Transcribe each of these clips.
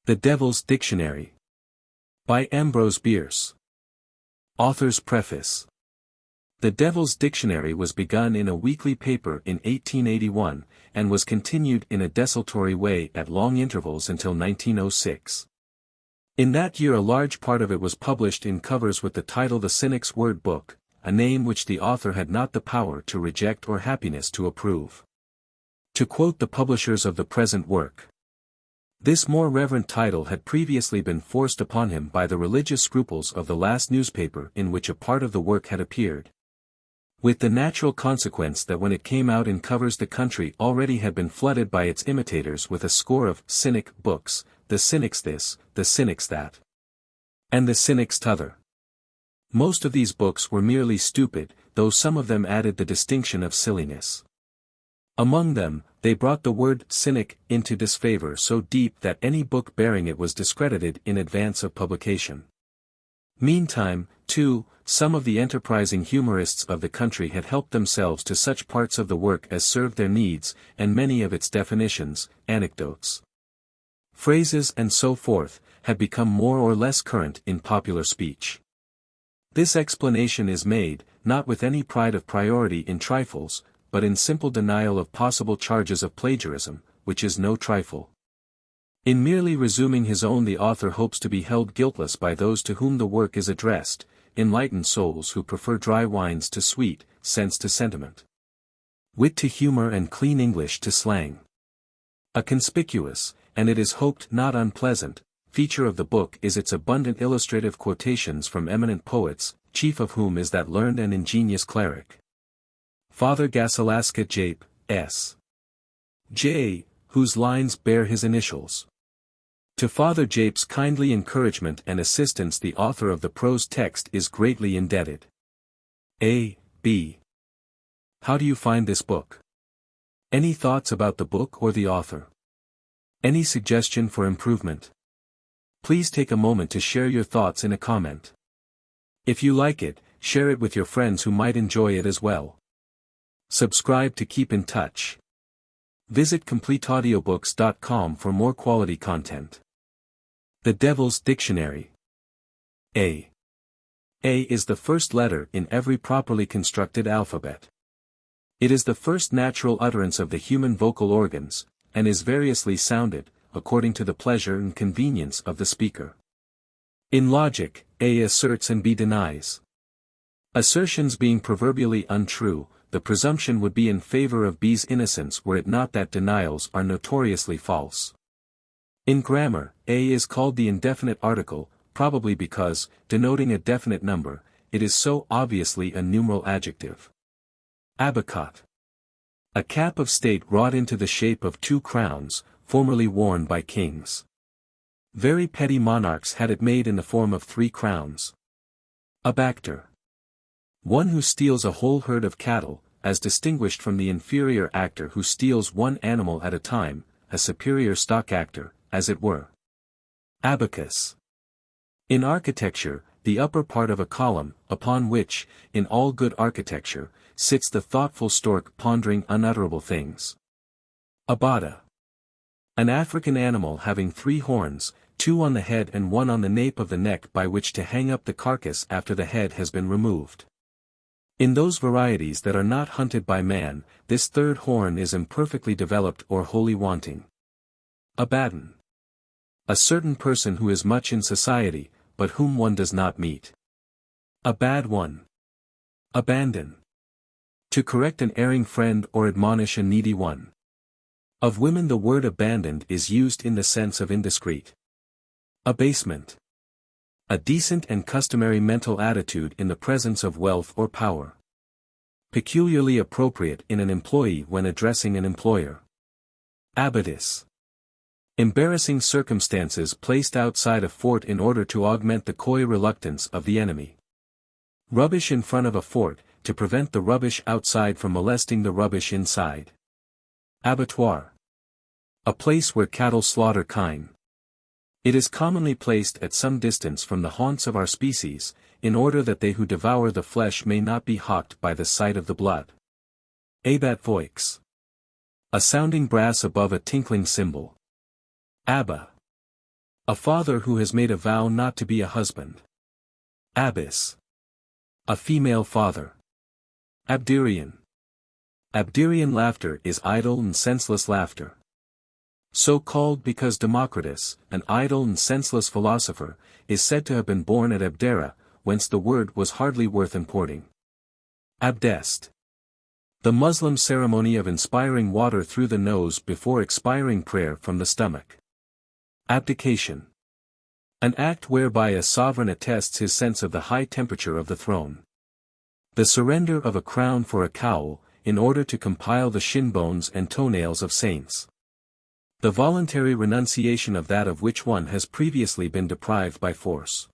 The Devil's Dictionary. By Ambrose Bierce. Author's Preface. The Devil's Dictionary was begun in a weekly paper in 1881, and was continued in a desultory way at long intervals until 1906. In that year a large part of it was published in covers with the title The Cynic's Word Book, a name which the author had not the power to reject or happiness to approve. To quote the publishers of the present work, this more reverent title had previously been forced upon him by the religious scruples of the last newspaper in which a part of the work had appeared. With the natural consequence that when it came out in covers the country already had been flooded by its imitators with a score of Cynic books, the Cynics this, the Cynics that, and the Cynics t'other. Most of these books were merely stupid, though some of them added the distinction of silliness. Among them, they brought the word cynic into disfavor so deep that any book bearing it was discredited in advance of publication. Meantime, too, some of the enterprising humorists of the country had helped themselves to such parts of the work as served their needs, and many of its definitions, anecdotes, phrases and so forth, had become more or less current in popular speech. This explanation is made, not with any pride of priority in trifles, but in simple denial of possible charges of plagiarism, which is no trifle. In merely resuming his own the author hopes to be held guiltless by those to whom the work is addressed, enlightened souls who prefer dry wines to sweet, sense to sentiment, wit to humor and clean English to slang. A conspicuous, and it is hoped not unpleasant, feature of the book is its abundant illustrative quotations from eminent poets, chief of whom is that learned and ingenious cleric, Father Gassalasca Jape, S.J., whose lines bear his initials. To Father Jape's kindly encouragement and assistance the author of the prose text is greatly indebted. A. B. How do you find this book? Any thoughts about the book or the author? Any suggestion for improvement? Please take a moment to share your thoughts in a comment. If you like it, share it with your friends who might enjoy it as well. Subscribe to keep in touch. Visit CompleteAudiobooks.com for more quality content. The Devil's Dictionary. A. A is the first letter in every properly constructed alphabet. It is the first natural utterance of the human vocal organs, and is variously sounded, according to the pleasure and convenience of the speaker. In logic, A asserts and B denies. Assertions being proverbially untrue, the presumption would be in favor of B's innocence were it not that denials are notoriously false. In grammar, A is called the indefinite article, probably because, denoting a definite number, it is so obviously a numeral adjective. Abacot. A cap of state wrought into the shape of 2 crowns, formerly worn by kings. Very petty monarchs had it made in the form of 3 crowns. Abactor. One who steals a whole herd of cattle, as distinguished from the inferior actor who steals one animal at a time, a superior stock actor, as it were. Abacus. In architecture, the upper part of a column, upon which, in all good architecture, sits the thoughtful stork pondering unutterable things. Abada. An African animal having 3 horns, 2 on the head and 1 on the nape of the neck by which to hang up the carcass after the head has been removed. In those varieties that are not hunted by man, this 3rd horn is imperfectly developed or wholly wanting. Abaddon. A certain person who is much in society, but whom one does not meet. A bad one. Abandon. To correct an erring friend or admonish a needy one. Of women the word abandoned is used in the sense of indiscreet. Abasement. A decent and customary mental attitude in the presence of wealth or power. Peculiarly appropriate in an employee when addressing an employer. Abatis. Embarrassing circumstances placed outside a fort in order to augment the coy reluctance of the enemy. Rubbish in front of a fort, to prevent the rubbish outside from molesting the rubbish inside. Abattoir. A place where cattle slaughter kine. It is commonly placed at some distance from the haunts of our species, in order that they who devour the flesh may not be hawked by the sight of the blood. Abat voix. A sounding brass above a tinkling cymbal. Abba. A father who has made a vow not to be a husband. Abyss. A female father. Abderian. Abderian laughter is idle and senseless laughter. So called because Democritus, an idle and senseless philosopher, is said to have been born at Abdera, whence the word was hardly worth importing. Abdest. The Muslim ceremony of inspiring water through the nose before expiring prayer from the stomach. Abdication. An act whereby a sovereign attests his sense of the high temperature of the throne. The surrender of a crown for a cowl, in order to compile the shin bones and toenails of saints. The voluntary renunciation of that of which one has previously been deprived by force.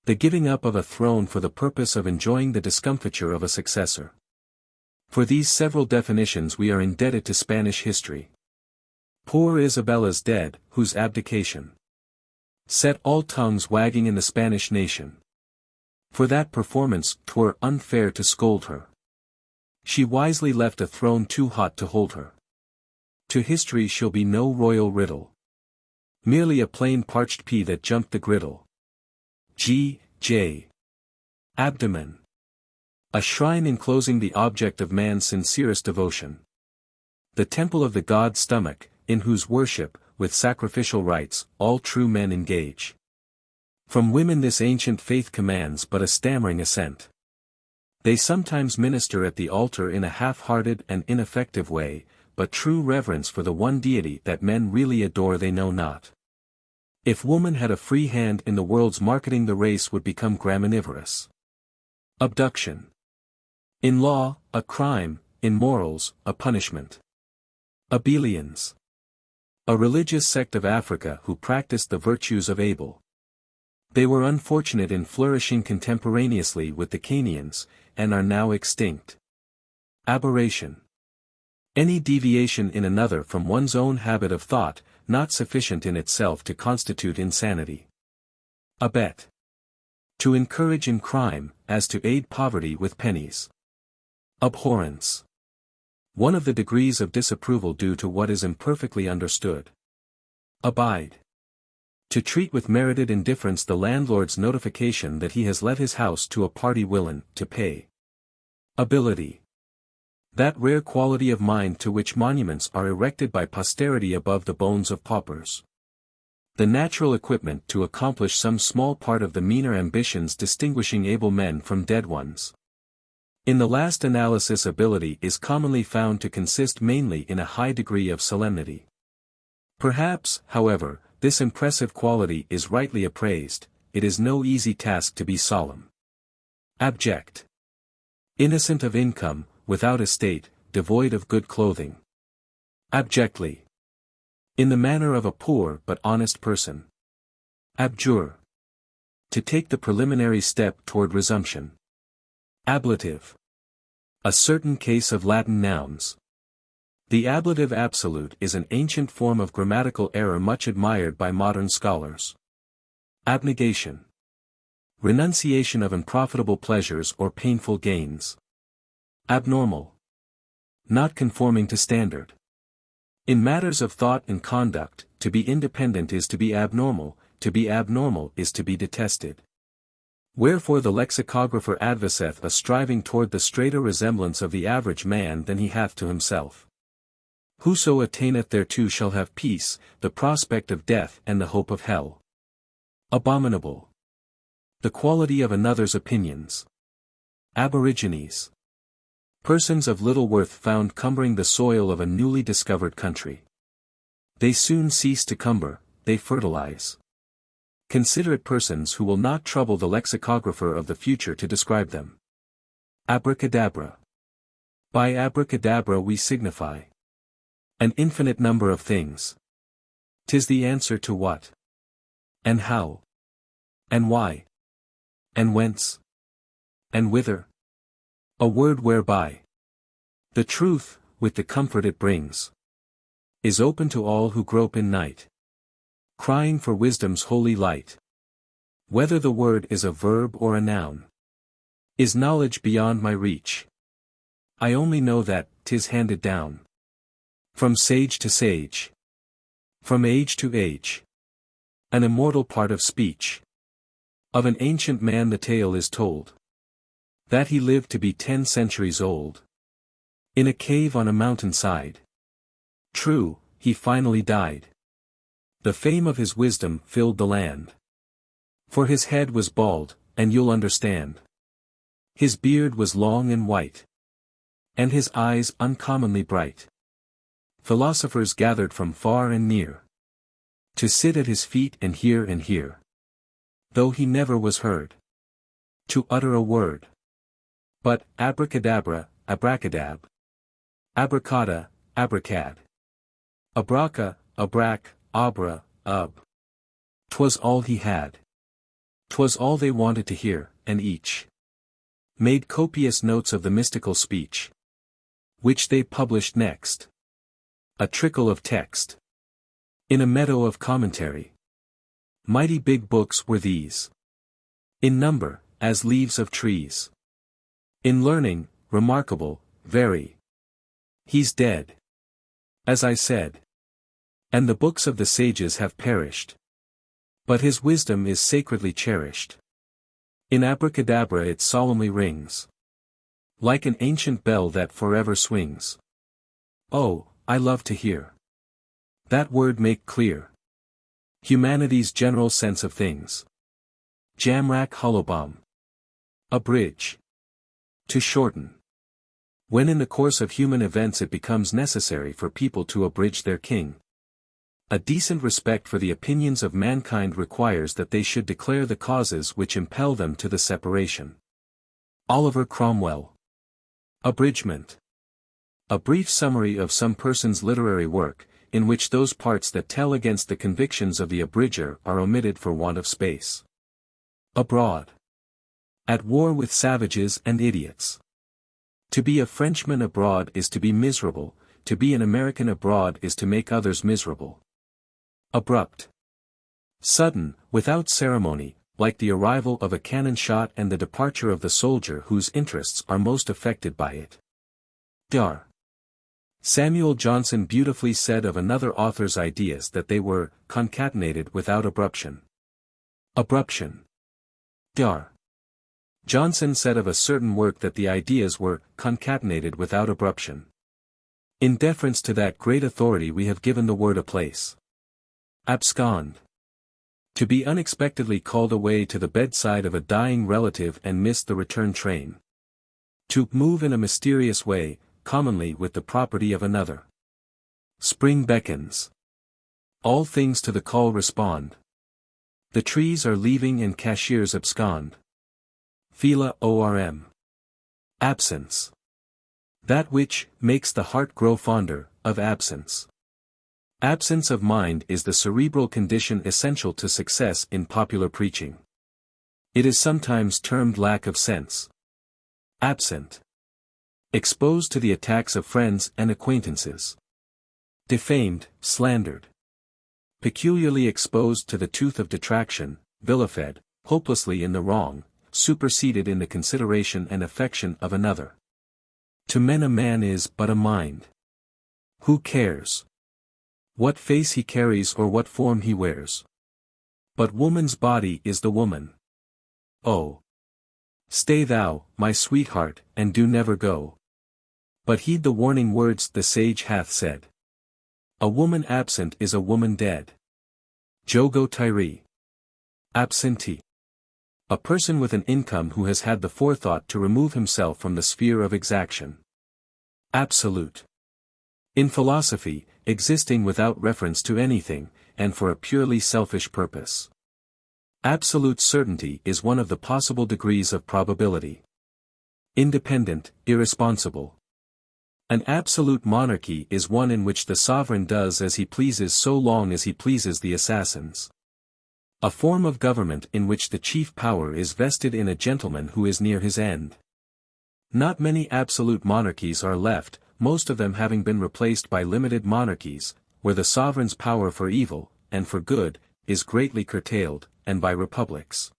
The giving up of a throne for the purpose of enjoying the discomfiture of a successor. For these several definitions we are indebted to Spanish history. Poor Isabella's dead, whose abdication set all tongues wagging in the Spanish nation. For that performance 'twere unfair to scold her. She wisely left a throne too hot to hold her. To history she'll be no royal riddle. Merely a plain parched pea that jumped the griddle. J. Abdomen. A shrine enclosing the object of man's sincerest devotion. The temple of the god stomach, in whose worship, with sacrificial rites, all true men engage. From women this ancient faith commands but a stammering assent. They sometimes minister at the altar in a half-hearted and ineffective way, but true reverence for the one deity that men really adore they know not. If woman had a free hand in the world's marketing, the race would become graminivorous. Abduction. In law, a crime; in morals, a punishment. Abelians. A religious sect of Africa who practiced the virtues of Abel. They were unfortunate in flourishing contemporaneously with the Canaanians, and are now extinct. Aberration. Any deviation in another from one's own habit of thought, not sufficient in itself to constitute insanity. Abet. To encourage in crime, as to aid poverty with pennies. Abhorrence. One of the degrees of disapproval due to what is imperfectly understood. Abide. To treat with merited indifference the landlord's notification that he has let his house to a party willing to pay. Ability. That rare quality of mind to which monuments are erected by posterity above the bones of paupers. The natural equipment to accomplish some small part of the meaner ambitions distinguishing able men from dead ones. In the last analysis, ability is commonly found to consist mainly in a high degree of solemnity. Perhaps, however, this impressive quality is rightly appraised; it is no easy task to be solemn. Abject. Innocent of income, without estate, devoid of good clothing. Abjectly. In the manner of a poor but honest person. Abjure. To take the preliminary step toward resumption. Ablative. A certain case of Latin nouns. The ablative absolute is an ancient form of grammatical error much admired by modern scholars. Abnegation. Renunciation of unprofitable pleasures or painful gains. Abnormal. Not conforming to standard. In matters of thought and conduct, to be independent is to be abnormal is to be detested. Wherefore the lexicographer adviseth a striving toward the straighter resemblance of the average man than he hath to himself. Whoso attaineth thereto shall have peace, the prospect of death and the hope of hell. Abominable. The quality of another's opinions. Aborigines. Persons of little worth found cumbering the soil of a newly discovered country. They soon cease to cumber, they fertilize. Considerate persons who will not trouble the lexicographer of the future to describe them. Abracadabra. By abracadabra we signify an infinite number of things. 'Tis the answer to what? And how? And why? And whence? And whither? A word whereby the truth, with the comfort it brings, is open to all who grope in night, crying for wisdom's holy light. Whether the word is a verb or a noun, is knowledge beyond my reach. I only know that 'tis handed down from sage to sage, from age to age. An immortal part of speech. Of an ancient man the tale is told, that he lived to be 10 centuries old. In a cave on a mountainside. True, he finally died. The fame of his wisdom filled the land. For his head was bald, and you'll understand. His beard was long and white. And his eyes uncommonly bright. Philosophers gathered from far and near. To sit at his feet and hear. Though he never was heard. To utter a word. But, abracadabra, abracadab. Abracada, abracad. Abraca, abrac, abra, ub. 'Twas all he had. 'Twas all they wanted to hear, and each made copious notes of the mystical speech, which they published next. A trickle of text. In a meadow of commentary. Mighty big books were these. In number, as leaves of trees. In learning, remarkable, very. He's dead. As I said. And the books of the sages have perished. But his wisdom is sacredly cherished. In abracadabra it solemnly rings. Like an ancient bell that forever swings. Oh, I love to hear that word make clear humanity's general sense of things. Jamrak Hollowbaum. A bridge. To shorten. When in the course of human events it becomes necessary for people to abridge their king. A decent respect for the opinions of mankind requires that they should declare the causes which impel them to the separation. Oliver Cromwell. Abridgment. A brief summary of some person's literary work, in which those parts that tell against the convictions of the abridger are omitted for want of space. Abroad. At war with savages and idiots. To be a Frenchman abroad is to be miserable, to be an American abroad is to make others miserable. Abrupt. Sudden, without ceremony, like the arrival of a cannon shot and the departure of the soldier whose interests are most affected by it. Dar. Samuel Johnson beautifully said of another author's ideas that they were concatenated without abruption. Abruption. Dar. Johnson said of a certain work that the ideas were concatenated without abruption. In deference to that great authority we have given the word a place. Abscond. To be unexpectedly called away to the bedside of a dying relative and miss the return train. To move in a mysterious way, commonly with the property of another. Spring beckons. All things to the call respond. The trees are leaving and cashiers abscond. Phila orm. Absence. That which makes the heart grow fonder of absence. Absence of mind is the cerebral condition essential to success in popular preaching. It is sometimes termed lack of sense. Absent. Exposed to the attacks of friends and acquaintances. Defamed, slandered. Peculiarly exposed to the tooth of detraction, vilified, hopelessly in the wrong, superseded in the consideration and affection of another. To men a man is but a mind. Who cares what face he carries or what form he wears? But woman's body is the woman. Oh! Stay thou, my sweetheart, and do never go. But heed the warning words the sage hath said. A woman absent is a woman dead. Jogo Tyree. Absentee. A person with an income who has had the forethought to remove himself from the sphere of exaction. Absolute. In philosophy, existing without reference to anything, and for a purely selfish purpose. Absolute certainty is one of the possible degrees of probability. Independent, irresponsible. An absolute monarchy is one in which the sovereign does as he pleases so long as he pleases the assassins. A form of government in which the chief power is vested in a gentleman who is near his end. Not many absolute monarchies are left, most of them having been replaced by limited monarchies, where the sovereign's power for evil, and for good, is greatly curtailed, and by republics,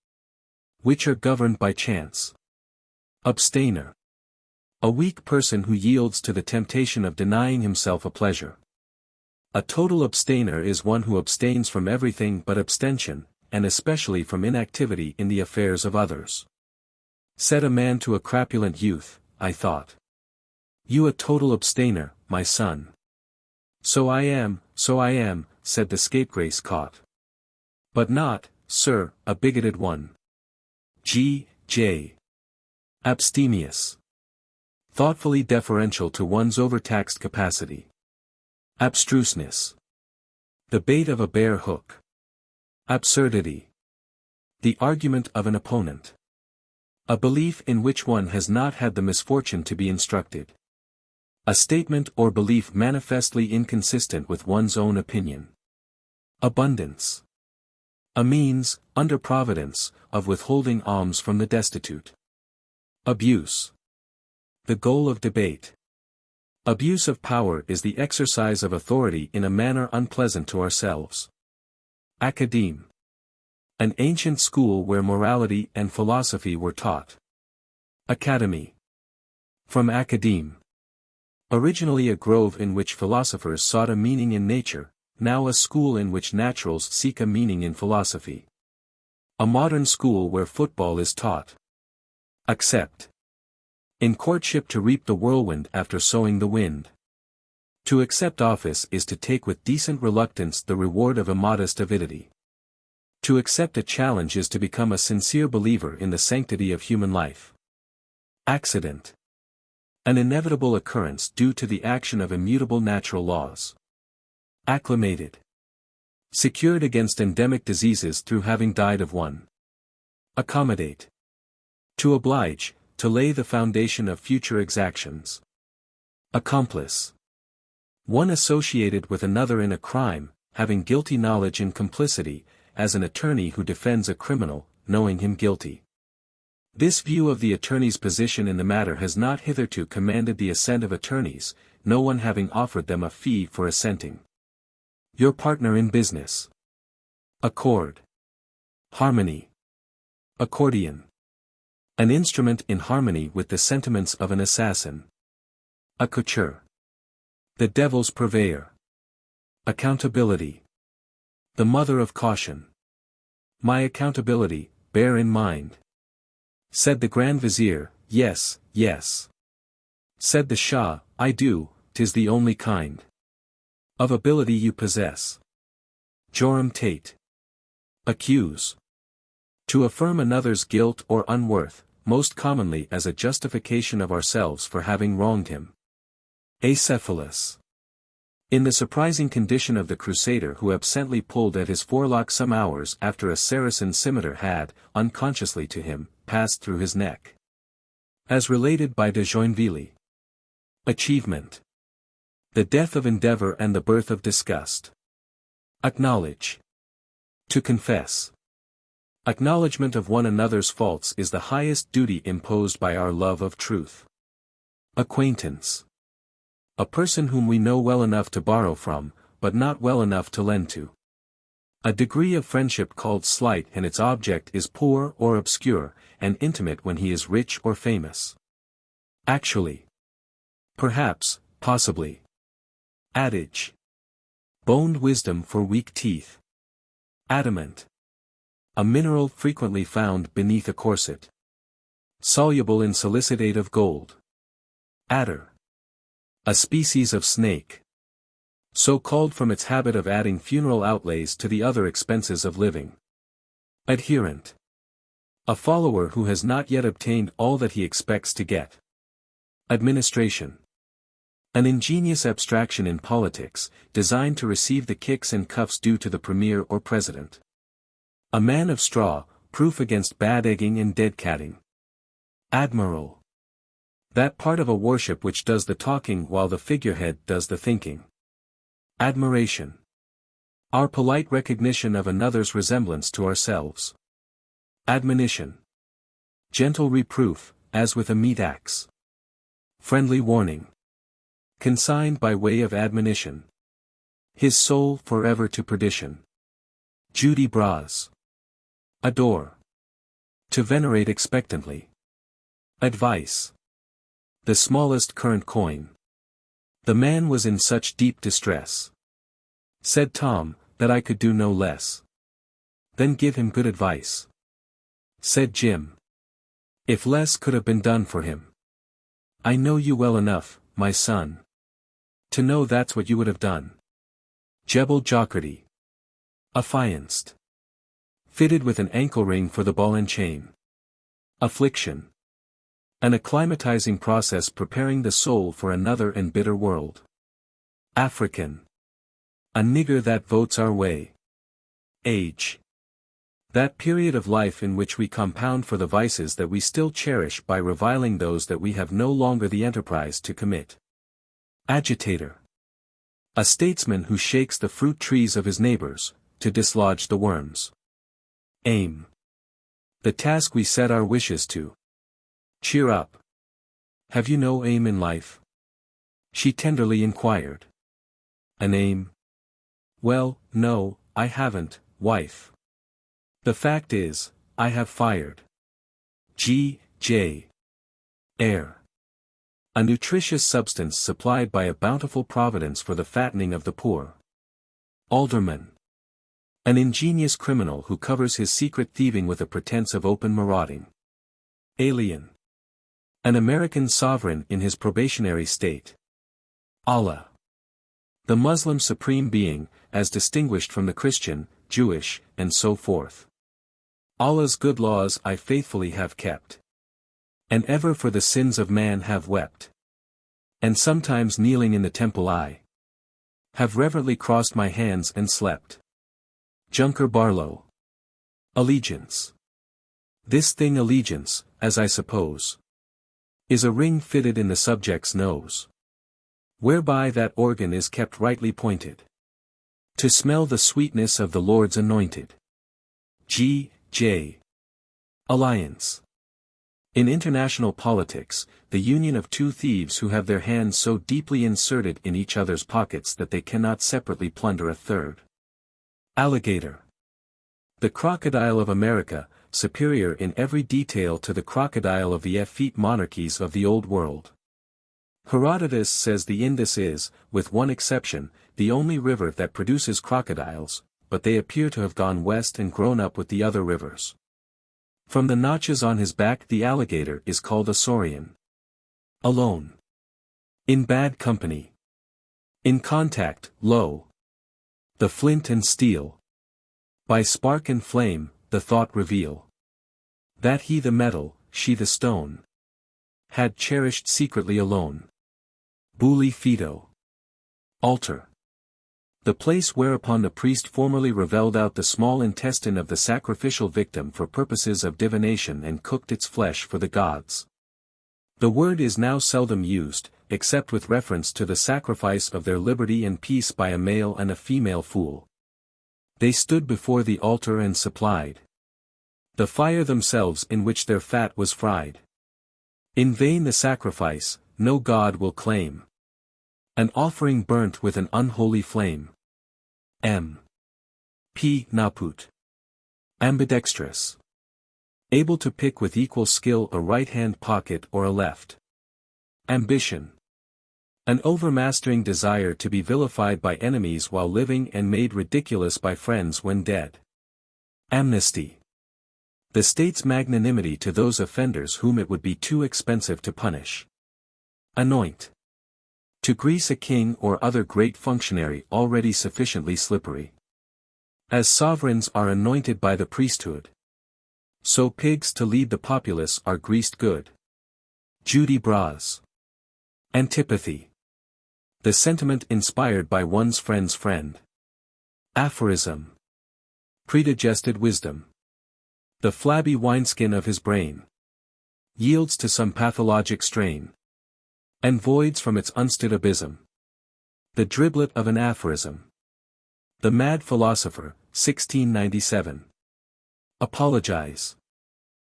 which are governed by chance. Abstainer. A weak person who yields to the temptation of denying himself a pleasure. A total abstainer is one who abstains from everything but abstention, and especially from inactivity in the affairs of others. Said a man to a crapulent youth, I thought. You a total abstainer, my son. So I am, said the scapegrace caught. But not, sir, a bigoted one. J. Abstemious. Thoughtfully deferential to one's overtaxed capacity. Abstruseness. The bait of a bare hook. Absurdity. The argument of an opponent. A belief in which one has not had the misfortune to be instructed. A statement or belief manifestly inconsistent with one's own opinion. Abundance. A means, under providence, of withholding alms from the destitute. Abuse. The goal of debate. Abuse of power is the exercise of authority in a manner unpleasant to ourselves. Academe. An ancient school where morality and philosophy were taught. Academy. From academe. Originally a grove in which philosophers sought a meaning in nature, now a school in which naturals seek a meaning in philosophy. A modern school where football is taught. Accept. In courtship to reap the whirlwind after sowing the wind. To accept office is to take with decent reluctance the reward of immodest avidity. To accept a challenge is to become a sincere believer in the sanctity of human life. Accident. An inevitable occurrence due to the action of immutable natural laws. Acclimated. Secured against endemic diseases through having died of one. Accommodate. To oblige, to lay the foundation of future exactions. Accomplice. One associated with another in a crime, having guilty knowledge and complicity, as an attorney who defends a criminal, knowing him guilty. This view of the attorney's position in the matter has not hitherto commanded the assent of attorneys, no one having offered them a fee for assenting. Your partner in business. Accord. Harmony. Accordion. An instrument in harmony with the sentiments of an assassin. Accouture. The devil's purveyor. Accountability. The mother of caution. My accountability, bear in mind. Said the Grand Vizier, yes. Said the Shah, I do, 'tis the only kind of ability you possess. Joram Tate. Accuse. To affirm another's guilt or unworth, most commonly as a justification of ourselves for having wronged him. Acephalous. In the surprising condition of the crusader who absently pulled at his forelock some hours after a Saracen scimitar had, unconsciously to him, passed through his neck. As related by de Joinville. Achievement. The death of endeavor and the birth of disgust. Acknowledge. To confess. Acknowledgement of one another's faults is the highest duty imposed by our love of truth. Acquaintance. A person whom we know well enough to borrow from, but not well enough to lend to. A degree of friendship called slight and its object is poor or obscure, and intimate when he is rich or famous. Actually. Perhaps, possibly. Adage. Boned wisdom for weak teeth. Adamant. A mineral frequently found beneath a corset. Soluble in salicyate of gold. Adder. A species of snake. So called from its habit of adding funeral outlays to the other expenses of living. Adherent. A follower who has not yet obtained all that he expects to get. Administration. An ingenious abstraction in politics, designed to receive the kicks and cuffs due to the premier or president. A man of straw, proof against bad egging and dead catting. Admiral. That part of a warship which does the talking while the figurehead does the thinking. Admiration. Our polite recognition of another's resemblance to ourselves. Admonition. Gentle reproof, as with a meat axe. Friendly warning. Consigned by way of admonition. His soul forever to perdition. Judy Bras. Adore. To venerate expectantly. Advice. The smallest current coin. The man was in such deep distress. Said Tom, that I could do no less. Then give him good advice. Said Jim. If less could have been done for him. I know you well enough, my son, to know that's what you would have done. Jebel Jocarty. Affianced. Fitted with an ankle ring for the ball and chain. Affliction. An acclimatizing process preparing the soul for another and bitter world. African. A nigger that votes our way. Age. That period of life in which we compound for the vices that we still cherish by reviling those that we have no longer the enterprise to commit. Agitator. A statesman who shakes the fruit trees of his neighbors, to dislodge the worms. Aim. The task we set our wishes to. Cheer up. Have you no aim in life? She tenderly inquired. An aim? Well, no, I haven't, wife. The fact is, I have fired. G.J. Air. A nutritious substance supplied by a bountiful providence for the fattening of the poor. Alderman. An ingenious criminal who covers his secret thieving with a pretense of open marauding. Alien. An American sovereign in his probationary state. Allah. The Muslim supreme being, as distinguished from the Christian, Jewish, and so forth. Allah's good laws I faithfully have kept. And ever for the sins of man have wept. And sometimes kneeling in the temple I have reverently crossed my hands and slept. Junker Barlow. Allegiance. This thing allegiance, as I suppose, is a ring fitted in the subject's nose, whereby that organ is kept rightly pointed, to smell the sweetness of the Lord's anointed. G.J. Alliance. In international politics, the union of two thieves who have their hands so deeply inserted in each other's pockets that they cannot separately plunder a third. Alligator. The crocodile of America, superior in every detail to the crocodile of the effete monarchies of the Old World. Herodotus says the Indus is, with one exception, the only river that produces crocodiles, but they appear to have gone west and grown up with the other rivers. From the notches on his back the alligator is called a saurian. Alone. In bad company. In contact, lo. The flint and steel. By spark and flame, the thought reveal. That he the metal, she the stone. Had cherished secretly alone. Bully Fido. Altar. The place whereupon the priest formerly revelled out the small intestine of the sacrificial victim for purposes of divination and cooked its flesh for the gods. The word is now seldom used, except with reference to the sacrifice of their liberty and peace by a male and a female fool. They stood before the altar and supplied the fire themselves in which their fat was fried. In vain the sacrifice, no god will claim. An offering burnt with an unholy flame. M. P. Naput. Ambidextrous. Able to pick with equal skill a right-hand pocket or a left. Ambition. An overmastering desire to be vilified by enemies while living and made ridiculous by friends when dead. Amnesty. The state's magnanimity to those offenders whom it would be too expensive to punish. Anoint. To grease a king or other great functionary already sufficiently slippery. As sovereigns are anointed by the priesthood, so pigs to lead the populace are greased good. Judy Bras. Antipathy. The sentiment inspired by one's friend's friend. Aphorism. Predigested wisdom. The flabby wineskin of his brain yields to some pathologic strain, and voids from its unstood abysm. The driblet of an aphorism. The Mad Philosopher, 1697. Apologize.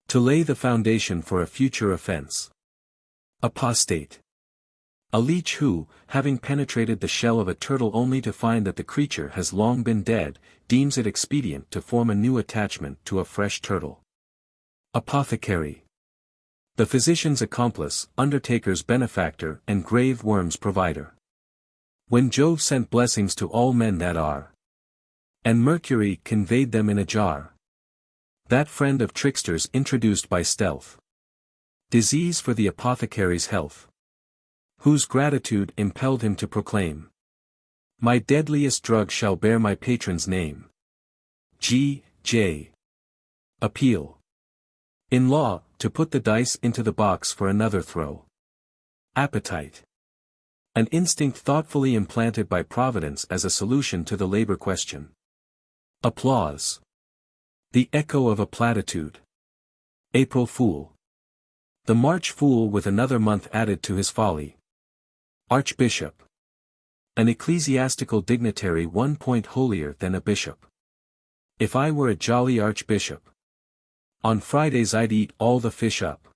To lay the foundation for a future offense. Apostate. A leech who, having penetrated the shell of a turtle only to find that the creature has long been dead, deems it expedient to form a new attachment to a fresh turtle. Apothecary. The physician's accomplice, undertaker's benefactor and grave worm's provider. When Jove sent blessings to all men that are, and Mercury conveyed them in a jar. That friend of tricksters introduced by stealth, disease for the apothecary's health, whose gratitude impelled him to proclaim, my deadliest drug shall bear my patron's name. G.J. Appeal. In law, to put the dice into the box for another throw. Appetite. An instinct thoughtfully implanted by Providence as a solution to the labor question. Applause. The echo of a platitude. April Fool. The March Fool with another month added to his folly. Archbishop. An ecclesiastical dignitary 1 point holier than a bishop. If I were a jolly archbishop, on Fridays I'd eat all the fish up.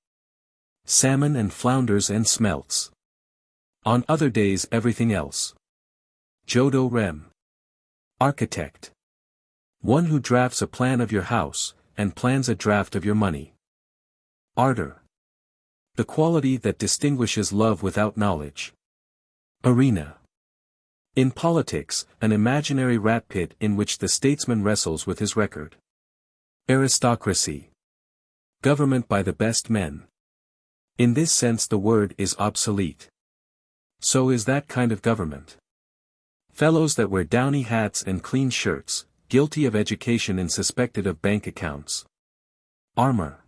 Salmon and flounders and smelts. On other days everything else. Jodo Rem. Architect. One who drafts a plan of your house, and plans a draft of your money. Ardor. The quality that distinguishes love without knowledge. Arena. In politics, an imaginary rat pit in which the statesman wrestles with his record. Aristocracy. Government by the best men. In this sense the word is obsolete. So is that kind of government. Fellows that wear downy hats and clean shirts, guilty of education and suspected of bank accounts. Armor.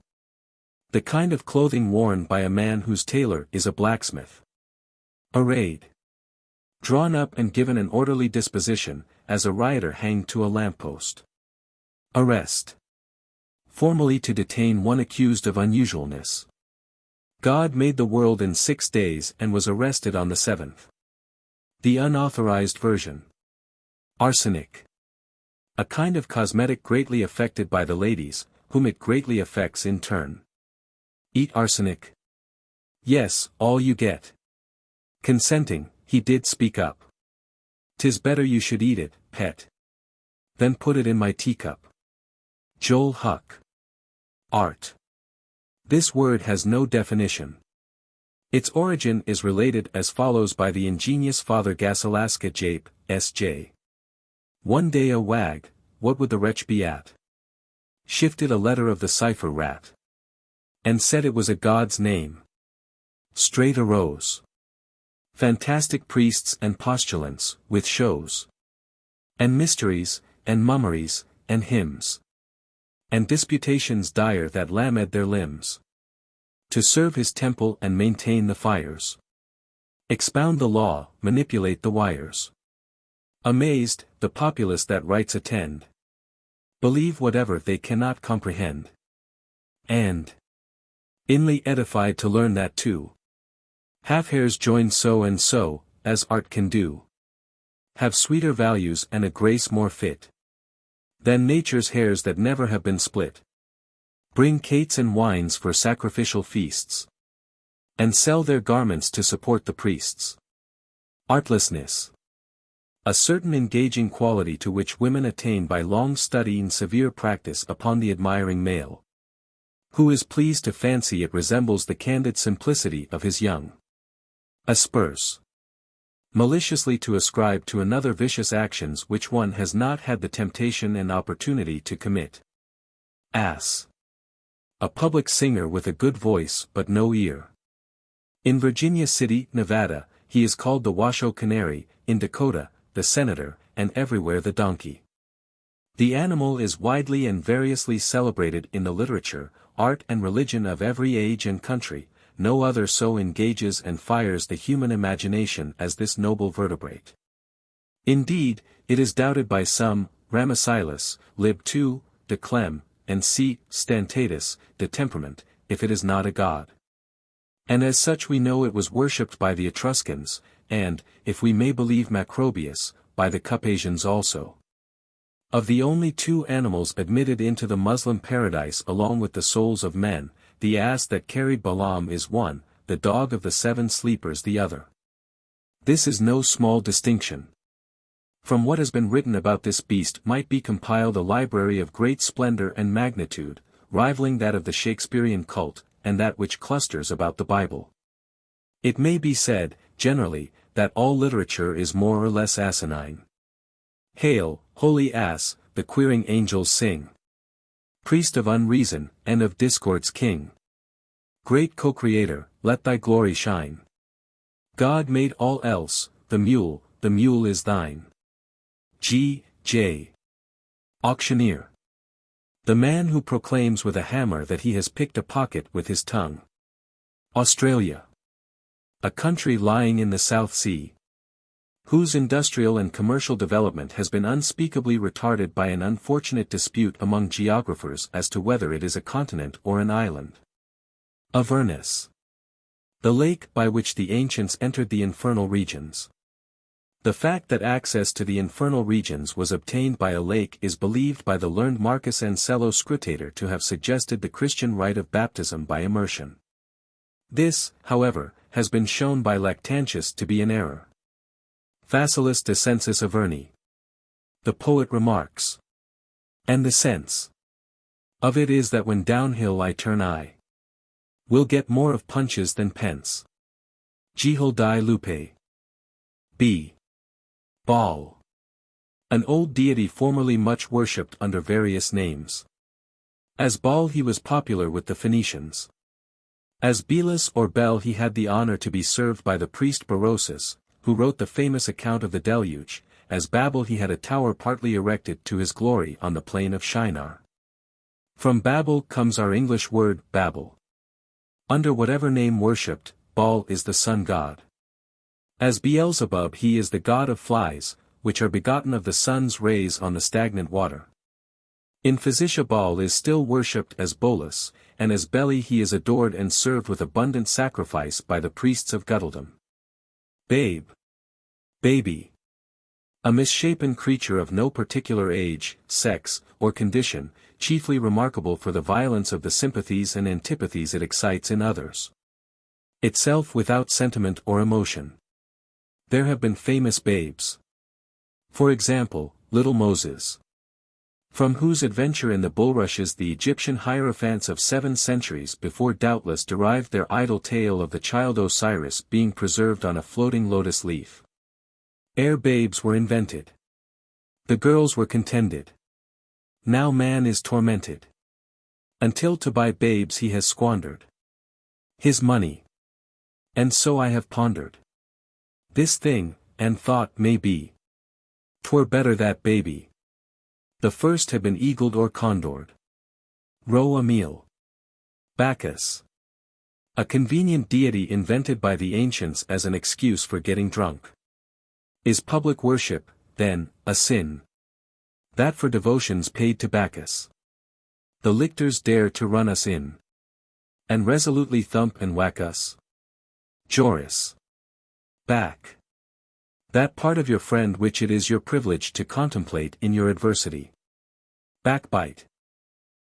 The kind of clothing worn by a man whose tailor is a blacksmith. Arrayed. Drawn up and given an orderly disposition, as a rioter hanged to a lamppost. Arrest. Formally to detain one accused of unusualness. God made the world in 6 days and was arrested on the 7th. The unauthorized version. Arsenic. A kind of cosmetic greatly affected by the ladies, whom it greatly affects in turn. Eat arsenic? Yes, all you get. Consenting, he did speak up. 'Tis better you should eat it, pet. Then put it in my teacup. Joel Huck. Art. This word has no definition. Its origin is related as follows by the ingenious Father Gasalaska Jape, S.J. One day a wag, what would the wretch be at? Shifted a letter of the cipher rat. And said it was a god's name. Straight arose. Fantastic priests and postulants, with shows. And mysteries, and mummeries, and hymns. And disputations dire that lamed their limbs. To serve his temple and maintain the fires. Expound the law, manipulate the wires. Amazed, the populace that rites attend. Believe whatever they cannot comprehend. And inly edified to learn that too. Half hairs joined so and so, as art can do. Have sweeter values and a grace more fit. Than nature's hairs that never have been split. Bring cates and wines for sacrificial feasts. And sell their garments to support the priests. Artlessness. A certain engaging quality to which women attain by long study and severe practice upon the admiring male. Who is pleased to fancy it resembles the candid simplicity of his young. Asperse. Maliciously to ascribe to another vicious actions which one has not had the temptation and opportunity to commit. Ass. A public singer with a good voice but no ear. In Virginia City, Nevada, he is called the Washoe Canary, in Dakota, the Senator, and everywhere the donkey. The animal is widely and variously celebrated in the literature, art and religion of every age and country. No other so engages and fires the human imagination as this noble vertebrate. Indeed, it is doubted by some, Ramessilus, lib 2, de Clem, and C. Stantatus, de Temperament, if it is not a god. And as such we know it was worshipped by the Etruscans, and, if we may believe Macrobius, by the Carpathians also. Of the only 2 animals admitted into the Muslim paradise along with the souls of men, the ass that carried Balaam is one, the dog of the 7 sleepers the other. This is no small distinction. From what has been written about this beast might be compiled a library of great splendor and magnitude, rivaling that of the Shakespearean cult, and that which clusters about the Bible. It may be said, generally, that all literature is more or less asinine. Hail, holy ass, the queering angels sing. Priest of unreason, and of discord's king. Great co-creator, let thy glory shine. God made all else, the mule is thine. G. J. Auctioneer. The man who proclaims with a hammer that he has picked a pocket with his tongue. Australia. A country lying in the South Sea, whose industrial and commercial development has been unspeakably retarded by an unfortunate dispute among geographers as to whether it is a continent or an island. Avernus. The lake by which the ancients entered the infernal regions. The fact that access to the infernal regions was obtained by a lake is believed by the learned Marcus Ancello Scrutator to have suggested the Christian rite of baptism by immersion. This, however, has been shown by Lactantius to be an error. Facilis descensus Averni. The poet remarks. And the sense of it is that when downhill I turn I will get more of punches than pence. Gihil di lupe. B. Baal. An old deity formerly much worshipped under various names. As Baal he was popular with the Phoenicians. As Belus or Bel he had the honor to be served by the priest Berosus, who wrote the famous account of the deluge. As Babel he had a tower partly erected to his glory on the plain of Shinar. From Babel comes our English word, Babel. Under whatever name worshipped, Baal is the sun god. As Beelzebub he is the god of flies, which are begotten of the sun's rays on the stagnant water. In Physicia Baal is still worshipped as Bolus, and as Beli he is adored and served with abundant sacrifice by the priests of Guttledom. Babe. Baby. A misshapen creature of no particular age, sex, or condition, chiefly remarkable for the violence of the sympathies and antipathies it excites in others. Itself without sentiment or emotion. There have been famous babes. For example, little Moses, from whose adventure in the bulrushes the Egyptian hierophants of 7 centuries before doubtless derived their idle tale of the child Osiris being preserved on a floating lotus leaf. Ere babes were invented, the girls were contended. Now man is tormented, until to buy babes he has squandered his money. And so I have pondered this thing, and thought maybe 'twere better that baby the first had been eagled or condored. Ro Emile. Bacchus. A convenient deity invented by the ancients as an excuse for getting drunk. Is public worship, then, a sin? That for devotions paid to Bacchus the lictors dare to run us in, and resolutely thump and whack us? Joris. Back. That part of your friend which it is your privilege to contemplate in your adversity. Backbite.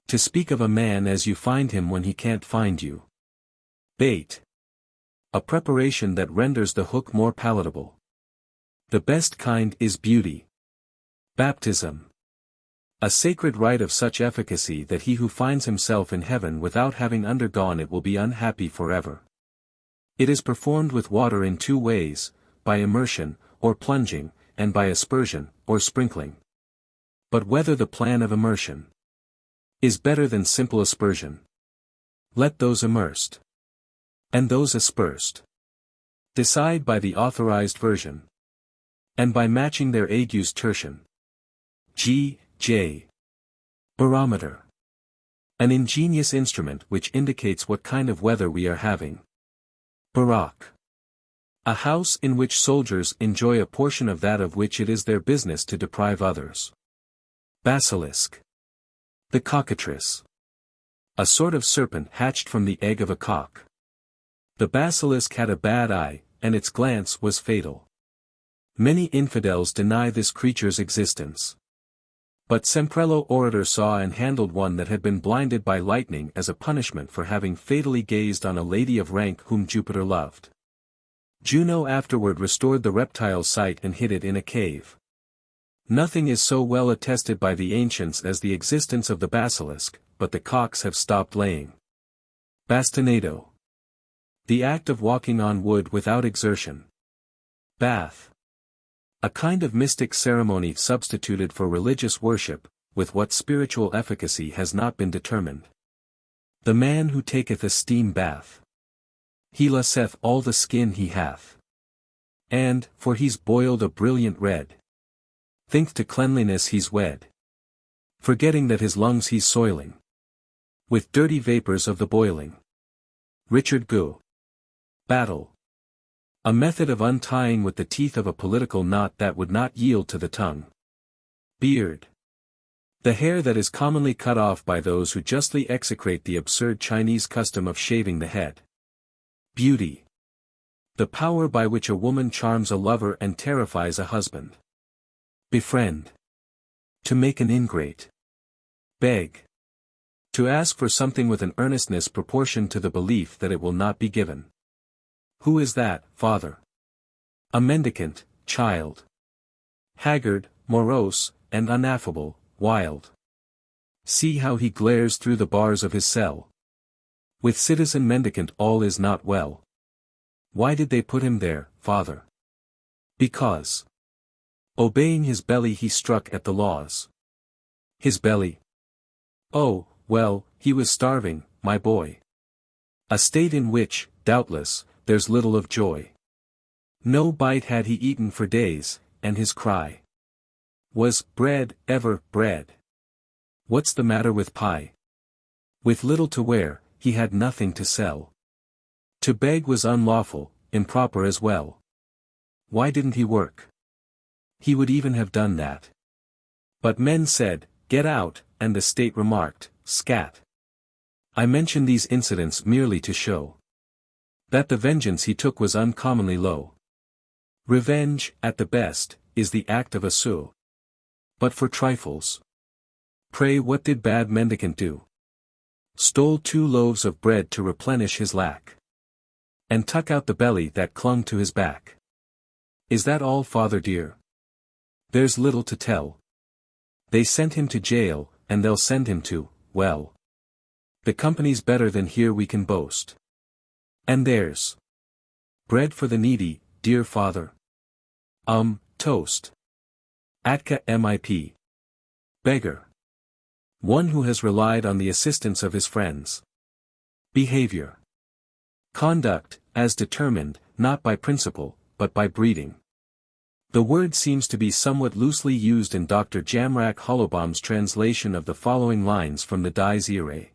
To speak of a man as you find him when he can't find you. Bait. A preparation that renders the hook more palatable. The best kind is beauty. Baptism. A sacred rite of such efficacy that he who finds himself in heaven without having undergone it will be unhappy forever. It is performed with water in 2 ways, by immersion, or plunging, and by aspersion, or sprinkling. But whether the plan of immersion is better than simple aspersion, let those immersed and those aspersed decide by the authorized version, and by matching their adus tertium. G. J. Barometer. An ingenious instrument which indicates what kind of weather we are having. Barack. A house in which soldiers enjoy a portion of that of which it is their business to deprive others. Basilisk. The cockatrice. A sort of serpent hatched from the egg of a cock. The basilisk had a bad eye, and its glance was fatal. Many infidels deny this creature's existence. But Semprello orator saw and handled one that had been blinded by lightning as a punishment for having fatally gazed on a lady of rank whom Jupiter loved. Juno afterward restored the reptile's sight and hid it in a cave. Nothing is so well attested by the ancients as the existence of the basilisk, but the cocks have stopped laying. Bastinado. The act of walking on wood without exertion. Bath. A kind of mystic ceremony substituted for religious worship, with what spiritual efficacy has not been determined. The man who taketh a steam bath. He losseth all the skin he hath. And, for he's boiled a brilliant red, think to cleanliness he's wed. Forgetting that his lungs he's soiling with dirty vapors of the boiling. Richard Gue. Battle. A method of untying with the teeth of a political knot that would not yield to the tongue. Beard. The hair that is commonly cut off by those who justly execrate the absurd Chinese custom of shaving the head. Beauty. The power by which a woman charms a lover and terrifies a husband. Befriend. To make an ingrate. Beg. To ask for something with an earnestness proportioned to the belief that it will not be given. Who is that, father? A mendicant, child. Haggard, morose, and unaffable, wild. See how he glares through the bars of his cell. With citizen mendicant all is not well. Why did they put him there, father? Because, obeying his belly he struck at the laws. His belly? Oh, well, he was starving, my boy. A state in which, doubtless, there's little of joy. No bite had he eaten for days, and his cry was, bread, ever, bread. What's the matter with pie? With little to wear, he had nothing to sell. To beg was unlawful, improper as well. Why didn't he work? He would even have done that. But men said, get out, and the state remarked, scat. I mention these incidents merely to show that the vengeance he took was uncommonly low. Revenge, at the best, is the act of a sot. But for trifles. Pray what did bad mendicant do? Stole 2 loaves of bread to replenish his lack. And tuck out the belly that clung to his back. Is that all, father dear? There's little to tell. They sent him to jail, and they'll send him to, well, the company's better than here we can boast. And there's bread for the needy, dear father. Toast. Atka MIP. Beggar. One who has relied on the assistance of his friends. Behavior. Conduct, as determined, not by principle, but by breeding. The word seems to be somewhat loosely used in Dr. Jamrak Hollowbaum's translation of the following lines from the Dies Irae.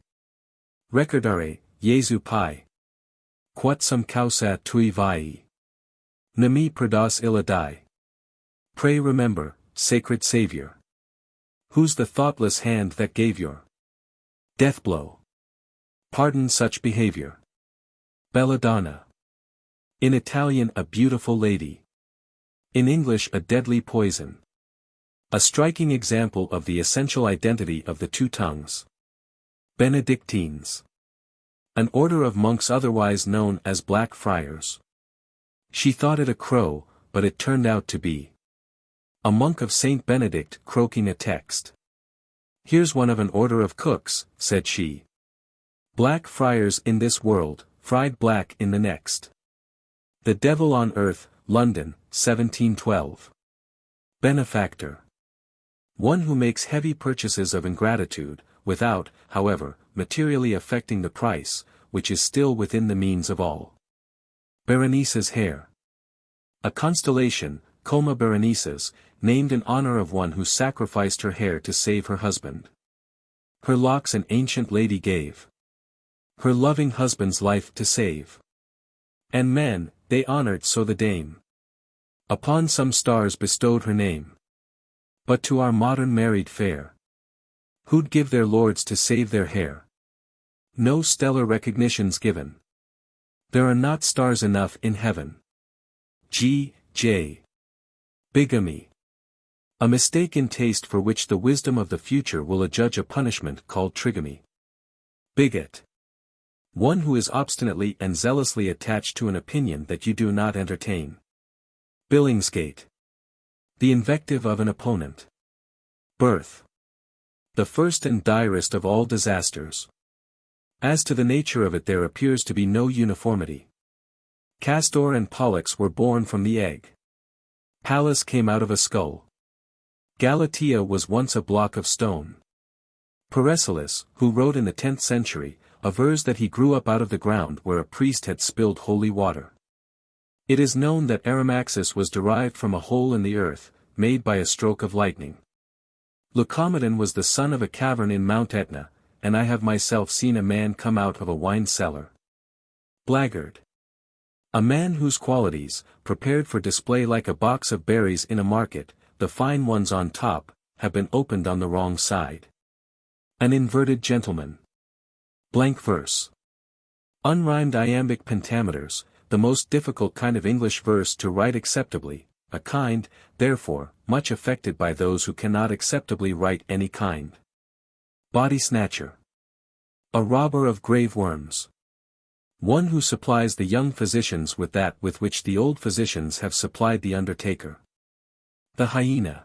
Recordare, Jesu Pai. Quatsum causa tui vai. Nemi predas illa die. Pray remember, sacred Savior. Who's the thoughtless hand that gave your death blow? Pardon such behavior. Belladonna. In Italian a beautiful lady. In English a deadly poison. A striking example of the essential identity of the 2 tongues. Benedictines. An order of monks otherwise known as Black Friars. She thought it a crow, but it turned out to be a monk of Saint Benedict croaking a text. Here's one of an order of cooks, said she. Black friars in this world, fried black in the next. The Devil on Earth, London, 1712. Benefactor. One who makes heavy purchases of ingratitude, without, however, materially affecting the price, which is still within the means of all. Berenice's hair. A constellation, Coma Berenices, named in honor of one who sacrificed her hair to save her husband. Her locks an ancient lady gave her loving husband's life to save. And men, they honored so the dame. Upon some stars bestowed her name. But to our modern married fair, who'd give their lords to save their hair? No stellar recognition's given. There are not stars enough in heaven. G. J. Bigamy. A mistake in taste for which the wisdom of the future will adjudge a punishment called trigamy. Bigot. One who is obstinately and zealously attached to an opinion that you do not entertain. Billingsgate. The invective of an opponent. Birth. The first and direst of all disasters. As to the nature of it there appears to be no uniformity. Castor and Pollux were born from the egg. Pallas came out of a skull. Galatea was once a block of stone. Paracelsus, who wrote in the 10th century, avers that he grew up out of the ground where a priest had spilled holy water. It is known that Aramexis was derived from a hole in the earth, made by a stroke of lightning. Leucomedon was the son of a cavern in Mount Etna, and I have myself seen a man come out of a wine cellar. Blackguard. A man whose qualities, prepared for display like a box of berries in a market, the fine ones on top, have been opened on the wrong side. An inverted gentleman. Blank verse. Unrhymed iambic pentameters, the most difficult kind of English verse to write acceptably, a kind, therefore, much affected by those who cannot acceptably write any kind. Body snatcher. A robber of grave worms. One who supplies the young physicians with that with which the old physicians have supplied the undertaker. The hyena.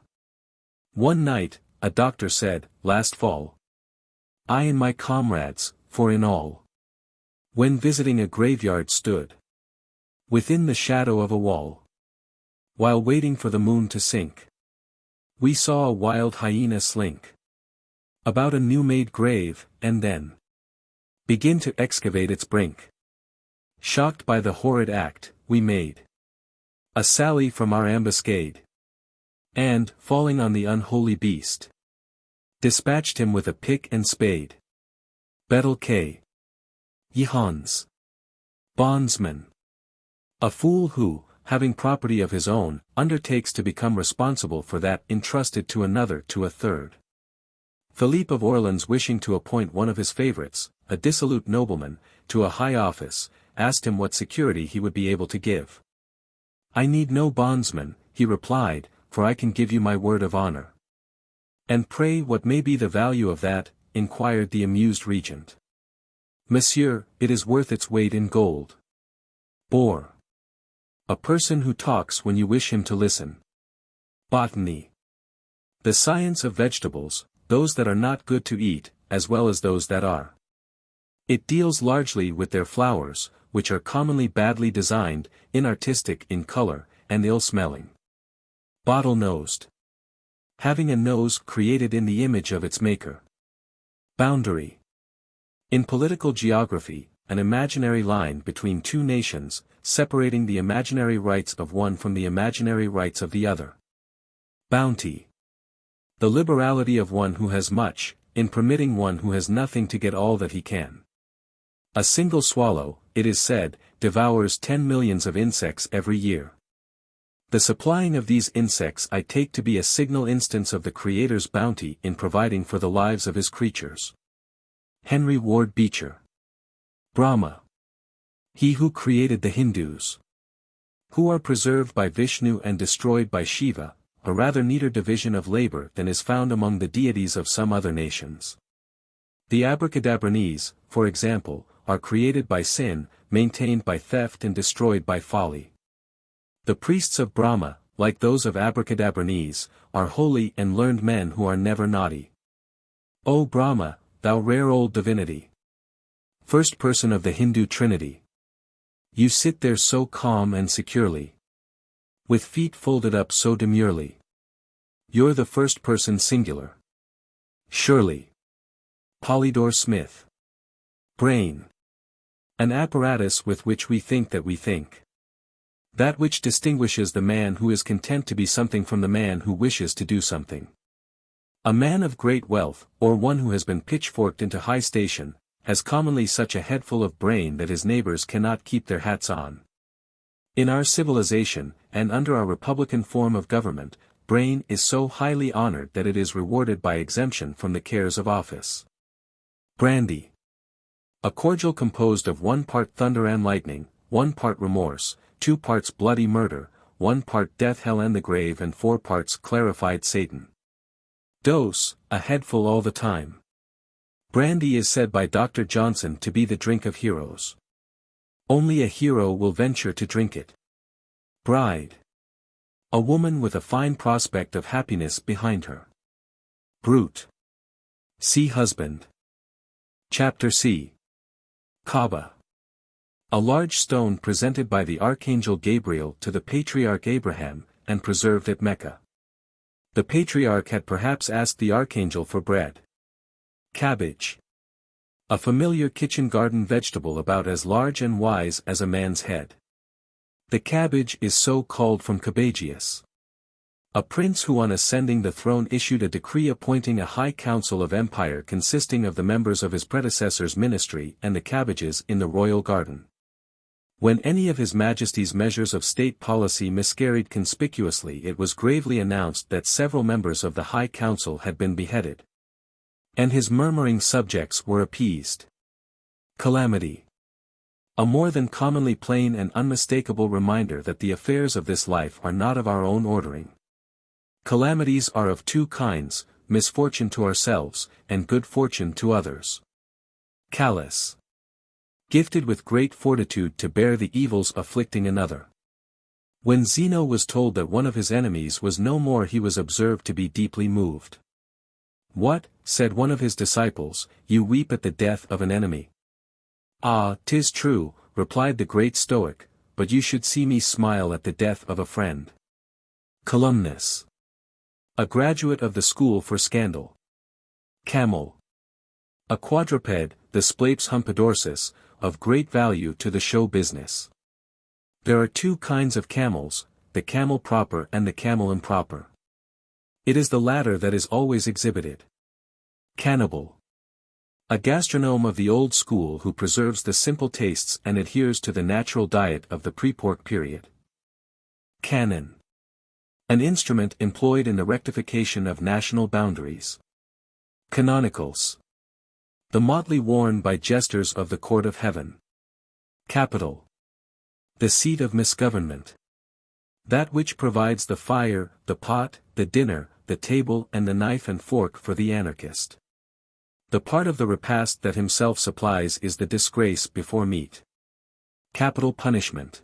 One night, a doctor said, last fall, I and my comrades, for in all, when visiting a graveyard stood within the shadow of a wall, while waiting for the moon to sink, we saw a wild hyena slink about a new-made grave, and then begin to excavate its brink. Shocked by the horrid act, we made a sally from our ambuscade, and, falling on the unholy beast, dispatched him with a pick and spade. Betel K. Ye Hans. Bondsman. A fool who, having property of his own, undertakes to become responsible for that entrusted to another to a third. Philippe of Orleans, wishing to appoint one of his favorites, a dissolute nobleman, to a high office, asked him what security he would be able to give. I need no bondsman, he replied, for I can give you my word of honor. And pray what may be the value of that? Inquired the amused regent. Monsieur, it is worth its weight in gold. Bore. A person who talks when you wish him to listen. Botany. The science of vegetables, those that are not good to eat, as well as those that are. It deals largely with their flowers, which are commonly badly designed, inartistic in color, and ill-smelling. Bottle-nosed. Having a nose created in the image of its maker. Boundary. In political geography, an imaginary line between two nations, separating the imaginary rights of one from the imaginary rights of the other. Bounty. The liberality of one who has much, in permitting one who has nothing to get all that he can. A single swallow, it is said, devours 10 millions of insects every year. The supplying of these insects I take to be a signal instance of the Creator's bounty in providing for the lives of his creatures. Henry Ward Beecher. Brahma. He who created the Hindus, who are preserved by Vishnu and destroyed by Shiva, a rather neater division of labor than is found among the deities of some other nations. The abracadabranese, for example, are created by sin, maintained by theft and destroyed by folly. The priests of Brahma, like those of abracadabranese, are holy and learned men who are never naughty. O Brahma, thou rare old divinity, first person of the Hindu Trinity, you sit there so calm and securely, with feet folded up so demurely. You're the first person singular. Surely. Polydore Smith. Brain. An apparatus with which we think that we think. That which distinguishes the man who is content to be something from the man who wishes to do something. A man of great wealth, or one who has been pitchforked into high station, has commonly such a head full of brain that his neighbors cannot keep their hats on. In our civilization, and under our republican form of government, brain is so highly honored that it is rewarded by exemption from the cares of office. Brandy. A cordial composed of 1 part thunder and lightning, 1 part remorse, 2 parts bloody murder, 1 part death, hell and the grave, and 4 parts clarified Satan. Dose, a headful all the time. Brandy is said by Dr. Johnson to be the drink of heroes. Only a hero will venture to drink it. Bride. A woman with a fine prospect of happiness behind her. Brute. See husband. Chapter C. Kaaba. A large stone presented by the Archangel Gabriel to the Patriarch Abraham, and preserved at Mecca. The patriarch had perhaps asked the archangel for bread. Cabbage. A familiar kitchen garden vegetable about as large and wise as a man's head. The cabbage is so called from cabbageus, a prince who on ascending the throne issued a decree appointing a high council of empire consisting of the members of his predecessor's ministry and the cabbages in the royal garden. When any of His Majesty's measures of state policy miscarried conspicuously, it was gravely announced that several members of the High Council had been beheaded. And his murmuring subjects were appeased. Calamity. A more than commonly plain and unmistakable reminder that the affairs of this life are not of our own ordering. Calamities are of two kinds, misfortune to ourselves, and good fortune to others. Callous. Gifted with great fortitude to bear the evils afflicting another. When Zeno was told that one of his enemies was no more, he was observed to be deeply moved. "What," said one of his disciples, "you weep at the death of an enemy?" "Ah, 'tis true," replied the great Stoic, "but you should see me smile at the death of a friend." Columnus. A graduate of the school for scandal. Camel. A quadruped, the Spapes humpidorsus, of great value to the show business. There are two kinds of camels, the camel proper and the camel improper. It is the latter that is always exhibited. Cannibal. A gastronome of the old school who preserves the simple tastes and adheres to the natural diet of the pre-pork period. Canon. An instrument employed in the rectification of national boundaries. Canonicals. The motley worn by jesters of the court of heaven. Capital. The seat of misgovernment. That which provides the fire, the pot, the dinner, the table and the knife and fork for the anarchist. The part of the repast that himself supplies is the disgrace before meat. Capital punishment.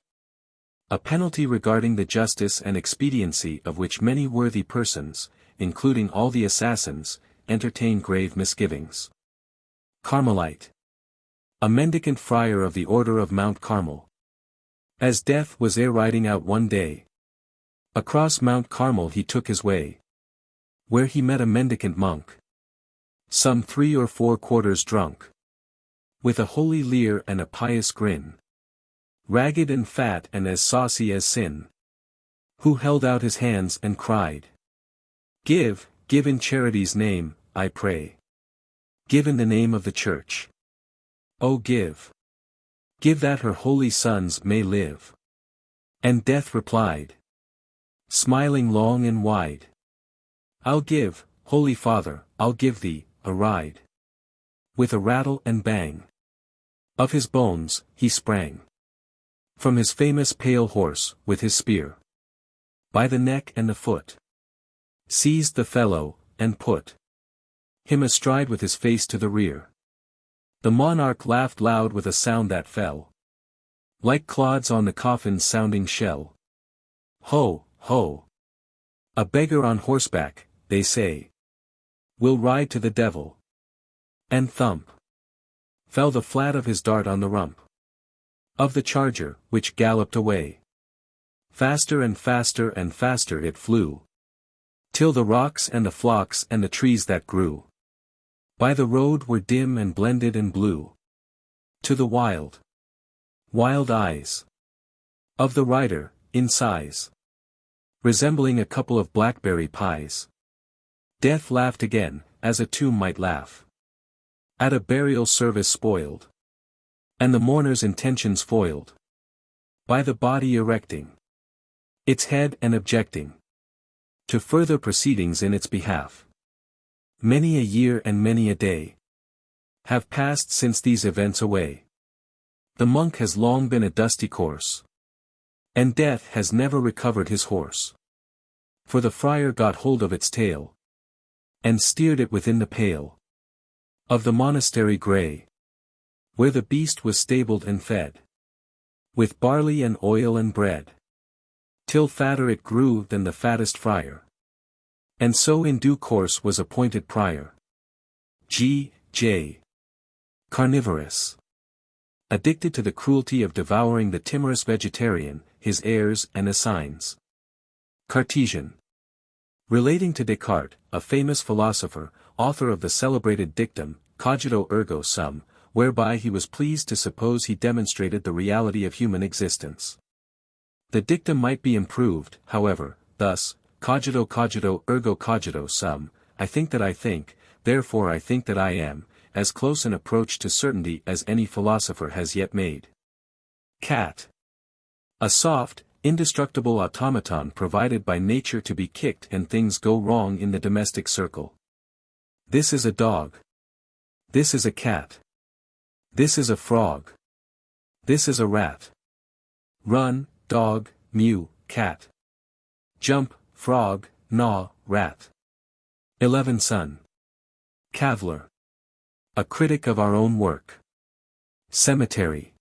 A penalty regarding the justice and expediency of which many worthy persons, including all the assassins, entertain grave misgivings. Carmelite. A mendicant friar of the order of Mount Carmel. As death was riding out one day, across Mount Carmel he took his way, where he met a mendicant monk, some 3 or 4 quarters drunk, with a holy leer and a pious grin, ragged and fat and as saucy as sin, who held out his hands and cried, "Give, give in charity's name, I pray. Give in the name of the Church. Oh give. Give that her holy sons may live." And death replied, smiling long and wide, "I'll give, Holy Father, I'll give thee, a ride." With a rattle and bang of his bones, he sprang from his famous pale horse, with his spear by the neck and the foot, seized the fellow, and put him astride with his face to the rear. The monarch laughed loud with a sound that fell like clods on the coffin's sounding shell. Ho, ho! A beggar on horseback, they say, will ride to the devil. And thump fell the flat of his dart on the rump of the charger, which galloped away. Faster and faster and faster it flew, till the rocks and the flocks and the trees that grew by the road were dim and blended and blue to the wild, wild eyes of the rider, in size resembling a couple of blackberry pies. Death laughed again, as a tomb might laugh at a burial service spoiled, and the mourner's intentions foiled by the body erecting its head and objecting to further proceedings in its behalf. Many a year and many a day have passed since these events away. The monk has long been a dusty corse, and death has never recovered his horse. For the friar got hold of its tail, and steered it within the pale of the monastery grey, where the beast was stabled and fed with barley and oil and bread, till fatter it grew than the fattest friar. And so in due course was appointed prior. J. Carnivorous. Addicted to the cruelty of devouring the timorous vegetarian, his heirs and assigns. Cartesian. Relating to Descartes, a famous philosopher, author of the celebrated dictum, cogito ergo sum, whereby he was pleased to suppose he demonstrated the reality of human existence. The dictum might be improved, however, thus, cogito ergo cogito sum, I think that I think, therefore I think that I am, as close an approach to certainty as any philosopher has yet made. Cat. A soft, indestructible automaton provided by nature to be kicked and things go wrong in the domestic circle. This is a dog. This is a cat. This is a frog. This is a rat. Run, dog, mew, cat. Jump, frog, gnaw, rat. 11 Son. Caviller. A critic of our own work. Cemetery.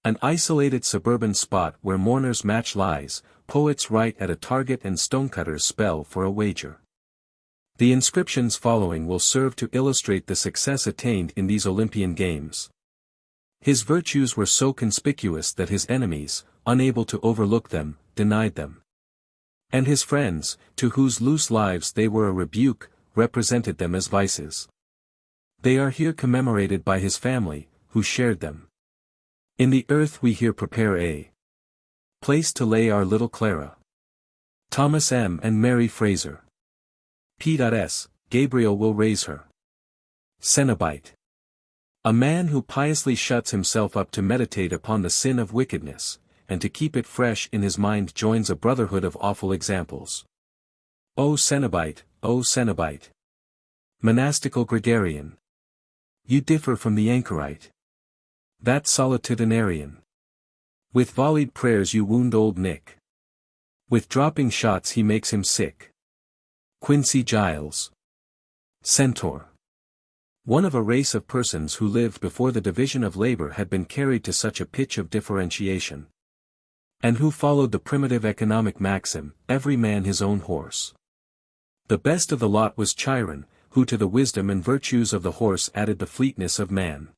An isolated suburban spot where mourners match lies, poets write at a target and stonecutters spell for a wager. The inscriptions following will serve to illustrate the success attained in these Olympian games. His virtues were so conspicuous that his enemies, unable to overlook them, denied them. And his friends, to whose loose lives they were a rebuke, represented them as vices. They are here commemorated by his family, who shared them. In the earth we here prepare a place to lay our little Clara. Thomas M. and Mary Fraser. P.S. Gabriel will raise her. Cenobite. A man who piously shuts himself up to meditate upon the sin of wickedness, and to keep it fresh in his mind joins a brotherhood of awful examples. O Cenobite, O Cenobite. Monastical Gregarian. You differ from the anchorite. That solitudinarian. With volleyed prayers you wound old Nick. With dropping shots he makes him sick. Quincy Giles. Centaur. One of a race of persons who lived before the division of labor had been carried to such a pitch of differentiation. And who followed the primitive economic maxim, every man his own horse. The best of the lot was Chiron, who to the wisdom and virtues of the horse added the fleetness of man.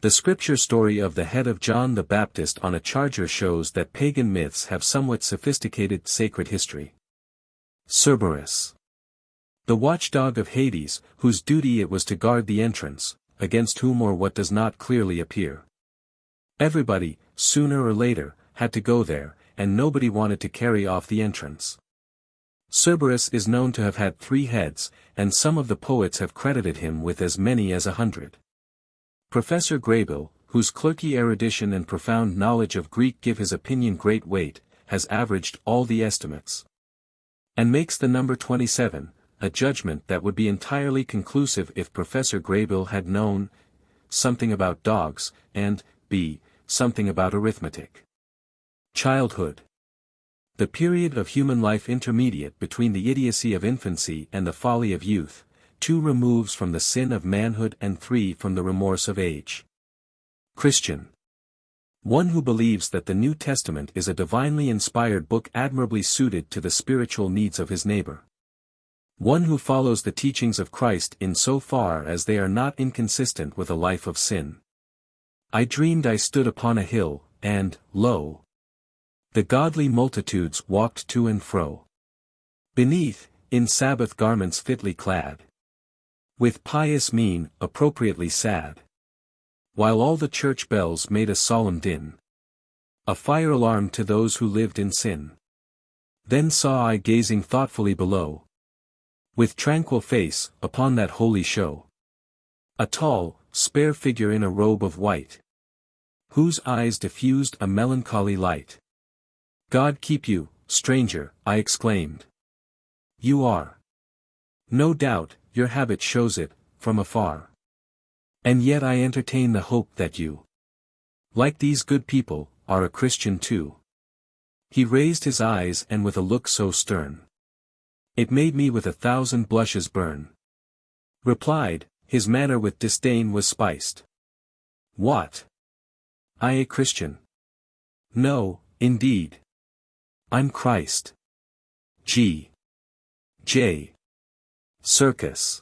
The scripture story of the head of John the Baptist on a charger shows that pagan myths have somewhat sophisticated sacred history. Cerberus. The watchdog of Hades, whose duty it was to guard the entrance, against whom or what does not clearly appear. Everybody, sooner or later, had to go there, and nobody wanted to carry off the entrance. Cerberus is known to have had 3 heads, and some of the poets have credited him with as many as 100. Professor Graybill, whose clerky erudition and profound knowledge of Greek give his opinion great weight, has averaged all the estimates. And makes the number 27, a judgment that would be entirely conclusive if Professor Graybill had known something about dogs, and something about arithmetic. Childhood. The period of human life intermediate between the idiocy of infancy and the folly of youth, 2 removes from the sin of manhood and 3 from the remorse of age. Christian. One who believes that the New Testament is a divinely inspired book admirably suited to the spiritual needs of his neighbor. One who follows the teachings of Christ in so far as they are not inconsistent with a life of sin. I dreamed I stood upon a hill, and, lo! The godly multitudes walked to and fro. Beneath, in Sabbath garments fitly clad. With pious mien, appropriately sad. While all the church bells made a solemn din. A fire alarm to those who lived in sin. Then saw I gazing thoughtfully below. With tranquil face, upon that holy show. A tall, spare figure in a robe of white. Whose eyes diffused a melancholy light. God keep you, stranger, I exclaimed. You are. No doubt, your habit shows it, from afar. And yet I entertain the hope that you, like these good people, are a Christian too. He raised his eyes and with a look so stern. It made me with 1,000 blushes burn. Replied, his manner with disdain was spiced. What? I a Christian? No, indeed. I'm Christ. G. J. Circus.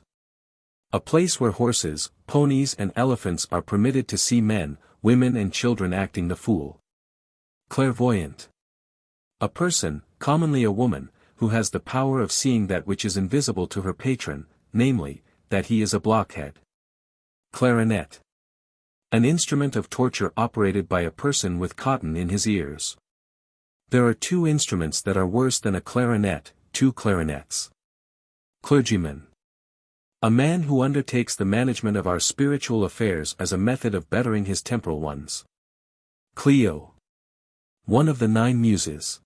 A place where horses, ponies and elephants are permitted to see men, women and children acting the fool. Clairvoyant. A person, commonly a woman, who has the power of seeing that which is invisible to her patron, namely, that he is a blockhead. Clarinet. An instrument of torture operated by a person with cotton in his ears. There are two instruments that are worse than a clarinet, two clarinets. Clergyman. A man who undertakes the management of our spiritual affairs as a method of bettering his temporal ones. Clio. One of the 9 muses.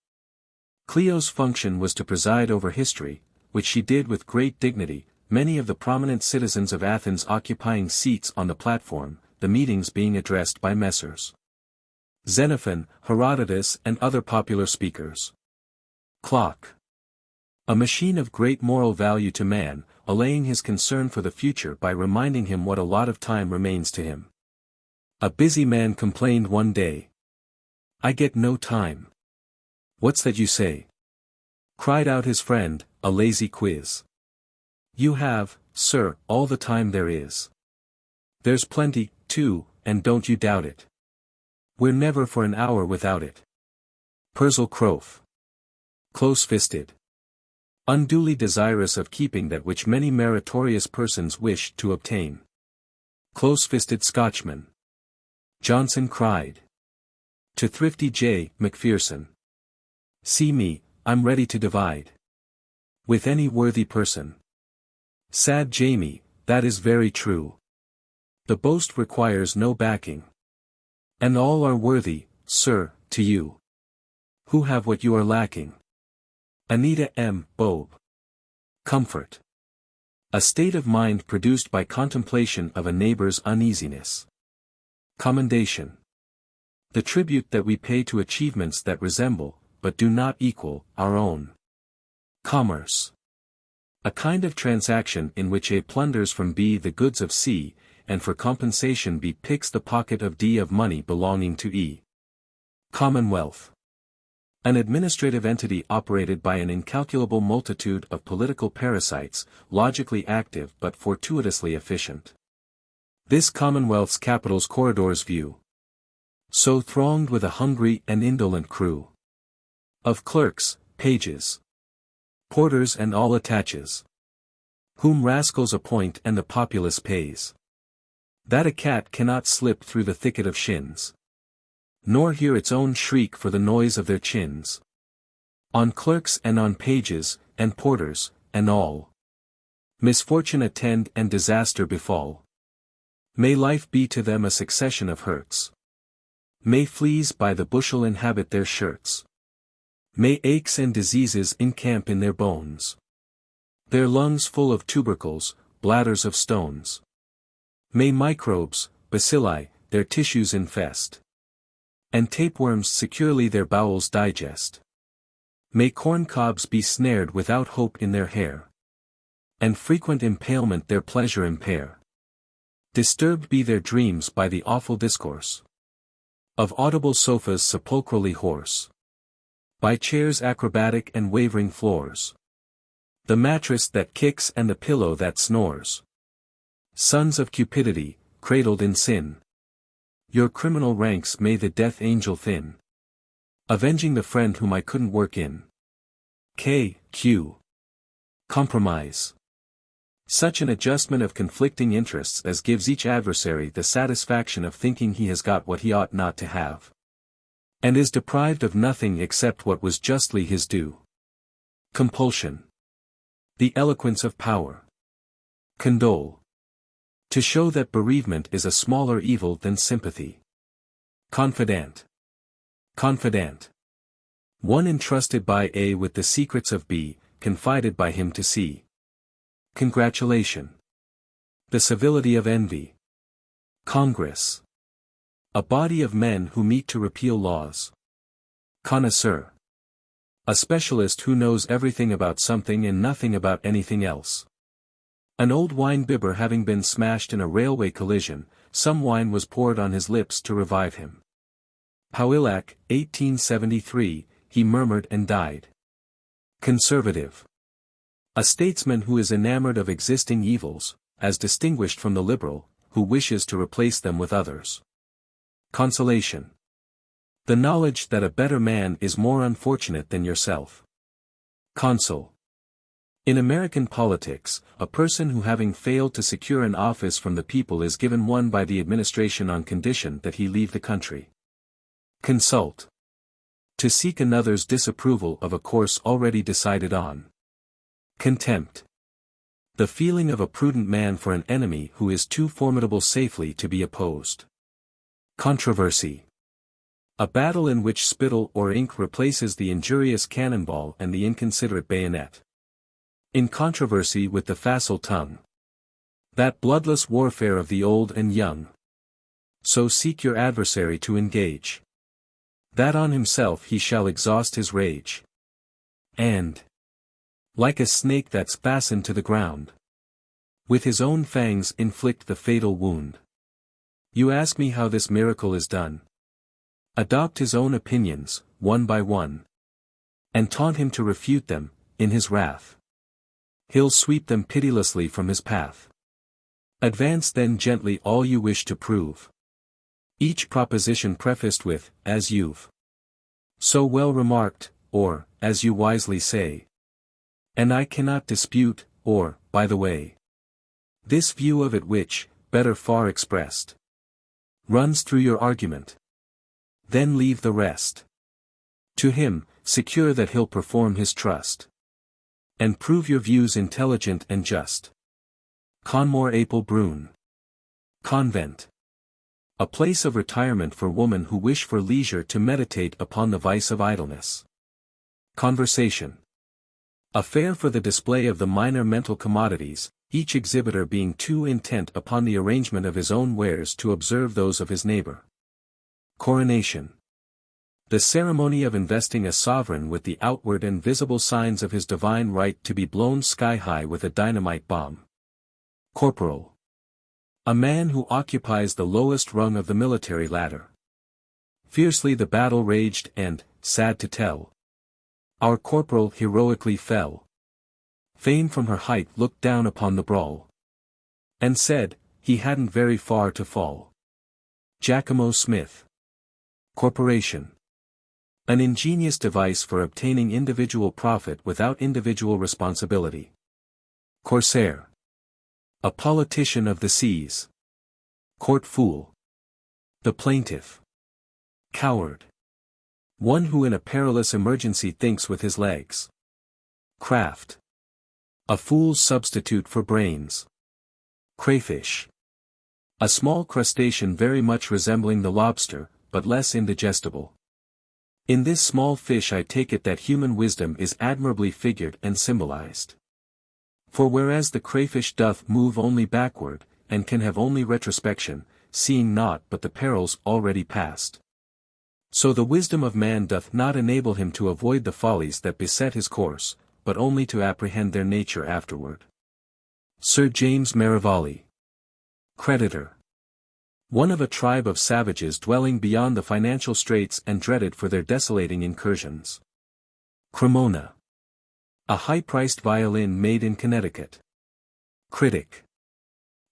Clio's function was to preside over history, which she did with great dignity, many of the prominent citizens of Athens occupying seats on the platform, the meetings being addressed by Messrs. Xenophon, Herodotus and other popular speakers. Clock. A machine of great moral value to man, allaying his concern for the future by reminding him what a lot of time remains to him. A busy man complained one day. "I get no time." "What's that you say?" cried out his friend, a lazy quiz. "You have, sir, all the time there is. There's plenty, too, and don't you doubt it. We're never for an hour without it." Purzel Crofe. Close-fisted. Unduly desirous of keeping that which many meritorious persons wish to obtain. Close-fisted Scotchman. Johnson cried to thrifty J. Macpherson. "See me, I'm ready to divide with any worthy person." Sad Jamie, that is very true. The boast requires no backing. And all are worthy, sir, to you, who have what you are lacking. Anita M. Bobe. Comfort. A state of mind produced by contemplation of a neighbor's uneasiness. Commendation. The tribute that we pay to achievements that resemble, but do not equal, our own. Commerce. A kind of transaction in which A plunders from B the goods of C, and for compensation B picks the pocket of D of money belonging to E. Commonwealth. An administrative entity operated by an incalculable multitude of political parasites, logically active but fortuitously efficient. This commonwealth's capital's corridors view. So thronged with a hungry and indolent crew. Of clerks, pages, porters and all attaches. Whom rascals appoint and the populace pays. That a cat cannot slip through the thicket of shins. Nor hear its own shriek for the noise of their chins. On clerks and on pages, and porters, and all. Misfortune attend and disaster befall. May life be to them a succession of hurts. May fleas by the bushel inhabit their shirts. May aches and diseases encamp in their bones. Their lungs full of tubercles, bladders of stones. May microbes, bacilli, their tissues infest. And tapeworms securely their bowels digest. May corncobs be snared without hope in their hair. And frequent impalement their pleasure impair. Disturbed be their dreams by the awful discourse. Of audible sofas sepulchrally hoarse. By chairs acrobatic and wavering floors. The mattress that kicks and the pillow that snores. Sons of cupidity, cradled in sin. Your criminal ranks may the death angel thin. Avenging the friend whom I couldn't work in. Q. Compromise. Such an adjustment of conflicting interests as gives each adversary the satisfaction of thinking he has got what he ought not to have. And is deprived of nothing except what was justly his due. Compulsion. The eloquence of power. Condole. To show that bereavement is a smaller evil than sympathy. Confidant. Confidant. One entrusted by A with the secrets of B, confided by him to C. Congratulation. The civility of envy. Congress. A body of men who meet to repeal laws. Connoisseur. A specialist who knows everything about something and nothing about anything else. An old wine bibber having been smashed in a railway collision, some wine was poured on his lips to revive him. Pauillac, 1873, he murmured and died. Conservative. A statesman who is enamored of existing evils, as distinguished from the liberal, who wishes to replace them with others. Consolation. The knowledge that a better man is more unfortunate than yourself. Consul. In American politics, a person who having failed to secure an office from the people is given one by the administration on condition that he leave the country. Consult. To seek another's disapproval of a course already decided on. Contempt. The feeling of a prudent man for an enemy who is too formidable safely to be opposed. Controversy. A battle in which spittle or ink replaces the injurious cannonball and the inconsiderate bayonet. In controversy with the facile tongue. That bloodless warfare of the old and young. So seek your adversary to engage. That on himself he shall exhaust his rage. And, like a snake that's fastened to the ground, with his own fangs inflict the fatal wound. You ask me how this miracle is done. Adopt his own opinions, one by one. And taunt him to refute them, in his wrath. He'll sweep them pitilessly from his path. Advance then gently all you wish to prove. Each proposition prefaced with, as you've so well remarked, or, as you wisely say. And I cannot dispute, or, by the way. This view of it which, better far expressed, runs through your argument. Then leave the rest to him, secure that he'll perform his trust. And prove your views intelligent and just. Conmore Apel Brune. Convent. A place of retirement for women who wish for leisure to meditate upon the vice of idleness. Conversation. A fair for the display of the minor mental commodities, each exhibitor being too intent upon the arrangement of his own wares to observe those of his neighbor. Coronation. The ceremony of investing a sovereign with the outward and visible signs of his divine right to be blown sky-high with a dynamite bomb. Corporal. A man who occupies the lowest rung of the military ladder. Fiercely the battle raged and, sad to tell, our corporal heroically fell. Fame from her height looked down upon the brawl, and said, he hadn't very far to fall. Giacomo Smith. Corporation. An ingenious device for obtaining individual profit without individual responsibility. Corsair. A politician of the seas. Court fool. The plaintiff. Coward. One who in a perilous emergency thinks with his legs. Craft. A fool's substitute for brains. Crayfish. A small crustacean very much resembling the lobster, but less indigestible. In this small fish I take it that human wisdom is admirably figured and symbolized. For whereas the crayfish doth move only backward, and can have only retrospection, seeing naught but the perils already past, so the wisdom of man doth not enable him to avoid the follies that beset his course, but only to apprehend their nature afterward. Sir James Merivale. Creditor. One of a tribe of savages dwelling beyond the financial straits and dreaded for their desolating incursions. Cremona. A high-priced violin made in Connecticut. Critic.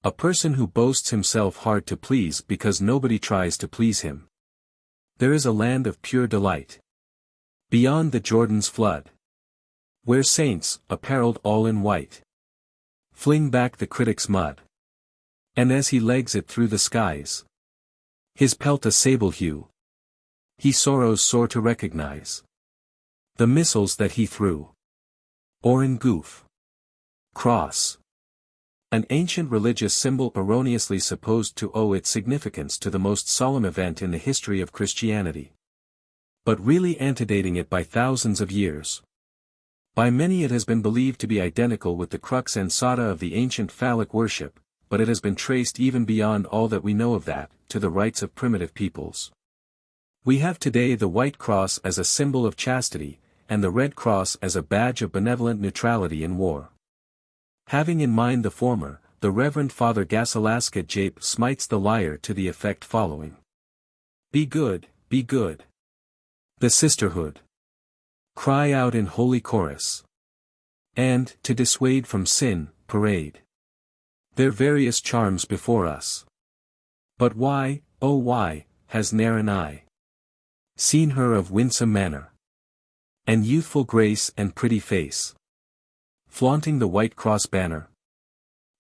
A person who boasts himself hard to please because nobody tries to please him. There is a land of pure delight, beyond the Jordan's flood, where saints, apparelled all in white, fling back the critic's mud. And as he legs it through the skies, his pelt a sable hue, he sorrows sore to recognize the missiles that he threw. Or in goof. Cross. An ancient religious symbol erroneously supposed to owe its significance to the most solemn event in the history of Christianity, but really antedating it by thousands of years. By many it has been believed to be identical with the crux ansata of the ancient phallic worship, but it has been traced even beyond all that we know of that, to the rites of primitive peoples. We have today the white cross as a symbol of chastity, and the red cross as a badge of benevolent neutrality in war. Having in mind the former, the Reverend Father Gasalaska Jape smites the lyre to the effect following. Be good, be good. The sisterhood cry out in holy chorus. And, to dissuade from sin, parade their various charms before us. But why, oh why, has ne'er an eye Seen her of winsome manner, and youthful grace and pretty face, flaunting the white cross banner.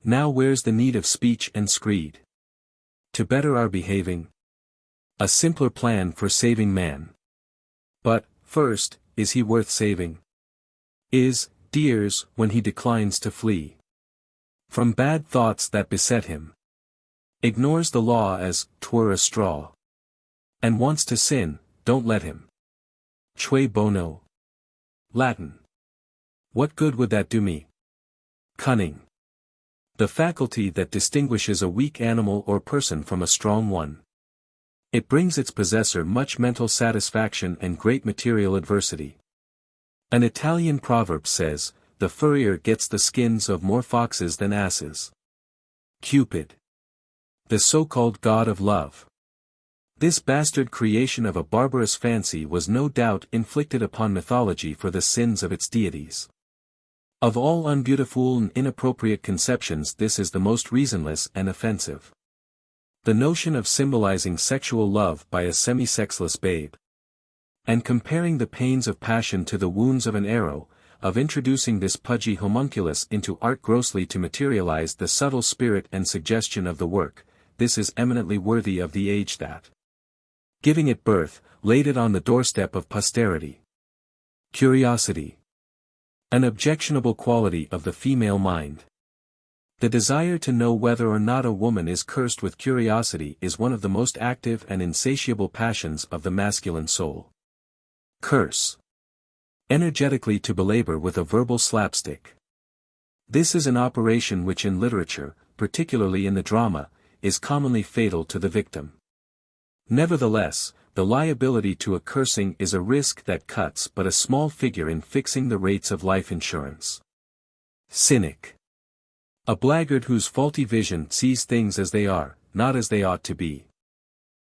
Now where's the need of speech and screed? To better our behaving? A simpler plan for saving man. But, first, is he worth saving? Is, dears, when he declines to flee from bad thoughts that beset him, ignores the law as 'twere a straw, and wants to sin, don't let him. Cui bono. Latin. What good would that do me? Cunning. The faculty that distinguishes a weak animal or person from a strong one. It brings its possessor much mental satisfaction and great material adversity. An Italian proverb says, the furrier gets the skins of more foxes than asses. Cupid. The so-called god of love. This bastard creation of a barbarous fancy was no doubt inflicted upon mythology for the sins of its deities. Of all unbeautiful and inappropriate conceptions, this is the most reasonless and offensive. The notion of symbolizing sexual love by a semi-sexless babe, and comparing the pains of passion to the wounds of an arrow, of introducing this pudgy homunculus into art grossly to materialize the subtle spirit and suggestion of the work, this is eminently worthy of the age that, giving it birth, laid it on the doorstep of posterity. Curiosity. An objectionable quality of the female mind. The desire to know whether or not a woman is cursed with curiosity is one of the most active and insatiable passions of the masculine soul. Curse. Energetically to belabor with a verbal slapstick. This is an operation which in literature, particularly in the drama, is commonly fatal to the victim. Nevertheless, the liability to a cursing is a risk that cuts but a small figure in fixing the rates of life insurance. Cynic. A blackguard whose faulty vision sees things as they are, not as they ought to be.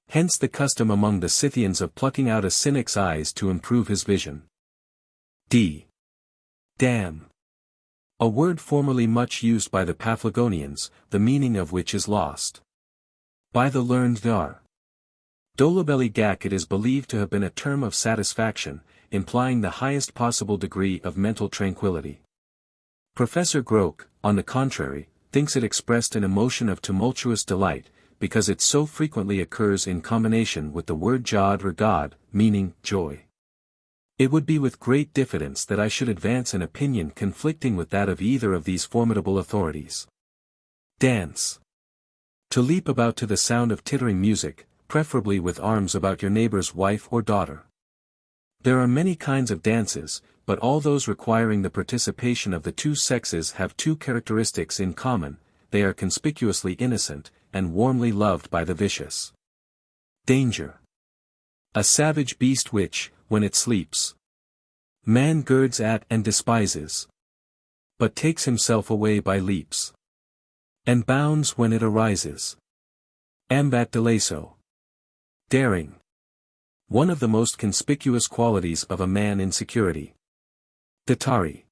Hence the custom among the Scythians of plucking out a cynic's eyes to improve his vision. Damn. A word formerly much used by the Paphlagonians, the meaning of which is lost by the learned Dar. Dolabelli Gak. It is believed to have been a term of satisfaction, implying the highest possible degree of mental tranquility. Professor Groke, on the contrary, thinks it expressed an emotion of tumultuous delight, because it so frequently occurs in combination with the word jod or god, meaning joy. It would be with great diffidence that I should advance an opinion conflicting with that of either of these formidable authorities. Dance. To leap about to the sound of tittering music, preferably with arms about your neighbor's wife or daughter. There are many kinds of dances, but all those requiring the participation of the two sexes have two characteristics in common: they are conspicuously innocent, and warmly loved by the vicious. Danger. A savage beast which, when it sleeps, man girds at and despises, but takes himself away by leaps, and bounds when it arises. Ambat delaso. Daring. One of the most conspicuous qualities of a man in security. Datari.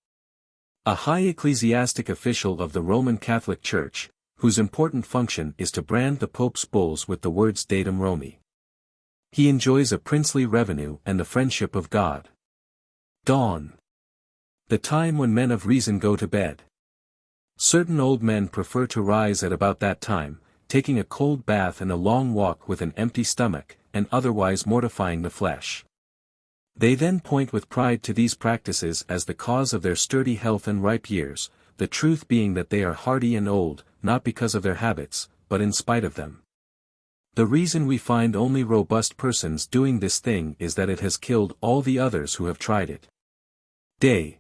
A high ecclesiastic official of the Roman Catholic Church, whose important function is to brand the Pope's bulls with the words Datum Romi. He enjoys a princely revenue and the friendship of God. Dawn. The time when men of reason go to bed. Certain old men prefer to rise at about that time, taking a cold bath and a long walk with an empty stomach, and otherwise mortifying the flesh. They then point with pride to these practices as the cause of their sturdy health and ripe years, the truth being that they are hardy and old, not because of their habits, but in spite of them. The reason we find only robust persons doing this thing is that it has killed all the others who have tried it. Day.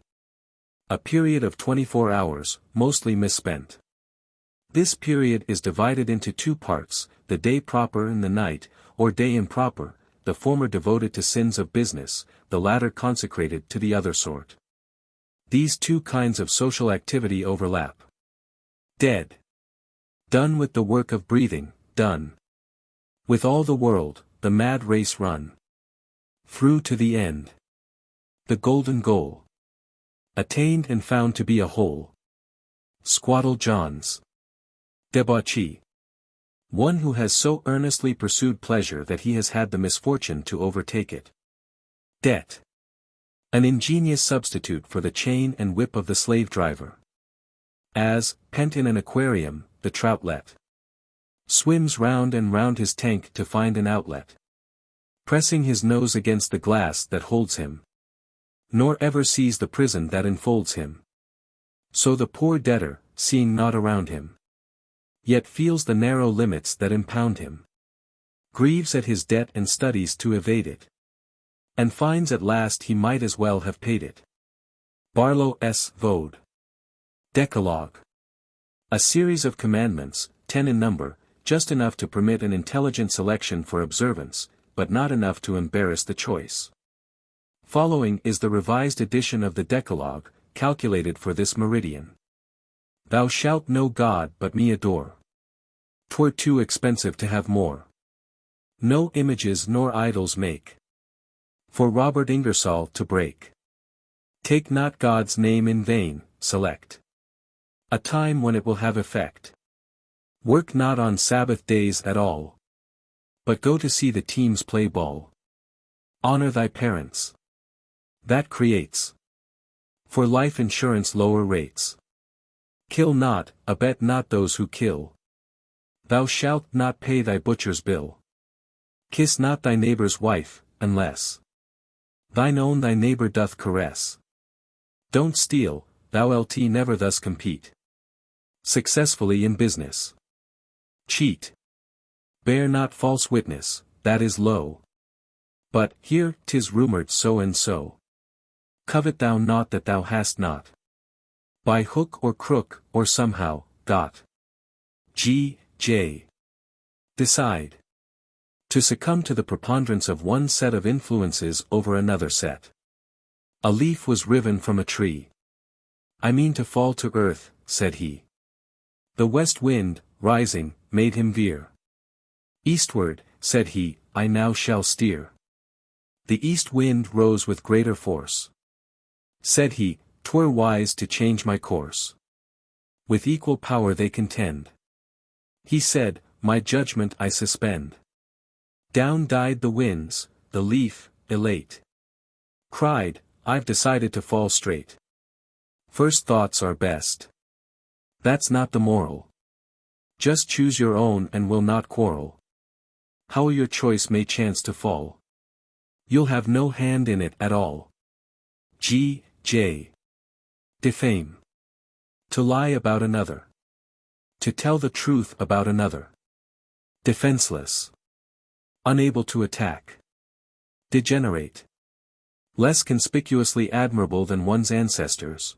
A period of 24 hours, mostly misspent. This period is divided into two parts, the day proper and the night, or day improper, the former devoted to sins of business, the latter consecrated to the other sort. These two kinds of social activity overlap. Dead. Done with the work of breathing, done with all the world, the mad race run through to the end. The golden goal. Attained and found to be a whole. Squaddle Johns. Debauchee. One who has so earnestly pursued pleasure that he has had the misfortune to overtake it. Debt. An ingenious substitute for the chain and whip of the slave driver. As, pent in an aquarium, the troutlet swims round and round his tank to find an outlet, pressing his nose against the glass that holds him, nor ever sees the prison that enfolds him. So the poor debtor, seeing naught around him, yet feels the narrow limits that impound him, grieves at his debt and studies to evade it, and finds at last he might as well have paid it. Barlow S. Vode. Decalogue. A series of commandments, 10 in number, just enough to permit an intelligent selection for observance, but not enough to embarrass the choice. Following is the revised edition of the Decalogue, calculated for this meridian. Thou shalt no God but me adore. 'Twere too expensive to have more. No images nor idols make. For Robert Ingersoll to break. Take not God's name in vain, select a time when it will have effect. Work not on Sabbath days at all, but go to see the teams play ball. Honor thy parents. That creates for life insurance lower rates. Kill not, abet not those who kill. Thou shalt not pay thy butcher's bill. Kiss not thy neighbor's wife, unless thine own thy neighbor doth caress. Don't steal, thou lt never thus compete successfully in business. Cheat. Bear not false witness, that is low. But, here, 'tis rumored so and so. Covet thou not that thou hast not. By hook or crook, or somehow, got. G. J. Decide. To succumb to the preponderance of one set of influences over another set. A leaf was riven from a tree. I mean to fall to earth, said he. The west wind, rising, made him veer. Eastward, said he, I now shall steer. The east wind rose with greater force. Said he, 'twere wise to change my course. With equal power they contend. He said, my judgment I suspend. Down died the winds, the leaf, elate, cried, I've decided to fall straight. First thoughts are best. That's not the moral. Just choose your own and will not quarrel. How your choice may chance to fall, you'll have no hand in it at all. G. J. Defame. To lie about another. To tell the truth about another. Defenseless. Unable to attack. Degenerate. Less conspicuously admirable than one's ancestors.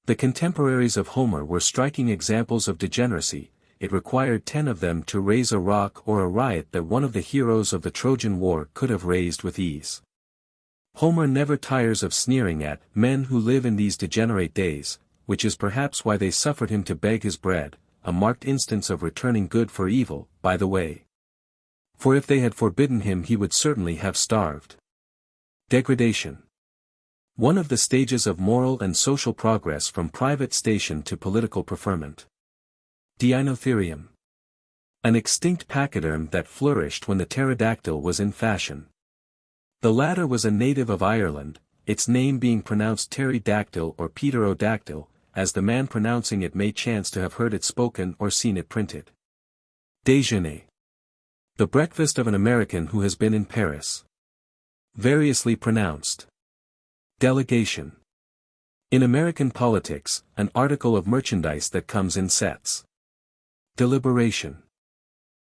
The contemporaries of Homer were striking examples of degeneracy. It required 10 of them to raise a rock or a riot that one of the heroes of the Trojan War could have raised with ease. Homer never tires of sneering at men who live in these degenerate days, which is perhaps why they suffered him to beg his bread, a marked instance of returning good for evil, by the way. For if they had forbidden him he would certainly have starved. Degradation. One of the stages of moral and social progress from private station to political preferment. Deinotherium. An extinct pachyderm that flourished when the pterodactyl was in fashion. The latter was a native of Ireland, its name being pronounced pterodactyl or pterodactyl, as the man pronouncing it may chance to have heard it spoken or seen it printed. Déjeuner. The breakfast of an American who has been in Paris. Variously pronounced. Delegation. In American politics, an article of merchandise that comes in sets. Deliberation.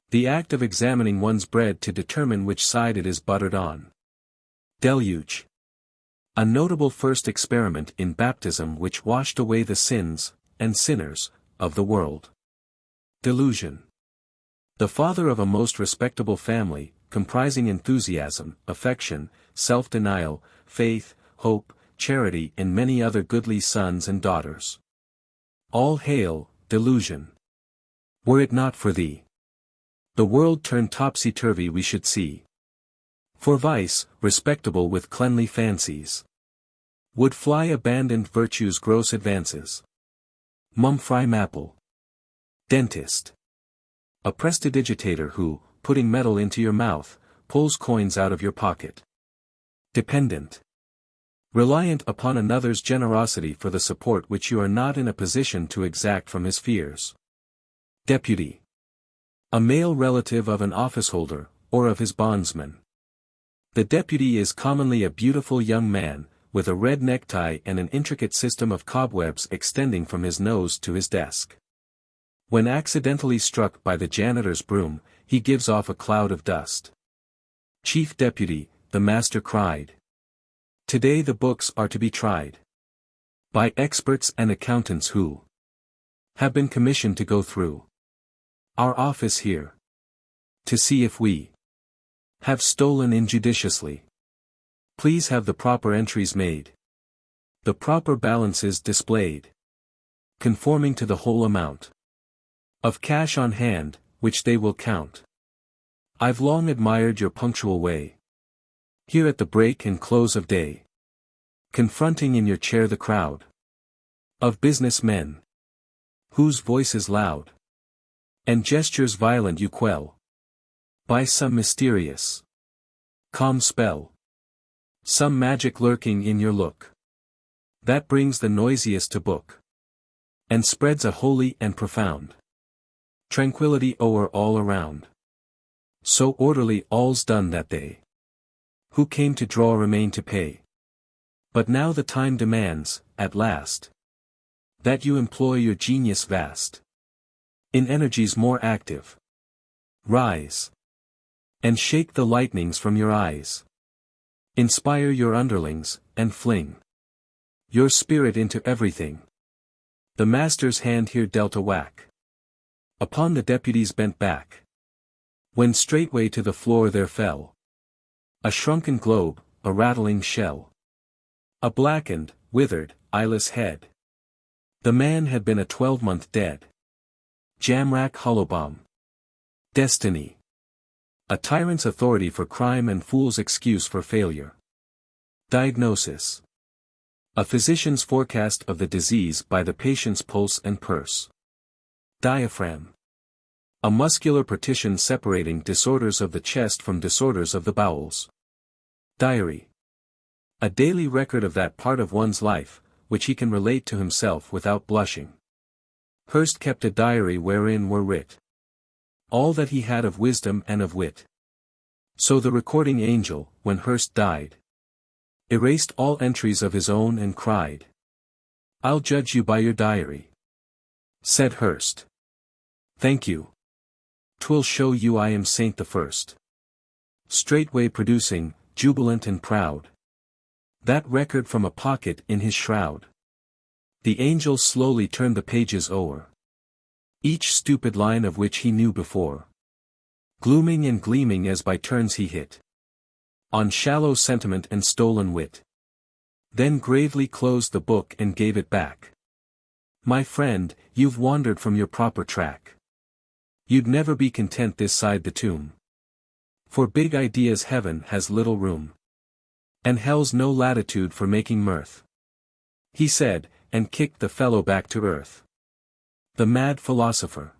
The act of examining one's bread to determine which side it is buttered on. Deluge. A notable first experiment in baptism which washed away the sins, and sinners, of the world. Delusion. The father of a most respectable family, comprising enthusiasm, affection, self-denial, faith, hope, charity and many other goodly sons and daughters. All hail, delusion. Were it not for thee, the world turned topsy-turvy we should see. For vice, respectable with cleanly fancies, would fly abandoned virtue's gross advances. Mumfry Mapple. Dentist. A prestidigitator who, putting metal into your mouth, pulls coins out of your pocket. Dependent. Reliant upon another's generosity for the support which you are not in a position to exact from his fears. Deputy. A male relative of an officeholder, or of his bondsman. The deputy is commonly a beautiful young man, with a red necktie and an intricate system of cobwebs extending from his nose to his desk. When accidentally struck by the janitor's broom, he gives off a cloud of dust. Chief Deputy, the master cried. Today the books are to be tried. By experts and accountants who have been commissioned to go through our office here, to see if we have stolen injudiciously. Please have the proper entries made, the proper balances displayed, conforming to the whole amount of cash on hand, which they will count. I've long admired your punctual way. Here at the break and close of day, confronting in your chair the crowd of business men, whose voices loud and gestures violent you quell, by some mysterious, calm spell, some magic lurking in your look, that brings the noisiest to book, and spreads a holy and profound tranquility o'er all around. So orderly all's done that they who came to draw remain to pay. But now the time demands, at last, that you employ your genius vast in energies more active. Rise and shake the lightnings from your eyes. Inspire your underlings, and fling your spirit into everything. The master's hand here dealt a whack upon the deputy's bent back, when straightway to the floor there fell a shrunken globe, a rattling shell, a blackened, withered, eyeless head. The man had been a 12-month dead. Jamrack Hollowbomb. Destiny. A tyrant's authority for crime and fool's excuse for failure. Diagnosis. A physician's forecast of the disease by the patient's pulse and purse. Diaphragm. A muscular partition separating disorders of the chest from disorders of the bowels. Diary. A daily record of that part of one's life, which he can relate to himself without blushing. Hearst kept a diary wherein were writ all that he had of wisdom and of wit. So the recording angel, when Hearst died, erased all entries of his own and cried, "I'll judge you by your diary," said Hearst. "Thank you. 'Twill show you I am Saint the First." Straightway producing, jubilant and proud, that record from a pocket in his shroud. The angel slowly turned the pages o'er, each stupid line of which he knew before, glooming and gleaming as by turns he hit on shallow sentiment and stolen wit. Then gravely closed the book and gave it back. "My friend, you've wandered from your proper track. You'd never be content this side the tomb. For big ideas heaven has little room, and hell's no latitude for making mirth," he said, and kicked the fellow back to earth. The mad philosopher.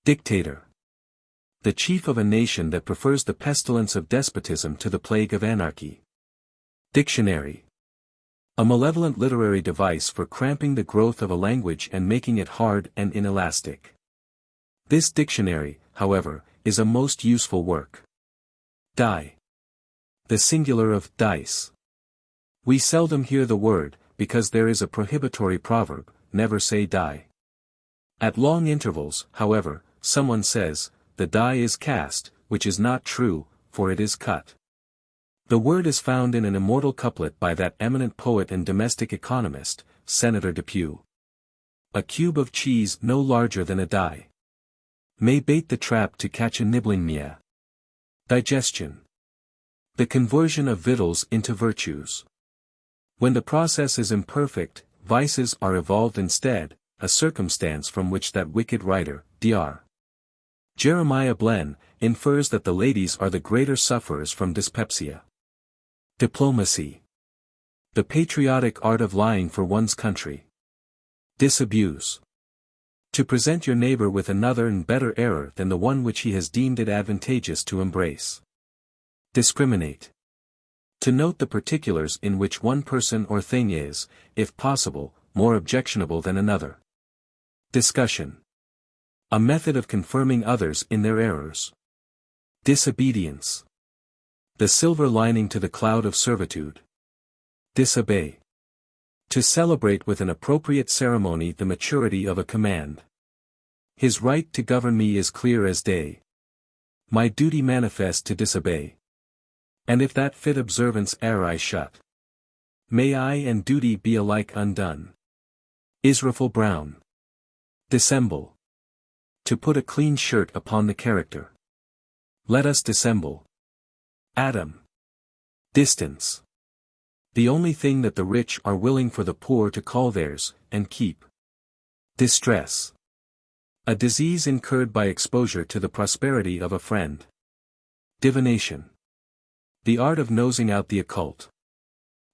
Dictator. The chief of a nation that prefers the pestilence of despotism to the plague of anarchy. Dictionary. A malevolent literary device for cramping the growth of a language and making it hard and inelastic. This dictionary, however, is a most useful work. Die. The singular of dice. We seldom hear the word, because there is a prohibitory proverb, "Never say die." At long intervals, however, someone says, "The die is cast," which is not true, for it is cut. The word is found in an immortal couplet by that eminent poet and domestic economist, Senator Depew. A cube of cheese no larger than a die may bait the trap to catch a nibbling mia. Digestion. The conversion of victuals into virtues. When the process is imperfect, vices are evolved instead, a circumstance from which that wicked writer, Dr. Jeremiah Blen, infers that the ladies are the greater sufferers from dyspepsia. Diplomacy. The patriotic art of lying for one's country. Disabuse. To present your neighbor with another and better error than the one which he has deemed it advantageous to embrace. Discriminate. To note the particulars in which one person or thing is, if possible, more objectionable than another. Discussion. A method of confirming others in their errors. Disobedience. The silver lining to the cloud of servitude. Disobey. To celebrate with an appropriate ceremony the maturity of a command. His right to govern me is clear as day. My duty manifest to disobey. And if that fit observance ere I shut, may I and duty be alike undone. Israfel Brown. Dissemble. To put a clean shirt upon the character. Let us dissemble. Adam. Distance. The only thing that the rich are willing for the poor to call theirs, and keep. Distress. A disease incurred by exposure to the prosperity of a friend. Divination. The art of nosing out the occult.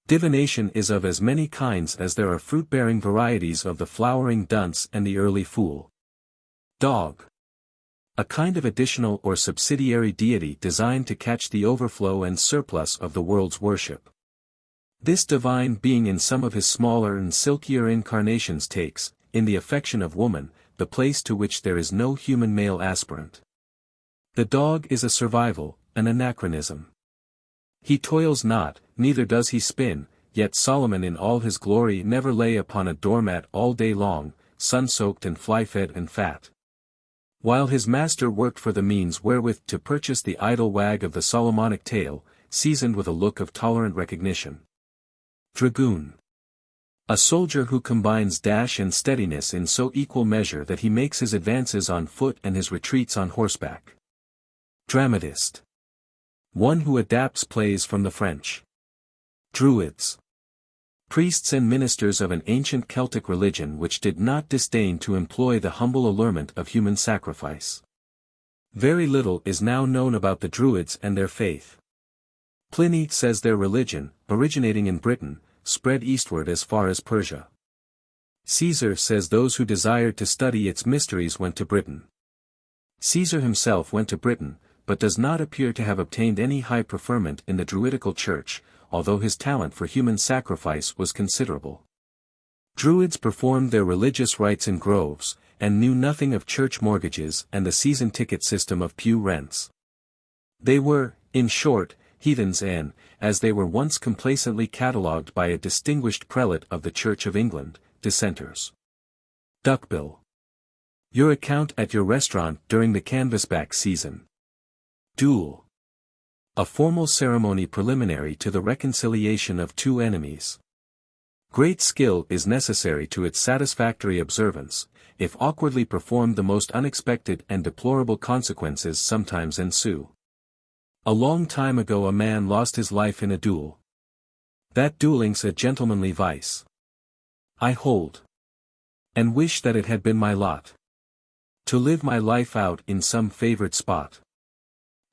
Divination is of as many kinds as there are fruit-bearing varieties of the flowering dunce and the early fool. Dog. A kind of additional or subsidiary deity designed to catch the overflow and surplus of the world's worship. This divine being in some of his smaller and silkier incarnations takes, in the affection of woman, the place to which there is no human male aspirant. The dog is a survival, an anachronism. He toils not, neither does he spin, yet Solomon in all his glory never lay upon a doormat all day long, sun-soaked and fly-fed and fat. While his master worked for the means wherewith to purchase the idle wag of the Solomonic tale, seasoned with a look of tolerant recognition. Dragoon. A soldier who combines dash and steadiness in so equal measure that he makes his advances on foot and his retreats on horseback. Dramatist. One who adapts plays from the French. Druids. Priests and ministers of an ancient Celtic religion which did not disdain to employ the humble allurement of human sacrifice. Very little is now known about the Druids and their faith. Pliny says their religion, originating in Britain, spread eastward as far as Persia. Caesar says those who desired to study its mysteries went to Britain. Caesar himself went to Britain, but does not appear to have obtained any high preferment in the Druidical Church, although his talent for human sacrifice was considerable. Druids performed their religious rites in groves, and knew nothing of church mortgages and the season ticket system of pew rents. They were, in short, heathens and, as they were once complacently catalogued by a distinguished prelate of the Church of England, dissenters. Duckbill. Your account at your restaurant during the canvasback season. Duel. A formal ceremony preliminary to the reconciliation of two enemies. Great skill is necessary to its satisfactory observance. If awkwardly performed, the most unexpected and deplorable consequences sometimes ensue. A long time ago a man lost his life in a duel. That dueling's a gentlemanly vice. I hold. And wish that it had been my lot. To live my life out in some favored spot.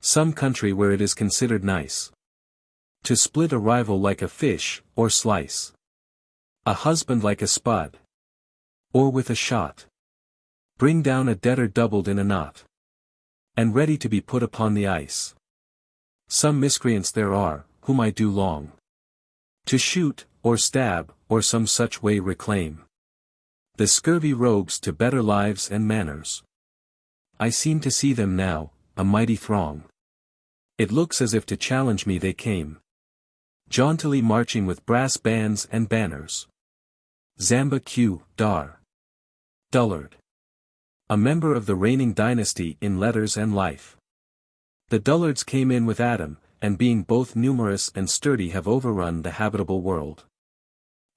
Some country where it is considered nice. To split a rival like a fish, or slice. A husband like a spud. Or with a shot. Bring down a debtor doubled in a knot. And ready to be put upon the ice. Some miscreants there are, whom I do long. To shoot, or stab, or some such way reclaim. The scurvy rogues to better lives and manners. I seem to see them now, a mighty throng. It looks as if to challenge me they came. Jauntily marching with brass bands and banners. Zamba Q. Dar. Dullard. A member of the reigning dynasty in letters and life. The dullards came in with Adam, and being both numerous and sturdy have overrun the habitable world.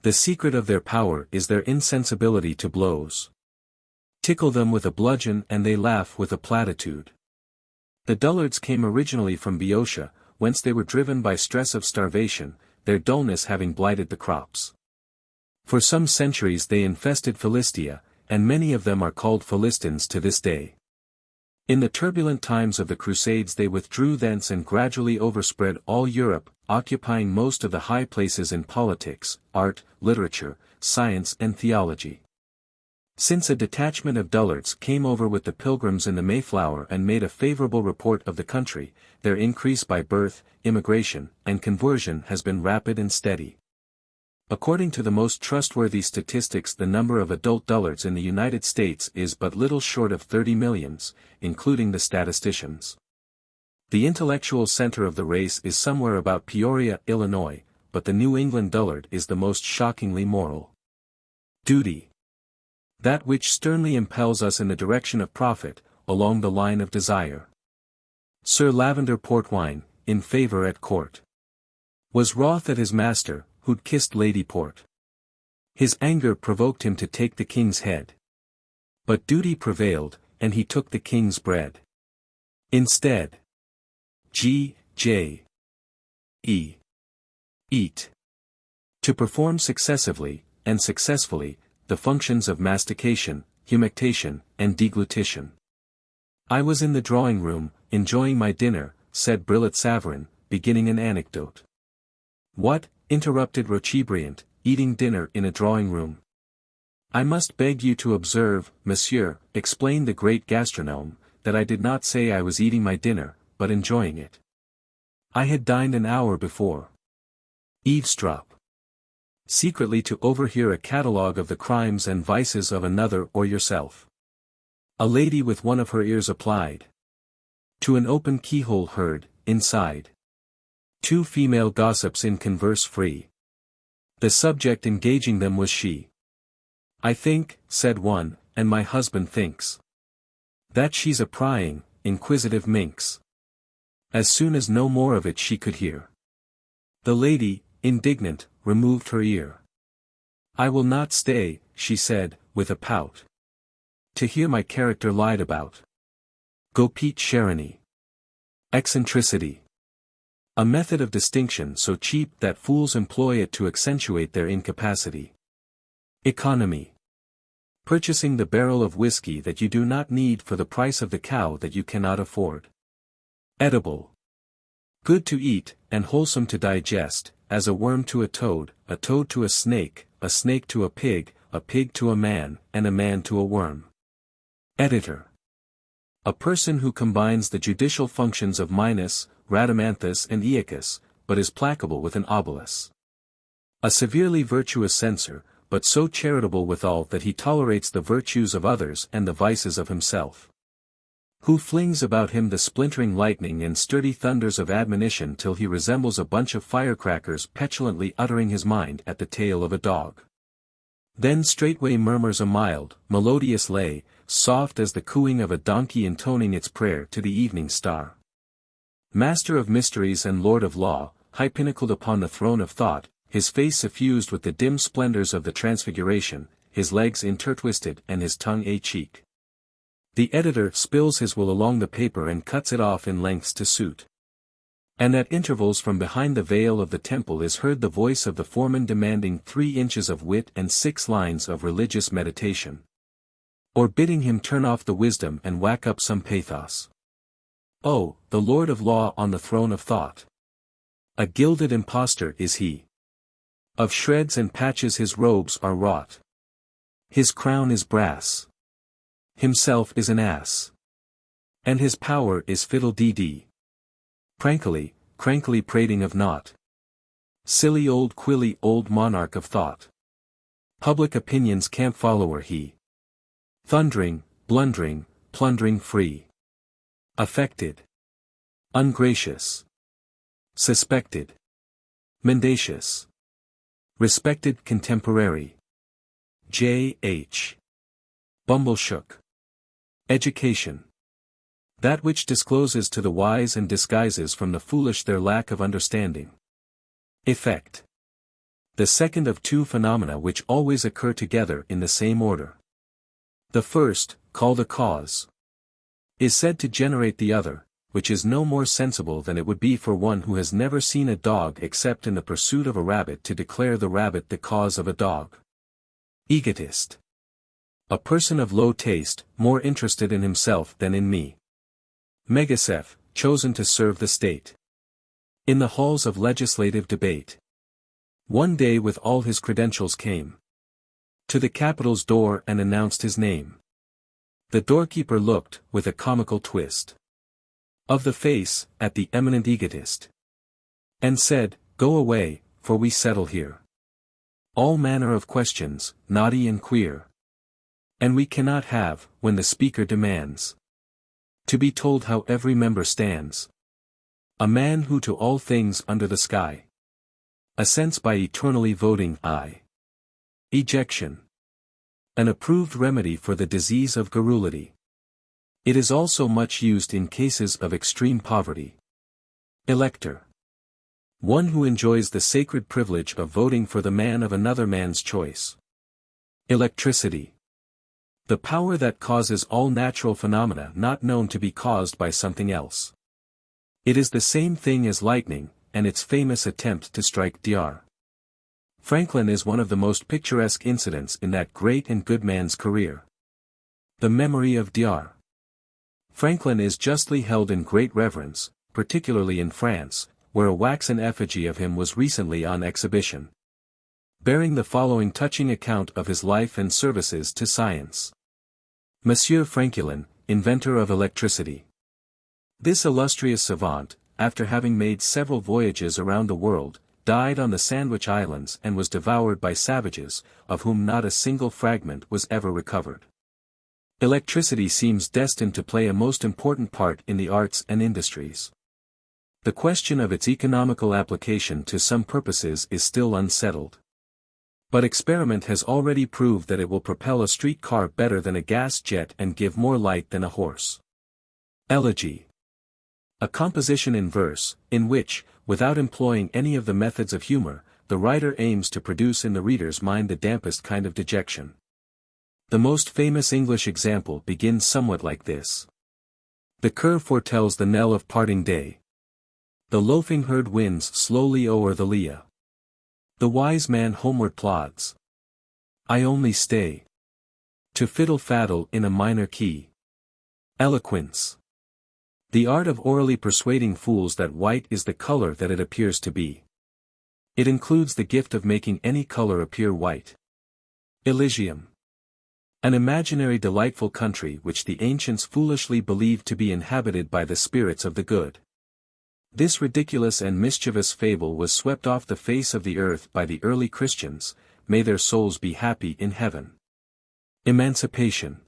The secret of their power is their insensibility to blows. Tickle them with a bludgeon and they laugh with a platitude. The dullards came originally from Boeotia, whence they were driven by stress of starvation, their dullness having blighted the crops. For some centuries they infested Philistia, and many of them are called Philistines to this day. In the turbulent times of the Crusades they withdrew thence and gradually overspread all Europe, occupying most of the high places in politics, art, literature, science and theology. Since a detachment of dullards came over with the pilgrims in the Mayflower and made a favorable report of the country, their increase by birth, immigration, and conversion has been rapid and steady. According to the most trustworthy statistics, the number of adult dullards in the United States is but little short of 30 millions, including the statisticians. The intellectual center of the race is somewhere about Peoria, Illinois, but the New England dullard is the most shockingly moral. Duty. That which sternly impels us in the direction of profit, along the line of desire. Sir Lavender Portwine, in favor at court, was wroth at his master, who'd kissed Lady Port. His anger provoked him to take the king's head. But duty prevailed, and he took the king's bread. Instead. G.J. E. Eat. To perform successively, and successfully, the functions of mastication, humectation, and deglutition. I was in the drawing-room, enjoying my dinner, said Brillat Savarin, beginning an anecdote. What? Interrupted Rochebriant, eating dinner in a drawing-room. I must beg you to observe, monsieur, explained the great gastronome, that I did not say I was eating my dinner, but enjoying it. I had dined an hour before. Eavesdrop. Secretly to overhear a catalogue of the crimes and vices of another or yourself. A lady with one of her ears applied to an open keyhole heard, inside. Two female gossips in converse free. The subject engaging them was she. I think, said one, and my husband thinks, that she's a prying, inquisitive minx. As soon as no more of it she could hear. The lady, indignant, removed her ear. I will not stay, she said, with a pout, to hear my character lied about. Go Pete Cherony. Eccentricity. A method of distinction so cheap that fools employ it to accentuate their incapacity. Economy. Purchasing the barrel of whiskey that you do not need for the price of the cow that you cannot afford. Edible. Good to eat, and wholesome to digest, as a worm to a toad to a snake to a pig to a man, and a man to a worm. Editor. A person who combines the judicial functions of Minos, Rhadamanthus and Aeacus, but is placable with an obelus. A severely virtuous censor, but so charitable withal that he tolerates the virtues of others and the vices of himself. Who flings about him the splintering lightning and sturdy thunders of admonition till he resembles a bunch of firecrackers petulantly uttering his mind at the tail of a dog. Then straightway murmurs a mild, melodious lay, soft as the cooing of a donkey intoning its prayer to the evening star. Master of mysteries and lord of law, high pinnacled upon the throne of thought, his face suffused with the dim splendors of the transfiguration, his legs intertwisted and his tongue a cheek. The editor spills his will along the paper and cuts it off in lengths to suit. And at intervals from behind the veil of the temple is heard the voice of the foreman demanding 3 inches of wit and 6 lines of religious meditation. Or bidding him turn off the wisdom and whack up some pathos. Oh, the Lord of Law on the throne of thought. A gilded impostor is he. Of shreds and patches his robes are wrought. His crown is brass. Himself is an ass. And his power is fiddle-dee-dee. Crankily prating of naught. Silly old quilly old monarch of thought. Public opinion's camp follower he. Thundering, blundering, plundering free. Affected. Ungracious. Suspected. Mendacious. Respected contemporary. J.H. Bumbleshook. Education. That which discloses to the wise and disguises from the foolish their lack of understanding. Effect. The second of 2 phenomena which always occur together in the same order. The first, called a cause, is said to generate the other, which is no more sensible than it would be for one who has never seen a dog except in the pursuit of a rabbit to declare the rabbit the cause of a dog. Egotist. A person of low taste, more interested in himself than in me. Megaceph, chosen to serve the state. In the halls of legislative debate. One day with all his credentials came. to the capital's door and announced his name. The doorkeeper looked, with a comical twist of the face, at the eminent egotist, and said, "Go away, for we settle here all manner of questions, naughty and queer. And we cannot have, when the speaker demands to be told how every member stands. A man who to all things under the sky assents by eternally voting aye. Ejection. An approved remedy for the disease of garrulity. It is also much used in cases of extreme poverty. Elector. One who enjoys the sacred privilege of voting for the man of another man's choice. Electricity. The power that causes all natural phenomena not known to be caused by something else. It is the same thing as lightning, and its famous attempt to strike Dr. Franklin is one of the most picturesque incidents in that great and good man's career. The memory of Dr. Franklin is justly held in great reverence, particularly in France, where a waxen effigy of him was recently on exhibition, bearing the following touching account of his life and services to science. Monsieur Franklin, inventor of electricity. This illustrious savant, after having made several voyages around the world, died on the Sandwich Islands and was devoured by savages, of whom not a single fragment was ever recovered. Electricity seems destined to play a most important part in the arts and industries. The question of its economical application to some purposes is still unsettled. But experiment has already proved that it will propel a streetcar better than a gas jet and give more light than a horse. Elegy. A composition in verse, in which, without employing any of the methods of humor, the writer aims to produce in the reader's mind the dampest kind of dejection. The most famous English example begins somewhat like this. The cur foretells the knell of parting day. The loafing herd wins slowly o'er the lea. The wise man homeward plods. I only stay to fiddle-faddle in a minor key. Eloquence. The art of orally persuading fools that white is the color that it appears to be. It includes the gift of making any color appear white. Elysium. An imaginary delightful country which the ancients foolishly believed to be inhabited by the spirits of the good. This ridiculous and mischievous fable was swept off the face of the earth by the early Christians. May their souls be happy in heaven. Emancipation.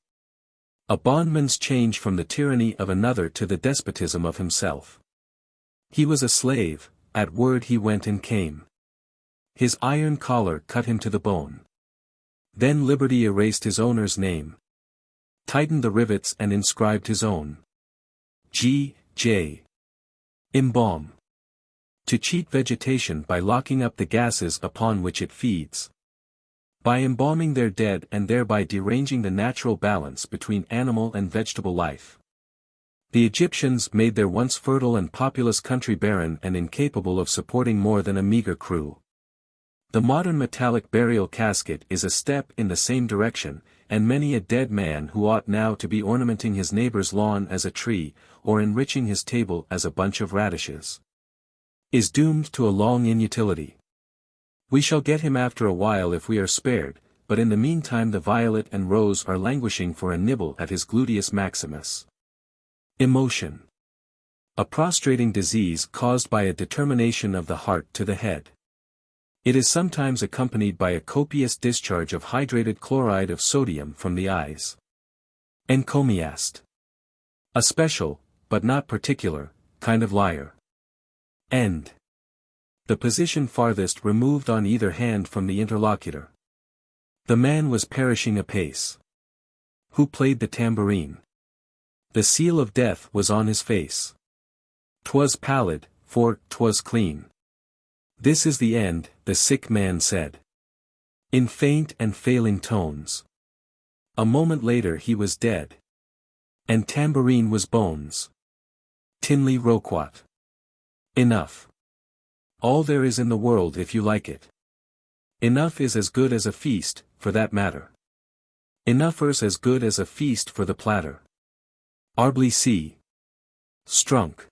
A bondman's change from the tyranny of another to the despotism of himself. He was a slave, at word he went and came. His iron collar cut him to the bone. Then liberty erased his owner's name, tightened the rivets and inscribed his own. J. Embalm. To cheat vegetation by locking up the gases upon which it feeds. By embalming their dead and thereby deranging the natural balance between animal and vegetable life. The Egyptians made their once fertile and populous country barren and incapable of supporting more than a meager crew. The modern metallic burial casket is a step in the same direction, and many a dead man who ought now to be ornamenting his neighbor's lawn as a tree, or enriching his table as a bunch of radishes, is doomed to a long inutility. We shall get him after a while if we are spared, but in the meantime the violet and rose are languishing for a nibble at his gluteus maximus. Emotion. A prostrating disease caused by a determination of the heart to the head. It is sometimes accompanied by a copious discharge of hydrated chloride of sodium from the eyes. Encomiast. A special, but not particular, kind of liar. End. The position farthest removed on either hand from the interlocutor. The man was perishing apace. Who played the tambourine? The seal of death was on his face. 'Twas pallid, for 'twas clean. This is the end, the sick man said, in faint and failing tones. A moment later he was dead. And tambourine was bones. Tinley Roquat. Enough. All there is in the world if you like it. Enough is as good as a feast, for that matter. Enoughers as good as a feast for the platter. Arbly C. Strunk.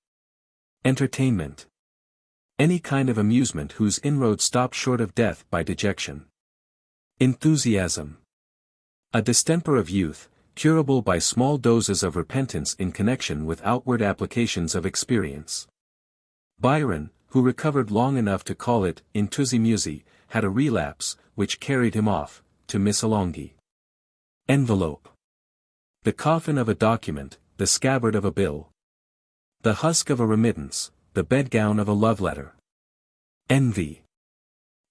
Entertainment. Any kind of amusement whose inroads stop short of death by dejection. Enthusiasm. A distemper of youth, curable by small doses of repentance in connection with outward applications of experience. Byron, who recovered long enough to call it intusi had a relapse, which carried him off, to missolonghi. Envelope. The coffin of a document, the scabbard of a bill. The husk of a remittance, the bedgown of a love letter. Envy.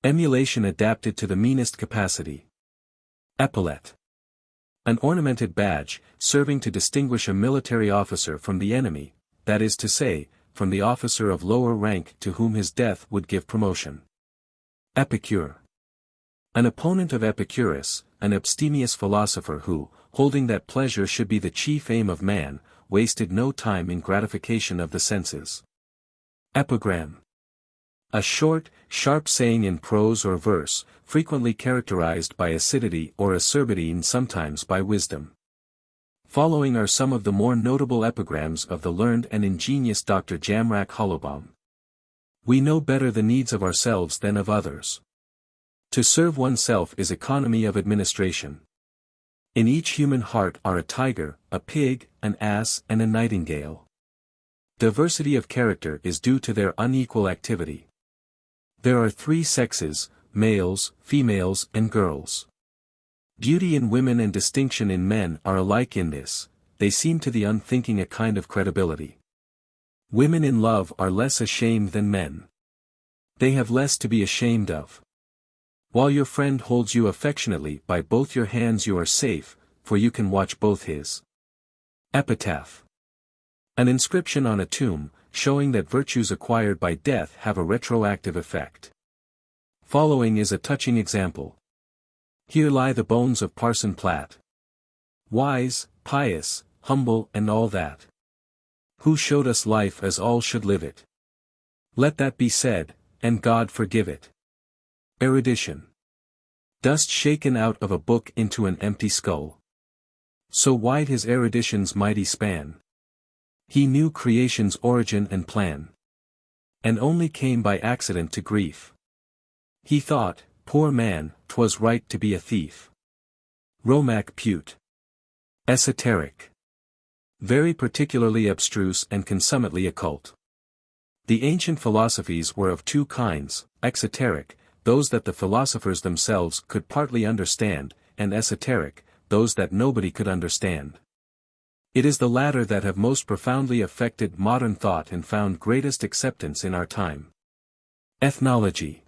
Emulation adapted to the meanest capacity. Epaulette. An ornamented badge, serving to distinguish a military officer from the enemy, that is to say, from the officer of lower rank to whom his death would give promotion. Epicure. An opponent of Epicurus, an abstemious philosopher who, holding that pleasure should be the chief aim of man, wasted no time in gratification of the senses. Epigram. A short, sharp saying in prose or verse, frequently characterized by acidity or acerbity and sometimes by wisdom. Following are some of the more notable epigrams of the learned and ingenious Dr. Jamrach Hollowbaum. We know better the needs of ourselves than of others. To serve oneself is economy of administration. In each human heart are a tiger, a pig, an ass and a nightingale. Diversity of character is due to their unequal activity. There are 3 sexes, males, females and girls. Beauty in women and distinction in men are alike in this, they seem to the unthinking a kind of credibility. Women in love are less ashamed than men. They have less to be ashamed of. While your friend holds you affectionately by both your hands you are safe, for you can watch both his. Epitaph. An inscription on a tomb, showing that virtues acquired by death have a retroactive effect. Following is a touching example. Here lie the bones of Parson Platt. Wise, pious, humble and all that. Who showed us life as all should live it. Let that be said, and God forgive it. Erudition. Dust shaken out of a book into an empty skull. So wide his erudition's mighty span. He knew creation's origin and plan. And only came by accident to grief. He thought, poor man, 'twas right to be a thief. Romac Pute. Esoteric. Very particularly abstruse and consummately occult. The ancient philosophies were of 2 kinds, exoteric, those that the philosophers themselves could partly understand, and esoteric, those that nobody could understand. It is the latter that have most profoundly affected modern thought and found greatest acceptance in our time. Ethnology.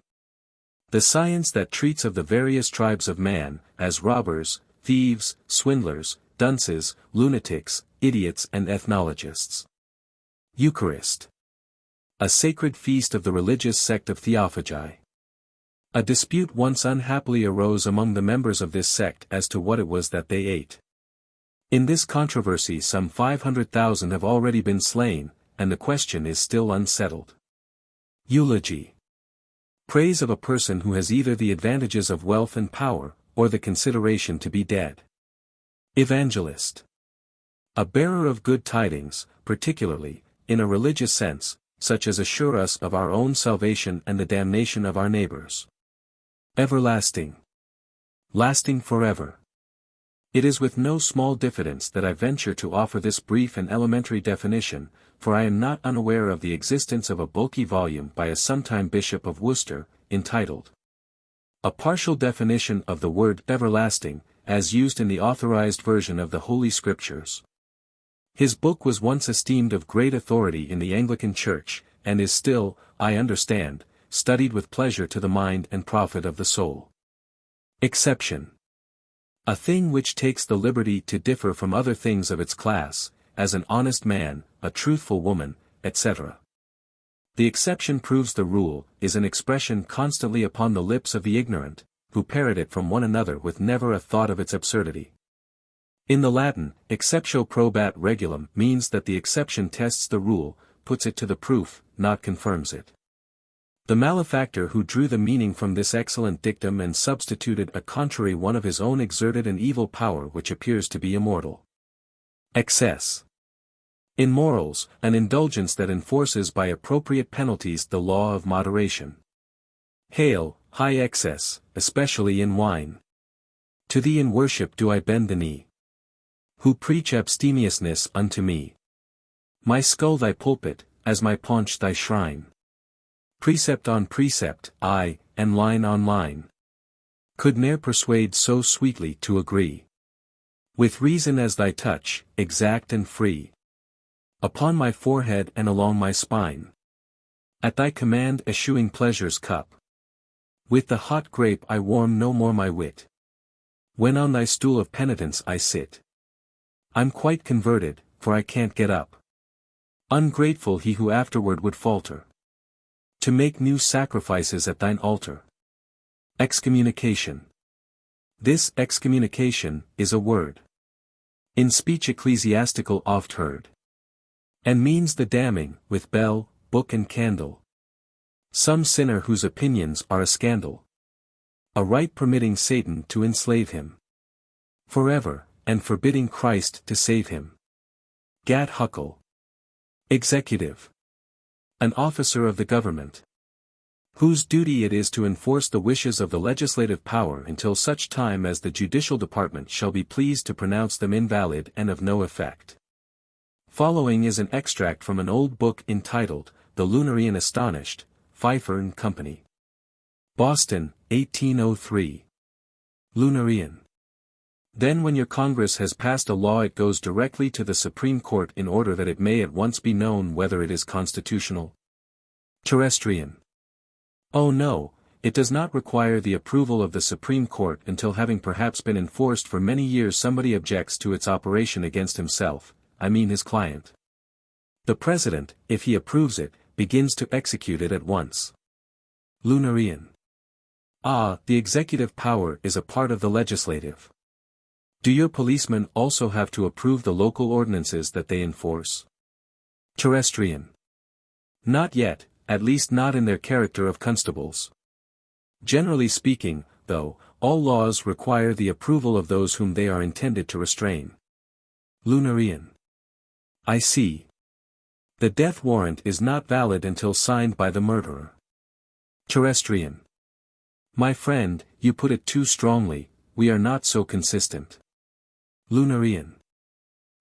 The science that treats of the various tribes of man, as robbers, thieves, swindlers, dunces, lunatics, idiots and ethnologists. Eucharist. A sacred feast of the religious sect of Theophagi. A dispute once unhappily arose among the members of this sect as to what it was that they ate. In this controversy some 500,000 have already been slain, and the question is still unsettled. Eulogy. Praise of a person who has either the advantages of wealth and power, or the consideration to be dead. Evangelist. A bearer of good tidings, particularly, in a religious sense, such as assure us of our own salvation and the damnation of our neighbors. Everlasting. Lasting forever. It is with no small diffidence that I venture to offer this brief and elementary definition, for I am not unaware of the existence of a bulky volume by a sometime Bishop of Worcester, entitled A Partial Definition of the Word Everlasting, as used in the Authorized Version of the Holy Scriptures. His book was once esteemed of great authority in the Anglican Church, and is still, I understand, studied with pleasure to the mind and profit of the soul. Exception. A thing which takes the liberty to differ from other things of its class, as an honest man, a truthful woman, etc. The exception proves the rule, is an expression constantly upon the lips of the ignorant, who parrot it from one another with never a thought of its absurdity. In the Latin, exceptio probat regulum means that the exception tests the rule, puts it to the proof, not confirms it. The malefactor who drew the meaning from this excellent dictum and substituted a contrary one of his own exerted an evil power which appears to be immortal. Excess. In morals, an indulgence that enforces by appropriate penalties the law of moderation. Hail, high excess, especially in wine. To thee in worship do I bend the knee, who preach abstemiousness unto me. My skull thy pulpit, as my paunch thy shrine. Precept on precept, aye, and line on line, could ne'er persuade so sweetly to agree. With reason as thy touch, exact and free, upon my forehead and along my spine. At thy command eschewing pleasure's cup, with the hot grape I warm no more my wit. When on thy stool of penitence I sit, I'm quite converted, for I can't get up. Ungrateful he who afterward would falter to make new sacrifices at thine altar. Excommunication. This excommunication is a word in speech ecclesiastical oft heard, and means the damning, with bell, book and candle, some sinner whose opinions are a scandal, a right permitting Satan to enslave him forever, and forbidding Christ to save him. Gat Huckle. Executive. An officer of the government, whose duty it is to enforce the wishes of the legislative power until such time as the judicial department shall be pleased to pronounce them invalid and of no effect. Following is an extract from an old book entitled, The Lunarian Astonished, Pfeiffer and Company. Boston, 1803. Lunarian. Then when your Congress has passed a law it goes directly to the Supreme Court in order that it may at once be known whether it is constitutional. Terrestrian. Oh no, it does not require the approval of the Supreme Court until having perhaps been enforced for many years somebody objects to its operation against himself, I mean his client. The President, if he approves it, begins to execute it at once. Lunarian. Ah, the executive power is a part of the legislative. Do your policemen also have to approve the local ordinances that they enforce? Terrestrian. Not yet, at least not in their character of constables. Generally speaking, though, all laws require the approval of those whom they are intended to restrain. Lunarian. I see. The death warrant is not valid until signed by the murderer. Terrestrian. My friend, you put it too strongly, we are not so consistent. Lunarian.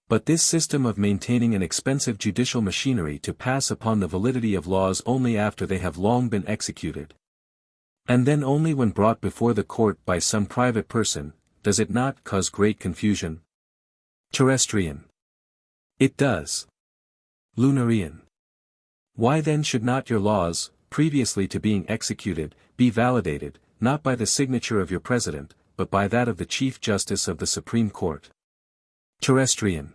But this system of maintaining an expensive judicial machinery to pass upon the validity of laws only after they have long been executed, and then only when brought before the court by some private person, does it not cause great confusion? Terrestrian. It does. Lunarian. Why then should not your laws, previously to being executed, be validated, not by the signature of your President, but by that of the Chief Justice of the Supreme Court? Terrestrian.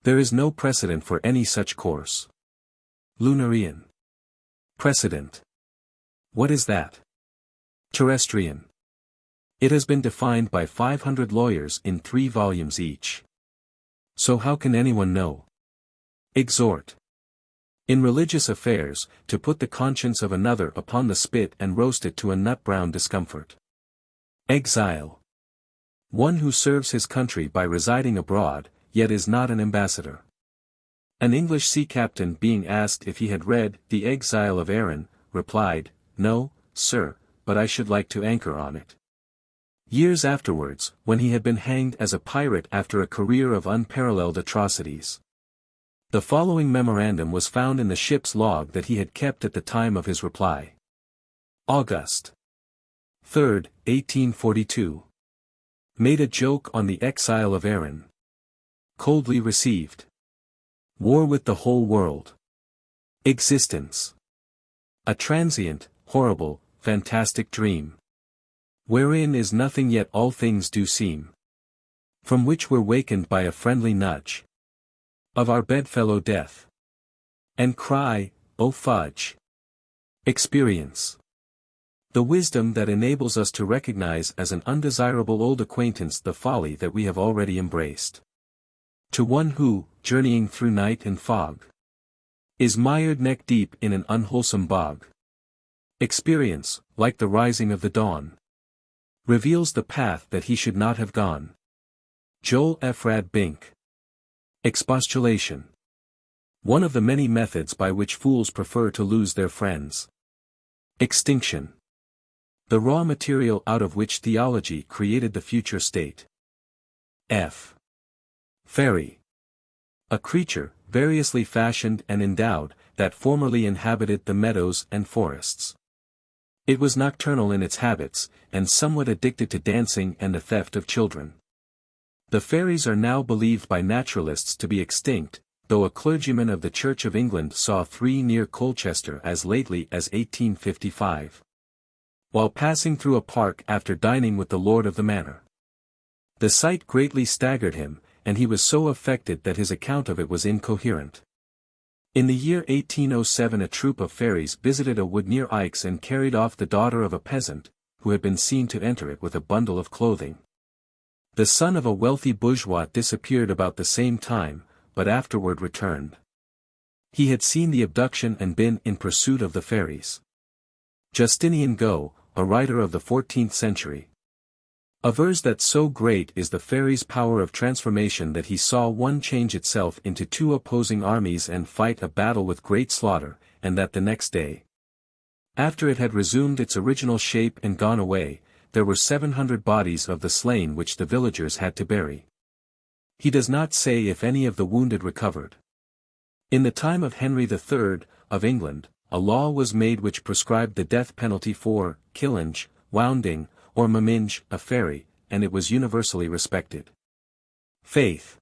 There is no precedent for any such course. Lunarian. Precedent. What is that? Terrestrian. It has been defined by 500 lawyers in 3 volumes each. So how can anyone know? Exhort. In religious affairs, to put the conscience of another upon the spit and roast it to a nut-brown discomfort. Exile. One who serves his country by residing abroad, yet is not an ambassador. An English sea captain being asked if he had read The Exile of Erin, replied, No, sir, but I should like to anchor on it. Years afterwards, when he had been hanged as a pirate after a career of unparalleled atrocities, the following memorandum was found in the ship's log that he had kept at the time of his reply. August 3rd, 1842. Made a joke on the exile of Erin. Coldly received. War with the whole world. Existence. A transient, horrible, fantastic dream, wherein is nothing yet all things do seem, from which we're wakened by a friendly nudge of our bedfellow death, and cry, oh fudge. Experience. The wisdom that enables us to recognize as an undesirable old acquaintance the folly that we have already embraced. To one who, journeying through night and fog, is mired neck-deep in an unwholesome bog. Experience, like the rising of the dawn, reveals the path that he should not have gone. Joel F. Bink. Expostulation. One of the many methods by which fools prefer to lose their friends. Extinction. The raw material out of which theology created the future state. F. Fairy. A creature, variously fashioned and endowed, that formerly inhabited the meadows and forests. It was nocturnal in its habits, and somewhat addicted to dancing and the theft of children. The fairies are now believed by naturalists to be extinct, though a clergyman of the Church of England saw 3 near Colchester as lately as 1855. While passing through a park after dining with the lord of the manor. The sight greatly staggered him, and he was so affected that his account of it was incoherent. In the year 1807 a troop of fairies visited a wood near Aix and carried off the daughter of a peasant, who had been seen to enter it with a bundle of clothing. The son of a wealthy bourgeois disappeared about the same time, but afterward returned. He had seen the abduction and been in pursuit of the fairies. Justinian Go, a writer of the 14th century, avers that so great is the fairy's power of transformation that he saw one change itself into 2 opposing armies and fight a battle with great slaughter, and that the next day, after it had resumed its original shape and gone away, there were 700 bodies of the slain which the villagers had to bury. He does not say if any of the wounded recovered. In the time of Henry III, of England, a law was made which prescribed the death penalty for killinge, wounding, or maminge, a fairy, and it was universally respected. Faith.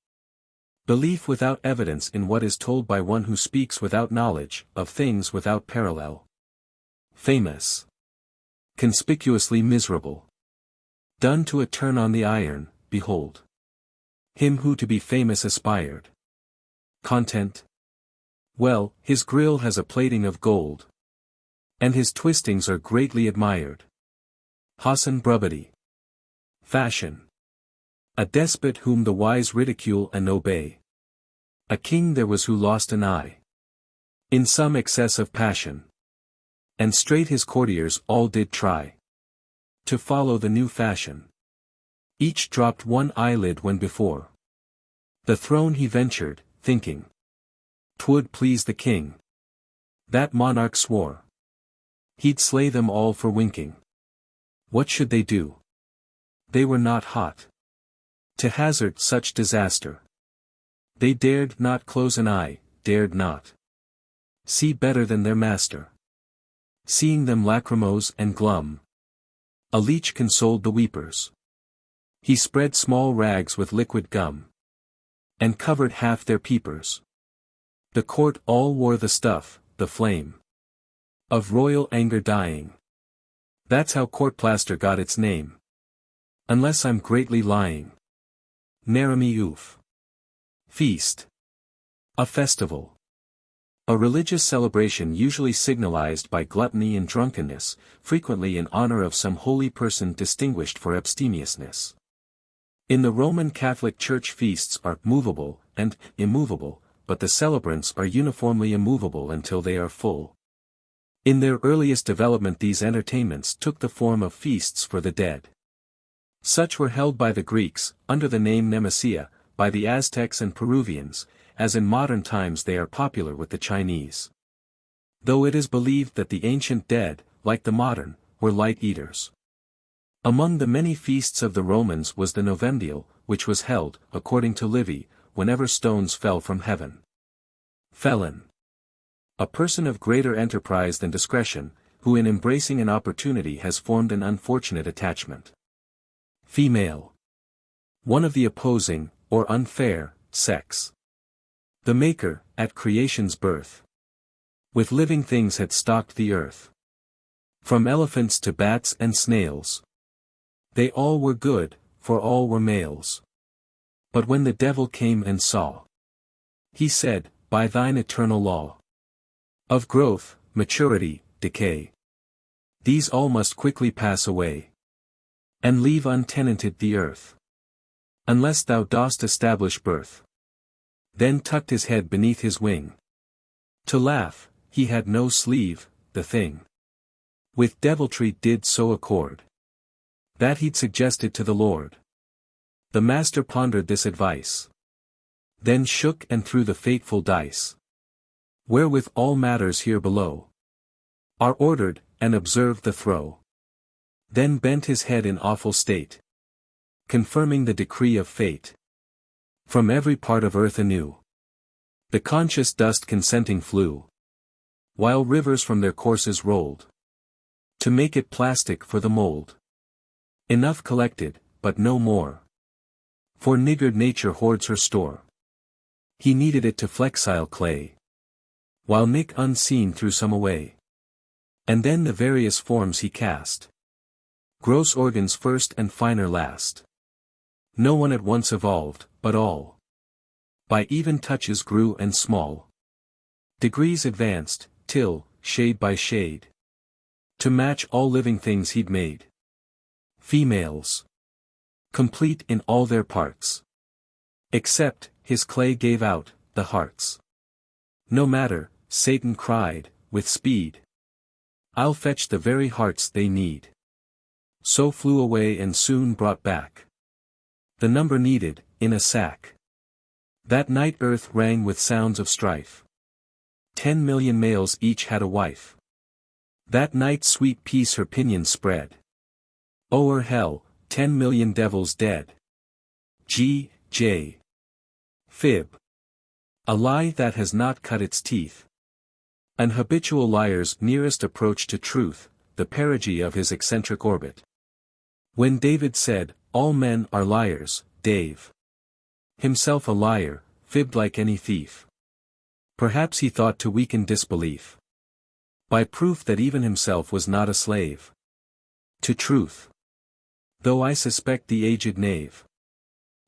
Belief without evidence in what is told by one who speaks without knowledge, of things without parallel. Famous. Conspicuously miserable. Done to a turn on the iron, behold. Him who to be famous aspired. Content. Well, his grill has a plating of gold. And his twistings are greatly admired. Hassan Brubadi. Fashion. A despot whom the wise ridicule and obey. A king there was who lost an eye. In some excess of passion. And straight his courtiers all did try to follow the new fashion. Each dropped one eyelid when before the throne he ventured, thinking 'twould please the king. That monarch swore he'd slay them all for winking. What should they do? They were not hot to hazard such disaster. They dared not close an eye, dared not see better than their master. Seeing them lachrymose and glum, a leech consoled the weepers. He spread small rags with liquid gum, and covered half their peepers. The court all wore the stuff, the flame of royal anger dying. That's how court plaster got its name. Unless I'm greatly lying. Narami oof. Feast. A festival. A religious celebration usually signalized by gluttony and drunkenness, frequently in honor of some holy person distinguished for abstemiousness. In the Roman Catholic Church feasts are movable and immovable, but the celebrants are uniformly immovable until they are full. In their earliest development these entertainments took the form of feasts for the dead. Such were held by the Greeks, under the name Nemesia, by the Aztecs and Peruvians, as in modern times they are popular with the Chinese. Though it is believed that the ancient dead, like the modern, were light eaters. Among the many feasts of the Romans was the Novemdial, which was held, according to Livy, whenever stones fell from heaven. Felon. A person of greater enterprise than discretion, who in embracing an opportunity has formed an unfortunate attachment. Female. One of the opposing, or unfair, sex. The Maker, at creation's birth, with living things had stocked the earth. From elephants to bats and snails. They all were good, for all were males. But when the devil came and saw, he said, by thine eternal law of growth, maturity, decay, these all must quickly pass away, and leave untenanted the earth, unless thou dost establish birth. Then tucked his head beneath his wing. To laugh, he had no sleeve, the thing. With deviltry did so accord, that he'd suggested to the Lord. The master pondered this advice. Then shook and threw the fateful dice, wherewith all matters here below are ordered, and observed the throw. Then bent his head in awful state, confirming the decree of fate. From every part of earth anew the conscious dust consenting flew, while rivers from their courses rolled, to make it plastic for the mold. Enough collected, but no more, for niggard nature hoards her store. He needed it to flexile clay, while Nick unseen threw some away. And then the various forms he cast, gross organs first and finer last. No one at once evolved, but all by even touches grew and small degrees advanced, till, shade by shade, to match all living things he'd made. Females, complete in all their parts, except, his clay gave out, the hearts. No matter, Satan cried, with speed, I'll fetch the very hearts they need. So flew away and soon brought back the number needed, in a sack. That night earth rang with sounds of strife. 10 million males each had a wife. That night sweet peace her pinions spread. O'er hell, 10 million devils dead. G.J. Fib. A lie that has not cut its teeth. An habitual liar's nearest approach to truth, the perigee of his eccentric orbit. When David said, all men are liars, Dave, himself a liar, fibbed like any thief. Perhaps he thought to weaken disbelief by proof that even himself was not a slave to truth. Though I suspect the aged knave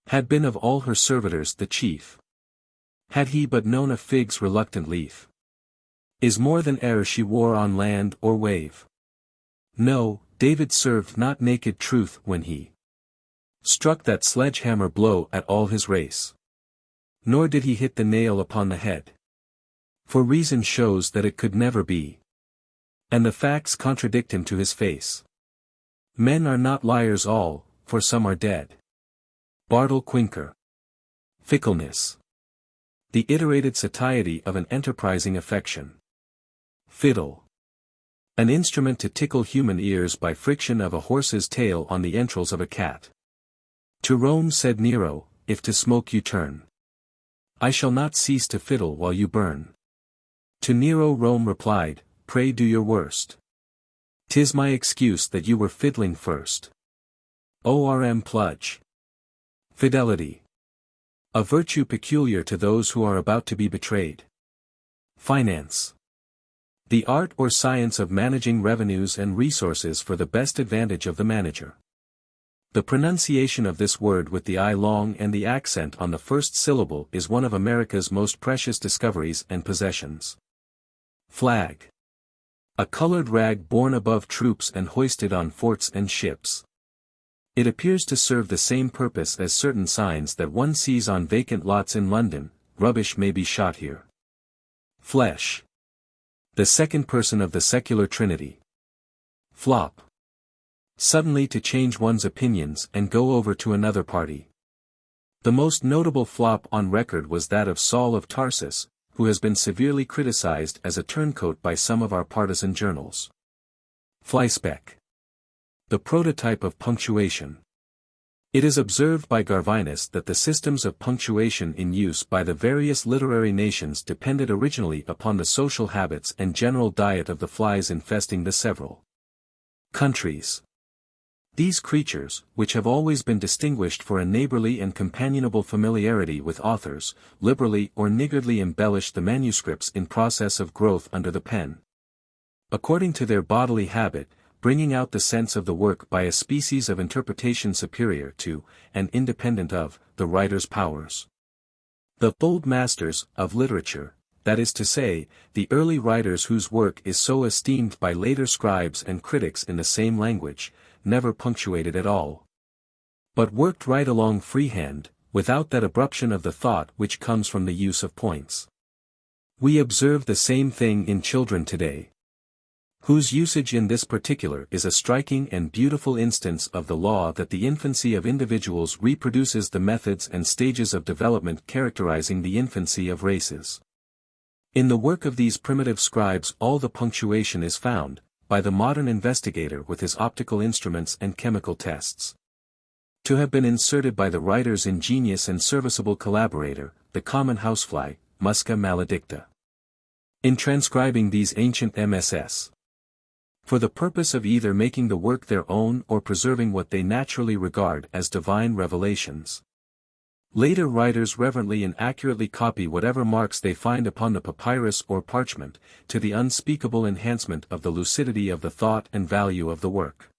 had been of all her servitors the chief. Had he but known a fig's reluctant leaf is more than e'er she wore on land or wave. No, David served not naked truth when he struck that sledgehammer blow at all his race. Nor did he hit the nail upon the head. For reason shows that it could never be. And the facts contradict him to his face. Men are not liars all, for some are dead. Bartle Quinker. Fickleness. The iterated satiety of an enterprising affection. Fiddle. An instrument to tickle human ears by friction of a horse's tail on the entrails of a cat. To Rome said Nero, if to smoke you turn, I shall not cease to fiddle while you burn. To Nero Rome replied, pray do your worst. 'Tis my excuse that you were fiddling first. ORM Pludge. Fidelity. A virtue peculiar to those who are about to be betrayed. Finance. The art or science of managing revenues and resources for the best advantage of the manager. The pronunciation of this word with the I long and the accent on the first syllable is one of America's most precious discoveries and possessions. Flag. A colored rag borne above troops and hoisted on forts and ships. It appears to serve the same purpose as certain signs that one sees on vacant lots in London, rubbish may be shot here. Flesh. The second person of the secular trinity. Flop. Suddenly to change one's opinions and go over to another party. The most notable flop on record was that of Saul of Tarsus, who has been severely criticized as a turncoat by some of our partisan journals. Flyspeck. The prototype of punctuation. It is observed by Garvinus that the systems of punctuation in use by the various literary nations depended originally upon the social habits and general diet of the flies infesting the several countries. These creatures, which have always been distinguished for a neighborly and companionable familiarity with authors, liberally or niggardly embellish the manuscripts in process of growth under the pen. According to their bodily habit, bringing out the sense of the work by a species of interpretation superior to, and independent of, the writer's powers. The old masters of literature, that is to say, the early writers whose work is so esteemed by later scribes and critics in the same language, never punctuated at all, but worked right along freehand, without that abruption of the thought which comes from the use of points. We observe the same thing in children today, whose usage in this particular is a striking and beautiful instance of the law that the infancy of individuals reproduces the methods and stages of development characterizing the infancy of races. In the work of these primitive scribes all the punctuation is found, by the modern investigator with his optical instruments and chemical tests. To have been inserted by the writer's ingenious and serviceable collaborator, the common housefly, Musca maledicta. In transcribing these ancient MSS. For the purpose of either making the work their own or preserving what they naturally regard as divine revelations. Later writers reverently and accurately copy whatever marks they find upon the papyrus or parchment, to the unspeakable enhancement of the lucidity of the thought and value of the work.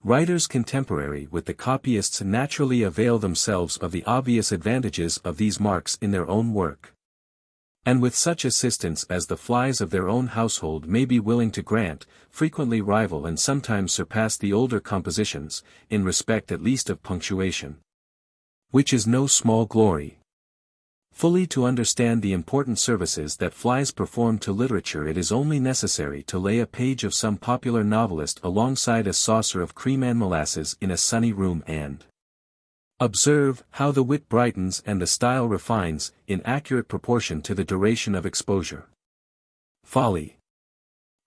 Writers contemporary with the copyists naturally avail themselves of the obvious advantages of these marks in their own work. And with such assistance as the flies of their own household may be willing to grant, frequently rival and sometimes surpass the older compositions, in respect at least of punctuation. Which is no small glory. Fully to understand the important services that flies perform to literature, it is only necessary to lay a page of some popular novelist alongside a saucer of cream and molasses in a sunny room and observe how the wit brightens and the style refines, in accurate proportion to the duration of exposure. Folly.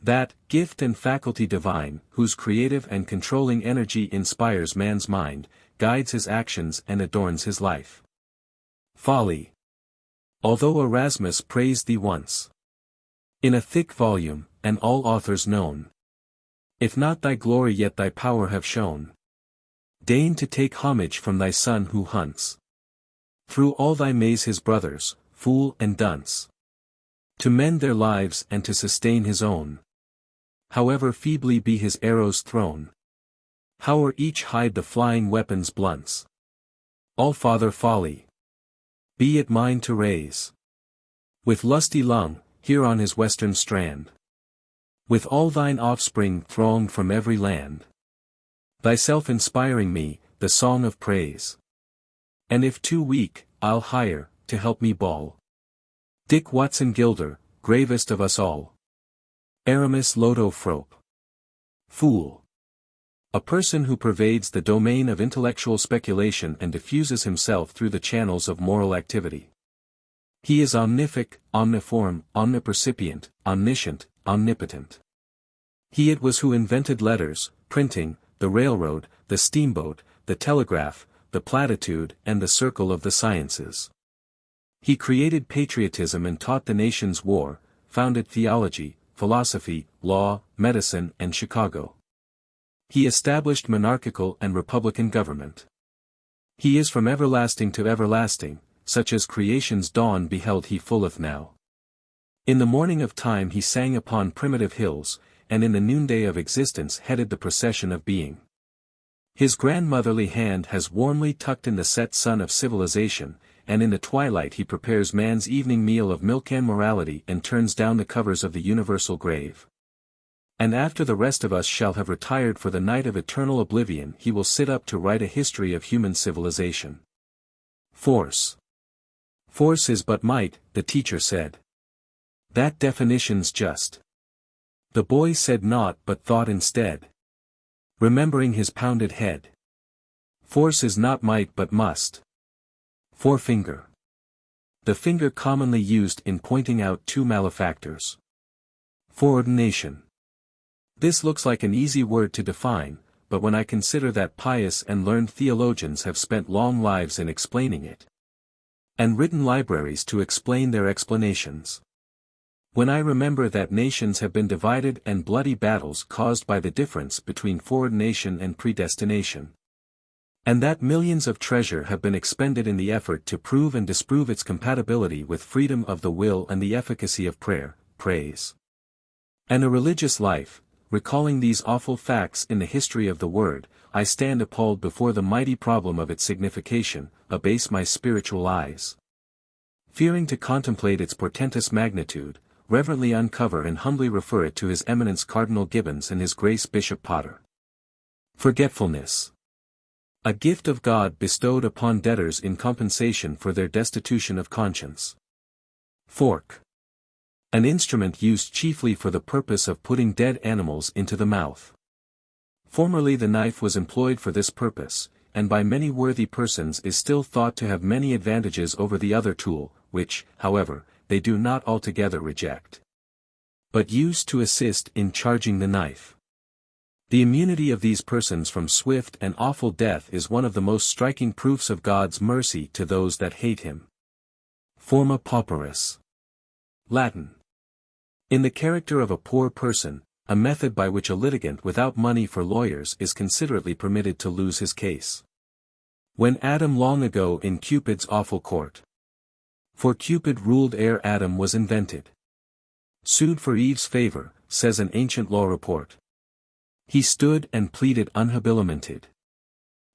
That gift and faculty divine, whose creative and controlling energy inspires man's mind, guides his actions and adorns his life. Folly. Although Erasmus praised thee once in a thick volume, and all authors known, if not thy glory yet thy power have shown, deign to take homage from thy son who hunts through all thy maze his brothers, fool and dunce, to mend their lives and to sustain his own, however feebly be his arrows thrown, howe'er each hide the flying weapon's blunts. All-Father Folly, be it mine to raise, with lusty lung, here on his western strand, with all thine offspring thronged from every land, thyself inspiring me, the song of praise. And if too weak, I'll hire, to help me bawl, Dick Watson Gilder, gravest of us all. Aramis Lodo Frope. Fool. A person who pervades the domain of intellectual speculation and diffuses himself through the channels of moral activity. He is omnific, omniform, omnipercipient, omniscient, omnipotent. He it was who invented letters, printing, the railroad, the steamboat, the telegraph, the platitude and the circle of the sciences. He created patriotism and taught the nations war, founded theology, philosophy, law, medicine and Chicago. He established monarchical and republican government. He is from everlasting to everlasting, such as creation's dawn beheld he fulleth now. In the morning of time he sang upon primitive hills, and in the noonday of existence headed the procession of being. His grandmotherly hand has warmly tucked in the set sun of civilization, and in the twilight he prepares man's evening meal of milk and morality and turns down the covers of the universal grave. And after the rest of us shall have retired for the night of eternal oblivion he will sit up to write a history of human civilization. Force. Force is but might, the teacher said. That definition's just. The boy said naught but thought instead, remembering his pounded head. Force is not might but must. Forefinger. The finger commonly used in pointing out two malefactors. Foreordination. This looks like an easy word to define, but when I consider that pious and learned theologians have spent long lives in explaining it, and written libraries to explain their explanations. When I remember that nations have been divided and bloody battles caused by the difference between foreordination and predestination, and that millions of treasure have been expended in the effort to prove and disprove its compatibility with freedom of the will and the efficacy of prayer, praise, and a religious life, recalling these awful facts in the history of the word, I stand appalled before the mighty problem of its signification, abase my spiritual eyes. Fearing to contemplate its portentous magnitude, reverently uncover and humbly refer it to His Eminence Cardinal Gibbons and His Grace Bishop Potter. Forgetfulness. A gift of God bestowed upon debtors in compensation for their destitution of conscience. Fork. An instrument used chiefly for the purpose of putting dead animals into the mouth. Formerly the knife was employed for this purpose, and by many worthy persons is still thought to have many advantages over the other tool, which, however, they do not altogether reject. but used to assist in charging the knife. The immunity of these persons from swift and awful death is one of the most striking proofs of God's mercy to those that hate him. Forma pauperis. Latin. In the character of a poor person, a method by which a litigant without money for lawyers is considerately permitted to lose his case. When Adam long ago in Cupid's awful court. For Cupid ruled ere Adam was invented. Sued for Eve's favor, says an ancient law report. He stood and pleaded unhabilimented.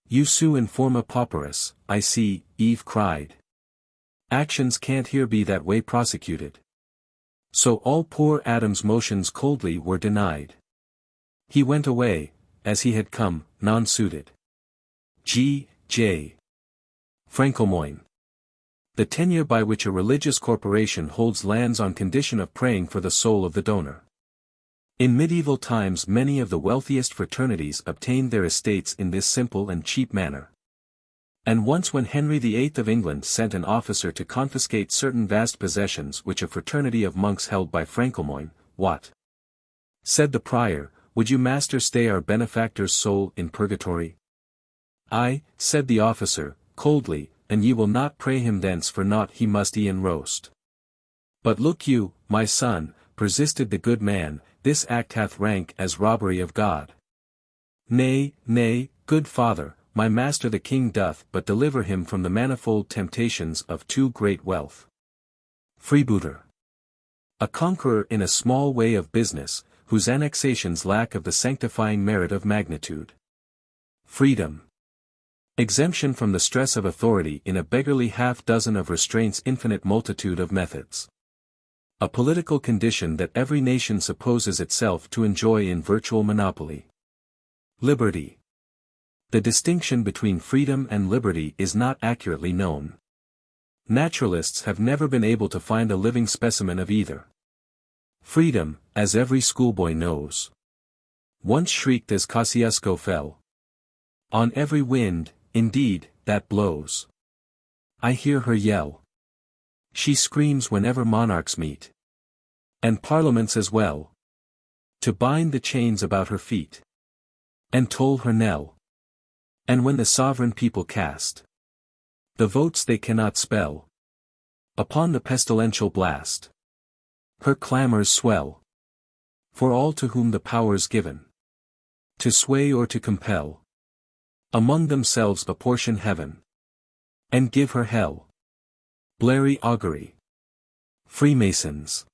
You sue in forma pauperis, I see, Eve cried. Actions can't here be that way prosecuted. So all poor Adam's motions coldly were denied. He went away, as he had come, non-suited. G. J. Frankelmoine. The tenure by which a religious corporation holds lands on condition of praying for the soul of the donor. In medieval times many of the wealthiest fraternities obtained their estates in this simple and cheap manner. And once when Henry VIII of England sent an officer to confiscate certain vast possessions which a fraternity of monks held by Frankelmoine, "What?" said the prior, "would you master stay our benefactor's soul in purgatory?" "Aye," said the officer, coldly, "and ye will not pray him thence for naught he must e'en roast." "But look you, my son," persisted the good man, "this act hath rank as robbery of God." "Nay, nay, good father, my master the king doth but deliver him from the manifold temptations of too great wealth." Freebooter. A conqueror in a small way of business, whose annexations lack of the sanctifying merit of magnitude. Freedom. Exemption from the stress of authority in a beggarly half-dozen of restraints, infinite multitude of methods. A political condition that every nation supposes itself to enjoy in virtual monopoly. Liberty. The distinction between freedom and liberty is not accurately known. Naturalists have never been able to find a living specimen of either. Freedom, as every schoolboy knows, once shrieked as Kosciuszko fell. On every wind, indeed, that blows, I hear her yell. She screams whenever monarchs meet, and parliaments as well, to bind the chains about her feet, and toll her knell. And when the sovereign people cast the votes they cannot spell upon the pestilential blast, her clamors swell. For all to whom the power's given to sway or to compel, among themselves apportion heaven, and give her hell. Blary augury. Freemasons.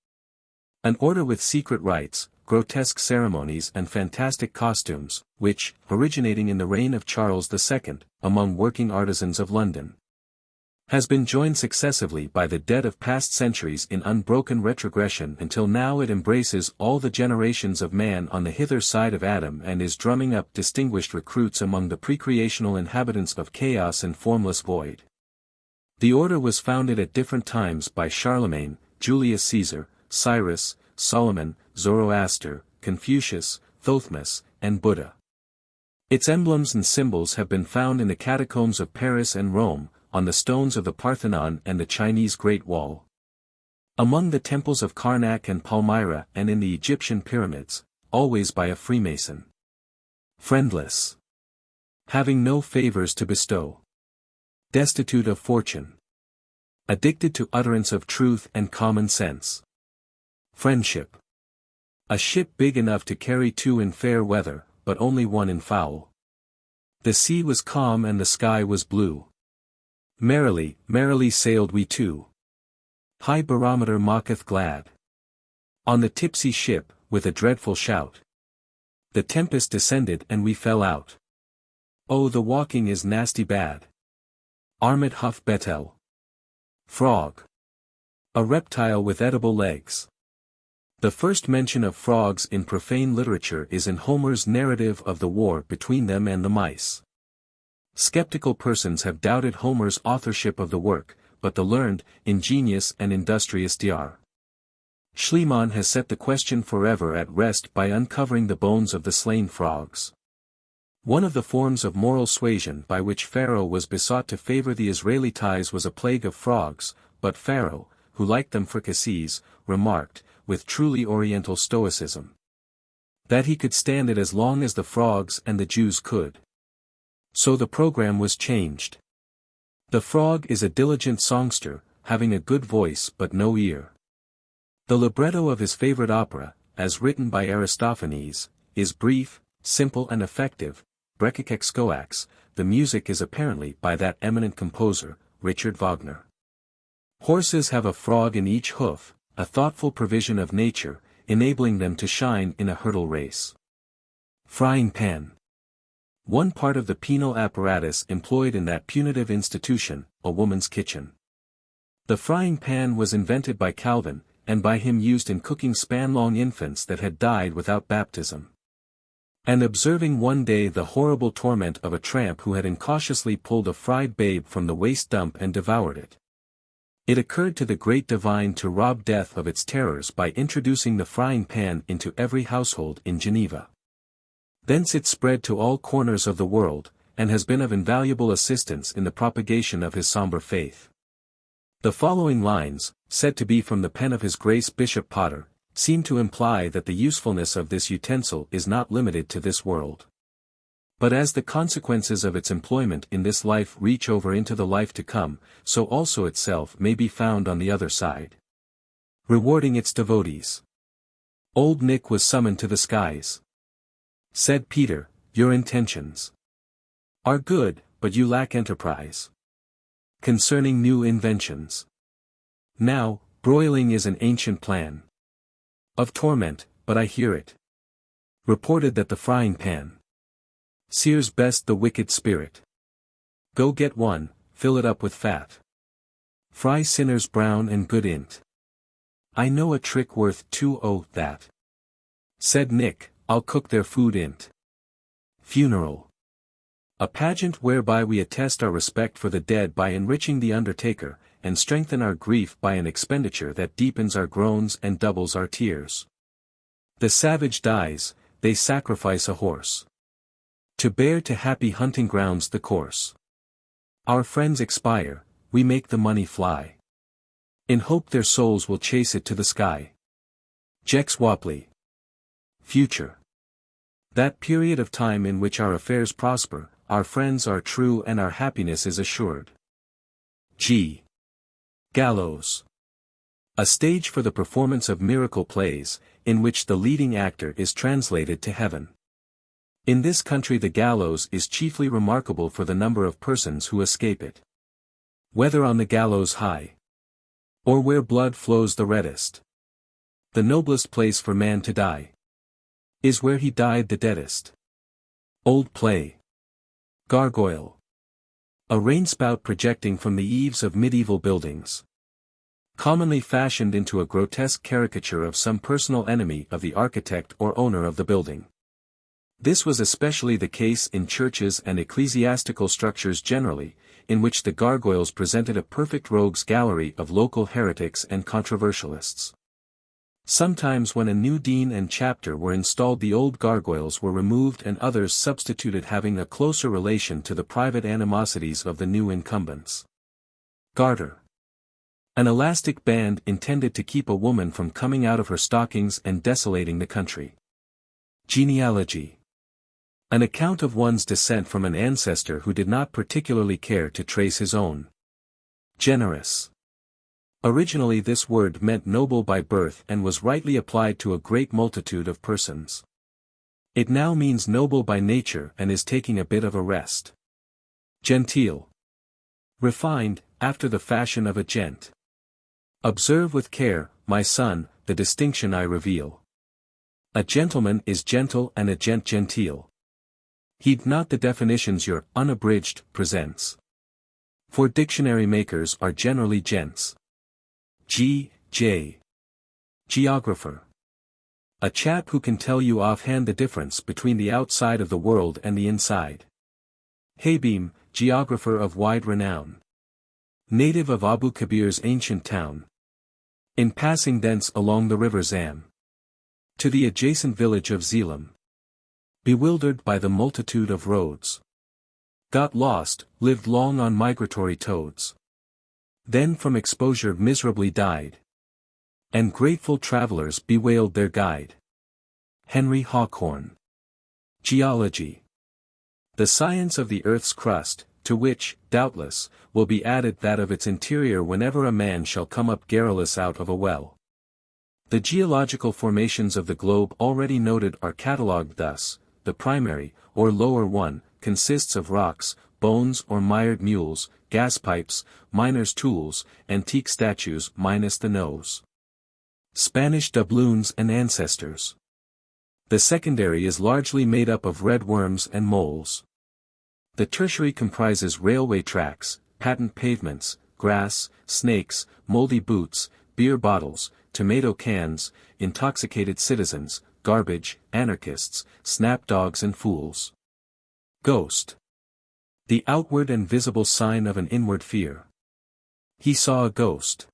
An order with secret rites, grotesque ceremonies and fantastic costumes, which, originating in the reign of Charles II, among working artisans of London, has been joined successively by the dead of past centuries in unbroken retrogression until now it embraces all the generations of man on the hither side of Adam and is drumming up distinguished recruits among the precreational inhabitants of chaos and formless void. The order was founded at different times by Charlemagne, Julius Caesar, Cyrus, Solomon, Zoroaster, Confucius, Thothmes, and Buddha. Its emblems and symbols have been found in the catacombs of Paris and Rome, on the stones of the Parthenon and the Chinese Great Wall, among the temples of Karnak and Palmyra and in the Egyptian pyramids, always by a Freemason. Friendless. Having no favors to bestow. Destitute of fortune. Addicted to utterance of truth and common sense. Friendship. A ship big enough to carry two in fair weather, but only one in foul. The sea was calm and the sky was blue. Merrily, merrily sailed we two. High barometer mocketh glad. On the tipsy ship, with a dreadful shout, the tempest descended and we fell out. Oh, the walking is nasty bad. Armit huff betel. Frog. A reptile with edible legs. The first mention of frogs in profane literature is in Homer's narrative of the war between them and the mice. Skeptical persons have doubted Homer's authorship of the work, but the learned, ingenious and industrious Dr. Schliemann has set the question forever at rest by uncovering the bones of the slain frogs. One of the forms of moral suasion by which Pharaoh was besought to favor the Israelites was a plague of frogs, but Pharaoh, who liked them fricassees, remarked, with truly oriental stoicism. That he could stand it as long as the frogs and the Jews could. So the program was changed. The frog is a diligent songster, having a good voice but no ear. The libretto of his favorite opera, as written by Aristophanes, is brief, simple and effective, brechikex. The music is apparently by that eminent composer, Richard Wagner. Horses have a frog in each hoof, a thoughtful provision of nature, enabling them to shine in a hurdle race. Frying pan. One part of the penal apparatus employed in that punitive institution, a woman's kitchen. The frying pan was invented by Calvin, and by him used in cooking span-long infants that had died without baptism. And observing one day the horrible torment of a tramp who had incautiously pulled a fried babe from the waste dump and devoured it. It occurred to the great divine to rob death of its terrors by introducing the frying pan into every household in Geneva. Thence it spread to all corners of the world, and has been of invaluable assistance in the propagation of his somber faith. The following lines, said to be from the pen of His Grace Bishop Potter, seem to imply that the usefulness of this utensil is not limited to this world. But as the consequences of its employment in this life reach over into the life to come, so also itself may be found on the other side. Rewarding its devotees. Old Nick was summoned to the skies. Said Peter, "Your intentions are good, but you lack enterprise concerning new inventions. Now, broiling is an ancient plan of torment, but I hear it reported that the frying pan sears best the wicked spirit. Go get one, fill it up with fat. Fry sinners brown and good in't. I know a trick worth 2 that." Said Nick, "I'll cook their food in't." Funeral. A pageant whereby we attest our respect for the dead by enriching the undertaker, and strengthen our grief by an expenditure that deepens our groans and doubles our tears. The savage dies, they sacrifice a horse, to bear to happy hunting grounds the course. Our friends expire, we make the money fly, in hope their souls will chase it to the sky. Jex Wapley. Future. That period of time in which our affairs prosper, our friends are true and our happiness is assured. G. Gallows. A stage for the performance of miracle plays, in which the leading actor is translated to heaven. In this country the gallows is chiefly remarkable for the number of persons who escape it. Whether on the gallows high, or where blood flows the reddest, the noblest place for man to die is where he died the deadest. Old play. Gargoyle. A rainspout projecting from the eaves of medieval buildings, commonly fashioned into a grotesque caricature of some personal enemy of the architect or owner of the building. This was especially the case in churches and ecclesiastical structures generally, in which the gargoyles presented a perfect rogues' gallery of local heretics and controversialists. Sometimes when a new dean and chapter were installed the old gargoyles were removed and others substituted, having a closer relation to the private animosities of the new incumbents. Garter. An elastic band intended to keep a woman from coming out of her stockings and desolating the country. Genealogy. An account of one's descent from an ancestor who did not particularly care to trace his own. Generous. Originally this word meant noble by birth and was rightly applied to a great multitude of persons. It now means noble by nature and is taking a bit of a rest. Genteel. Refined, after the fashion of a gent. Observe with care, my son, the distinction I reveal. A gentleman is gentle and a gent genteel. Heed not the definitions your unabridged presents. For dictionary makers are generally gents. J. Geographer. A chap who can tell you offhand the difference between the outside of the world and the inside. Haybeam, geographer of wide renown. Native of Abu Kabir's ancient town. In passing thence along the river Zam, to the adjacent village of Zeelam. Bewildered by the multitude of roads. Got lost, lived long on migratory toads. Then from exposure miserably died. And grateful travelers bewailed their guide. Henry Hawkhorne. Geology. The science of the earth's crust, to which, doubtless, will be added that of its interior whenever a man shall come up garrulous out of a well. The geological formations of the globe already noted are catalogued thus: the primary, or lower one, consists of rocks, bones or mired mules, gas pipes, miners' tools, antique statues minus the nose, Spanish doubloons and ancestors. The secondary is largely made up of red worms and moles. The tertiary comprises railway tracks, patent pavements, grass, snakes, moldy boots, beer bottles, tomato cans, intoxicated citizens, garbage, anarchists, snapdogs and fools. Ghost. The outward and visible sign of an inward fear. He saw a ghost.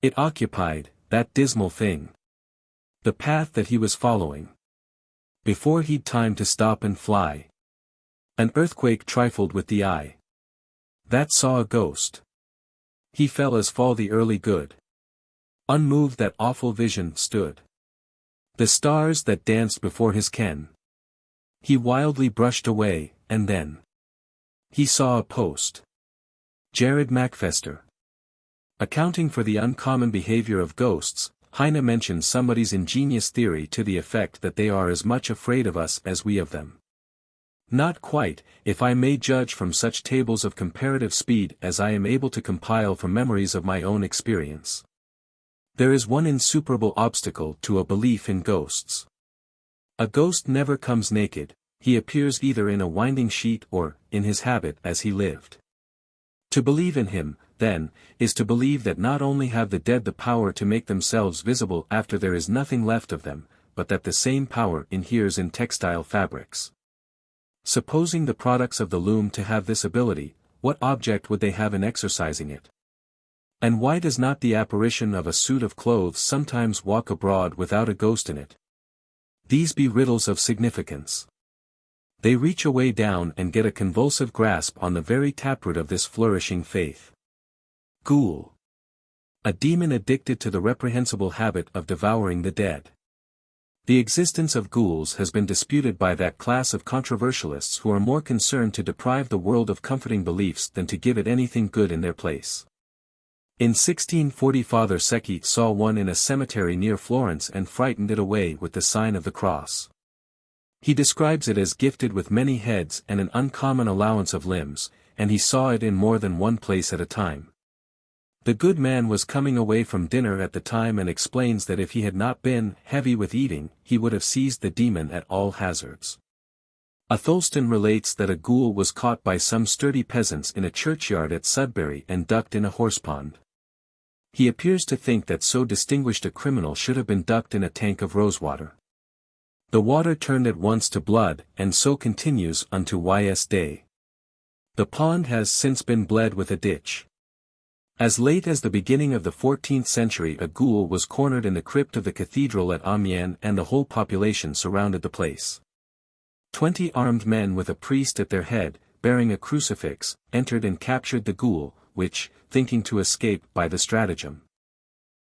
It occupied, that dismal thing, the path that he was following. Before he'd time to stop and fly, an earthquake trifled with the eye. That saw a ghost. He fell as fall the early good. Unmoved that awful vision stood. The stars that danced before his ken. He wildly brushed away, and then he saw a post. Jared Macfester. Accounting for the uncommon behavior of ghosts, Heine mentions somebody's ingenious theory to the effect that they are as much afraid of us as we of them. Not quite, if I may judge from such tables of comparative speed as I am able to compile from memories of my own experience. There is one insuperable obstacle to a belief in ghosts. A ghost never comes naked, he appears either in a winding sheet or, in his habit as he lived. To believe in him, then, is to believe that not only have the dead the power to make themselves visible after there is nothing left of them, but that the same power inheres in textile fabrics. Supposing the products of the loom to have this ability, what object would they have in exercising it? And why does not the apparition of a suit of clothes sometimes walk abroad without a ghost in it? These be riddles of significance. They reach away down and get a convulsive grasp on the very taproot of this flourishing faith. Ghoul. A demon addicted to the reprehensible habit of devouring the dead. The existence of ghouls has been disputed by that class of controversialists who are more concerned to deprive the world of comforting beliefs than to give it anything good in their place. In 1640 Father Secchi saw one in a cemetery near Florence and frightened it away with the sign of the cross. He describes it as gifted with many heads and an uncommon allowance of limbs, and he saw it in more than one place at a time. The good man was coming away from dinner at the time and explains that if he had not been heavy with eating, he would have seized the demon at all hazards. Atholston relates that a ghoul was caught by some sturdy peasants in a churchyard at Sudbury and ducked in a horsepond. He appears to think that so distinguished a criminal should have been ducked in a tank of rosewater. The water turned at once to blood, and so continues unto this day. The pond has since been bled with a ditch. As late as the beginning of the 14th century a ghoul was cornered in the crypt of the cathedral at Amiens and the whole population surrounded the place. 20 armed men with a priest at their head, bearing a crucifix, entered and captured the ghoul, which, thinking to escape by the stratagem,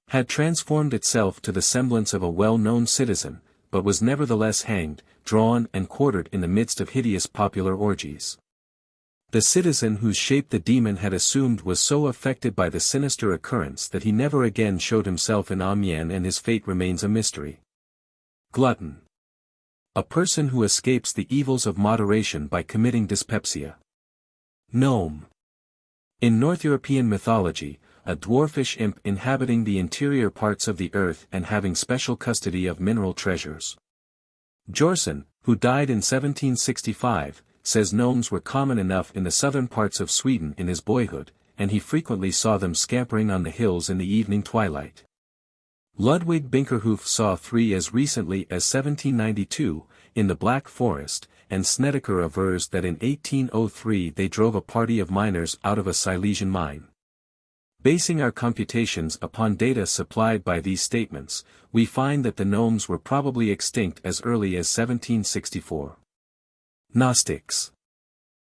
had transformed itself to the semblance of a well-known citizen, but was nevertheless hanged, drawn and quartered in the midst of hideous popular orgies. The citizen whose shape the demon had assumed was so affected by the sinister occurrence that he never again showed himself in Amiens and his fate remains a mystery. Glutton. A person who escapes the evils of moderation by committing dyspepsia. Gnome. In North European mythology, a dwarfish imp inhabiting the interior parts of the earth and having special custody of mineral treasures. Jorson, who died in 1765, says gnomes were common enough in the southern parts of Sweden in his boyhood, and he frequently saw them scampering on the hills in the evening twilight. Ludwig Binkerhoff saw 3 as recently as 1792, in the Black Forest, and Snedeker avers that in 1803 they drove a party of miners out of a Silesian mine. Basing our computations upon data supplied by these statements, we find that the gnomes were probably extinct as early as 1764. Gnostics.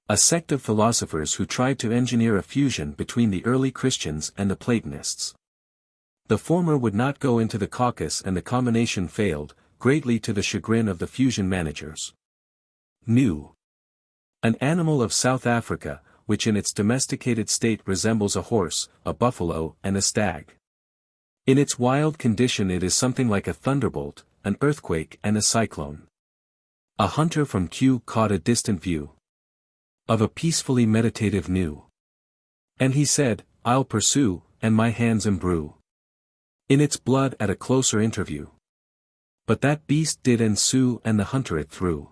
A sect of philosophers who tried to engineer a fusion between the early Christians and the Platonists. The former would not go into the caucus and the combination failed, greatly to the chagrin of the fusion managers. New. An animal of South Africa, which in its domesticated state resembles a horse, a buffalo, and a stag. In its wild condition it is something like a thunderbolt, an earthquake and a cyclone. A hunter from Kew caught a distant view of a peacefully meditative new. And he said, I'll pursue, and my hands imbrue in its blood at a closer interview. But that beast did ensue and the hunter it threw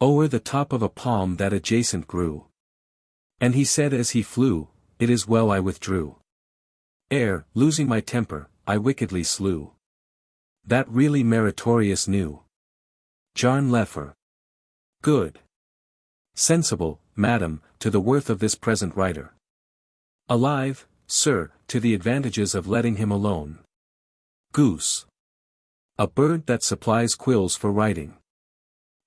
o'er the top of a palm that adjacent grew. And he said as he flew, it is well I withdrew. Ere, losing my temper, I wickedly slew that really meritorious new. Jarn Leffer. Good. Sensible, madam, to the worth of this present writer. Alive, sir, to the advantages of letting him alone. Goose. A bird that supplies quills for writing.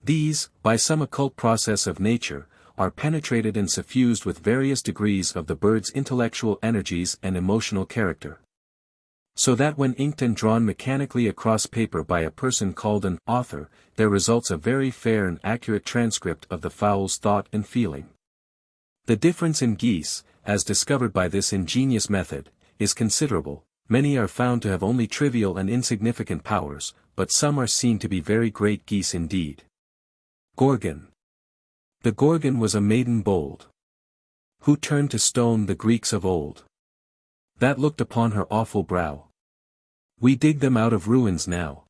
These, by some occult process of nature, are penetrated and suffused with various degrees of the bird's intellectual energies and emotional character. So that when inked and drawn mechanically across paper by a person called an author, there results a very fair and accurate transcript of the fowl's thought and feeling. The difference in geese, as discovered by this ingenious method, is considerable. Many are found to have only trivial and insignificant powers, but some are seen to be very great geese indeed. Gorgon. The Gorgon was a maiden bold, who turned to stone the Greeks of old, that looked upon her awful brow. We dig them out of ruins now,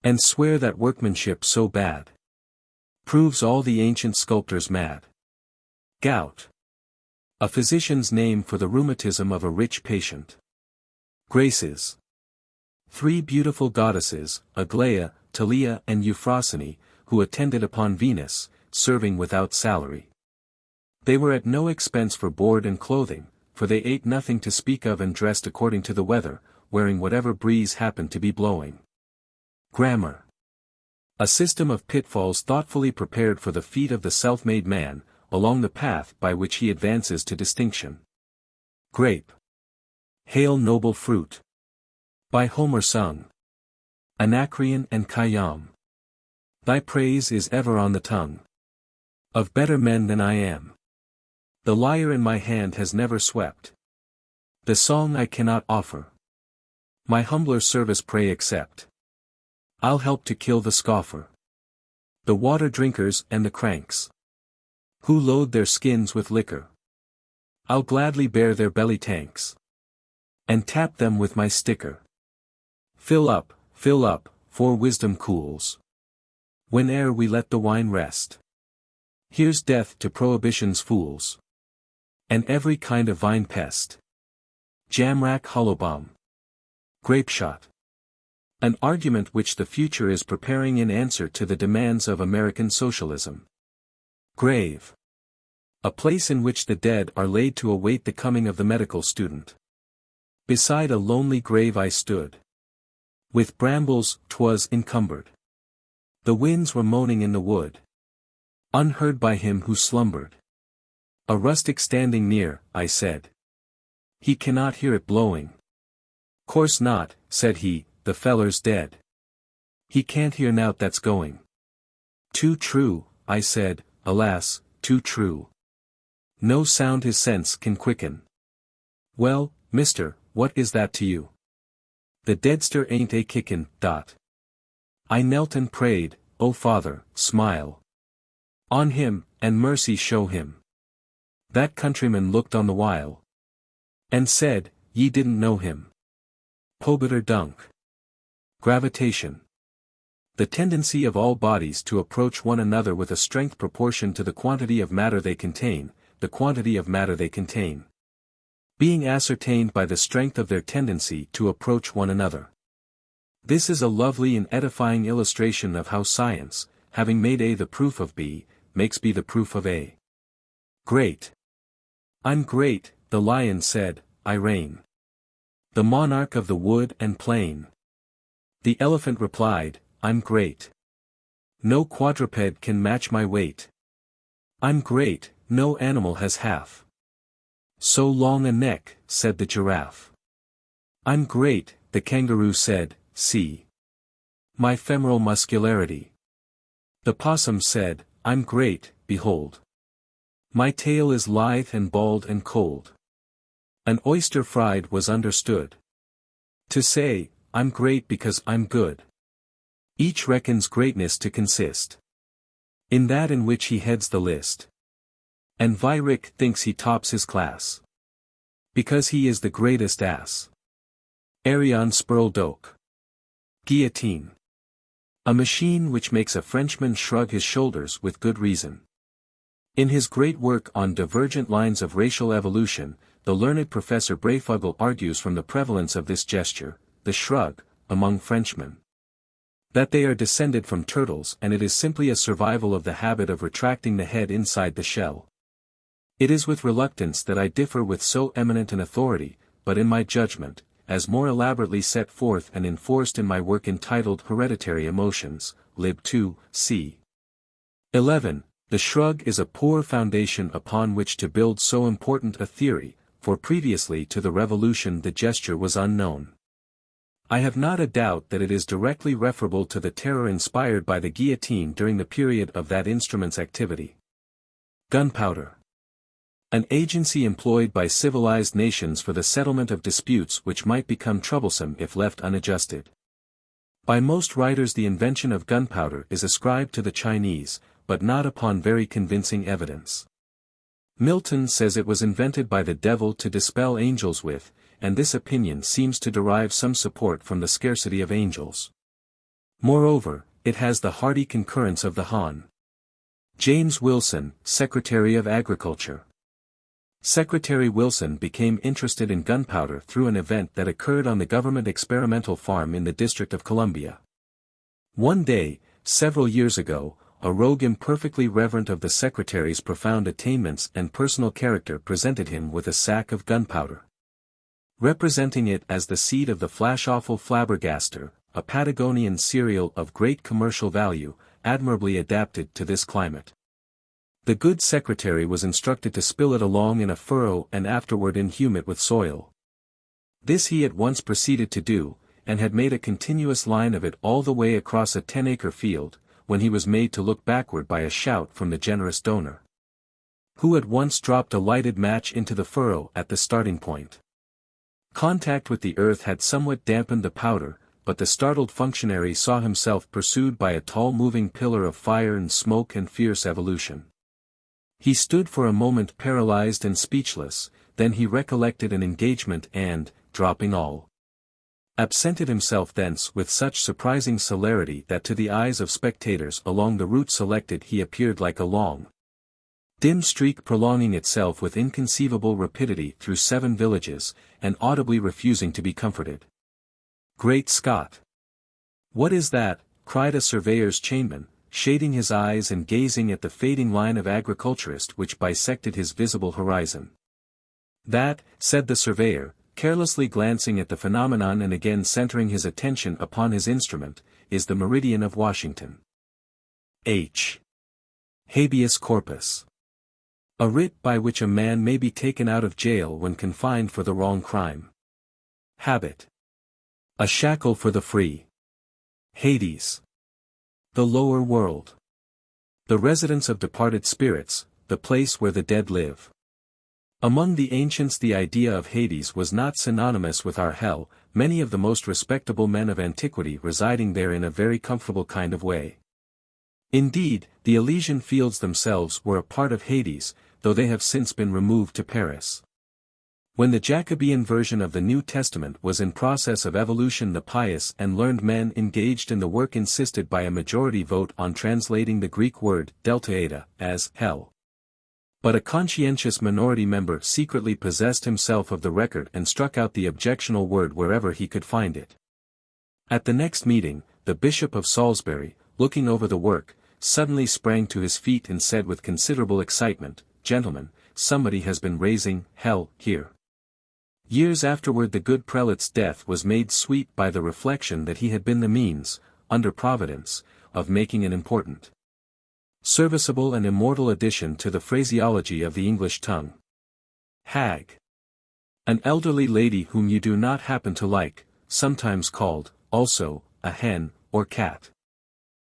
and swear that workmanship so bad proves all the ancient sculptors mad. Gout. A physician's name for the rheumatism of a rich patient. Graces. 3 beautiful goddesses, Aglaia, Talia and Euphrosyne, who attended upon Venus, serving without salary. They were at no expense for board and clothing, for they ate nothing to speak of and dressed according to the weather, wearing whatever breeze happened to be blowing. Grammar. A system of pitfalls thoughtfully prepared for the feet of the self-made man, along the path by which he advances to distinction. Grape. Hail noble fruit. By Homer sung. Anacreon and Khayyam. Thy praise is ever on the tongue of better men than I am. The lyre in my hand has never swept. The song I cannot offer. My humbler service pray accept. I'll help to kill the scoffer, the water drinkers and the cranks, who load their skins with liquor. I'll gladly bear their belly tanks, and tap them with my sticker. Fill up, for wisdom cools, whene'er we let the wine rest. Here's death to prohibition's fools, and every kind of vine pest. Jamrack Hollowbomb. Grapeshot. An argument which the future is preparing in answer to the demands of American socialism. Grave. A place in which the dead are laid to await the coming of the medical student. Beside a lonely grave I stood. With brambles 'twas encumbered. The winds were moaning in the wood, unheard by him who slumbered. A rustic standing near, I said. He cannot hear it blowing. Course not, said he, the feller's dead. He can't hear nowt that's going. Too true, I said, alas, too true. No sound his sense can quicken. Well, mister, what is that to you? The deadster ain't a kickin'. I knelt and prayed, O Father, smile on him, and mercy show him. That countryman looked on the while, and said, ye didn't know him. Pobiter Dunk. Gravitation. The tendency of all bodies to approach one another with a strength proportioned to the quantity of matter they contain, the quantity of matter they contain being ascertained by the strength of their tendency to approach one another. This is a lovely and edifying illustration of how science, having made A the proof of B, makes B the proof of A. Great. I'm great, the lion said, I reign. The monarch of the wood and plain. The elephant replied, I'm great. No quadruped can match my weight. I'm great, no animal has half so long a neck, said the giraffe. "I'm great," the kangaroo said, "see my femoral muscularity." The possum said, "I'm great, behold. My tail is lithe and bald and cold." An oyster fried was understood to say, "I'm great because I'm good." Each reckons greatness to consist in that in which he heads the list. And Vyrick thinks he tops his class because he is the greatest ass. Arion Spurl Doak. Guillotine. A machine which makes a Frenchman shrug his shoulders with good reason. In his great work on Divergent Lines of Racial Evolution, the learned Professor Breyfogle argues from the prevalence of this gesture, the shrug, among Frenchmen, that they are descended from turtles and it is simply a survival of the habit of retracting the head inside the shell. It is with reluctance that I differ with so eminent an authority, but in my judgment, as more elaborately set forth and enforced in my work entitled Hereditary Emotions, Lib 2, c. 11, the shrug is a poor foundation upon which to build so important a theory, for previously to the Revolution the gesture was unknown. I have not a doubt that it is directly referable to the terror inspired by the guillotine during the period of that instrument's activity. Gunpowder. An agency employed by civilized nations for the settlement of disputes which might become troublesome if left unadjusted. By most writers the invention of gunpowder is ascribed to the Chinese, but not upon very convincing evidence. Milton says it was invented by the devil to dispel angels with, and this opinion seems to derive some support from the scarcity of angels. Moreover, it has the hearty concurrence of the Hon. James Wilson, Secretary of Agriculture. Secretary Wilson became interested in gunpowder through an event that occurred on the government experimental farm in the District of Columbia. One day, several years ago, a rogue imperfectly reverent of the secretary's profound attainments and personal character presented him with a sack of gunpowder, representing it as the seed of the flashoffle flabbergaster, a Patagonian cereal of great commercial value, admirably adapted to this climate. The good secretary was instructed to spill it along in a furrow and afterward inhume it with soil. This he at once proceeded to do, and had made a continuous line of it all the way across a 10-acre field, when he was made to look backward by a shout from the generous donor, who at once dropped a lighted match into the furrow at the starting point. Contact with the earth had somewhat dampened the powder, but the startled functionary saw himself pursued by a tall moving pillar of fire and smoke and fierce evolution. He stood for a moment paralyzed and speechless, then he recollected an engagement and, dropping all, absented himself thence with such surprising celerity that to the eyes of spectators along the route selected he appeared like a long, dim streak prolonging itself with inconceivable rapidity through 7 villages, and audibly refusing to be comforted. Great Scott! What is that? Cried a surveyor's chainman, shading his eyes and gazing at the fading line of agriculturist which bisected his visible horizon. That, said the surveyor, carelessly glancing at the phenomenon and again centering his attention upon his instrument, is the meridian of Washington. H. Habeas corpus. A writ by which a man may be taken out of jail when confined for the wrong crime. Habit. A shackle for the free. Hades. The lower world. The residence of departed spirits, the place where the dead live. Among the ancients the idea of Hades was not synonymous with our hell, many of the most respectable men of antiquity residing there in a very comfortable kind of way. Indeed, the Elysian fields themselves were a part of Hades, though they have since been removed to Paris. When the Jacobean version of the New Testament was in process of evolution, the pious and learned men engaged in the work insisted by a majority vote on translating the Greek word deltaeta as hell. But a conscientious minority member secretly possessed himself of the record and struck out the objectionable word wherever he could find it. At the next meeting, the Bishop of Salisbury, looking over the work, suddenly sprang to his feet and said with considerable excitement, "Gentlemen, somebody has been raising hell here." Years afterward the good prelate's death was made sweet by the reflection that he had been the means, under Providence, of making an important, serviceable and immortal addition to the phraseology of the English tongue. Hag. An elderly lady whom you do not happen to like, sometimes called, also, a hen, or cat.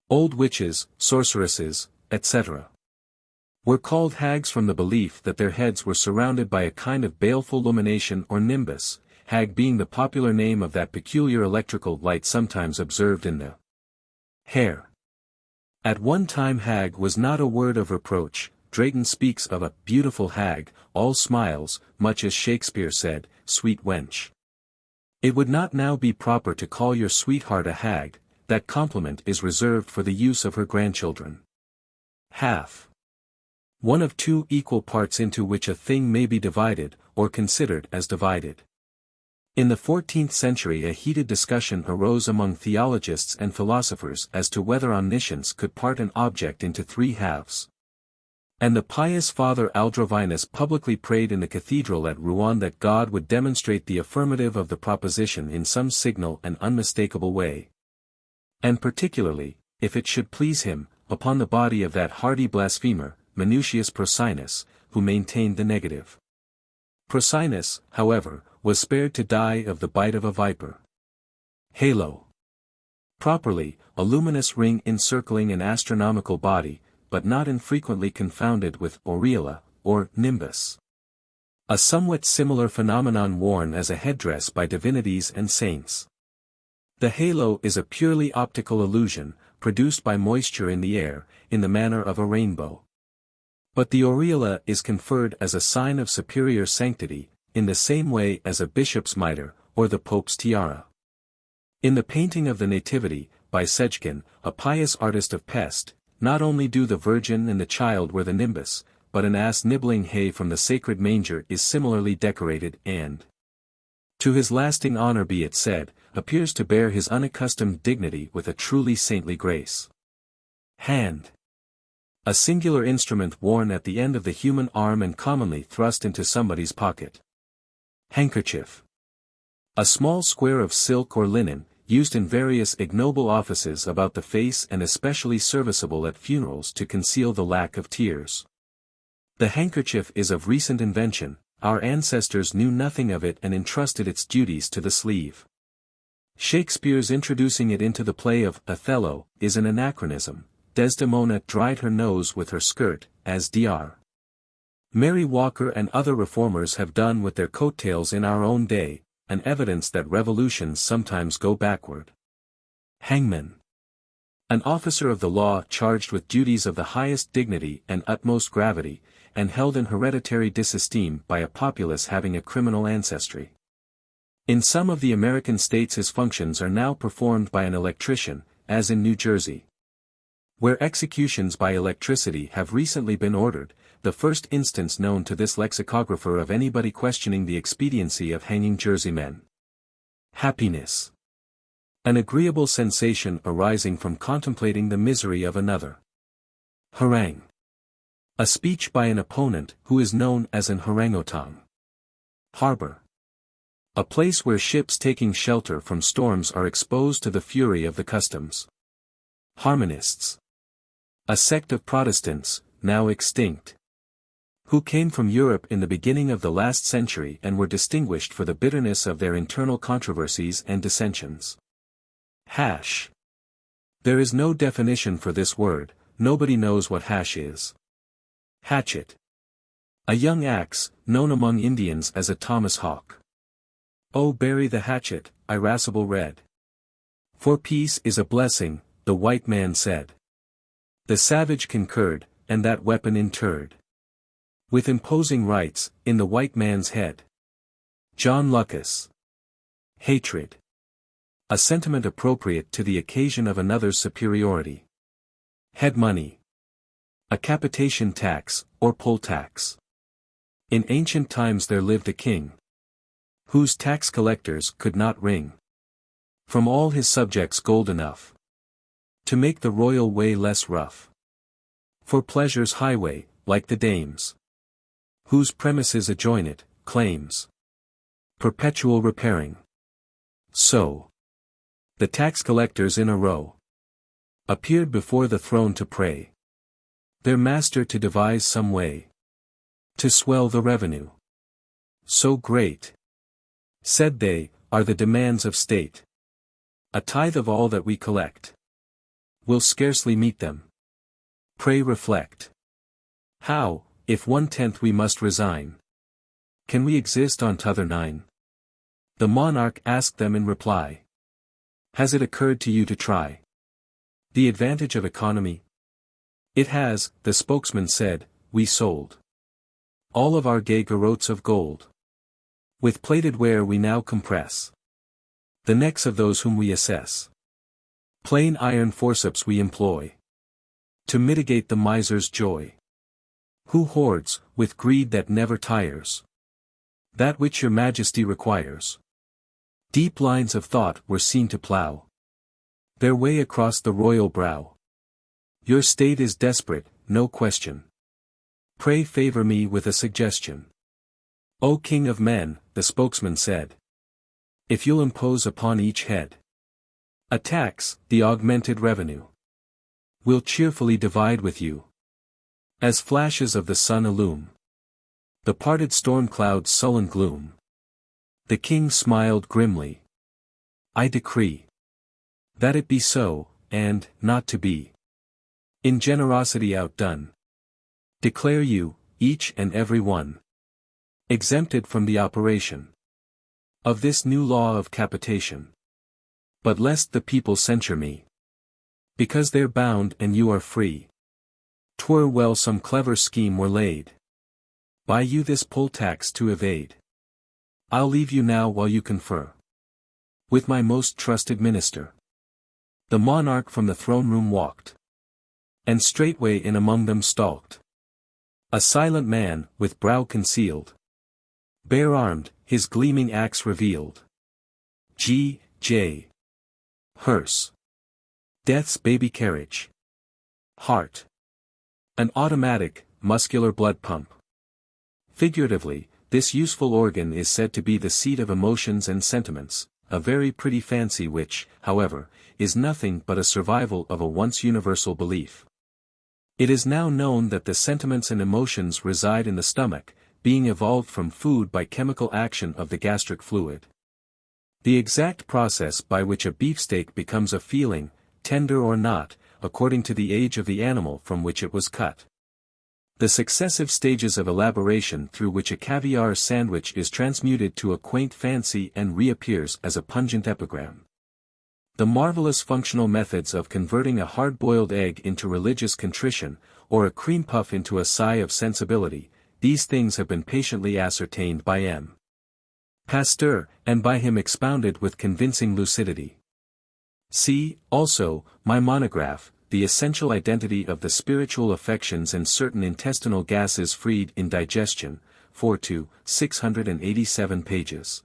Old witches, sorceresses, etc. were called hags from the belief that their heads were surrounded by a kind of baleful lumination or nimbus, hag being the popular name of that peculiar electrical light sometimes observed in the hair. At one time hag was not a word of reproach. Drayton speaks of a beautiful hag, all smiles, much as Shakespeare said, sweet wench. It would not now be proper to call your sweetheart a hag, that compliment is reserved for the use of her grandchildren. Half. One of two equal parts into which a thing may be divided, or considered as divided. In the 14th century a heated discussion arose among theologists and philosophers as to whether omniscience could part an object into three halves. And the pious Father Aldrovinus publicly prayed in the cathedral at Rouen that God would demonstrate the affirmative of the proposition in some signal and unmistakable way. And particularly, if it should please him, upon the body of that hardy blasphemer, Minucius Procinus, who maintained the negative. Procinus, however, was spared to die of the bite of a viper. Halo. Properly, a luminous ring encircling an astronomical body, but not infrequently confounded with aureola, or nimbus. A somewhat similar phenomenon worn as a headdress by divinities and saints. The halo is a purely optical illusion, produced by moisture in the air, in the manner of a rainbow. But the aureola is conferred as a sign of superior sanctity, in the same way as a bishop's mitre, or the pope's tiara. In the painting of the Nativity, by Sejkin, a pious artist of Pest, not only do the Virgin and the Child wear the nimbus, but an ass nibbling hay from the sacred manger is similarly decorated and, to his lasting honor be it said, appears to bear his unaccustomed dignity with a truly saintly grace. Hand. A singular instrument worn at the end of the human arm and commonly thrust into somebody's pocket. Handkerchief. A small square of silk or linen, used in various ignoble offices about the face and especially serviceable at funerals to conceal the lack of tears. The handkerchief is of recent invention, our ancestors knew nothing of it and entrusted its duties to the sleeve. Shakespeare's introducing it into the play of Othello is an anachronism. Desdemona dried her nose with her skirt, as Dr. Mary Walker and other reformers have done with their coattails in our own day, an evidence that revolutions sometimes go backward. Hangman. An officer of the law charged with duties of the highest dignity and utmost gravity, and held in hereditary disesteem by a populace having a criminal ancestry. In some of the American states his functions are now performed by an electrician, as in New Jersey. Where executions by electricity have recently been ordered, the first instance known to this lexicographer of anybody questioning the expediency of hanging Jersey men. Happiness. An agreeable sensation arising from contemplating the misery of another. Harangue. A speech by an opponent who is known as an haranguotan. Harbor. A place where ships taking shelter from storms are exposed to the fury of the customs. Harmonists. A sect of Protestants, now extinct, who came from Europe in the beginning of the last century and were distinguished for the bitterness of their internal controversies and dissensions. Hash. There is no definition for this word, nobody knows what hash is. Hatchet. A young axe, known among Indians as a Thomas Hawk. Oh, bury the hatchet, irascible red. For peace is a blessing, the white man said. The savage concurred, and that weapon interred. With imposing rights, in the white man's head. John Lucas. Hatred. A sentiment appropriate to the occasion of another's superiority. Head money. A capitation tax, or poll tax. In ancient times there lived a king, whose tax collectors could not wring from all his subjects gold enough to make the royal way less rough. For pleasure's highway, like the dames, whose premises adjoin it, claims perpetual repairing. So, the tax collectors in a row appeared before the throne to pray their master to devise some way to swell the revenue so great Said they, are the demands of state. A tithe of all that we collect will scarcely meet them. Pray reflect. How, if 1/10 we must resign, can we exist on t'other 9? The monarch asked them in reply. Has it occurred to you to try the advantage of economy? It has, the spokesman said. We sold all of our gay garotes of gold. With plated ware we now compress the necks of those whom we assess. Plain iron forceps we employ to mitigate the miser's joy, who hoards, with greed that never tires, that which your majesty requires. Deep lines of thought were seen to plough their way across the royal brow. Your state is desperate, no question. Pray favor me with a suggestion. O King of men, the spokesman said, if you'll impose upon each head a tax, the augmented revenue we'll cheerfully divide with you. As flashes of the sun illume the parted storm cloud's sullen gloom, the king smiled grimly. I decree that it be so, and, not to be in generosity outdone, declare you, each and every one, exempted from the operation of this new law of capitation. But lest the people censure me, because they're bound and you are free, 'twere well some clever scheme were laid by you this poll tax to evade. I'll leave you now while you confer with my most trusted minister. The monarch from the throne room walked, and straightway in among them stalked a silent man, with brow concealed, bare-armed, his gleaming axe revealed. G.J. Hearse. Death's baby carriage. Heart. An automatic, muscular blood pump. Figuratively, this useful organ is said to be the seat of emotions and sentiments, a very pretty fancy which, however, is nothing but a survival of a once universal belief. It is now known that the sentiments and emotions reside in the stomach, being evolved from food by chemical action of the gastric fluid. The exact process by which a beefsteak becomes a feeling, tender or not, according to the age of the animal from which it was cut. The successive stages of elaboration through which a caviar sandwich is transmuted to a quaint fancy and reappears as a pungent epigram. The marvelous functional methods of converting a hard-boiled egg into religious contrition, or a cream puff into a sigh of sensibility, these things have been patiently ascertained by M. Pasteur, and by him expounded with convincing lucidity. See, also, my monograph, The Essential Identity of the Spiritual Affections and Certain Intestinal Gases Freed in Digestion, 4 to 687 pages.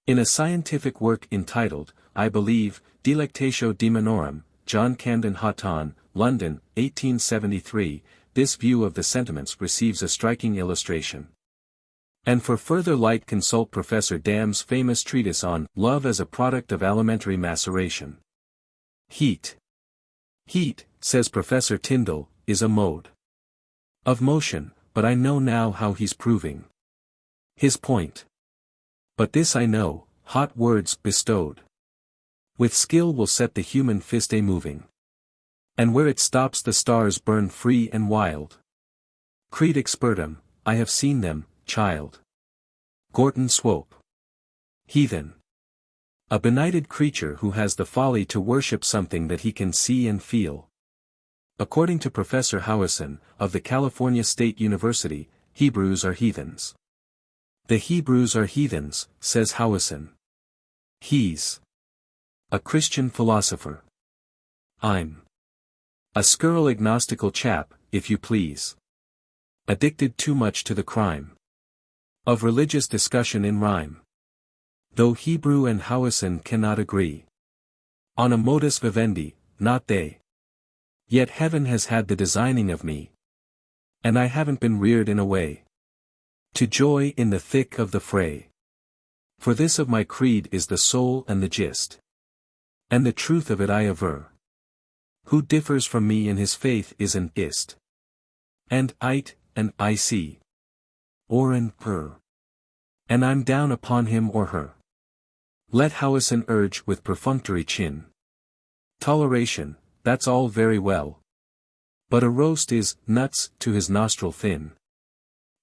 In a scientific work entitled, I believe, Delectatio Daemonorum, John Camden Houghton, London, 1873, this view of the sentiments receives a striking illustration. And for further light consult Professor Dam's famous treatise on Love as a Product of Alimentary Maceration. Heat. Heat, says Professor Tyndall, is a mode of motion, but I know now how he's proving his point. But this I know, hot words bestowed with skill will set the human fist a-moving. And where it stops the stars burn free and wild. Creed expertum, I have seen them, child. Gorton Swope. Heathen. A benighted creature who has the folly to worship something that he can see and feel. According to Professor Howison, of the California State University, Hebrews are heathens. The Hebrews are heathens, says Howison. He's a Christian philosopher. I'm a scurril agnostical chap, if you please. Addicted too much to the crime of religious discussion in rhyme. Though Hebrew and Howison cannot agree on a modus vivendi, not they. Yet heaven has had the designing of me, and I haven't been reared in a way to joy in the thick of the fray. For this of my creed is the soul and the gist, and the truth of it I aver. Who differs from me in his faith is an ist, and it, and I see, or an per. And I'm down upon him or her. Let Howison urge with perfunctory chin. Toleration, that's all very well. But a roast is nuts to his nostril thin.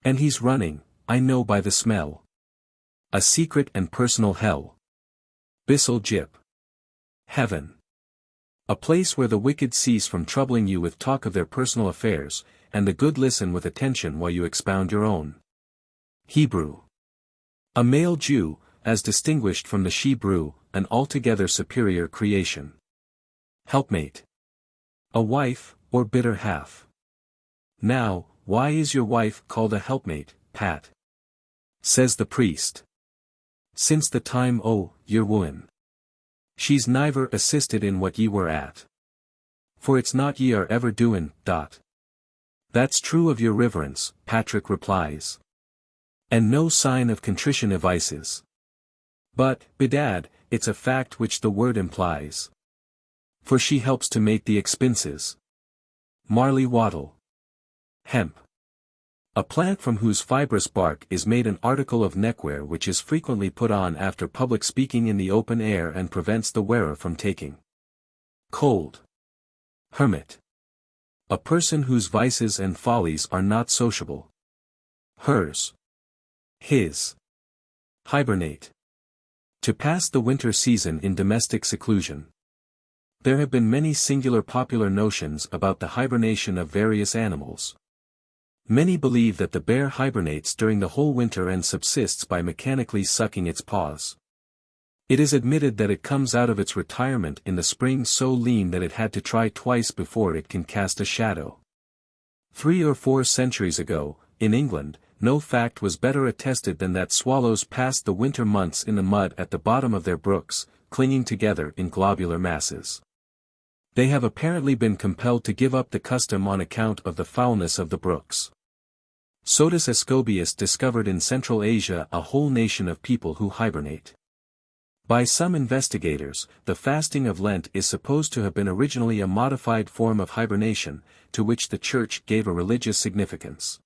And he's running, I know by the smell. A secret and personal hell. Bissell Jip. Heaven. A place where the wicked cease from troubling you with talk of their personal affairs, and the good listen with attention while you expound your own. Hebrew. A male Jew, as distinguished from the Shebrew, an altogether superior creation. Helpmate. A wife, or bitter half. Now, why is your wife called a helpmate, Pat? Says the priest. Since the time ye're wooin'. She's never assisted in what ye were at. For it's not ye are ever doin'. That's true of your riverence, Patrick replies. And no sign of contrition evices. But, bedad, it's a fact which the word implies. For she helps to make the expenses. Marley Wattle. Hemp. A plant from whose fibrous bark is made an article of neckwear which is frequently put on after public speaking in the open air and prevents the wearer from taking cold. Hermit. A person whose vices and follies are not sociable. Hers. His. Hibernate. To pass the winter season in domestic seclusion. There have been many singular popular notions about the hibernation of various animals. Many believe that the bear hibernates during the whole winter and subsists by mechanically sucking its paws. It is admitted that it comes out of its retirement in the spring so lean that it had to try twice before it can cast a shadow. 3 or 4 centuries ago, in England, no fact was better attested than that swallows passed the winter months in the mud at the bottom of their brooks, clinging together in globular masses. They have apparently been compelled to give up the custom on account of the foulness of the brooks. Sodus Ascobius discovered in Central Asia a whole nation of people who hibernate. By some investigators, the fasting of Lent is supposed to have been originally a modified form of hibernation, to which the Church gave a religious significance.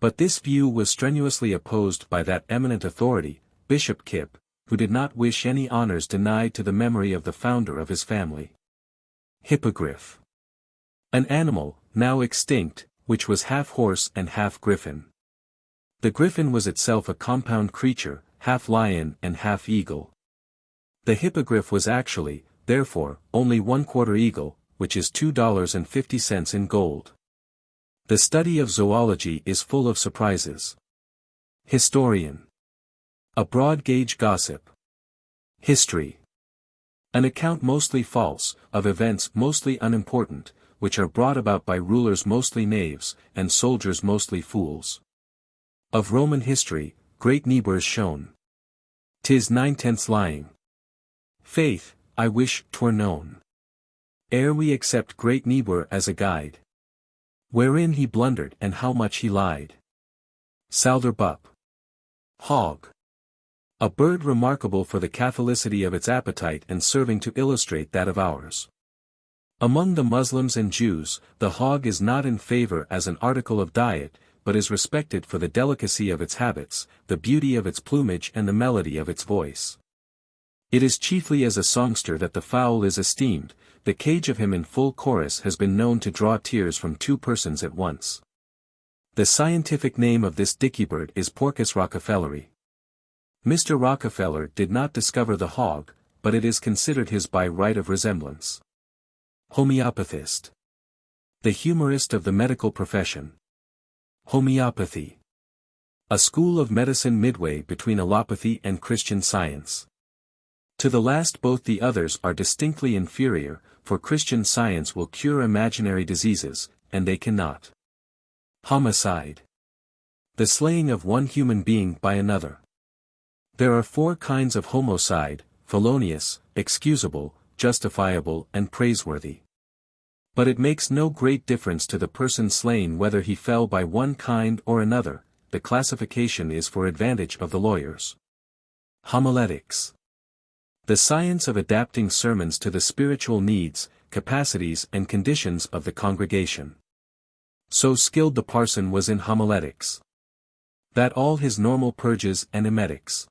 But this view was strenuously opposed by that eminent authority, Bishop Kipp, who did not wish any honors denied to the memory of the founder of his family. Hippogriff. An animal, now extinct, which was half horse and half griffin. The griffin was itself a compound creature, half lion and half eagle. The hippogriff was actually, therefore, only 1/4 eagle, which is $2.50 in gold. The study of zoology is full of surprises. Historian. A broad-gauge gossip. History. An account mostly false, of events mostly unimportant, which are brought about by rulers mostly knaves, and soldiers mostly fools. Of Roman history, great Niebuhr's shown. 'Tis 9/10 lying. Faith, I wish 'twere known. Ere we accept great Niebuhr as a guide. Wherein he blundered and how much he lied. Salderbup. Hog. A bird remarkable for the catholicity of its appetite and serving to illustrate that of ours. Among the Muslims and Jews, the hog is not in favor as an article of diet, but is respected for the delicacy of its habits, the beauty of its plumage and the melody of its voice. It is chiefly as a songster that the fowl is esteemed. The cage of him in full chorus has been known to draw tears from 2 persons at once. The scientific name of this dickybird is Porcus rockefelleri. Mr. Rockefeller did not discover the hog, but it is considered his by right of resemblance. Homeopathist. The humorist of the medical profession. Homeopathy. A school of medicine midway between allopathy and Christian Science. To the last both the others are distinctly inferior, for Christian Science will cure imaginary diseases, and they cannot. Homicide. The slaying of one human being by another. There are 4 kinds of homicide: felonious, excusable, justifiable and praiseworthy. But it makes no great difference to the person slain whether he fell by one kind or another, the classification is for advantage of the lawyers. Homiletics. The science of adapting sermons to the spiritual needs, capacities and conditions of the congregation. So skilled the parson was in homiletics. That all his normal purges and emetics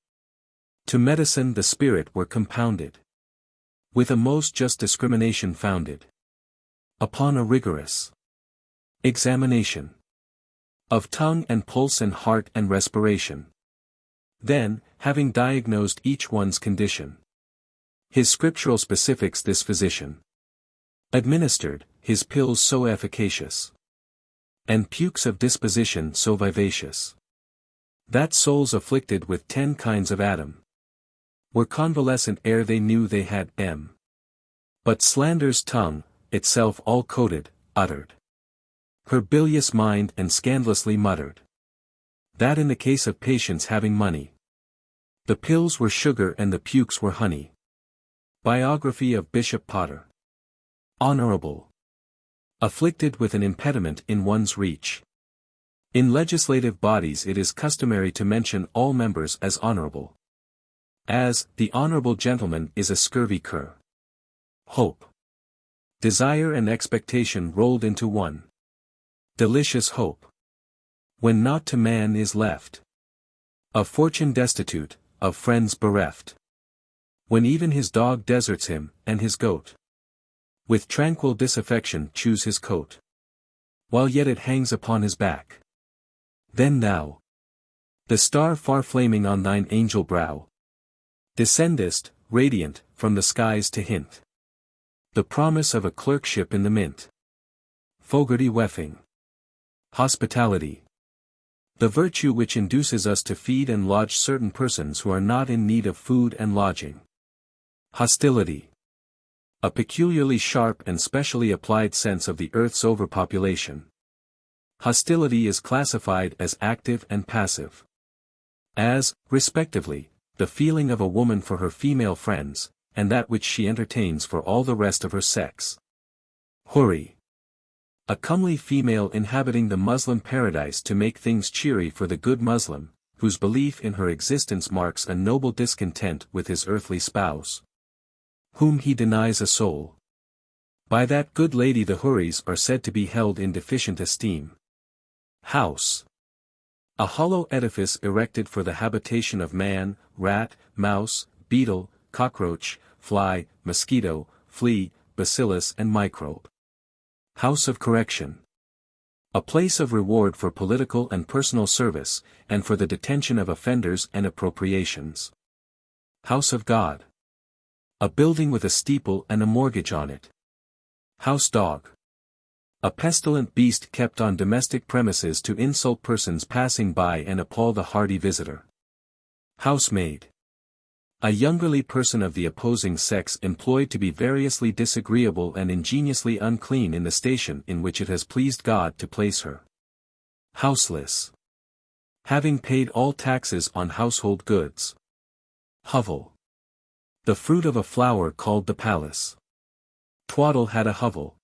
to medicine the spirit were compounded, with a most just discrimination founded upon a rigorous examination of tongue and pulse and heart and respiration. Then, having diagnosed each one's condition, his scriptural specifics this physician administered, his pills so efficacious, and pukes of disposition so vivacious, that souls afflicted with 10 kinds of Adam were convalescent ere they knew they had but slander's tongue, itself all coated, uttered her bilious mind and scandalously muttered that in the case of patients having money, the pills were sugar and the pukes were honey. Biography of Bishop Potter. Honorable. Afflicted with an impediment in one's reach. In legislative bodies it is customary to mention all members as honorable. As, the honorable gentleman is a scurvy cur. Hope. Desire and expectation rolled into one. Delicious hope. When naught to man is left. Of fortune destitute, of friends bereft. When even his dog deserts him, and his goat with tranquil disaffection chews his coat, while yet it hangs upon his back. Then thou, the star far flaming on thine angel brow, descendest, radiant, from the skies to hint the promise of a clerkship in the mint. Fogarty Weffing. Hospitality. The virtue which induces us to feed and lodge certain persons who are not in need of food and lodging. Hostility. A peculiarly sharp and specially applied sense of the earth's overpopulation. Hostility is classified as active and passive. As, respectively, the feeling of a woman for her female friends, and that which she entertains for all the rest of her sex. Houri. A comely female inhabiting the Muslim paradise to make things cheery for the good Muslim, whose belief in her existence marks a noble discontent with his earthly spouse, whom he denies a soul. By that good lady the houris are said to be held in deficient esteem. House. A hollow edifice erected for the habitation of man, rat, mouse, beetle, cockroach, fly, mosquito, flea, bacillus and microbe. House of Correction. A place of reward for political and personal service, and for the detention of offenders and appropriations. House of God. A building with a steeple and a mortgage on it. House dog. A pestilent beast kept on domestic premises to insult persons passing by and appall the hardy visitor. Housemaid. A youngerly person of the opposing sex employed to be variously disagreeable and ingeniously unclean in the station in which it has pleased God to place her. Houseless. Having paid all taxes on household goods. Hovel. The fruit of a flower called the palace. Twaddle had a hovel.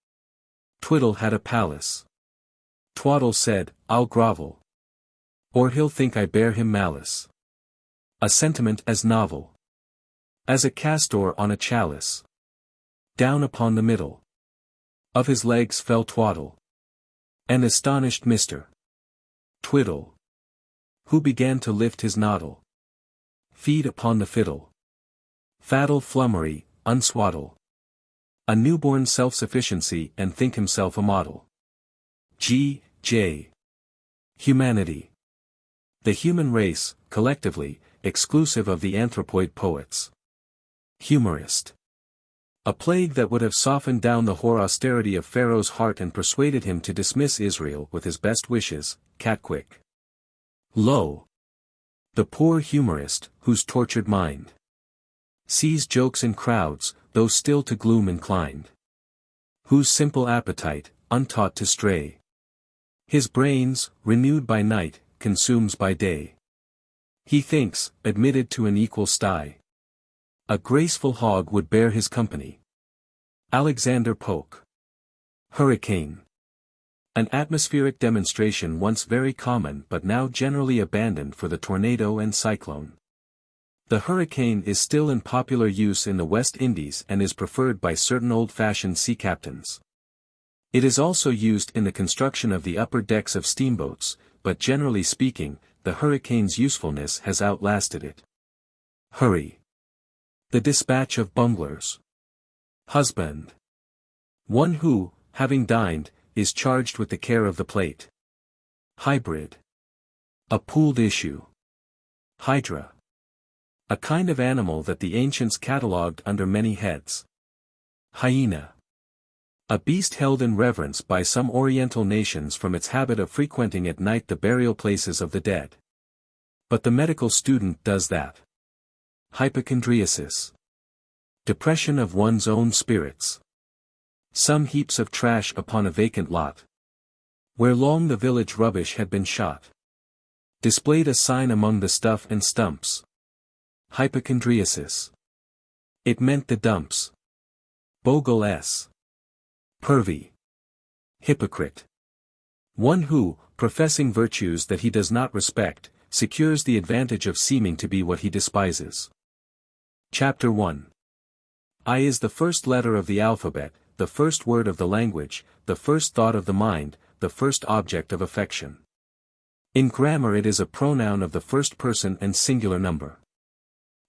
Twiddle had a palace. Twaddle said, I'll grovel, or he'll think I bear him malice. A sentiment as novel as a castor on a chalice. Down upon the middle of his legs fell Twaddle, an astonished Mr. Twiddle, who began to lift his noddle, feed upon the fiddle, faddle flummery, unswaddle, a newborn self-sufficiency and think himself a model. J. Humanity. The human race, collectively, exclusive of the anthropoid poets. Humorist. A plague that would have softened down the hoar austerity of Pharaoh's heart and persuaded him to dismiss Israel with his best wishes, Catquick. Lo! The poor humorist, whose tortured mind sees jokes in crowds, though still to gloom inclined. Whose simple appetite, untaught to stray, his brains, renewed by night, consumes by day. He thinks, admitted to an equal sty, a graceful hog would bear his company. Alexander Polk. Hurricane. An atmospheric demonstration once very common but now generally abandoned for the tornado and cyclone. The hurricane is still in popular use in the West Indies and is preferred by certain old-fashioned sea captains. It is also used in the construction of the upper decks of steamboats, but generally speaking, the hurricane's usefulness has outlasted it. Hurry. The dispatch of bunglers. Husband. One who, having dined, is charged with the care of the plate. Hybrid. A pooled issue. Hydra. A kind of animal that the ancients catalogued under many heads. Hyena. A beast held in reverence by some Oriental nations from its habit of frequenting at night the burial places of the dead. But the medical student does that. Hypochondriasis. Depression of one's own spirits. Some heaps of trash upon a vacant lot, where long the village rubbish had been shot, displayed a sign among the stuff and stumps. Hypochondriasis. It meant the dumps. Bogle s. Pervy. Hypocrite. One who, professing virtues that he does not respect, secures the advantage of seeming to be what he despises. Chapter 1. I is the first letter of the alphabet, the first word of the language, the first thought of the mind, the first object of affection. In grammar it is a pronoun of the first person and singular number.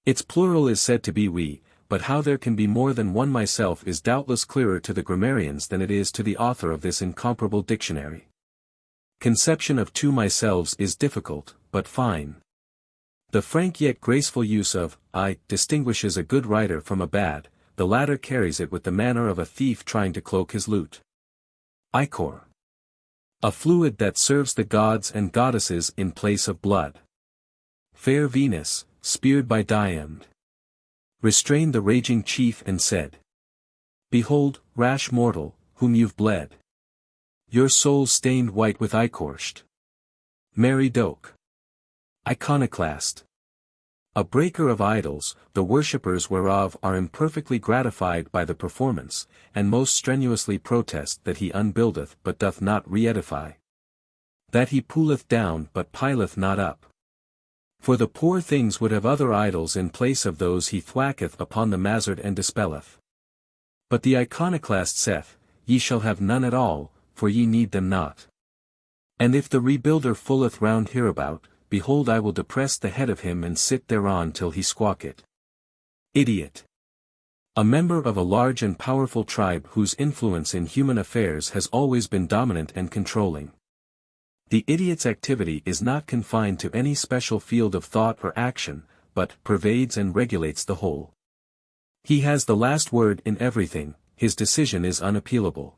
Its plural is said to be we, but how there can be more than one myself is doubtless clearer to the grammarians than it is to the author of this incomparable dictionary. Conception of two myselves is difficult, but fine. The frank yet graceful use of I distinguishes a good writer from a bad, the latter carries it with the manner of a thief trying to cloak his loot. Ichor. A fluid that serves the gods and goddesses in place of blood. Fair Venus, speared by Diamd, restrained the raging chief and said, Behold, rash mortal, whom you've bled. Your soul stained white with ichorsht. Mary Doke. Iconoclast. A breaker of idols, the worshippers whereof are imperfectly gratified by the performance, and most strenuously protest that he unbuildeth but doth not re-edify. That he pulleth down but pileth not up. For the poor things would have other idols in place of those he thwacketh upon the mazard and dispelleth. But the iconoclast saith, Ye shall have none at all, for ye need them not. And if the rebuilder fulleth round hereabout, behold I will depress the head of him and sit thereon till he squawk it. Idiot. A member of a large and powerful tribe whose influence in human affairs has always been dominant and controlling. The idiot's activity is not confined to any special field of thought or action, but pervades and regulates the whole. He has the last word in everything, his decision is unappealable.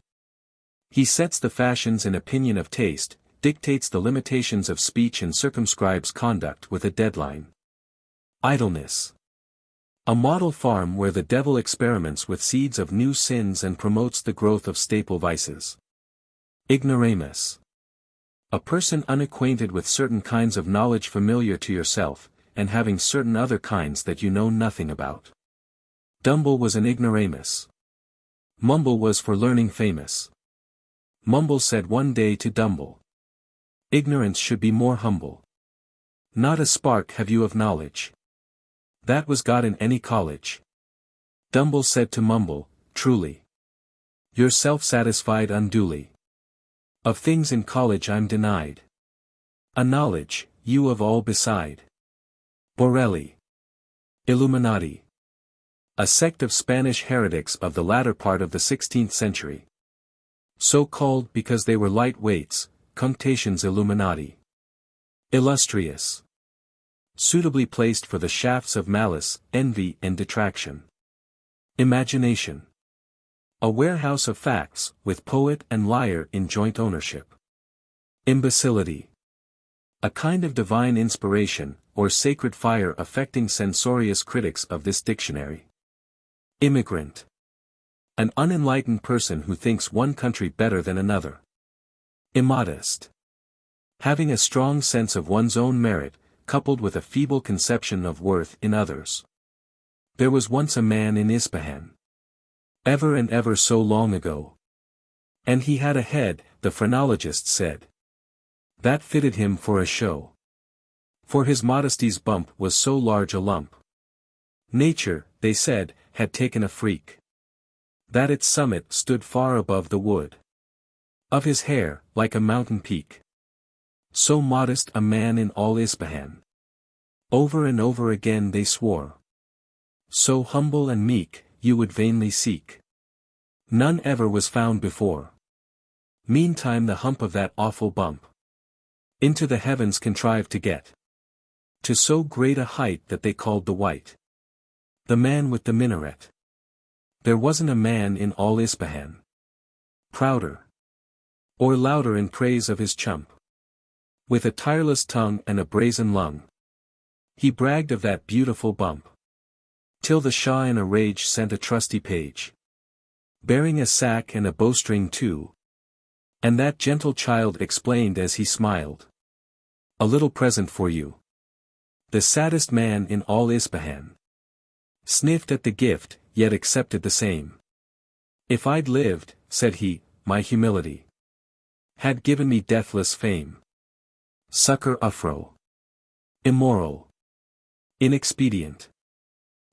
He sets the fashions in opinion of taste, dictates the limitations of speech and circumscribes conduct with a deadline. Idleness. A model farm where the devil experiments with seeds of new sins and promotes the growth of staple vices. Ignoramus. A person unacquainted with certain kinds of knowledge familiar to yourself, and having certain other kinds that you know nothing about. Dumble was an ignoramus. Mumble was for learning famous. Mumble said one day to Dumble, Ignorance should be more humble. Not a spark have you of knowledge. That was got in any college. Dumble said to Mumble, Truly. You're self-satisfied unduly. Of things in college I'm denied. A knowledge, you of all beside. Borelli. Illuminati. A sect of Spanish heretics of the latter part of the 16th century. So called because they were light weights, cunctations Illuminati. Illustrious. Suitably placed for the shafts of malice, envy and detraction. Imagination. A warehouse of facts, with poet and liar in joint ownership. Imbecility. A kind of divine inspiration, or sacred fire affecting censorious critics of this dictionary. Immigrant. An unenlightened person who thinks one country better than another. Immodest. Having a strong sense of one's own merit, coupled with a feeble conception of worth in others. There was once a man in Ispahan. Ever and ever so long ago. And he had a head, the phrenologists said. That fitted him for a show. For his modesty's bump was so large a lump. Nature, they said, had taken a freak. That its summit stood far above the wood. Of his hair, like a mountain peak. So modest a man in all Ispahan. Over and over again they swore. So humble and meek, you would vainly seek. None ever was found before. Meantime the hump of that awful bump into the heavens contrived to get to so great a height that they called the White the man with the minaret. There wasn't a man in all Ispahan prouder or louder in praise of his chump. With a tireless tongue and a brazen lung, he bragged of that beautiful bump, till the Shah in a rage sent a trusty page, bearing a sack and a bowstring too. And that gentle child explained as he smiled, "A little present for you." The saddest man in all Ispahan sniffed at the gift, yet accepted the same. "If I'd lived," said he, "my humility had given me deathless fame." Succor Ufro. Immoral. Inexpedient.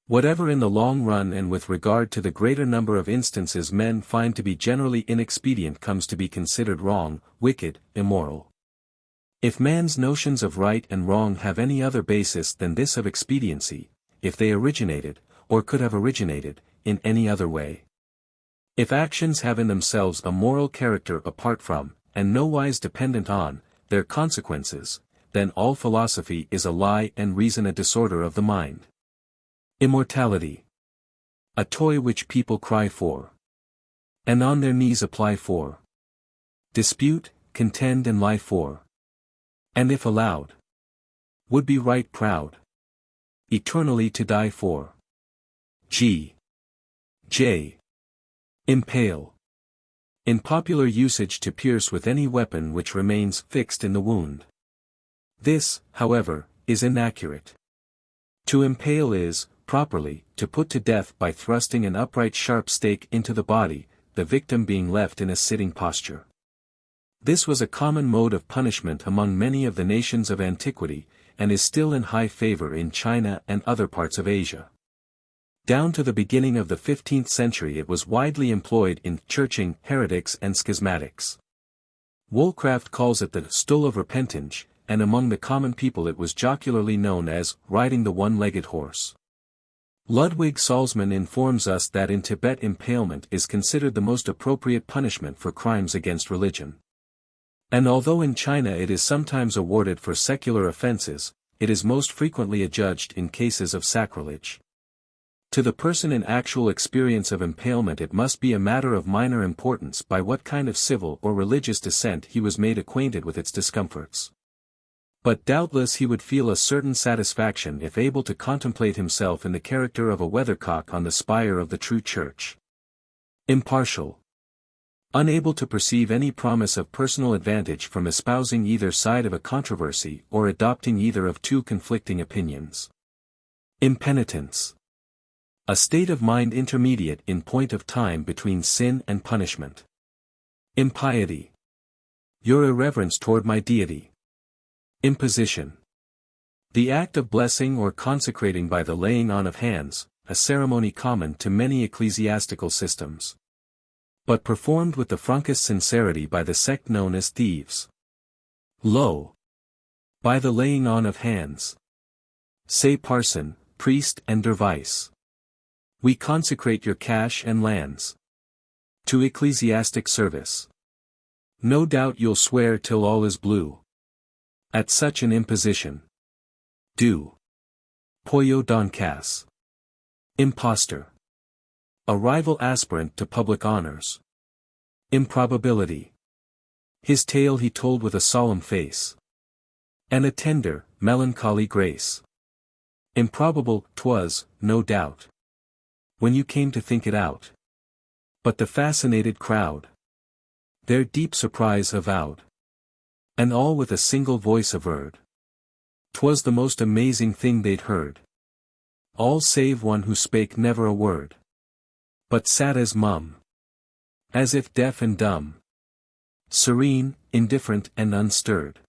Whatever in the long run and with regard to the greater number of instances men find to be generally inexpedient comes to be considered wrong, wicked, immoral. If man's notions of right and wrong have any other basis than this of expediency, if they originated, or could have originated, in any other way. If actions have in themselves a moral character apart from, and nowise dependent on, their consequences, then all philosophy is a lie and reason a disorder of the mind. Immortality. A toy which people cry for, and on their knees apply for. Dispute, contend and lie for. And if allowed, would be right proud. Eternally to die for. G. J. Impale. In popular usage to pierce with any weapon which remains fixed in the wound. This, however, is inaccurate. To impale is, properly, to put to death by thrusting an upright sharp stake into the body, the victim being left in a sitting posture. This was a common mode of punishment among many of the nations of antiquity, and is still in high favor in China and other parts of Asia. Down to the beginning of the 15th century it was widely employed in churching heretics and schismatics. Woolcraft calls it the stool of repentinge, and among the common people it was jocularly known as riding the one-legged horse. Ludwig Salzmann informs us that in Tibet impalement is considered the most appropriate punishment for crimes against religion. And although in China it is sometimes awarded for secular offenses, it is most frequently adjudged in cases of sacrilege. To the person in actual experience of impalement it must be a matter of minor importance by what kind of civil or religious descent he was made acquainted with its discomforts. But doubtless he would feel a certain satisfaction if able to contemplate himself in the character of a weathercock on the spire of the true church. Impartial. Unable to perceive any promise of personal advantage from espousing either side of a controversy or adopting either of two conflicting opinions. Impenitence. A state of mind intermediate in point of time between sin and punishment. Impiety. Your irreverence toward my deity. Imposition. The act of blessing or consecrating by the laying on of hands, a ceremony common to many ecclesiastical systems, but performed with the frankest sincerity by the sect known as thieves. Lo! By the laying on of hands, say parson, priest and dervice, we consecrate your cash and lands to ecclesiastic service. No doubt you'll swear till all is blue at such an imposition. Do. Pollo Don Cas. Impostor. A rival aspirant to public honors. Improbability. His tale he told with a solemn face, and a tender, melancholy grace. Improbable 'twas, no doubt, when you came to think it out. But the fascinated crowd their deep surprise avowed, and all with a single voice averred 'twas the most amazing thing they'd heard. All save one who spake never a word, but sat as mum, as if deaf and dumb, serene, indifferent and unstirred.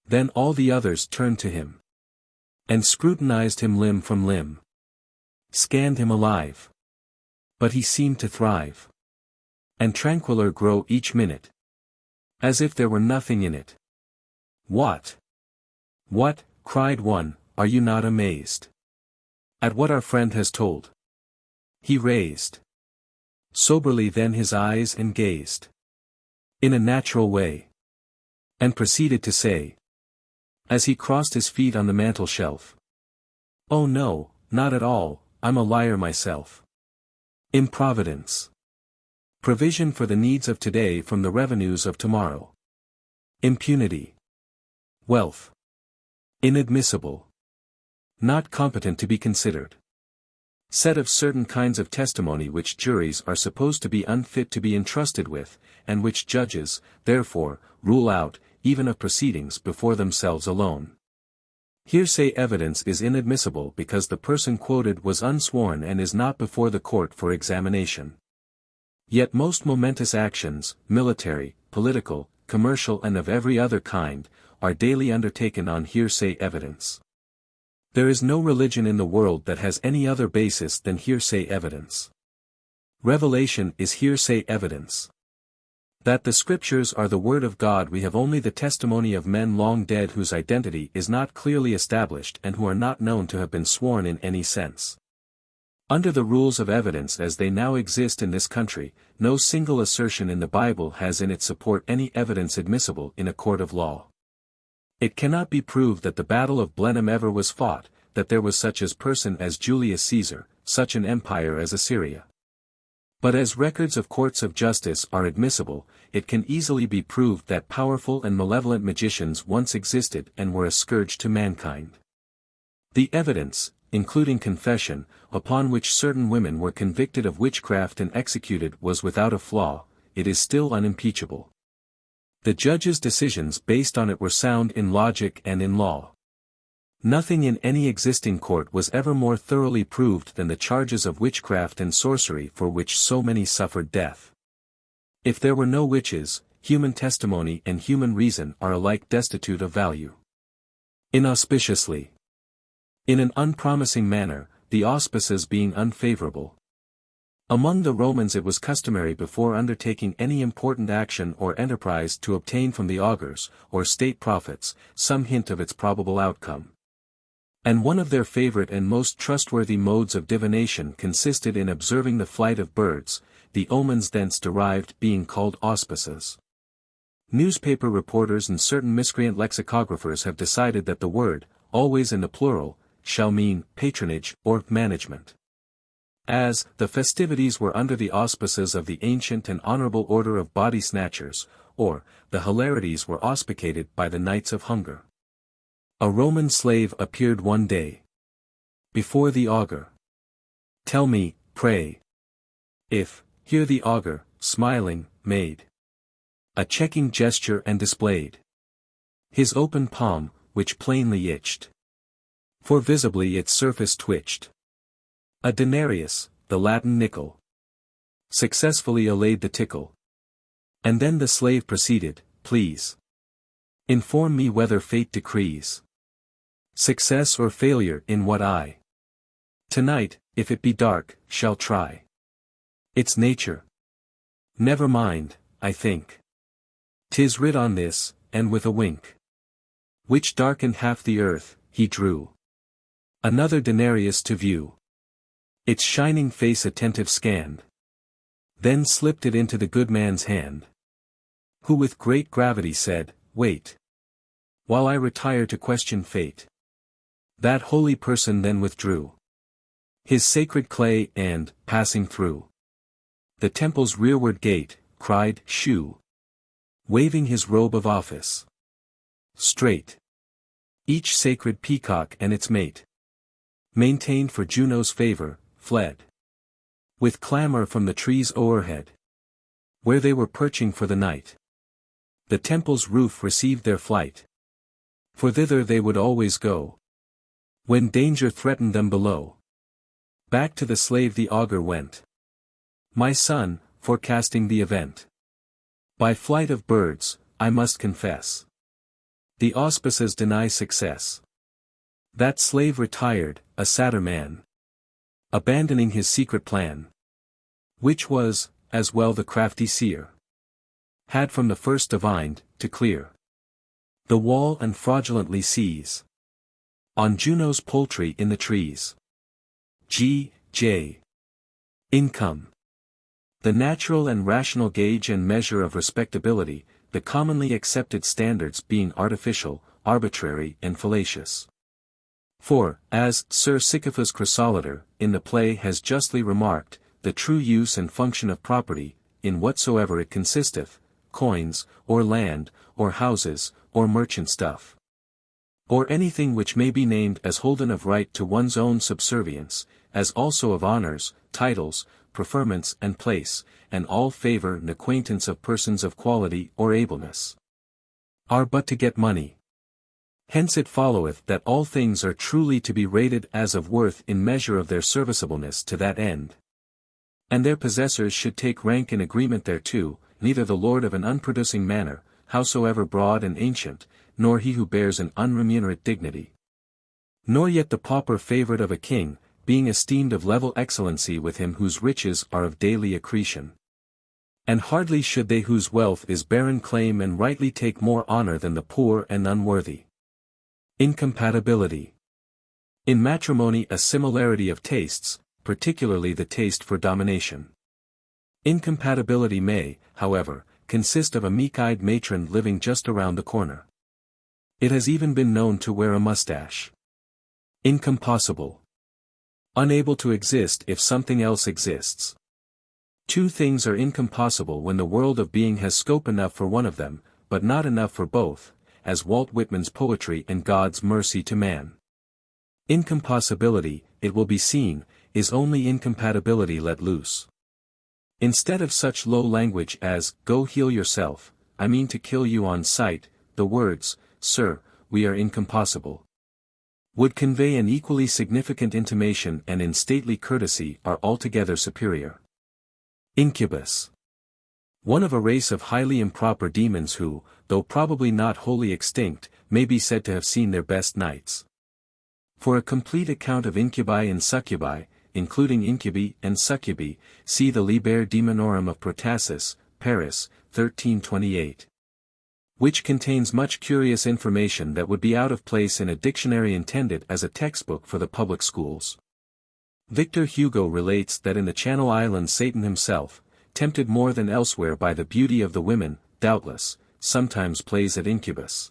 Then all the others turned to him, and scrutinized him limb from limb, scanned him alive. But he seemed to thrive, and tranquiller grow each minute, as if there were nothing in it. What? What, cried one, are you not amazed at what our friend has told? He raised soberly then his eyes and gazed in a natural way, and proceeded to say, as he crossed his feet on the mantel shelf, oh no, not at all, I'm a liar myself. Improvidence. Provision for the needs of today from the revenues of tomorrow. Impunity. Wealth. Inadmissible. Not competent to be considered. Set of certain kinds of testimony which juries are supposed to be unfit to be entrusted with, and which judges, therefore, rule out, even of proceedings before themselves alone. Hearsay evidence is inadmissible because the person quoted was unsworn and is not before the court for examination. Yet most momentous actions, military, political, commercial and of every other kind, are daily undertaken on hearsay evidence. There is no religion in the world that has any other basis than hearsay evidence. Revelation is hearsay evidence. That the Scriptures are the Word of God we have only the testimony of men long dead whose identity is not clearly established and who are not known to have been sworn in any sense. Under the rules of evidence as they now exist in this country, no single assertion in the Bible has in its support any evidence admissible in a court of law. It cannot be proved that the Battle of Blenheim ever was fought, that there was such a person as Julius Caesar, such an empire as Assyria. But as records of courts of justice are admissible, it can easily be proved that powerful and malevolent magicians once existed and were a scourge to mankind. The evidence, including confession, upon which certain women were convicted of witchcraft and executed was without a flaw, it is still unimpeachable. The judge's decisions based on it were sound in logic and in law. Nothing in any existing court was ever more thoroughly proved than the charges of witchcraft and sorcery for which so many suffered death. If there were no witches, human testimony and human reason are alike destitute of value. Inauspiciously. In an unpromising manner, the auspices being unfavorable. Among the Romans it was customary before undertaking any important action or enterprise to obtain from the augurs, or state prophets, some hint of its probable outcome. And one of their favorite and most trustworthy modes of divination consisted in observing the flight of birds, the omens thence derived being called auspices. Newspaper reporters and certain miscreant lexicographers have decided that the word, always in the plural, shall mean patronage or management. As the festivities were under the auspices of the ancient and honorable order of body snatchers, or the hilarities were auspicated by the Knights of Hunger. A Roman slave appeared one day before the augur. Tell me, pray, if, here the augur, smiling, made a checking gesture and displayed his open palm, which plainly itched, for visibly its surface twitched. A denarius, the Latin nickel, successfully allayed the tickle. And then the slave proceeded, please inform me whether fate decrees success or failure in what I tonight, if it be dark, shall try its nature. Never mind, I think 'tis writ on this, and with a wink which darkened half the earth, he drew another denarius to view. Its shining face attentive scanned, then slipped it into the good man's hand, who with great gravity said, wait, while I retire to question fate. That holy person then withdrew his sacred clay and, passing through the temple's rearward gate, cried, shoo, waving his robe of office. Straight each sacred peacock and its mate, maintained for Juno's favor, fled with clamor from the trees o'erhead, where they were perching for the night. The temple's roof received their flight, for thither they would always go when danger threatened them below. Back to the slave the augur went, my son, forecasting the event. By flight of birds, I must confess, the auspices deny success. That slave retired, a sadder man, abandoning his secret plan, which was, as well the crafty seer had from the first divined, to clear The wall and fraudulently seize. On Juno's poultry in the trees. G. J. Income. The natural and rational gauge and measure of respectability, the commonly accepted standards being artificial, arbitrary and fallacious. For, as Sir Sisyphus Chrysolider, in the play has justly remarked, the true use and function of property, in whatsoever it consisteth, coins, or land, or houses, or merchant stuff, or anything which may be named as holden of right to one's own subservience, as also of honours, titles, preferments and place, and all favour and acquaintance of persons of quality or ableness, are but to get money. Hence it followeth that all things are truly to be rated as of worth in measure of their serviceableness to that end. And their possessors should take rank in agreement thereto, neither the lord of an unproducing manor, howsoever broad and ancient, nor he who bears an unremunerate dignity. Nor yet the pauper favourite of a king, being esteemed of level excellency with him whose riches are of daily accretion. And hardly should they whose wealth is barren claim and rightly take more honour than the poor and unworthy. Incompatibility. In matrimony a similarity of tastes, particularly the taste for domination. Incompatibility may, however, consist of a meek-eyed matron living just around the corner. It has even been known to wear a mustache. Incompossible. Unable to exist if something else exists. Two things are incompossible when the world of being has scope enough for one of them, but not enough for both, as Walt Whitman's poetry and God's mercy to man. Incompossibility, it will be seen, is only incompatibility let loose. Instead of such low language as, "Go heal yourself, I mean to kill you on sight," the words, "Sir, we are incompossible," would convey an equally significant intimation and in stately courtesy are altogether superior. Incubus. One of a race of highly improper demons who, though probably not wholly extinct, may be said to have seen their best nights. For a complete account of incubi and succubi, including incubi and succubi, see the Liber Daemonorum of Protasis, Paris, 1328. Which contains much curious information that would be out of place in a dictionary intended as a textbook for the public schools. Victor Hugo relates that in the Channel Islands Satan himself, tempted more than elsewhere by the beauty of the women, doubtless, sometimes plays at incubus.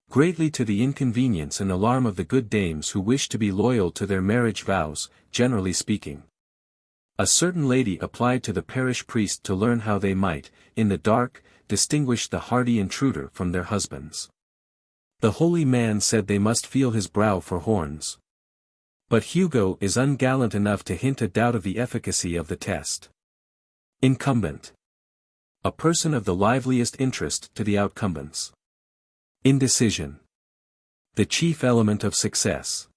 Greatly to the inconvenience and alarm of the good dames who wish to be loyal to their marriage vows, generally speaking. A certain lady applied to the parish priest to learn how they might, in the dark, distinguish the hardy intruder from their husbands. The holy man said they must feel his brow for horns. But Hugo is ungallant enough to hint a doubt of the efficacy of the test. Incumbent. A person of the liveliest interest to the outcumbents. Indecision. The chief element of success.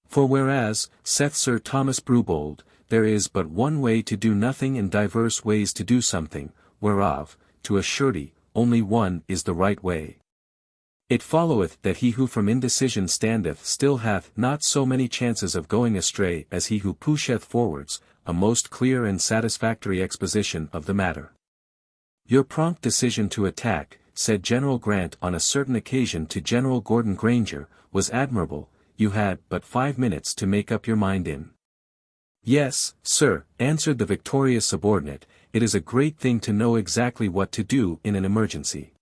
For whereas, saith Sir Thomas Brewbold, there is but one way to do nothing and divers ways to do something, whereof, to a surety, only one is the right way. It followeth that he who from indecision standeth still hath not so many chances of going astray as he who pusheth forwards, a most clear and satisfactory exposition of the matter. Your prompt decision to attack, said General Grant on a certain occasion to General Gordon Granger, was admirable, you had but 5 minutes to make up your mind in. Yes, sir, answered the victorious subordinate, it is a great thing to know exactly what to do in an emergency.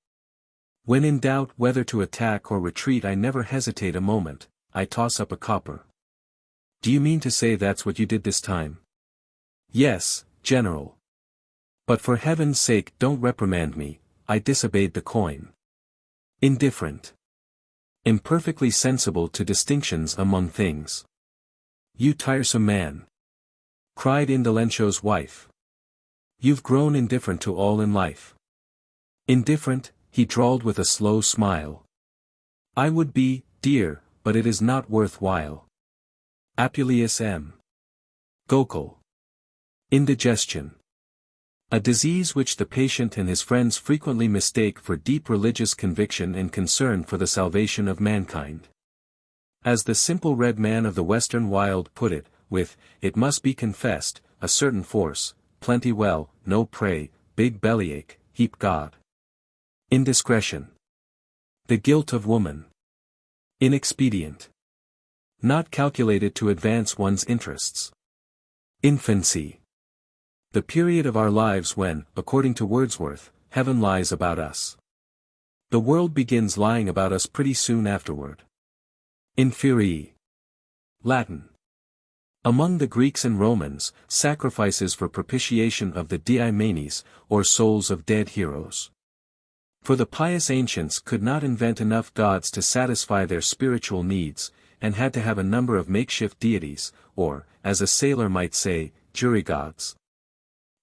When in doubt whether to attack or retreat I never hesitate a moment, I toss up a copper. Do you mean to say that's what you did this time? Yes, General. But for heaven's sake don't reprimand me, I disobeyed the coin. Indifferent. Imperfectly sensible to distinctions among things. You tiresome man. Cried Indolencho's wife. You've grown indifferent to all in life. Indifferent, he drawled with a slow smile. I would be, dear, but it is not worth while. Apuleius M. Gokul. Indigestion. A disease which the patient and his friends frequently mistake for deep religious conviction and concern for the salvation of mankind. As the simple red man of the Western Wild put it, with, it must be confessed, a certain force, plenty well, no prey, big bellyache, heap God. Indiscretion. The guilt of woman. Inexpedient. Not calculated to advance one's interests. Infancy. The period of our lives when, according to Wordsworth, heaven lies about us. The world begins lying about us pretty soon afterward. Inferi. Latin. Among the Greeks and Romans, sacrifices for propitiation of the dii manes, or souls of dead heroes. For the pious ancients could not invent enough gods to satisfy their spiritual needs, and had to have a number of makeshift deities, or, as a sailor might say, jury gods,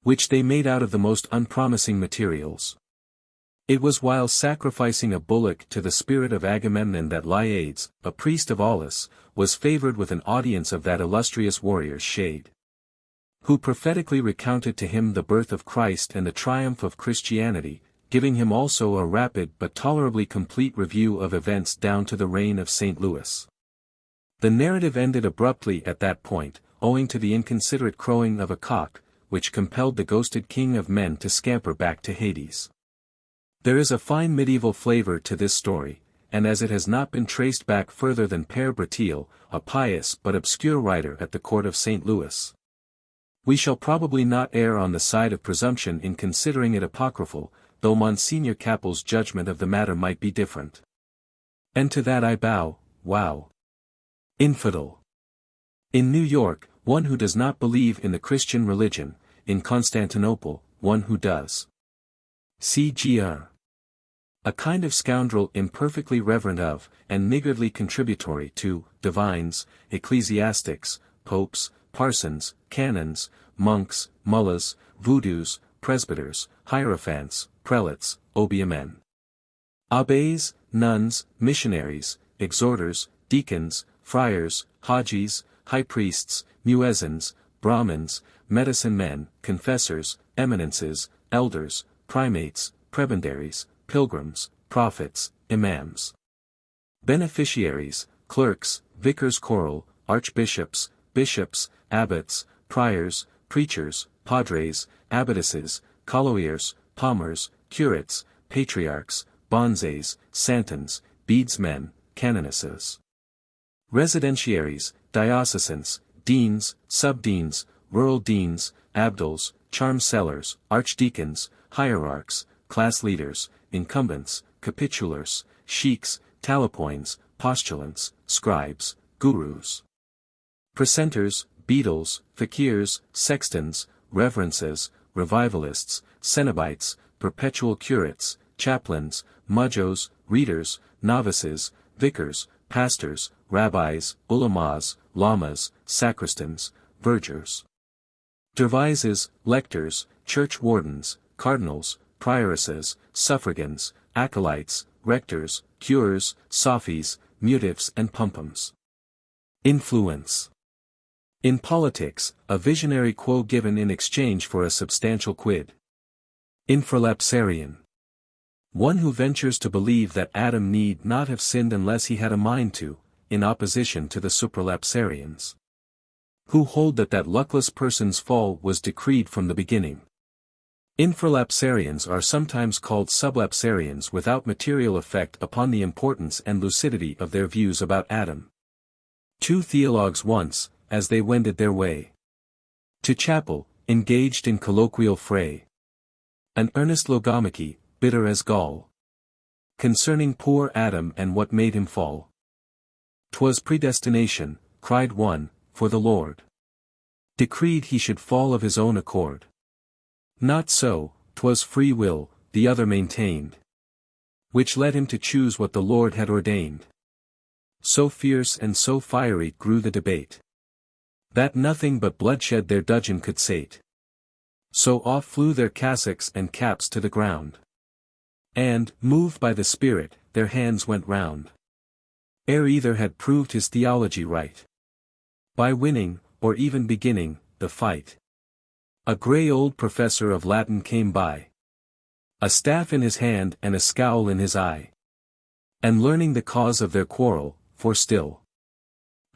which they made out of the most unpromising materials. It was while sacrificing a bullock to the spirit of Agamemnon that Laiades, a priest of Aulis, was favored with an audience of that illustrious warrior's shade, who prophetically recounted to him the birth of Christ and the triumph of Christianity, giving him also a rapid but tolerably complete review of events down to the reign of St. Louis. The narrative ended abruptly at that point, owing to the inconsiderate crowing of a cock, which compelled the ghosted king of men to scamper back to Hades. There is a fine medieval flavor to this story, and as it has not been traced back further than Père Bretil, a pious but obscure writer at the court of St. Louis, we shall probably not err on the side of presumption in considering it apocryphal, though Monsignor Capel's judgment of the matter might be different. And to that I bow, wow. Infidel. In New York, one who does not believe in the Christian religion; in Constantinople, one who does. Cgr. A kind of scoundrel imperfectly reverent of, and niggardly contributory to, divines, ecclesiastics, popes, parsons, canons, monks, mullahs, voodoos, presbyters, hierophants, prelates, obiamen, abbés, nuns, missionaries, exhorters, deacons, friars, hajis, high priests, muezzins, brahmins, medicine men, confessors, eminences, elders, primates, prebendaries, pilgrims, prophets, imams, beneficiaries, clerks, vicars choral, archbishops, bishops, abbots, priors, preachers, padres, abbotesses, colloirs, palmers, curates, patriarchs, bonzes, santons, beadsmen, canonesses, residentiaries, diocesans, deans, subdeans, rural deans, abdals, charm sellers, archdeacons, hierarchs, class leaders, incumbents, capitulars, sheiks, talapoins, postulants, scribes, gurus, precentors, beadles, fakirs, sextons, reverences, revivalists, cenobites, perpetual curates, chaplains, mudjos, readers, novices, vicars, pastors, rabbis, ulamas, lamas, sacristans, vergers, dervises, lectors, church wardens, cardinals, prioresses, suffragans, acolytes, rectors, cures, sophies, mutifs and pumpums. Influence. In politics, a visionary quo given in exchange for a substantial quid. Infralapsarian. One who ventures to believe that Adam need not have sinned unless he had a mind to, in opposition to the supralapsarians, who hold that luckless person's fall was decreed from the beginning. Infralapsarians are sometimes called sublapsarians without material effect upon the importance and lucidity of their views about Adam. Two theologues once, as they wended their way to chapel, engaged in colloquial fray, an earnest logomachy, bitter as gall, concerning poor Adam and what made him fall. "'Twas predestination," cried one, "for the Lord decreed he should fall of his own accord." "Not so, 'twas free will," the other maintained, "which led him to choose what the Lord had ordained." So fierce and so fiery grew the debate, that nothing but bloodshed their dudgeon could sate. So off flew their cassocks and caps to the ground, and, moved by the Spirit, their hands went round, ere either had proved his theology right, by winning, or even beginning, the fight. A grey old professor of Latin came by, a staff in his hand and a scowl in his eye, and learning the cause of their quarrel, for still,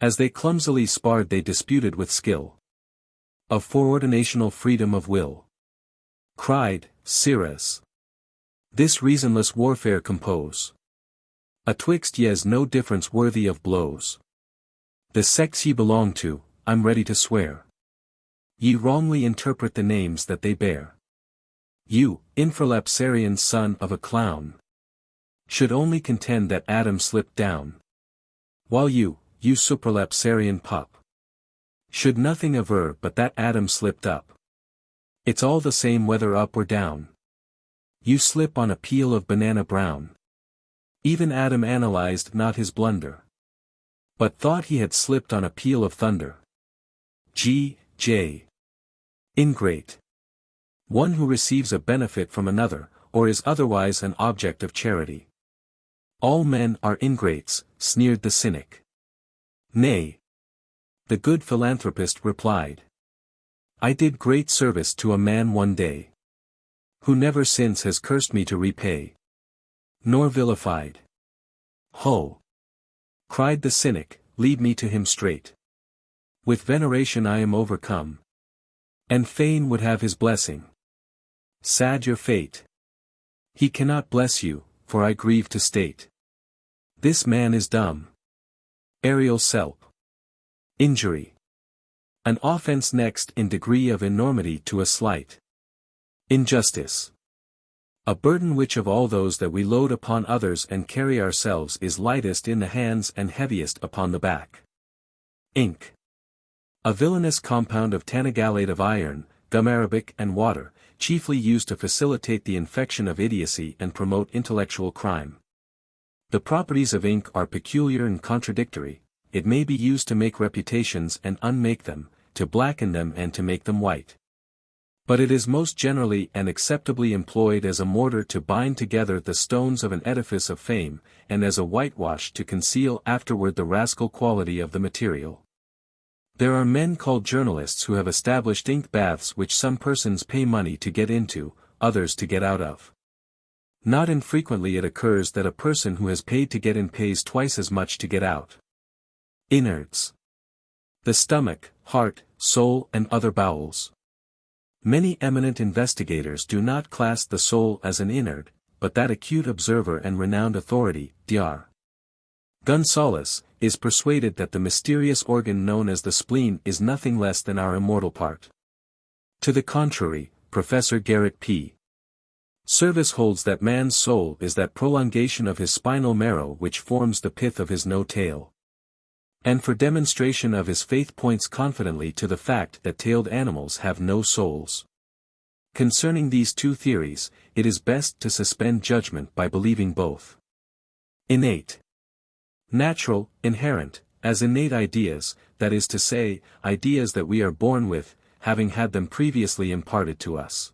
as they clumsily sparred they disputed with skill, of foreordinational freedom of will, cried, "Siras, this reasonless warfare compose. Atwixt ye's no difference worthy of blows. The sex ye belong to, I'm ready to swear. Ye wrongly interpret the names that they bear. You, infralapsarian son of a clown, should only contend that Adam slipped down. While you supralapsarian pup, should nothing aver but that Adam slipped up. It's all the same whether up or down. You slip on a peel of banana brown. Even Adam analyzed not his blunder, but thought he had slipped on a peal of thunder. J. Ingrate. One who receives a benefit from another, or is otherwise an object of charity. All men are ingrates, sneered the cynic. Nay. The good philanthropist replied. I did great service to a man one day, who never since has cursed me to repay, nor vilified. Ho! Cried the cynic, lead me to him straight. With veneration I am overcome, and fain would have his blessing. Sad your fate. He cannot bless you, for I grieve to state. This man is dumb. Aerial selp. Injury. An offense next in degree of enormity to a slight. Injustice. A burden which of all those that we load upon others and carry ourselves is lightest in the hands and heaviest upon the back. Ink. A villainous compound of tannogallate of iron, gum arabic and water, chiefly used to facilitate the infection of idiocy and promote intellectual crime. The properties of ink are peculiar and contradictory. It may be used to make reputations and unmake them, to blacken them and to make them white. But it is most generally and acceptably employed as a mortar to bind together the stones of an edifice of fame, and as a whitewash to conceal afterward the rascal quality of the material. There are men called journalists who have established ink baths which some persons pay money to get into, others to get out of. Not infrequently it occurs that a person who has paid to get in pays twice as much to get out. Innards. The stomach, heart, soul and other bowels. Many eminent investigators do not class the soul as an innard, but that acute observer and renowned authority, Dr. Gonzalez, is persuaded that the mysterious organ known as the spleen is nothing less than our immortal part. To the contrary, Professor Garrett P. Service holds that man's soul is that prolongation of his spinal marrow which forms the pith of his no-tail. And for demonstration of his faith points confidently to the fact that tailed animals have no souls. Concerning these two theories, it is best to suspend judgment by believing both. Innate. Natural, inherent, as innate ideas, that is to say, ideas that we are born with, having had them previously imparted to us.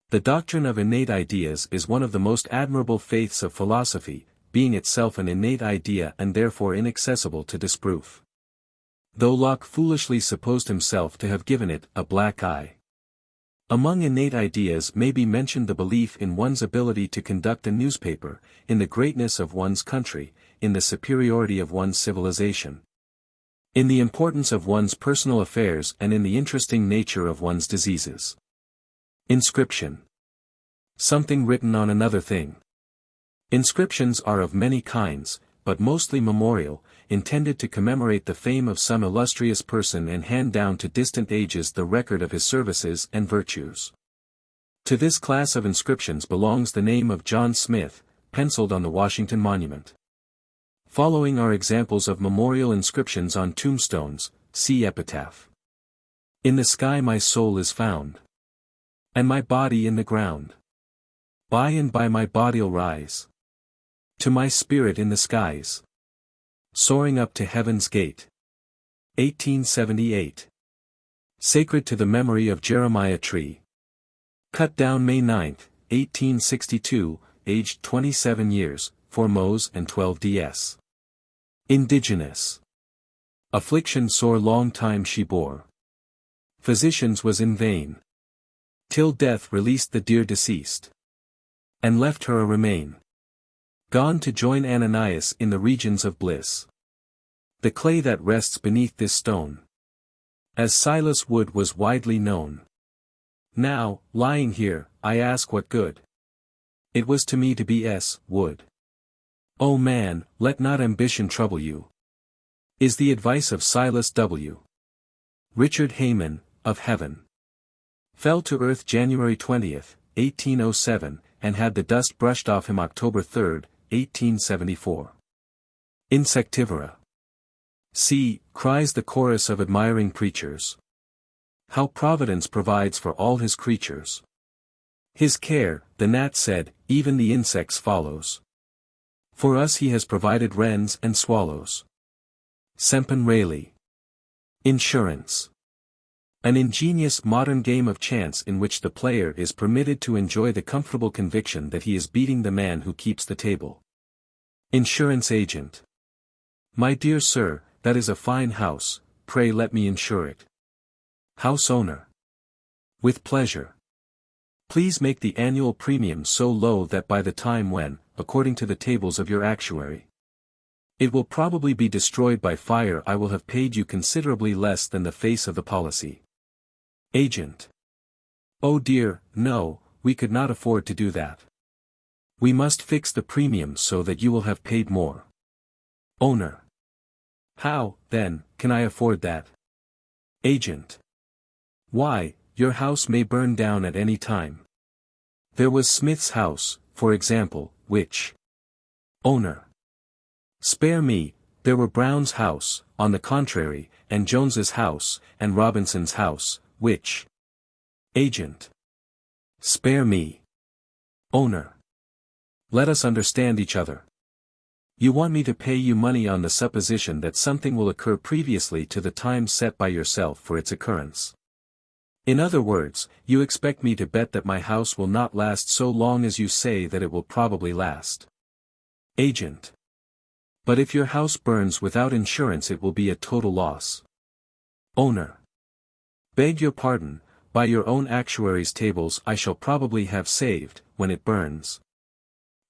The doctrine of innate ideas is one of the most admirable faiths of philosophy, being itself an innate idea and therefore inaccessible to disproof. Though Locke foolishly supposed himself to have given it a black eye. Among innate ideas may be mentioned the belief in one's ability to conduct a newspaper, in the greatness of one's country, in the superiority of one's civilization, in the importance of one's personal affairs and in the interesting nature of one's diseases. Inscription. Something written on another thing. Inscriptions are of many kinds, but mostly memorial, intended to commemorate the fame of some illustrious person and hand down to distant ages the record of his services and virtues. To this class of inscriptions belongs the name of John Smith, penciled on the Washington Monument. Following are examples of memorial inscriptions on tombstones. See epitaph. In the sky my soul is found, and my body in the ground. By and by my body'll rise to my spirit in the skies, soaring up to heaven's gate. 1878. Sacred to the memory of Jeremiah Tree. Cut down May 9, 1862, aged 27 years, 4 Mos and 12 ds. Indigenous. Affliction sore long time she bore. Physicians was in vain, till death released the dear deceased, and left her a remain, gone to join Ananias in the regions of bliss. The clay that rests beneath this stone, as Silas Wood was widely known. Now, lying here, I ask what good it was to me to be S. Wood. O man, let not ambition trouble you, is the advice of Silas W. Richard Hayman, of Heaven. Fell to earth January 20, 1807, and had the dust brushed off him October 3, 1874. Insectivora. See, cries the chorus of admiring preachers. How Providence provides for all his creatures. His care, the gnat said, even the insects follows. For us he has provided wrens and swallows. Sempen Rayleigh. Insurance. An ingenious modern game of chance in which the player is permitted to enjoy the comfortable conviction that he is beating the man who keeps the table. Insurance agent. My dear sir, that is a fine house, pray let me insure it. House owner. With pleasure. Please make the annual premium so low that by the time when, according to the tables of your actuary, it will probably be destroyed by fire, I will have paid you considerably less than the face of the policy. Agent. Oh dear, no, we could not afford to do that. We must fix the premium so that you will have paid more. Owner. How, then, can I afford that? Agent. Why, your house may burn down at any time. There was Smith's house, for example, which. Owner. Spare me, there were Brown's house, on the contrary, and Jones's house, and Robinson's house, which. Agent. Spare me. Owner. Let us understand each other. You want me to pay you money on the supposition that something will occur previously to the time set by yourself for its occurrence. In other words, you expect me to bet that my house will not last so long as you say that it will probably last. Agent. But if your house burns without insurance it will be a total loss. Owner. Beg your pardon, by your own actuary's tables I shall probably have saved, when it burns,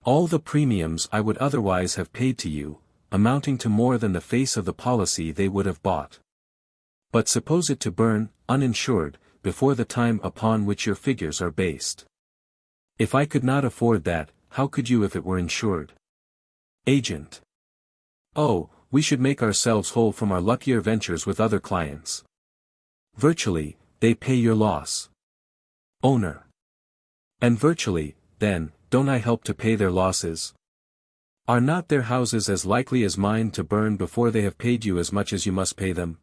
all the premiums I would otherwise have paid to you, amounting to more than the face of the policy they would have bought. But suppose it to burn, uninsured, before the time upon which your figures are based. If I could not afford that, how could you if it were insured? Agent. Oh, we should make ourselves whole from our luckier ventures with other clients. Virtually, they pay your loss. Owner. And virtually, then, don't I help to pay their losses? Are not their houses as likely as mine to burn before they have paid you as much as you must pay them?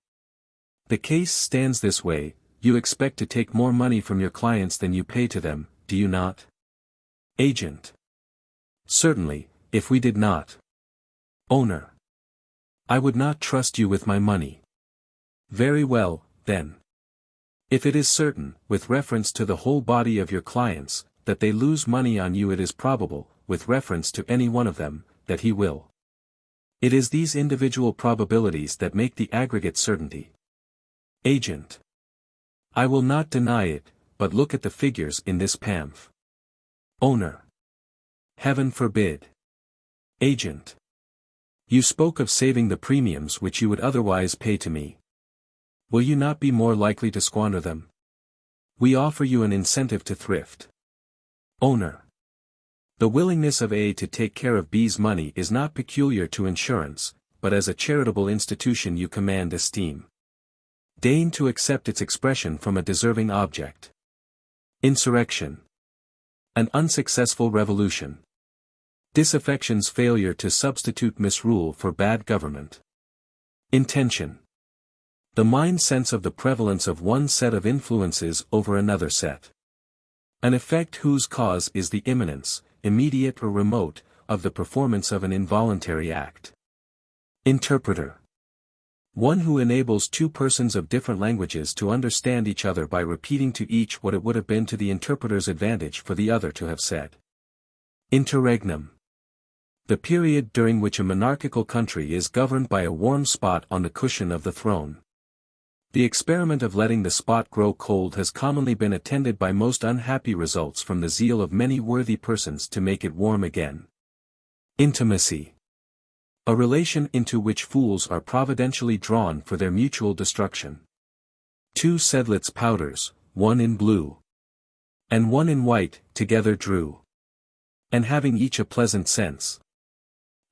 The case stands this way, you expect to take more money from your clients than you pay to them, do you not? Agent. Certainly, if we did not. Owner. I would not trust you with my money. Very well, then. If it is certain, with reference to the whole body of your clients, that they lose money on you, it is probable, with reference to any one of them, that he will. It is these individual probabilities that make the aggregate certainty. Agent. I will not deny it, but look at the figures in this pamphlet. Owner. Heaven forbid. Agent. You spoke of saving the premiums which you would otherwise pay to me. Will you not be more likely to squander them? We offer you an incentive to thrift. Owner. The willingness of A to take care of B's money is not peculiar to insurance, but as a charitable institution you command esteem. Deign to accept its expression from a deserving object. Insurrection. An unsuccessful revolution. Disaffection's failure to substitute misrule for bad government. Intention. The mind sense of the prevalence of one set of influences over another set. An effect whose cause is the imminence, immediate or remote, of the performance of an involuntary act. Interpreter. One who enables two persons of different languages to understand each other by repeating to each what it would have been to the interpreter's advantage for the other to have said. Interregnum. The period during which a monarchical country is governed by a warm spot on the cushion of the throne. The experiment of letting the spot grow cold has commonly been attended by most unhappy results from the zeal of many worthy persons to make it warm again. Intimacy. A relation into which fools are providentially drawn for their mutual destruction. Two Sedlitz powders, one in blue and one in white, together drew, and having each a pleasant sense.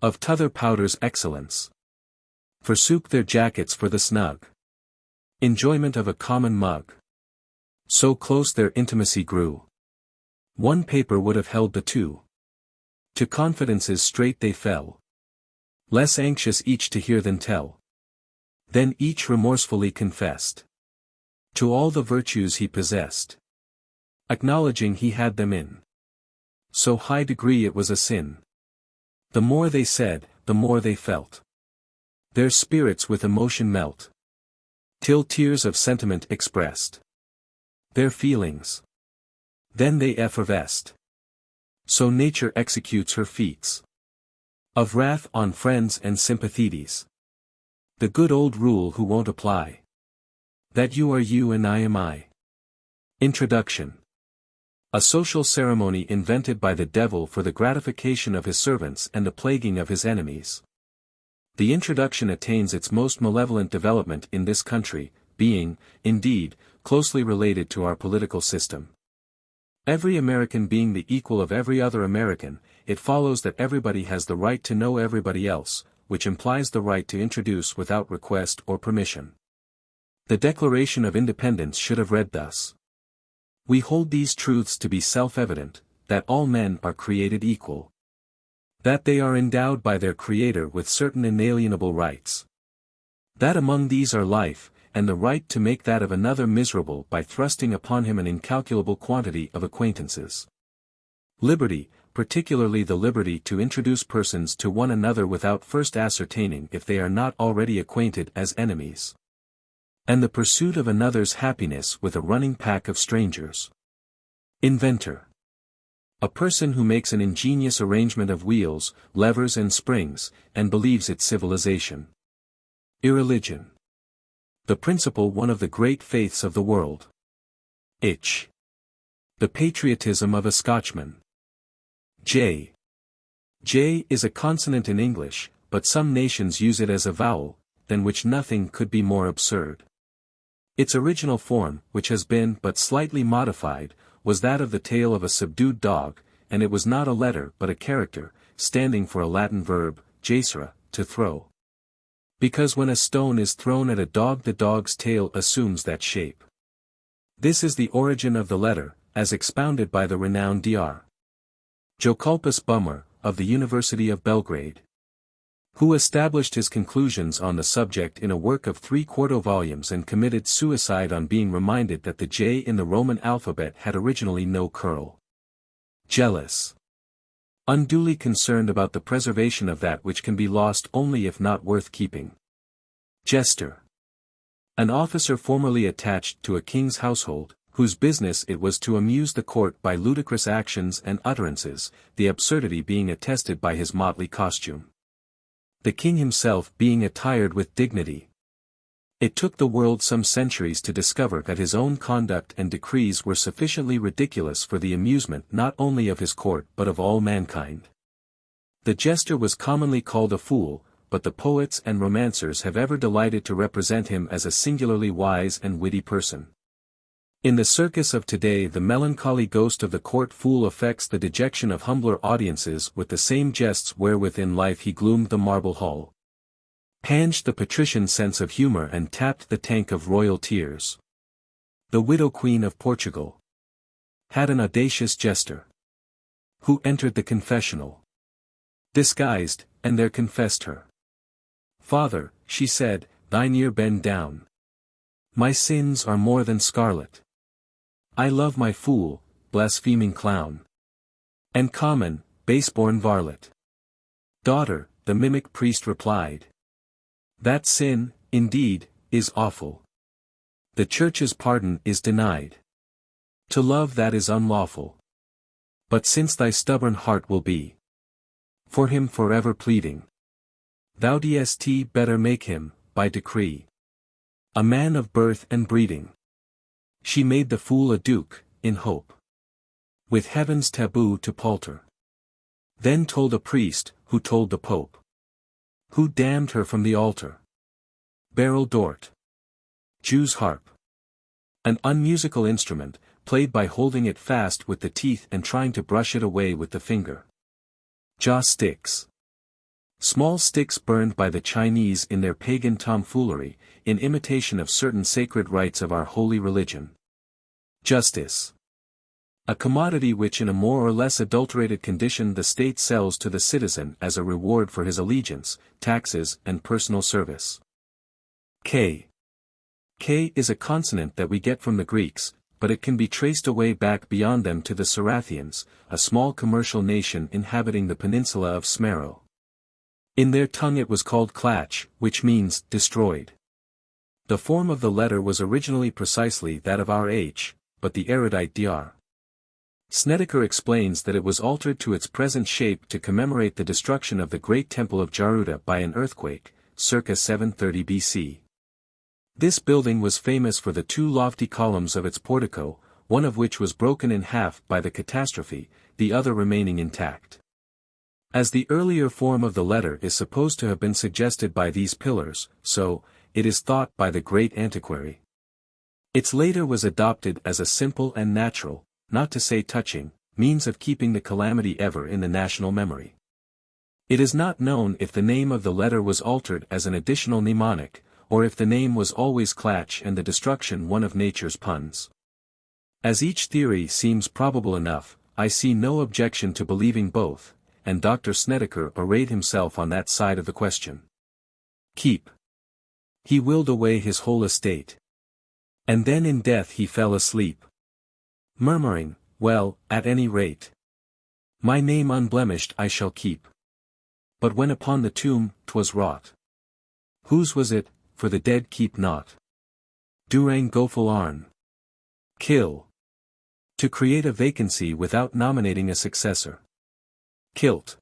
Of t'other powder's excellence. Forsook their jackets for the snug enjoyment of a common mug. So close their intimacy grew. One paper would have held the two. To confidences straight they fell. Less anxious each to hear than tell. Then each remorsefully confessed to all the virtues he possessed, acknowledging he had them in so high degree it was a sin. The more they said, the more they felt their spirits with emotion melt, till tears of sentiment expressed their feelings. Then they effervesced. So nature executes her feats of wrath on friends and sympathies. The good old rule who won't apply, that you are you and I am I. Introduction. A social ceremony invented by the devil for the gratification of his servants and the plaguing of his enemies. The introduction attains its most malevolent development in this country, being, indeed, closely related to our political system. Every American being the equal of every other American, it follows that everybody has the right to know everybody else, which implies the right to introduce without request or permission. The Declaration of Independence should have read thus. We hold these truths to be self-evident, that all men are created equal, that they are endowed by their Creator with certain inalienable rights, that among these are life, and the right to make that of another miserable by thrusting upon him an incalculable quantity of acquaintances. Liberty, particularly the liberty to introduce persons to one another without first ascertaining if they are not already acquainted as enemies. And the pursuit of another's happiness with a running pack of strangers. Inventor. A person who makes an ingenious arrangement of wheels, levers and springs, and believes it civilization. Irreligion. The principal one of the great faiths of the world. Itch. The patriotism of a Scotchman. J. J is a consonant in English, but some nations use it as a vowel, than which nothing could be more absurd. Its original form, which has been but slightly modified, was that of the tail of a subdued dog, and it was not a letter but a character, standing for a Latin verb, jacere, to throw. Because when a stone is thrown at a dog the dog's tail assumes that shape. This is the origin of the letter, as expounded by the renowned Dr. Jokalpus Bummer, of the University of Belgrade, who established his conclusions on the subject in a work of 3/4 volumes and committed suicide on being reminded that the J in the Roman alphabet had originally no curl. Jealous. Unduly concerned about the preservation of that which can be lost only if not worth keeping. Jester. An officer formerly attached to a king's household, whose business it was to amuse the court by ludicrous actions and utterances, the absurdity being attested by his motley costume. The king himself being attired with dignity. It took the world some centuries to discover that his own conduct and decrees were sufficiently ridiculous for the amusement not only of his court but of all mankind. The jester was commonly called a fool, but the poets and romancers have ever delighted to represent him as a singularly wise and witty person. In the circus of today the melancholy ghost of the court fool affects the dejection of humbler audiences with the same jests wherewith in life he gloomed the marble hall, hanged the patrician sense of humor and tapped the tank of royal tears. The widow queen of Portugal had an audacious jester who entered the confessional disguised, and there confessed her. Father, she said, thine ear bend down. My sins are more than scarlet. I love my fool, blaspheming clown, and common, base-born varlet. Daughter, the mimic priest replied, that sin, indeed, is awful. The church's pardon is denied. To love that is unlawful. But since thy stubborn heart will be for him forever pleading, thou dst better make him, by decree, a man of birth and breeding. She made the fool a duke, in hope with heaven's taboo to palter. Then told a priest, who told the pope, who damned her from the altar. Beryl Dort. Jew's harp. An unmusical instrument, played by holding it fast with the teeth and trying to brush it away with the finger. Jaw sticks. Small sticks burned by the Chinese in their pagan tomfoolery, in imitation of certain sacred rites of our holy religion. Justice. A commodity which in a more or less adulterated condition the state sells to the citizen as a reward for his allegiance, taxes and personal service. K. K is a consonant that we get from the Greeks, but it can be traced away back beyond them to the Sarathians, a small commercial nation inhabiting the peninsula of Smero. In their tongue it was called klach, which means destroyed. The form of the letter was originally precisely that of RH, but the erudite dr. Snedeker explains that it was altered to its present shape to commemorate the destruction of the great temple of Jaruta by an earthquake, circa 730 BC. This building was famous for the two lofty columns of its portico, one of which was broken in half by the catastrophe, the other remaining intact. As the earlier form of the letter is supposed to have been suggested by these pillars, so, it is thought by the great antiquary. Its later was adopted as a simple and natural, not to say touching, means of keeping the calamity ever in the national memory. It is not known if the name of the letter was altered as an additional mnemonic, or if the name was always klach and the destruction one of nature's puns. As each theory seems probable enough, I see no objection to believing both, and Dr. Snedeker arrayed himself on that side of the question. Keep. He willed away his whole estate. And then in death he fell asleep, murmuring, well, at any rate, my name unblemished I shall keep. But when upon the tomb 'twas wrought, whose was it, for the dead keep not. Durang goful arn. Kill. To create a vacancy without nominating a successor. Kilt.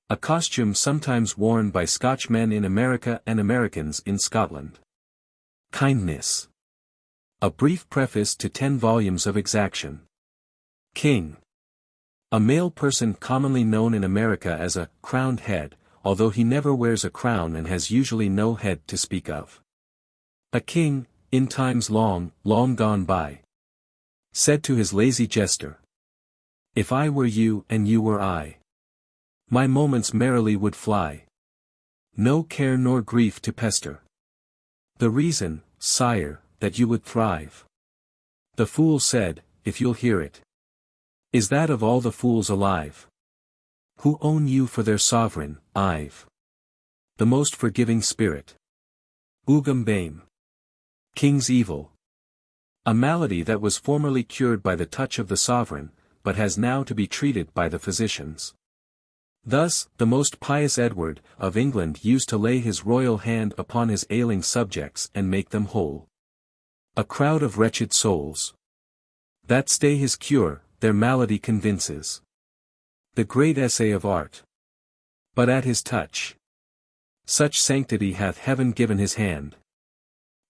A costume sometimes worn by Scotchmen in America and Americans in Scotland. Kindness. A brief preface to 10 volumes of exaction. King. A male person commonly known in America as a crowned head, although he never wears a crown and has usually no head to speak of. A king, in times long, long gone by, said to his lazy jester, if I were you and you were I, my moments merrily would fly. No care nor grief to pester. The reason, sire, that you would thrive, the fool said, if you'll hear it, is that of all the fools alive, who own you for their sovereign, I've the most forgiving spirit. Ugam Bame. King's evil. A malady that was formerly cured by the touch of the sovereign, but has now to be treated by the physicians. Thus, the most pious Edward of England used to lay his royal hand upon his ailing subjects and make them whole. A crowd of wretched souls that stay his cure, their malady convinces. The great essay of art. But at his touch, such sanctity hath heaven given his hand,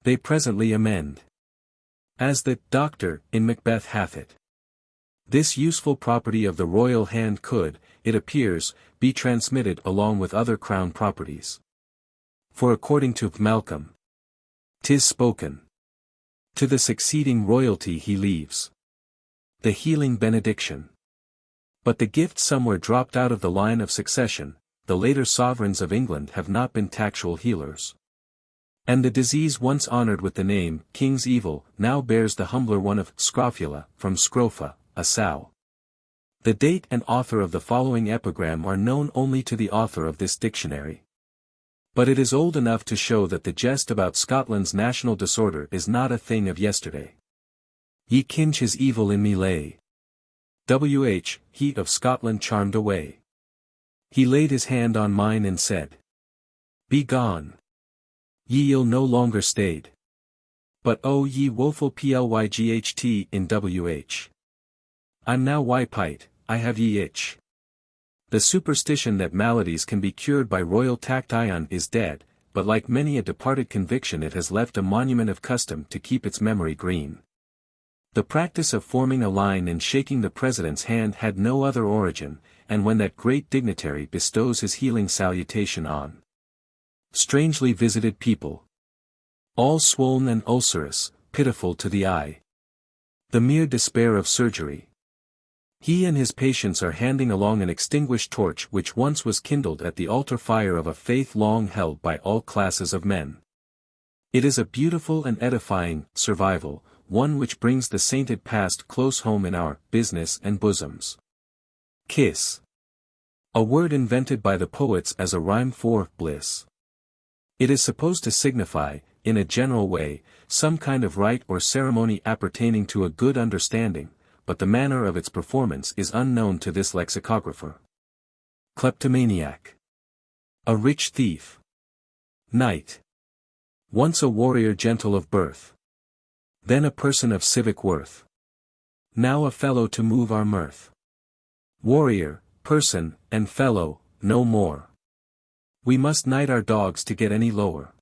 they presently amend. As the doctor in Macbeth hath it. This useful property of the royal hand could, it appears, be transmitted along with other crown properties. For according to Malcolm, 'tis spoken, to the succeeding royalty he leaves the healing benediction. But the gift somewhere dropped out of the line of succession, the later sovereigns of England have not been tactual healers. And the disease once honored with the name, King's Evil, now bears the humbler one of scrofula, from scrofa, a sow. The date and author of the following epigram are known only to the author of this dictionary. But it is old enough to show that the jest about Scotland's national disorder is not a thing of yesterday. Ye kinch his evil in me lay. W.H., he of Scotland charmed away. He laid his hand on mine and said, be gone. Ye ill no longer stayed. But oh ye woeful plyght in W.H. I'm now wypite, I have ye itch. The superstition that maladies can be cured by royal tactyon is dead, but like many a departed conviction it has left a monument of custom to keep its memory green. The practice of forming a line and shaking the president's hand had no other origin, and when that great dignitary bestows his healing salutation on strangely visited people, all swollen and ulcerous, pitiful to the eye, the mere despair of surgery He and his patients are handing along an extinguished torch which once was kindled at the altar fire of a faith long held by all classes of men. It is a beautiful and edifying survival, one which brings the sainted past close home in our business and bosoms. Kiss. A word invented by the poets as a rhyme for bliss. It is supposed to signify, in a general way, some kind of rite or ceremony appertaining to a good understanding, but the manner of its performance is unknown to this lexicographer. Kleptomaniac. A rich thief. Knight. Once a warrior gentle of birth. Then a person of civic worth. Now a fellow to move our mirth. Warrior, person, and fellow, no more. We must knight our dogs to get any lower.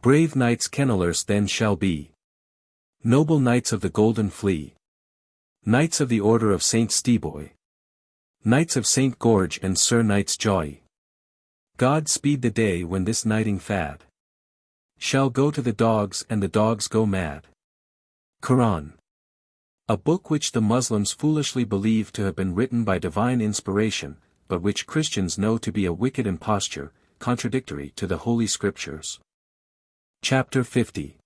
Brave knights kennellers then shall be. Noble knights of the golden flea. Knights of the order of Saint Steboy. Knights of Saint George and Sir Knights Joy. God speed the day when this knighting fad shall go to the dogs and the dogs go mad. Quran. A book which the Muslims foolishly believe to have been written by divine inspiration, but which Christians know to be a wicked imposture, contradictory to the Holy Scriptures. Chapter 50.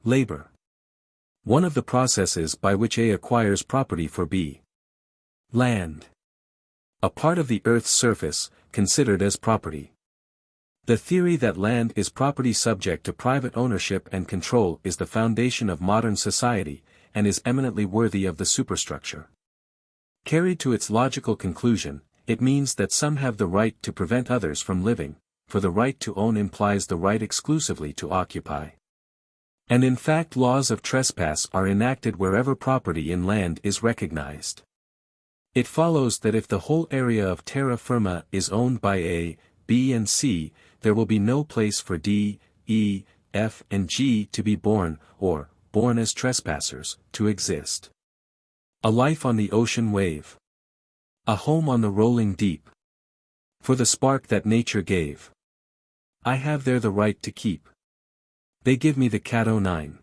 Labor. One of the processes by which A acquires property for B. Land. A part of the earth's surface, considered as property. The theory that land is property subject to private ownership and control is the foundation of modern society, and is eminently worthy of the superstructure. Carried to its logical conclusion, it means that some have the right to prevent others from living, for the right to own implies the right exclusively to occupy. And in fact laws of trespass are enacted wherever property in land is recognized. It follows that if the whole area of terra firma is owned by A, B and C, there will be no place for D, E, F and G to be born, or, born as trespassers, to exist. A life on the ocean wave. A home on the rolling deep. For the spark that nature gave, I have there the right to keep. They give me the cat o' nine.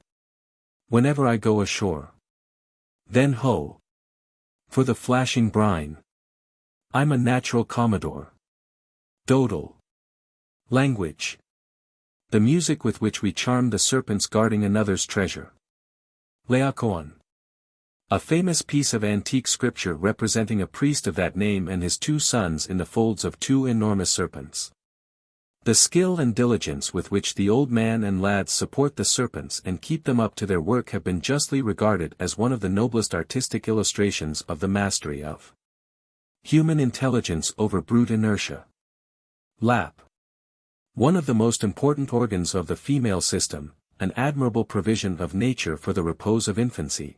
Whenever I go ashore. Then ho! For the flashing brine. I'm a natural commodore. Dodal. Language. The music with which we charm the serpents guarding another's treasure. Laocoon. A famous piece of antique scripture representing a priest of that name and his two sons in the folds of two enormous serpents. The skill and diligence with which the old man and lads support the serpents and keep them up to their work have been justly regarded as one of the noblest artistic illustrations of the mastery of human intelligence over brute inertia. Lap. One of the most important organs of the female system, an admirable provision of nature for the repose of infancy,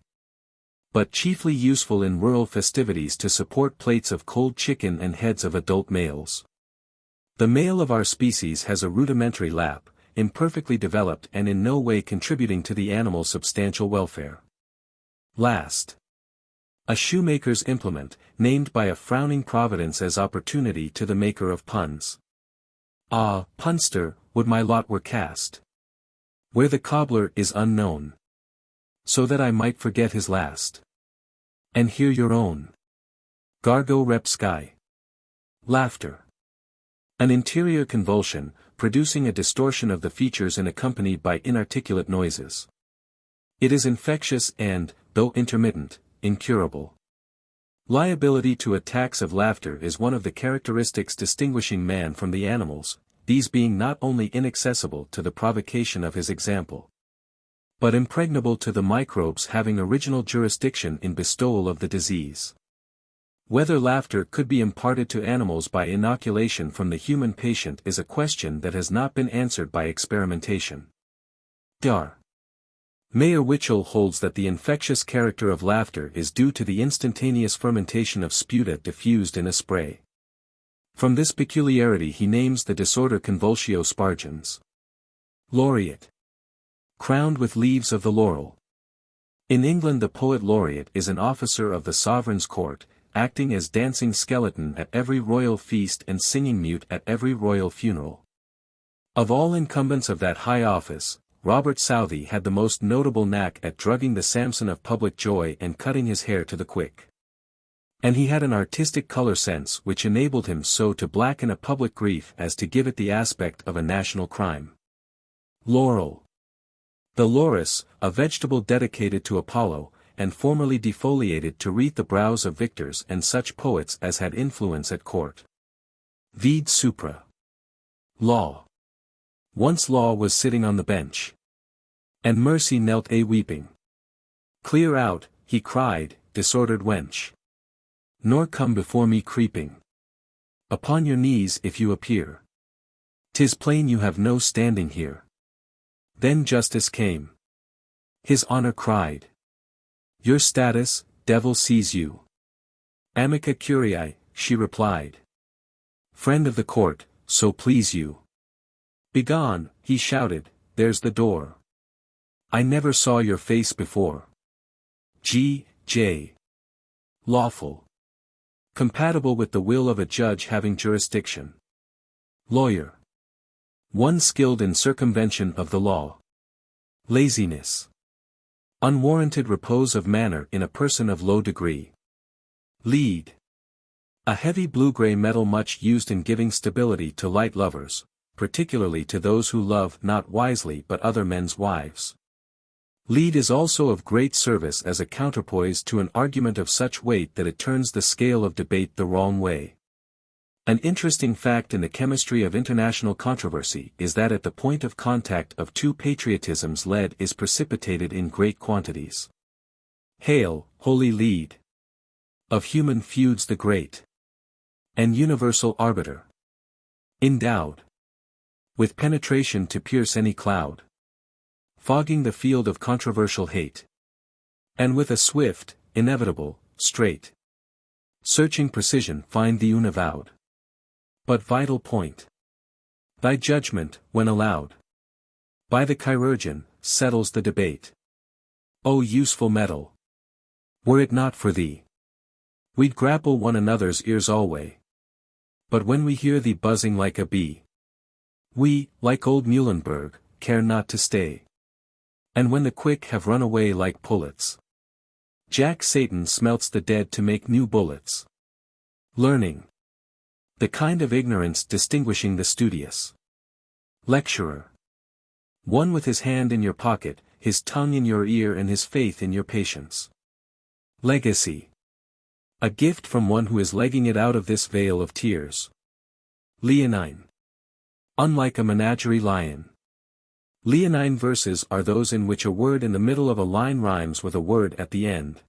but chiefly useful in rural festivities to support plates of cold chicken and heads of adult males. The male of our species has a rudimentary lap, imperfectly developed and in no way contributing to the animal's substantial welfare. Last. A shoemaker's implement, named by a frowning providence as opportunity to the maker of puns. Ah, punster, would my lot were cast where the cobbler is unknown, so that I might forget his last, and hear your own. Gargo rep sky. Laughter. An interior convulsion, producing a distortion of the features and accompanied by inarticulate noises. It is infectious and, though intermittent, incurable. Liability to attacks of laughter is one of the characteristics distinguishing man from the animals, these being not only inaccessible to the provocation of his example, but impregnable to the microbes having original jurisdiction in bestowal of the disease. Whether laughter could be imparted to animals by inoculation from the human patient is a question that has not been answered by experimentation. Dar. Mayer Witchell holds that the infectious character of laughter is due to the instantaneous fermentation of sputa diffused in a spray. From this peculiarity he names the disorder convulsio spargens. Laureate. Crowned with leaves of the laurel. In England the poet laureate is an officer of the sovereign's court, acting as dancing skeleton at every royal feast and singing mute at every royal funeral. Of all incumbents of that high office, Robert Southey had the most notable knack at drugging the Samson of public joy and cutting his hair to the quick. And he had an artistic color sense which enabled him so to blacken a public grief as to give it the aspect of a national crime. Laurel. The laurus, a vegetable dedicated to Apollo, and formerly defoliated to wreathe the brows of victors and such poets as had influence at court. Vide supra. Law. Once Law was sitting on the bench. And Mercy knelt a-weeping. Clear out, he cried, disordered wench. Nor come before me creeping. Upon your knees if you appear. 'Tis plain you have no standing here. Then justice came. His honor cried. Your status, devil seize you. Amica curiae, she replied. Friend of the court, so please you. Begone, he shouted, there's the door. I never saw your face before. G.J. Lawful. Compatible with the will of a judge having jurisdiction. Lawyer. One skilled in circumvention of the law. Laziness. Unwarranted repose of manner in a person of low degree. Lead. A heavy blue-gray metal much used in giving stability to light lovers, particularly to those who love not wisely but other men's wives. Lead is also of great service as a counterpoise to an argument of such weight that it turns the scale of debate the wrong way. An interesting fact in the chemistry of international controversy is that at the point of contact of two patriotisms lead is precipitated in great quantities. Hail, holy lead! Of human feuds the great and universal arbiter. Endowed with penetration to pierce any cloud, fogging the field of controversial hate, and with a swift, inevitable, straight, searching precision find the unavowed but vital point. Thy judgment, when allowed by the chirurgeon, settles the debate. O useful metal! Were it not for thee, we'd grapple one another's ears alway. But when we hear thee buzzing like a bee, we, like old Muhlenberg, care not to stay. And when the quick have run away like pullets, Jack Satan smelts the dead to make new bullets. Learning. The kind of ignorance distinguishing the studious. Lecturer. One with his hand in your pocket, his tongue in your ear and his faith in your patience. Legacy. A gift from one who is legging it out of this vale of tears. Leonine. Unlike a menagerie lion. Leonine verses are those in which a word in the middle of a line rhymes with a word at the end.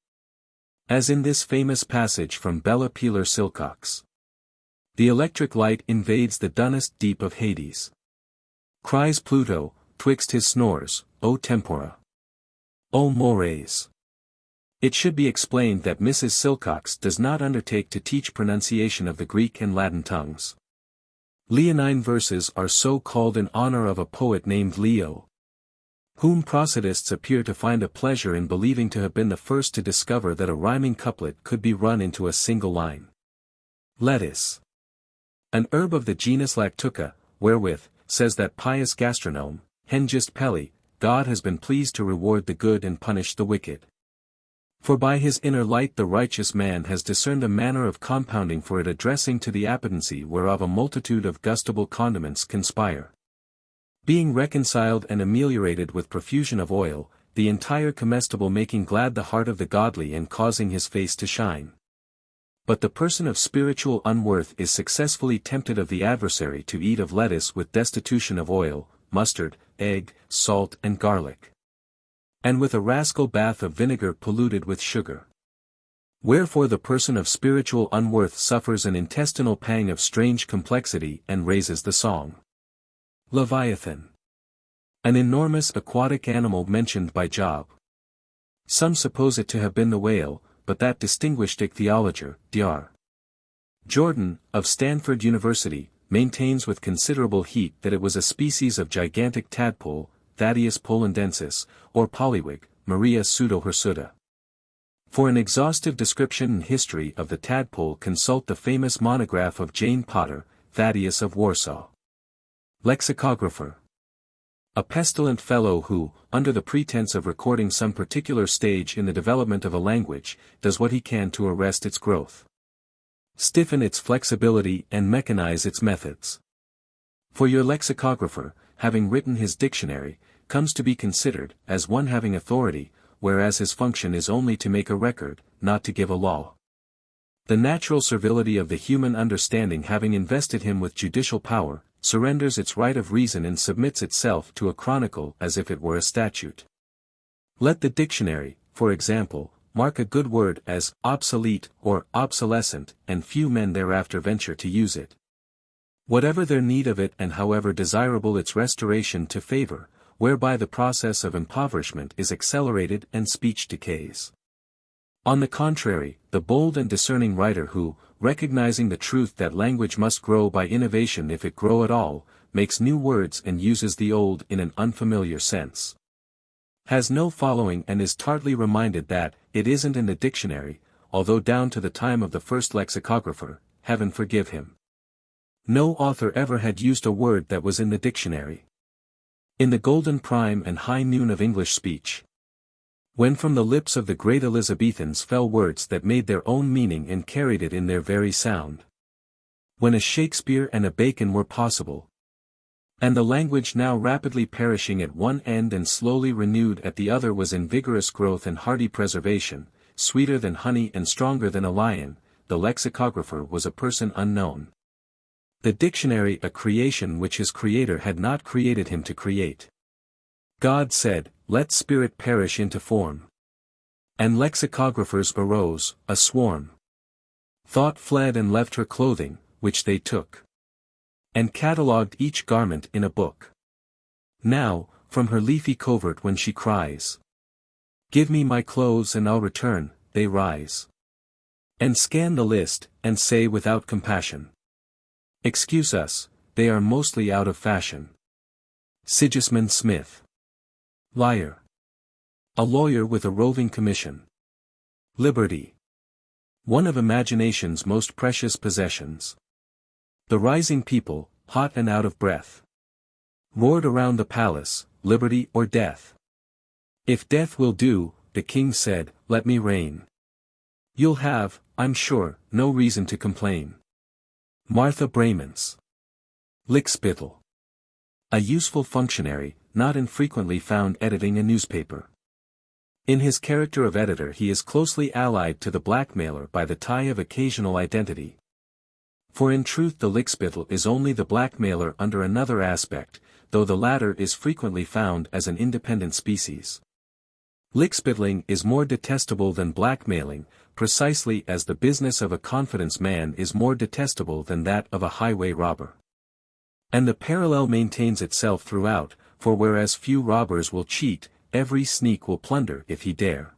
As in this famous passage from Bella Peeler Silcox. The electric light invades the dunnest deep of Hades. Cries Pluto, twixt his snores, O tempora! O mores! It should be explained that Mrs. Silcox does not undertake to teach pronunciation of the Greek and Latin tongues. Leonine verses are so called in honor of a poet named Leo, whom prosodists appear to find a pleasure in believing to have been the first to discover that a rhyming couplet could be run into a single line. Lettuce. An herb of the genus Lactuca, wherewith, says that pious gastronome, Hengist Pelli, God has been pleased to reward the good and punish the wicked. For by his inner light the righteous man has discerned a manner of compounding for it addressing to the appetency whereof a multitude of gustable condiments conspire. Being reconciled and ameliorated with profusion of oil, the entire comestible making glad the heart of the godly and causing his face to shine. But the person of spiritual unworth is successfully tempted of the adversary to eat of lettuce with destitution of oil, mustard, egg, salt and garlic. And with a rascal bath of vinegar polluted with sugar. Wherefore the person of spiritual unworth suffers an intestinal pang of strange complexity and raises the song. Leviathan. An enormous aquatic animal mentioned by Job. Some suppose it to have been the whale, but that distinguished ichthyologer, Dr. Jordan, of Stanford University, maintains with considerable heat that it was a species of gigantic tadpole, Thaddeus polandensis, or Pollywig, Maria pseudohirsuta. For an exhaustive description and history of the tadpole consult the famous monograph of Jane Potter, Thaddeus of Warsaw. Lexicographer. A pestilent fellow who, under the pretense of recording some particular stage in the development of a language, does what he can to arrest its growth, stiffen its flexibility and mechanize its methods. For your lexicographer, having written his dictionary, comes to be considered as one having authority, whereas his function is only to make a record, not to give a law. The natural servility of the human understanding having invested him with judicial power, surrenders its right of reason and submits itself to a chronicle as if it were a statute. Let the dictionary, for example, mark a good word as obsolete or obsolescent, and few men thereafter venture to use it. Whatever their need of it and however desirable its restoration to favor, whereby the process of impoverishment is accelerated and speech decays. On the contrary, the bold and discerning writer who, recognizing the truth that language must grow by innovation if it grow at all, makes new words and uses the old in an unfamiliar sense, has no following and is tartly reminded that it isn't in the dictionary, although down to the time of the first lexicographer, heaven forgive him, no author ever had used a word that was in the dictionary. In the golden prime and high noon of English speech, when from the lips of the great Elizabethans fell words that made their own meaning and carried it in their very sound, when a Shakespeare and a Bacon were possible, and the language now rapidly perishing at one end and slowly renewed at the other was in vigorous growth and hardy preservation, sweeter than honey and stronger than a lion, the lexicographer was a person unknown. The dictionary a creation which his creator had not created him to create. God said, "Let spirit perish into form." And lexicographers arose, a swarm. Thought fled and left her clothing, which they took, and catalogued each garment in a book. Now, from her leafy covert when she cries, "Give me my clothes and I'll return," they rise, and scan the list, and say without compassion, "Excuse us, they are mostly out of fashion." Sigismund Smith. Liar. A lawyer with a roving commission. Liberty. One of imagination's most precious possessions. The rising people, hot and out of breath, roared around the palace, "Liberty or death." "If death will do," the king said, "let me reign. You'll have, I'm sure, no reason to complain." Martha Braymonts. Lickspittle. A useful functionary, not infrequently found editing a newspaper. In his character of editor he is closely allied to the blackmailer by the tie of occasional identity. For in truth the lickspittle is only the blackmailer under another aspect, though the latter is frequently found as an independent species. Lickspittling is more detestable than blackmailing, precisely as the business of a confidence man is more detestable than that of a highway robber. And the parallel maintains itself throughout, for whereas few robbers will cheat, every sneak will plunder if he dare.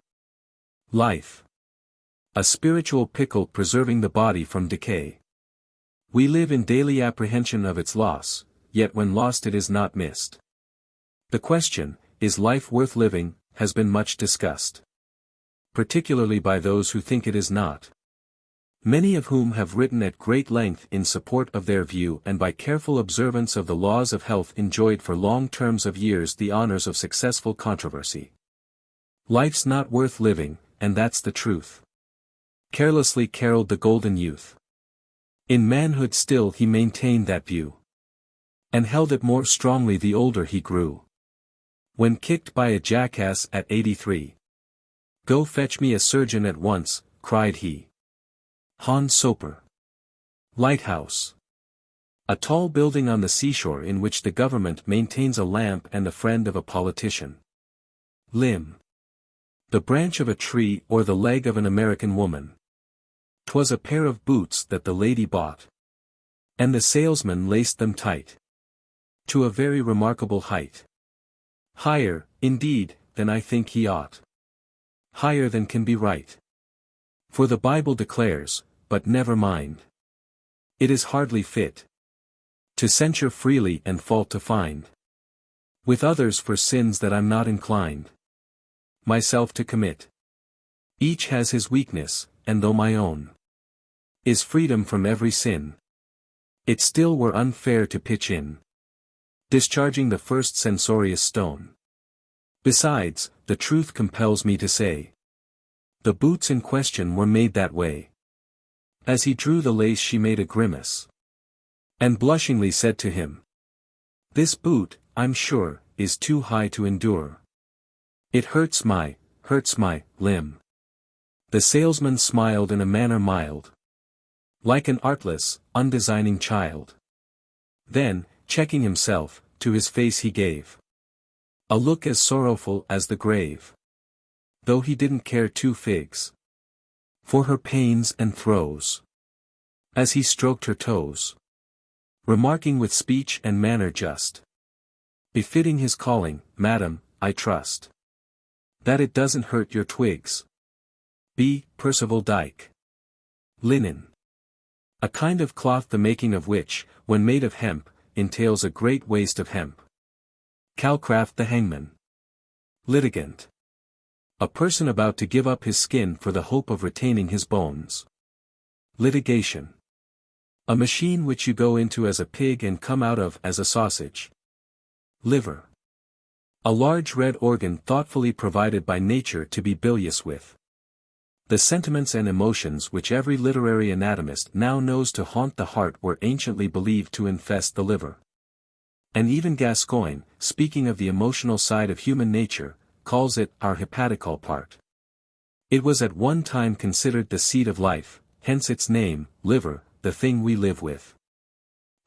Life. A spiritual pickle preserving the body from decay. We live in daily apprehension of its loss, yet when lost it is not missed. The question, is life worth living, has been much discussed, particularly by those who think it is not. Many of whom have written at great length in support of their view and by careful observance of the laws of health enjoyed for long terms of years the honors of successful controversy. Life's not worth living, and that's the truth. Carelessly caroled the golden youth. In manhood still he maintained that view, and held it more strongly the older he grew. When kicked by a jackass at 83. "Go fetch me a surgeon at once," cried he. Hans Soper. Lighthouse. A tall building on the seashore in which the government maintains a lamp and the friend of a politician. Limb. The branch of a tree or the leg of an American woman. 'Twas a pair of boots that the lady bought, and the salesman laced them tight, to a very remarkable height. Higher, indeed, than I think he ought. Higher than can be right. For the Bible declares, but never mind. It is hardly fit to censure freely and fault to find. With others for sins that I'm not inclined myself to commit. Each has his weakness, and though my own is freedom from every sin, it still were unfair to pitch in discharging the first censorious stone. Besides, the truth compels me to say, the boots in question were made that way. As he drew the lace she made a grimace, and blushingly said to him, "This boot, I'm sure, is too high to endure. It hurts my limb." The salesman smiled in a manner mild, like an artless, undesigning child. Then, checking himself, to his face he gave a look as sorrowful as the grave, though he didn't care two figs for her pains and throes, as he stroked her toes, remarking with speech and manner just befitting his calling, "Madam, I trust that it doesn't hurt your twigs." B. Percival Dyke. Linen. A kind of cloth the making of which, when made of hemp, entails a great waste of hemp. Calcraft the hangman. Litigant. A person about to give up his skin for the hope of retaining his bones. Litigation. A machine which you go into as a pig and come out of as a sausage. Liver. A large red organ thoughtfully provided by nature to be bilious with the sentiments and emotions which every literary anatomist now knows to haunt the heart were anciently believed to infest the liver. And even Gascoigne, speaking of the emotional side of human nature, calls it our hepatical part. It was at one time considered the seat of life, hence its name, liver, the thing we live with.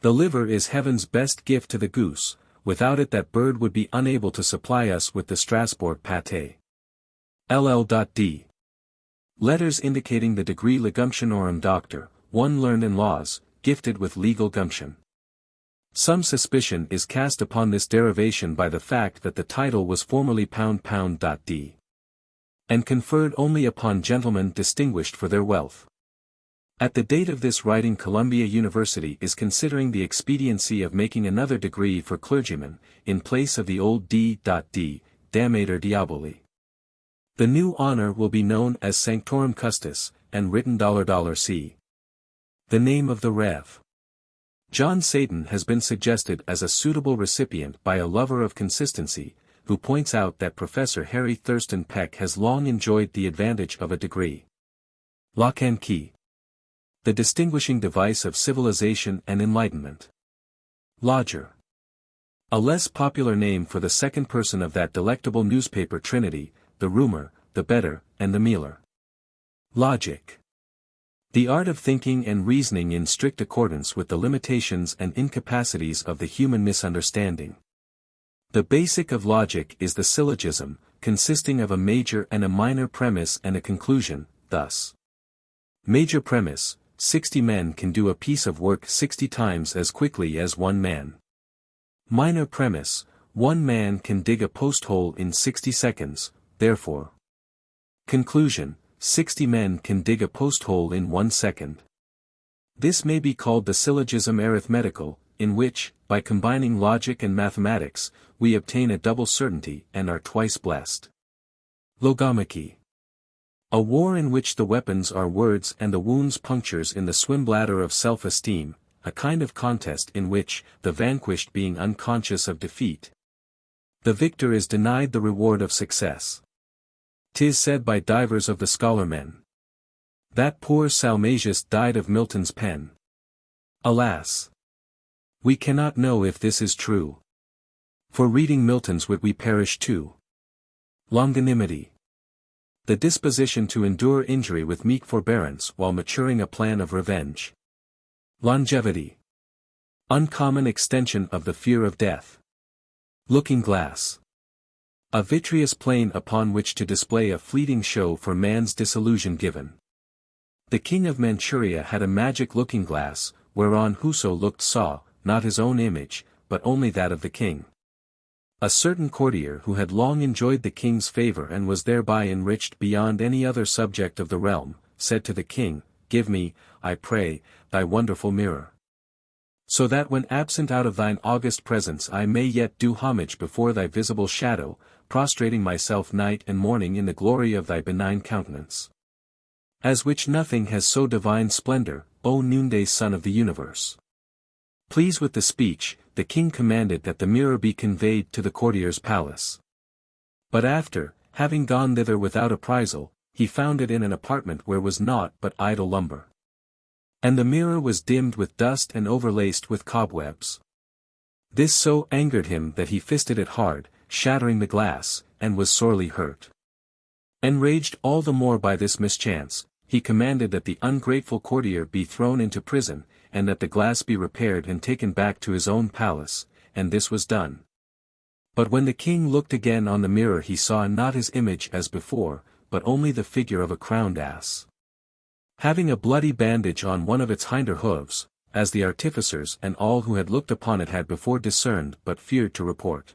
The liver is heaven's best gift to the goose, without it that bird would be unable to supply us with the Strasbourg pâté. LL.D. Letters indicating the degree legumptionorum doctor, one learned in laws, gifted with legal gumption. Some suspicion is cast upon this derivation by the fact that the title was formerly pound.d. and conferred only upon gentlemen distinguished for their wealth. At the date of this writing Columbia University is considering the expediency of making another degree for clergymen, in place of the old D.D., Damnator Diaboli. The new honor will be known as Sanctorum Custos, and written $C. The name of the Rev. John Satan has been suggested as a suitable recipient by a lover of consistency, who points out that Professor Harry Thurston Peck has long enjoyed the advantage of a degree. Lock and key. The distinguishing device of civilization and enlightenment. Lodger. A less popular name for the second person of that delectable newspaper trinity, the rumor, the better, and the mealer. Logic. The art of thinking and reasoning in strict accordance with the limitations and incapacities of the human misunderstanding. The basic of logic is the syllogism, consisting of a major and a minor premise and a conclusion, thus. Major premise: 60 men can do a piece of work 60 times as quickly as one man. Minor premise: one man can dig a post hole in 60 seconds, therefore. Conclusion: 60 men can dig a post hole in 1 second. This may be called the syllogism arithmetical, in which, by combining logic and mathematics, we obtain a double certainty and are twice blessed. Logomachy. A war in which the weapons are words and the wounds punctures in the swimbladder of self-esteem, a kind of contest in which, the vanquished being unconscious of defeat, the victor is denied the reward of success. 'Tis said by divers of the scholar-men, that poor Salmasius died of Milton's pen. Alas! We cannot know if this is true. For reading Milton's wit we perish too. Longanimity. The disposition to endure injury with meek forbearance while maturing a plan of revenge. Longevity. Uncommon extension of the fear of death. Looking-glass. A vitreous plane upon which to display a fleeting show for man's disillusion given. The king of Manchuria had a magic looking-glass, whereon whoso looked saw, not his own image, but only that of the king. A certain courtier who had long enjoyed the king's favor and was thereby enriched beyond any other subject of the realm, said to the king, "Give me, I pray, thy wonderful mirror, so that when absent out of thine august presence I may yet do homage before thy visible shadow, prostrating myself night and morning in the glory of thy benign countenance. As which nothing has so divine splendor, O noonday sun of the universe." Pleased with the speech, the king commanded that the mirror be conveyed to the courtier's palace. But after, having gone thither without apprisal, he found it in an apartment where was naught but idle lumber. And the mirror was dimmed with dust and overlaced with cobwebs. This so angered him that he fisted it hard, shattering the glass, and was sorely hurt. Enraged all the more by this mischance, he commanded that the ungrateful courtier be thrown into prison, and that the glass be repaired and taken back to his own palace, and this was done. But when the king looked again on the mirror he saw not his image as before, but only the figure of a crowned ass, having a bloody bandage on one of its hinder hooves, as the artificers and all who had looked upon it had before discerned but feared to report.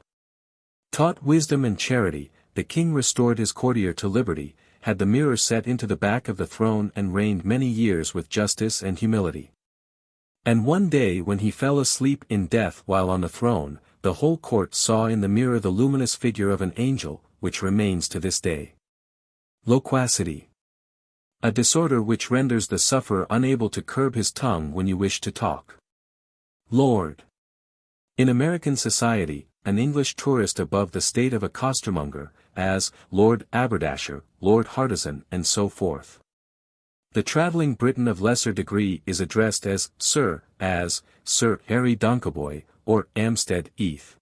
Taught wisdom and charity, the king restored his courtier to liberty, had the mirror set into the back of the throne and reigned many years with justice and humility. And one day when he fell asleep in death while on the throne, the whole court saw in the mirror the luminous figure of an angel, which remains to this day. Loquacity. A disorder which renders the sufferer unable to curb his tongue when you wish to talk. Lord. In American society, an English tourist above the state of a costermonger, as Lord Aberdasher, Lord Hartizan, and so forth. The travelling Briton of lesser degree is addressed as Sir Harry Doncaboy, or Amstead Heath.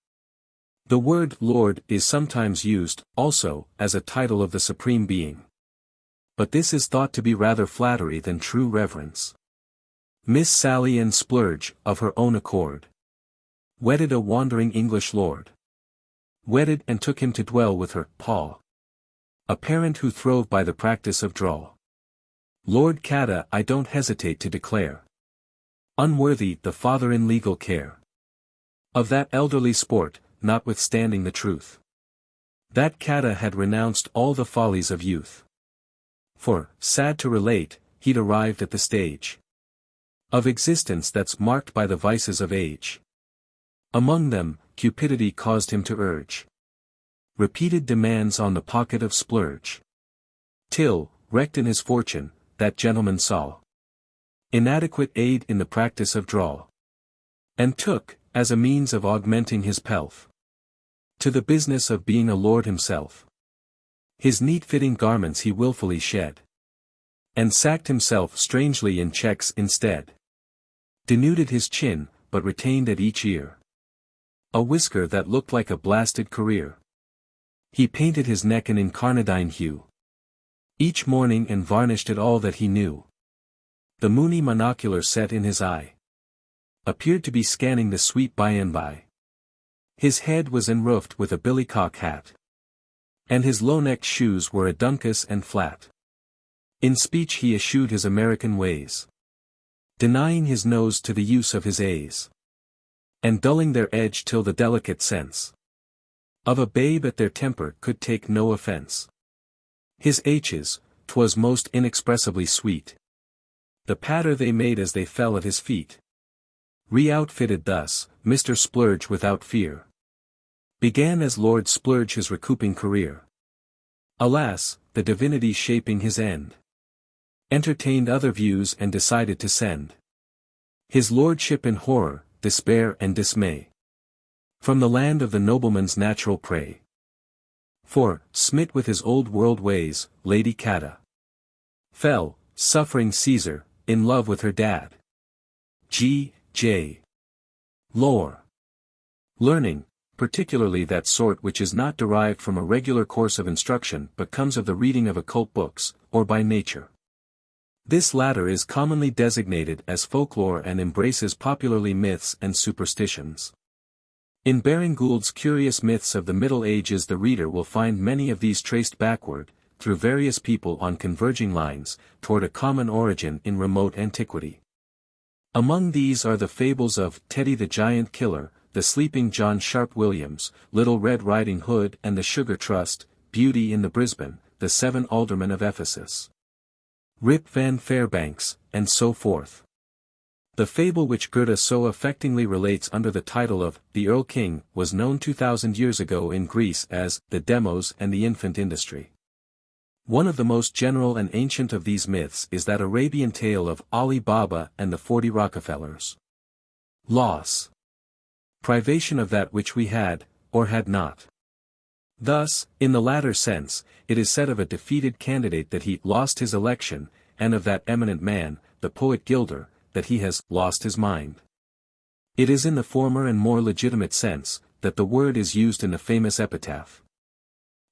The word Lord is sometimes used, also, as a title of the Supreme Being. But this is thought to be rather flattery than true reverence. Miss Sally Ann Splurge, of her own accord, wedded a wandering English lord. Wedded and took him to dwell with her, Paul. A parent who throve by the practice of drawl. Lord Cadda I don't hesitate to declare unworthy the father in legal care of that elderly sport, notwithstanding the truth that Cadda had renounced all the follies of youth. For, sad to relate, he'd arrived at the stage of existence that's marked by the vices of age. Among them, cupidity caused him to urge repeated demands on the pocket of Splurge, till, wrecked in his fortune, that gentleman saw inadequate aid in the practice of drawl, and took, as a means of augmenting his pelf, to the business of being a lord himself. His neat-fitting garments he wilfully shed, and sacked himself strangely in checks instead. Denuded his chin, but retained at each ear a whisker that looked like a blasted career. He painted his neck an incarnadine hue each morning and varnished it all that he knew. The moony monocular set in his eye appeared to be scanning the sweet by-and-by. His head was enroofed with a billycock hat, and his low-necked shoes were adunkus and flat. In speech he eschewed his American ways, denying his nose to the use of his A's, and dulling their edge till the delicate sense of a babe at their temper could take no offense. His H's, 'twas most inexpressibly sweet, the patter they made as they fell at his feet. Re-outfitted thus, Mr. Splurge without fear began as Lord Splurge his recouping career. Alas, the divinity shaping his end entertained other views and decided to send his lordship in horror, despair and dismay from the land of the nobleman's natural prey. For, smit with his old world ways, Lady Cadda fell, suffering Caesar, in love with her dad. G.J. Lore. Learning, particularly that sort which is not derived from a regular course of instruction but comes of the reading of occult books, or by nature. This latter is commonly designated as folklore and embraces popularly myths and superstitions. In Baring Gould's Curious Myths of the Middle Ages the reader will find many of these traced backward, through various people on converging lines, toward a common origin in remote antiquity. Among these are the fables of Teddy the Giant Killer, the Sleeping John Sharp Williams, Little Red Riding Hood and the Sugar Trust, Beauty in the Brisbane, the Seven Aldermen of Ephesus, Rip Van Fairbanks, and so forth. The fable which Goethe so affectingly relates under the title of The Earl King was known 2,000 years ago in Greece as the Demos and the Infant Industry. One of the most general and ancient of these myths is that Arabian tale of Ali Baba and the 40 Rockefellers. Loss. Privation of that which we had, or had not. Thus, in the latter sense, it is said of a defeated candidate that he lost his election, and of that eminent man, the poet Gilder, that he has lost his mind. It is in the former and more legitimate sense, that the word is used in the famous epitaph.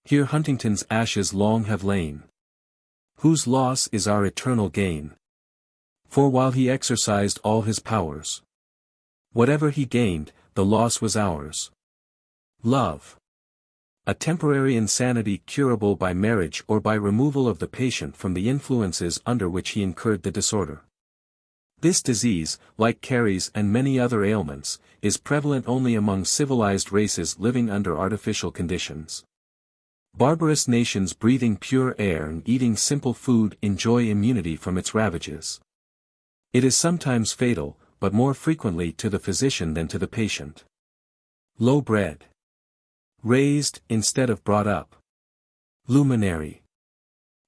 Here Huntington's ashes long have lain, whose loss is our eternal gain. For while he exercised all his powers, whatever he gained, the loss was ours. Love. A temporary insanity curable by marriage or by removal of the patient from the influences under which he incurred the disorder. This disease, like caries and many other ailments, is prevalent only among civilized races living under artificial conditions. Barbarous nations breathing pure air and eating simple food enjoy immunity from its ravages. It is sometimes fatal, but more frequently to the physician than to the patient. Low bred. Raised, instead of brought up. Luminary.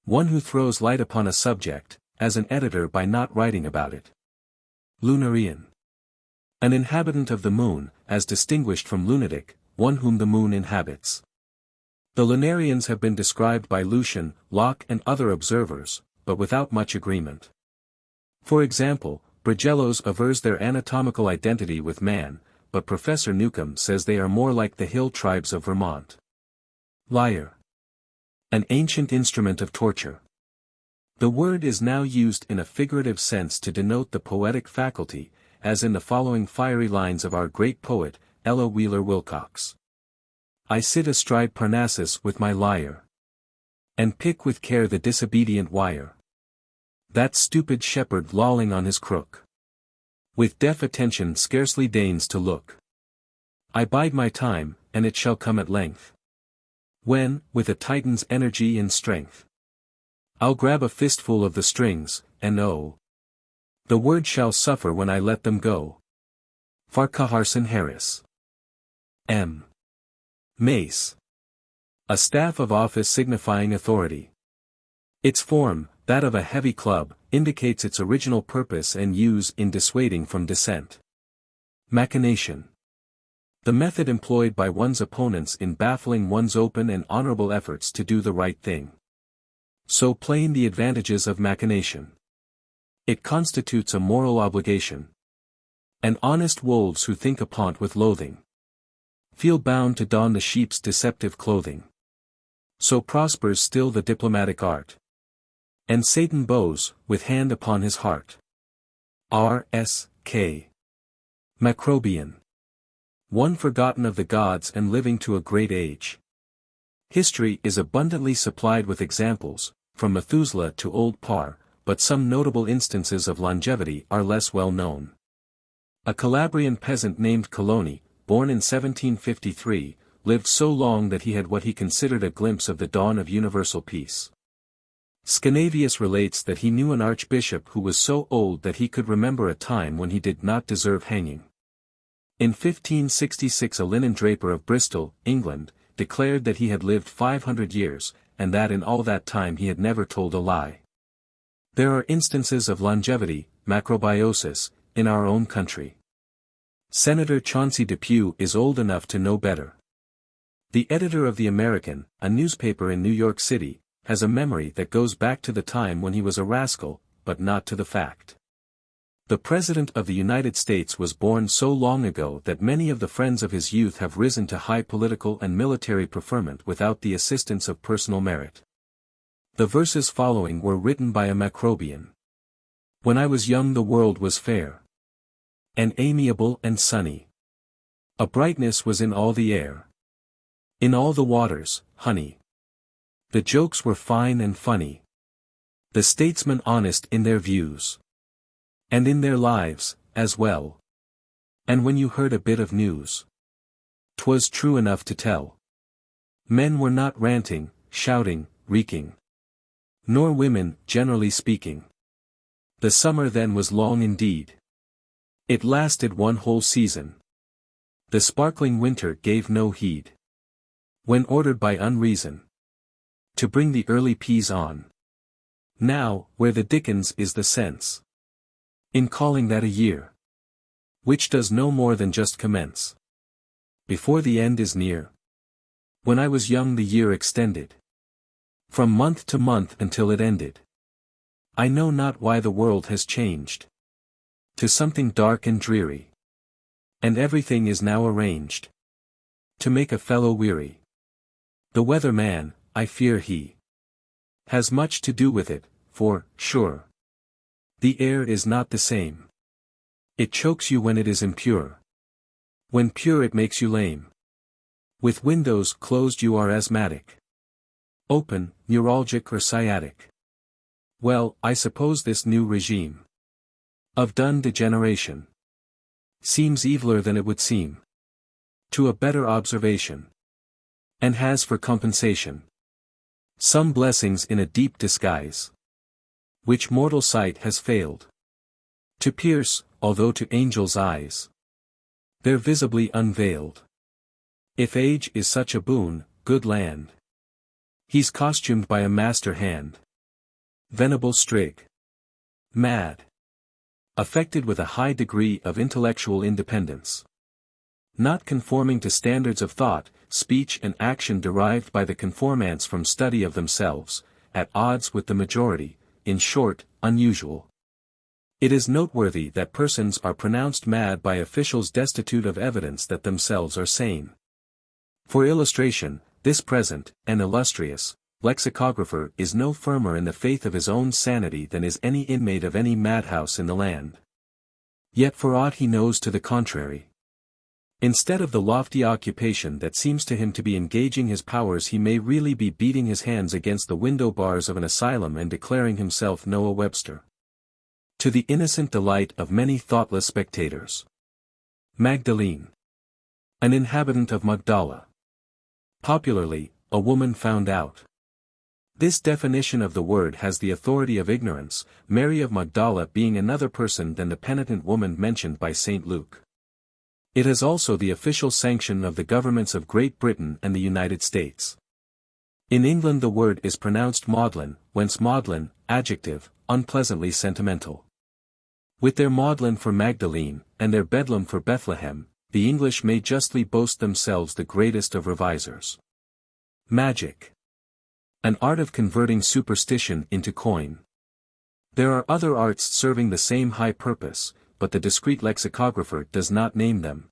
One who throws light upon a subject, as an editor by not writing about it. Lunarian. An inhabitant of the moon, as distinguished from lunatic, one whom the moon inhabits. The lunarians have been described by Lucian, Locke and other observers, but without much agreement. For example, Bragellos avers their anatomical identity with man, but Professor Newcomb says they are more like the hill tribes of Vermont. Lyre. An ancient instrument of torture. The word is now used in a figurative sense to denote the poetic faculty, as in the following fiery lines of our great poet, Ella Wheeler Wilcox. I sit astride Parnassus with my lyre, and pick with care the disobedient wire. That stupid shepherd lolling on his crook, with deaf attention scarcely deigns to look. I bide my time, and it shall come at length, when, with a Titan's energy and strength, I'll grab a fistful of the strings, and oh, the word shall suffer when I let them go. Farquharson Harris. M. Mace. A staff of office signifying authority. Its form, that of a heavy club, indicates its original purpose and use in dissuading from dissent. Machination. The method employed by one's opponents in baffling one's open and honorable efforts to do the right thing. So plain the advantages of machination. It constitutes a moral obligation. And honest wolves who think upon't with loathing feel bound to don the sheep's deceptive clothing. So prospers still the diplomatic art. And Satan bows, with hand upon his heart. R. S. K. Macrobian. One forgotten of the gods and living to a great age. History is abundantly supplied with examples, from Methuselah to Old Parr, but some notable instances of longevity are less well known. A Calabrian peasant named Coloni, born in 1753, lived so long that he had what he considered a glimpse of the dawn of universal peace. Scanavius relates that he knew an archbishop who was so old that he could remember a time when he did not deserve hanging. In 1566 a linen draper of Bristol, England, declared that he had lived 500 years, and that in all that time he had never told a lie. There are instances of longevity, macrobiosis, in our own country. Senator Chauncey Depew is old enough to know better. The editor of The American, a newspaper in New York City, has a memory that goes back to the time when he was a rascal, but not to the fact. The President of the United States was born so long ago that many of the friends of his youth have risen to high political and military preferment without the assistance of personal merit. The verses following were written by a Macrobian. When I was young the world was fair, and amiable and sunny. A brightness was in all the air. In all the waters, honey. The jokes were fine and funny. The statesmen honest in their views. And in their lives, as well. And when you heard a bit of news, 'twas true enough to tell. Men were not ranting, shouting, reeking. Nor women, generally speaking. The summer then was long indeed. It lasted one whole season. The sparkling winter gave no heed. When ordered by unreason to bring the early peas on. Now, where the dickens is the sense in calling that a year? which does no more than just commence. Before the end is near. When I was young the year extended from month to month until it ended. I know not why the world has changed to something dark and dreary. And everything is now arranged to make a fellow weary. The weather man, I fear he has much to do with it, for, sure, the air is not the same. It chokes you when it is impure. When pure it makes you lame. With windows closed you are asthmatic. Open, neuralgic or sciatic. Well, I suppose this new regime of done degeneration seems eviler than it would seem to a better observation, and has for compensation some blessings in a deep disguise, which mortal sight has failed to pierce, although to angels' eyes they're visibly unveiled. If age is such a boon, good land, he's costumed by a master hand. Venable Strig. Mad. Affected with a high degree of intellectual independence. Not conforming to standards of thought, speech and action derived by the conformants from study of themselves, at odds with the majority, in short, unusual. It is noteworthy that persons are pronounced mad by officials destitute of evidence that themselves are sane. For illustration, this present, and illustrious, lexicographer is no firmer in the faith of his own sanity than is any inmate of any madhouse in the land. Yet for aught he knows to the contrary. Instead of the lofty occupation that seems to him to be engaging his powers, he may really be beating his hands against the window bars of an asylum and declaring himself Noah Webster. To the innocent delight of many thoughtless spectators. Magdalene. An inhabitant of Magdala. Popularly, a woman found out. This definition of the word has the authority of ignorance, Mary of Magdala being another person than the penitent woman mentioned by St. Luke. It has also the official sanction of the governments of Great Britain and the United States. In England the word is pronounced maudlin, whence maudlin, adjective, unpleasantly sentimental. With their maudlin for Magdalene, and their bedlam for Bethlehem, the English may justly boast themselves the greatest of revisers. Magic. An art of converting superstition into coin. There are other arts serving the same high purpose, but the discreet lexicographer does not name them.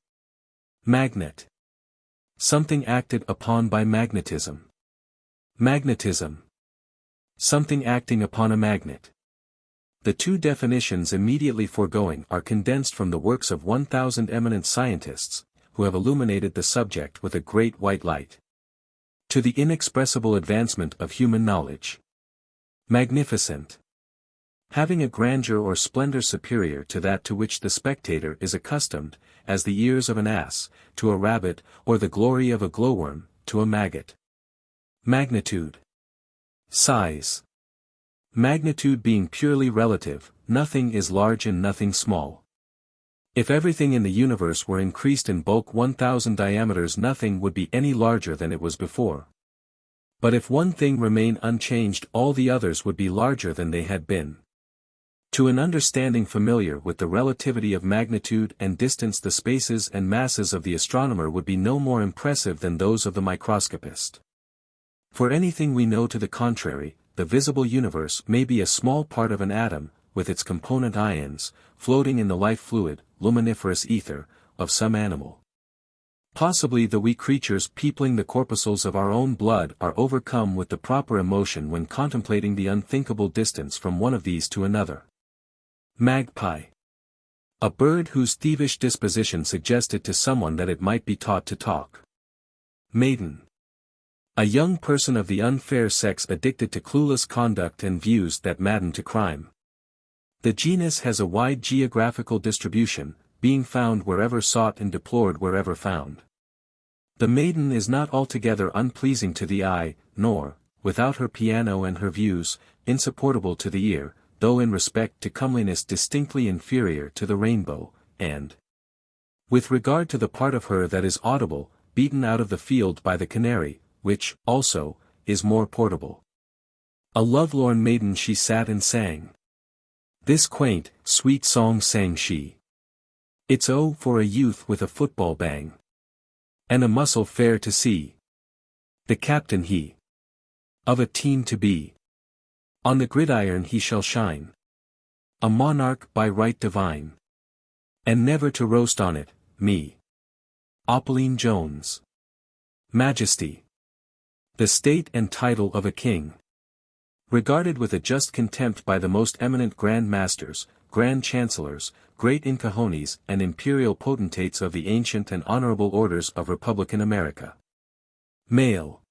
Magnet. Something acted upon by magnetism. Magnetism. Something acting upon a magnet. The two definitions immediately foregoing are condensed from the works of 1,000 eminent scientists, who have illuminated the subject with a great white light. To the inexpressible advancement of human knowledge. Magnificent. Having a grandeur or splendor superior to that to which the spectator is accustomed, as the ears of an ass, to a rabbit, or the glory of a glowworm, to a maggot. Magnitude. Size. Magnitude being purely relative, nothing is large and nothing small. If everything in the universe were increased in bulk 1,000 diameters, nothing would be any larger than it was before. But if one thing remain unchanged, all the others would be larger than they had been. To an understanding familiar with the relativity of magnitude and distance, the spaces and masses of the astronomer would be no more impressive than those of the microscopist. For anything we know to the contrary, the visible universe may be a small part of an atom, with its component ions, floating in the life fluid, luminiferous ether, of some animal. Possibly the wee creatures peopling the corpuscles of our own blood are overcome with the proper emotion when contemplating the unthinkable distance from one of these to another. Magpie. A bird whose thievish disposition suggested to someone that it might be taught to talk. Maiden. A young person of the unfair sex addicted to clueless conduct and views that madden to crime. The genus has a wide geographical distribution, being found wherever sought and deplored wherever found. The maiden is not altogether unpleasing to the eye, nor, without her piano and her views, insupportable to the ear, though in respect to comeliness distinctly inferior to the rainbow, and, with regard to the part of her that is audible, beaten out of the field by the canary, which, also, is more portable. A lovelorn maiden she sat and sang. This quaint, sweet song sang she. It's O for a youth with a football bang. And a muscle fair to see. The captain he. Of a team to be. On the gridiron he shall shine. A monarch by right divine. And never to roast on it, me. Oppeline Jones. Majesty. The state and title of a king. Regarded with a just contempt by the most eminent grand masters, grand chancellors, great incajones and imperial potentates of the ancient and honorable orders of Republican America. Male.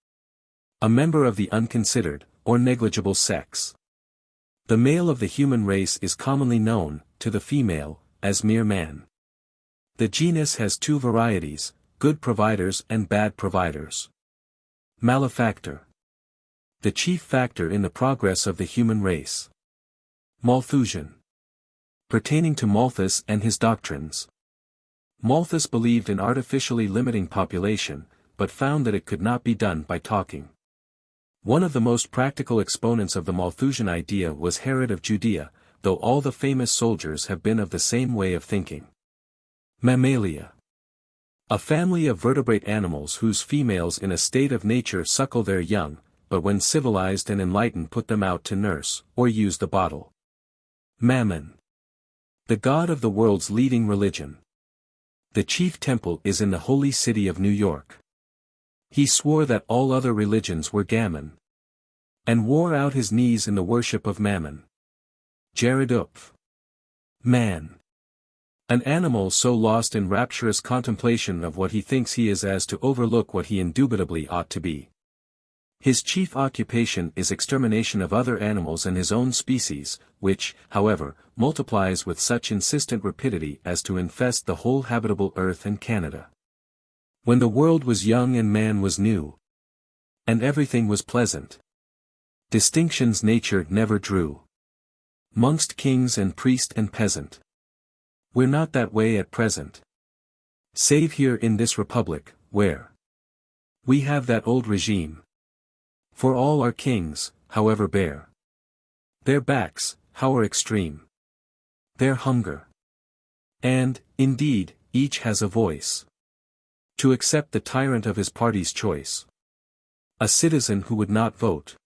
A member of the unconsidered, or negligible sex. The male of the human race is commonly known, to the female, as mere man. The genus has two varieties, good providers and bad providers. Malefactor. The chief factor in the progress of the human race. Malthusian. Pertaining to Malthus and his doctrines. Malthus believed in artificially limiting population, but found that it could not be done by talking. One of the most practical exponents of the Malthusian idea was Herod of Judea, though all the famous soldiers have been of the same way of thinking. Mammalia. A family of vertebrate animals whose females in a state of nature suckle their young, but when civilized and enlightened put them out to nurse, or use the bottle. Mammon. The god of the world's leading religion. The chief temple is in the holy city of New York. He swore that all other religions were gammon. And wore out his knees in the worship of Mammon. Jared-upf. Man. An animal so lost in rapturous contemplation of what he thinks he is as to overlook what he indubitably ought to be. His chief occupation is extermination of other animals and his own species, which, however, multiplies with such insistent rapidity as to infest the whole habitable earth and Canada. When the world was young and man was new. And everything was pleasant. Distinctions nature never drew. 'Mongst kings and priest and peasant. We're not that way at present. Save here in this republic, where we have that old regime. For all our kings, however bare their backs, however extreme their hunger. And, indeed, each has a voice. To accept the tyrant of his party's choice. A citizen who would not vote.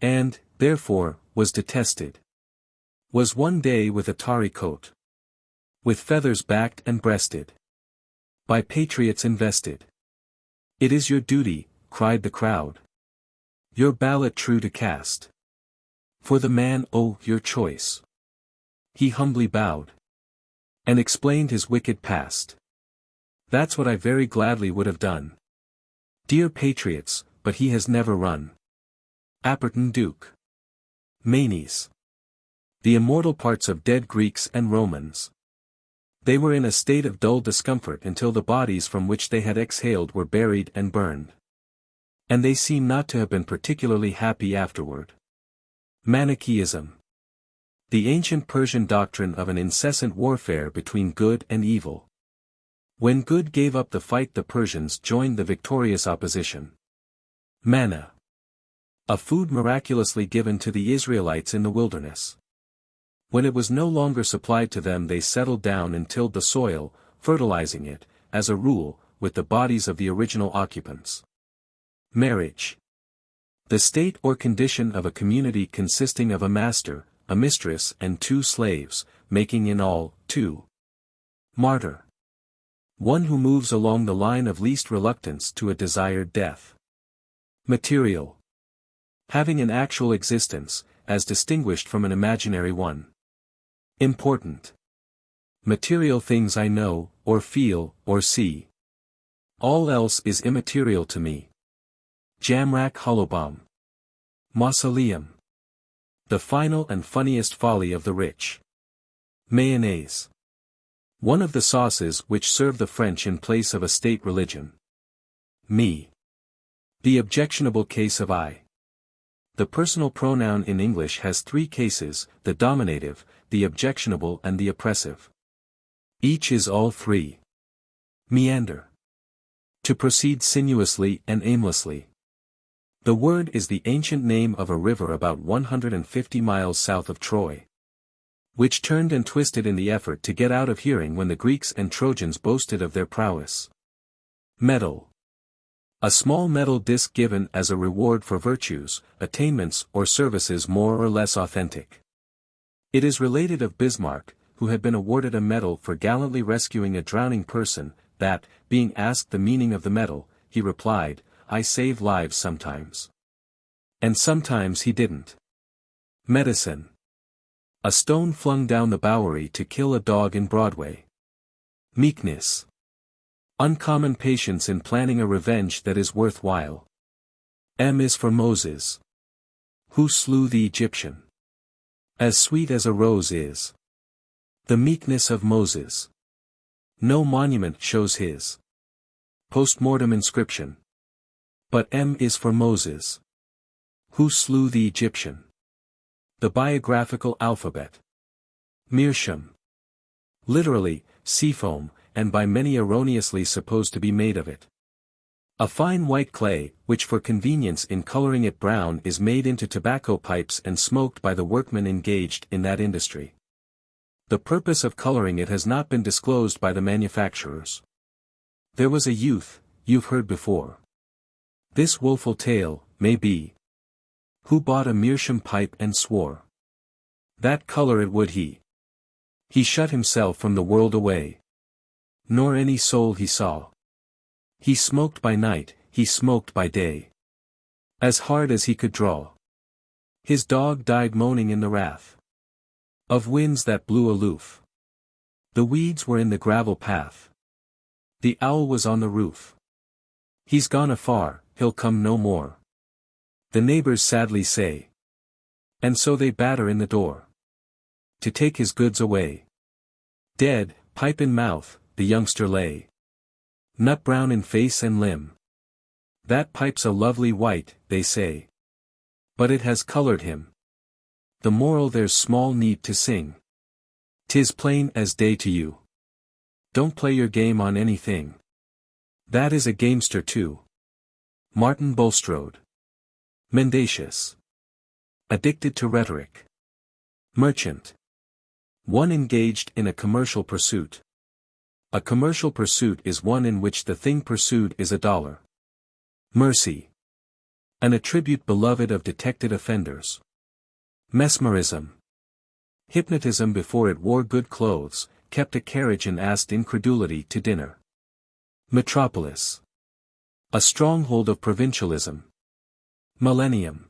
And, therefore, was detested. Was one day with a tarry coat. With feathers backed and breasted. By patriots invested. It is your duty, cried the crowd. Your ballot true to cast. For the man, oh, your choice. He humbly bowed. And explained his wicked past. That's what I very gladly would have done. Dear patriots, but he has never run. Apperton Duke. Manes. The immortal parts of dead Greeks and Romans. They were in a state of dull discomfort until the bodies from which they had exhaled were buried and burned. And they seem not to have been particularly happy afterward. Manichaeism. The ancient Persian doctrine of an incessant warfare between good and evil. When good gave up the fight, the Persians joined the victorious opposition. Manna. A food miraculously given to the Israelites in the wilderness. When it was no longer supplied to them, they settled down and tilled the soil, fertilizing it, as a rule, with the bodies of the original occupants. Marriage. The state or condition of a community consisting of a master, a mistress and two slaves, making in all, two. Martyr. One who moves along the line of least reluctance to a desired death. Material. Having an actual existence, as distinguished from an imaginary one. Important. Material things I know, or feel, or see. All else is immaterial to me. Jamrak Hollowbaum. Mausoleum. The final and funniest folly of the rich. Mayonnaise. One of the sauces which serve the French in place of a state religion. Me. The objectionable case of I. The personal pronoun in English has three cases, the dominative, the objectionable and the oppressive. Each is all three. Meander. To proceed sinuously and aimlessly. The word is the ancient name of a river about 150 miles south of Troy. which turned and twisted in the effort to get out of hearing when the Greeks and Trojans boasted of their prowess. Medal. A small metal disc given as a reward for virtues, attainments or services more or less authentic. It is related of Bismarck, who had been awarded a medal for gallantly rescuing a drowning person, that, being asked the meaning of the medal, he replied, "I save lives sometimes." And sometimes he didn't. Medicine. A stone flung down the Bowery to kill a dog in Broadway. Meekness. Uncommon patience in planning a revenge that is worthwhile. M is for Moses, who slew the Egyptian. As sweet as a rose is the meekness of Moses. No monument shows his post-mortem inscription. But M is for Moses, who slew the Egyptian. The biographical alphabet. Meerschaum. Literally, seafoam, and by many erroneously supposed to be made of it. A fine white clay, which for convenience in coloring it brown is made into tobacco pipes and smoked by the workmen engaged in that industry. The purpose of coloring it has not been disclosed by the manufacturers. There was a youth, you've heard before this woeful tale, may be, who bought a meerschaum pipe and swore that color it would he shut himself from the world away, nor any soul he saw. He smoked by night, he smoked by day, as hard as he could draw. His dog died moaning in the wrath of winds that blew aloof. The weeds were in the gravel path. The owl was on the roof. He's gone afar, he'll come no more, the neighbors sadly say. And so they batter in the door to take his goods away. Dead, pipe in mouth, the youngster lay, nut brown in face and limb. That pipe's a lovely white, they say, but it has colored him. The moral there's small need to sing. 'Tis plain as day to you. Don't play your game on anything that is a gamester too. Martin Bulstrode. Mendacious. Addicted to rhetoric. Merchant. One engaged in a commercial pursuit. A commercial pursuit is one in which the thing pursued is a dollar. Mercy. An attribute beloved of detected offenders. Mesmerism. Hypnotism before it wore good clothes, kept a carriage and asked incredulity to dinner. Metropolis. A stronghold of provincialism. Millennium.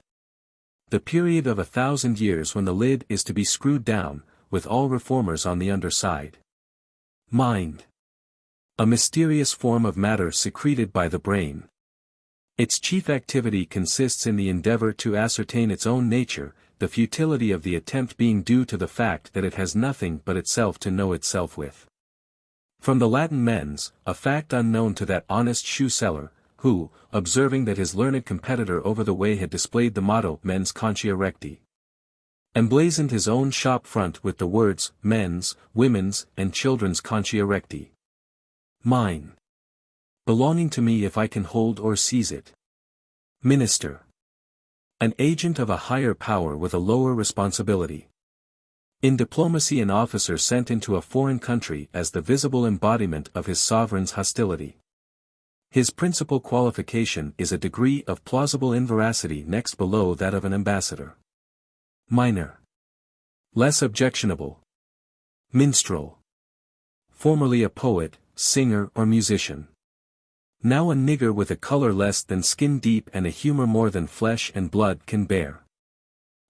The period of 1,000 years when the lid is to be screwed down, with all reformers on the underside. Mind. A mysterious form of matter secreted by the brain. Its chief activity consists in the endeavor to ascertain its own nature, the futility of the attempt being due to the fact that it has nothing but itself to know itself with. From the Latin mens, a fact unknown to that honest shoe seller, who, observing that his learned competitor over the way had displayed the motto mens conchia recti, emblazoned his own shop front with the words men's, women's, and children's conchia recti. Mine. Belonging to me if I can hold or seize it. Minister. An agent of a higher power with a lower responsibility. In diplomacy, an officer sent into a foreign country as the visible embodiment of his sovereign's hostility. His principal qualification is a degree of plausible inveracity next below that of an ambassador. Minor. Less objectionable. Minstrel. Formerly a poet, singer or musician. Now a nigger with a color less than skin deep and a humor more than flesh and blood can bear.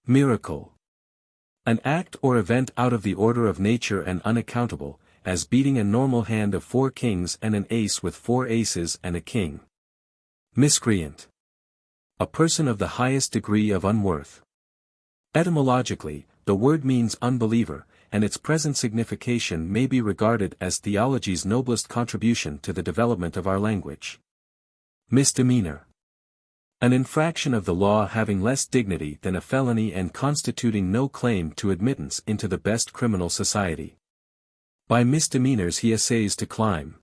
Miracle. An act or event out of the order of nature and unaccountable, as beating a normal hand of 4 kings and an ace with 4 aces and a king. Miscreant. A person of the highest degree of unworth. Etymologically, the word means unbeliever, and its present signification may be regarded as theology's noblest contribution to the development of our language. Misdemeanor. An infraction of the law having less dignity than a felony and constituting no claim to admittance into the best criminal society. By misdemeanors he essays to climb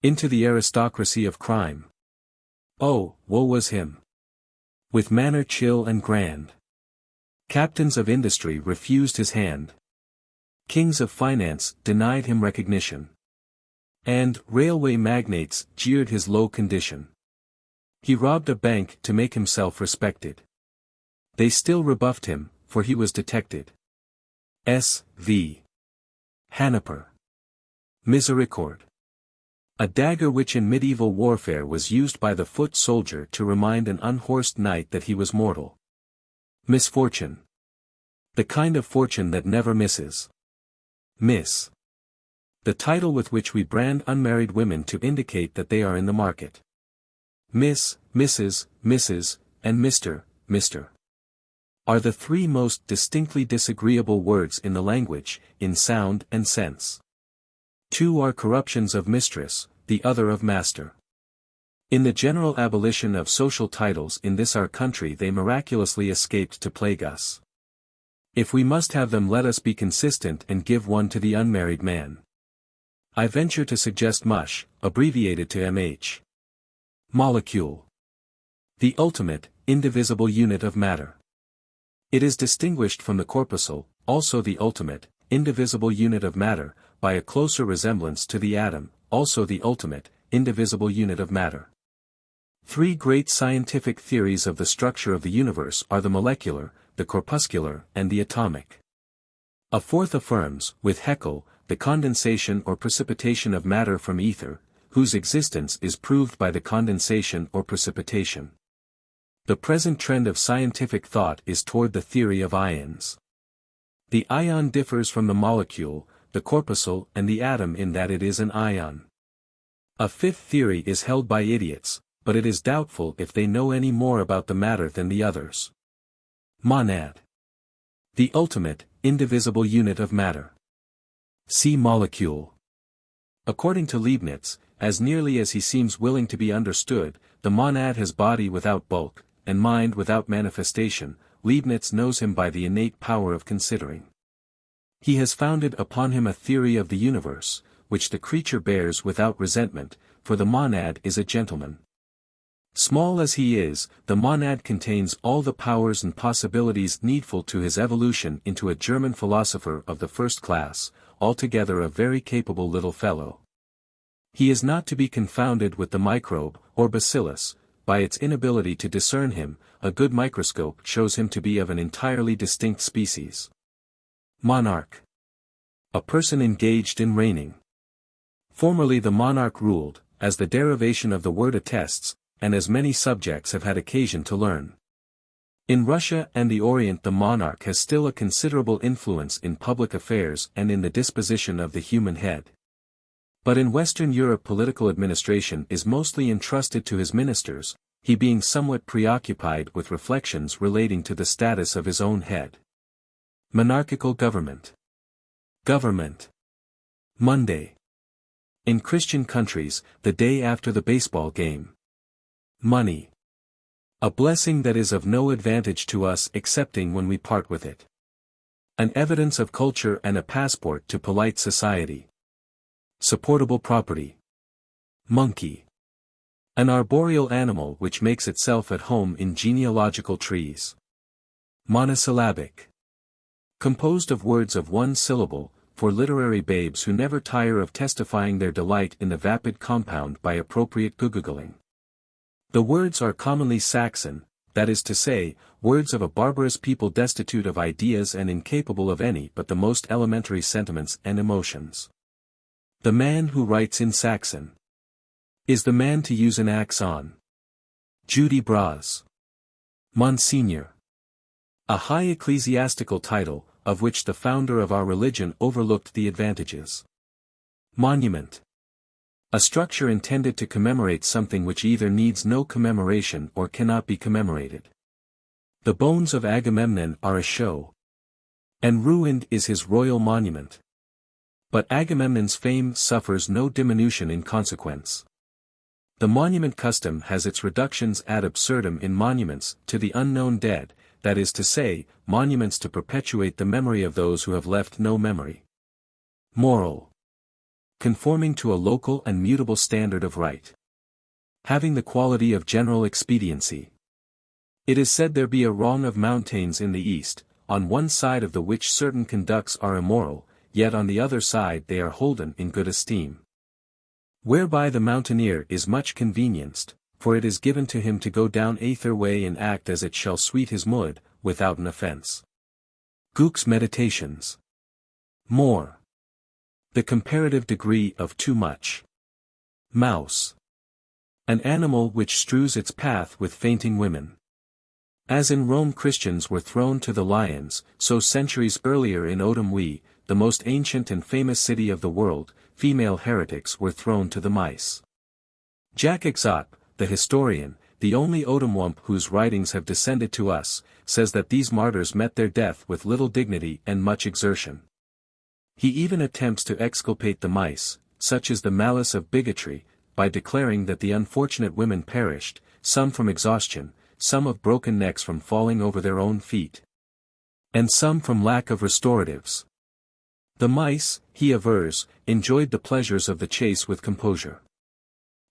into the aristocracy of crime. Oh, woe was him! With manner chill and grand, captains of industry refused his hand. Kings of finance denied him recognition. And railway magnates jeered his low condition. He robbed a bank to make himself respected. They still rebuffed him, for he was detected. S.V. Hanaper. Misericord. A dagger which in medieval warfare was used by the foot soldier to remind an unhorsed knight that he was mortal. Misfortune. The kind of fortune that never misses. Miss. The title with which we brand unmarried women to indicate that they are in the market. Miss, Mrs., Mrs., and Mr., Mr. are the three most distinctly disagreeable words in the language, in sound and sense. Two are corruptions of mistress, the other of master. In the general abolition of social titles in this our country they miraculously escaped to plague us. If we must have them, let us be consistent and give one to the unmarried man. I venture to suggest mush, abbreviated to MH. Molecule. The ultimate, indivisible unit of matter. It is distinguished from the corpuscle, also the ultimate, indivisible unit of matter, by a closer resemblance to the atom, also the ultimate, indivisible unit of matter. Three great scientific theories of the structure of the universe are the molecular, the corpuscular, and the atomic. A fourth affirms, with Haeckel, the condensation or precipitation of matter from ether, whose existence is proved by the condensation or precipitation. The present trend of scientific thought is toward the theory of ions. The ion differs from the molecule, the corpuscle, and the atom in that it is an ion. A fifth theory is held by idiots, but it is doubtful if they know any more about the matter than the others. Monad. The ultimate, indivisible unit of matter. See molecule. According to Leibniz, as nearly as he seems willing to be understood, the monad has body without bulk, and mind without manifestation. Leibniz knows him by the innate power of considering. He has founded upon him a theory of the universe, which the creature bears without resentment, for the monad is a gentleman. Small as he is, the monad contains all the powers and possibilities needful to his evolution into a German philosopher of the first class, altogether a very capable little fellow. He is not to be confounded with the microbe, or bacillus. By its inability to discern him, a good microscope shows him to be of an entirely distinct species. Monarch. A person engaged in reigning. Formerly the monarch ruled, as the derivation of the word attests, and as many subjects have had occasion to learn. In Russia and the Orient the monarch has still a considerable influence in public affairs and in the disposition of the human head. But in Western Europe political administration is mostly entrusted to his ministers, he being somewhat preoccupied with reflections relating to the status of his own head. Monarchical government. Government. Monday. In Christian countries, the day after the baseball game. Money. A blessing that is of no advantage to us excepting when we part with it. An evidence of culture and a passport to polite society. Supportable property. Monkey. An arboreal animal which makes itself at home in genealogical trees. Monosyllabic. Composed of words of one syllable, for literary babes who never tire of testifying their delight in the vapid compound by appropriate googling. The words are commonly Saxon, that is to say, words of a barbarous people destitute of ideas and incapable of any but the most elementary sentiments and emotions. The man who writes in Saxon is the man to use an axe on. Judy Bras. Monsignor. A high ecclesiastical title, of which the founder of our religion overlooked the advantages. Monument. A structure intended to commemorate something which either needs no commemoration or cannot be commemorated. The bones of Agamemnon are a show. And ruined is his royal monument. But Agamemnon's fame suffers no diminution in consequence. The monument custom has its reductions ad absurdum in monuments to the unknown dead, that is to say, monuments to perpetuate the memory of those who have left no memory. Moral. Conforming to a local and mutable standard of right. Having the quality of general expediency. It is said there be a wrong of mountains in the east, on one side of the which certain conducts are immoral, yet on the other side they are holden in good esteem. Whereby the mountaineer is much convenienced, for it is given to him to go down aether way and act as it shall sweet his mood, without an offence. Gooke's Meditations. More. The comparative degree of too much. Mouse. An animal which strews its path with fainting women. As in Rome Christians were thrown to the lions, so centuries earlier in Odom, the most ancient and famous city of the world, female heretics were thrown to the mice. Jack Exot, the historian, the only Odomwump whose writings have descended to us, says that these martyrs met their death with little dignity and much exertion. He even attempts to exculpate the mice, such is the malice of bigotry, by declaring that the unfortunate women perished, some from exhaustion, some of broken necks from falling over their own feet, and some from lack of restoratives. The mice, he avers, enjoyed the pleasures of the chase with composure.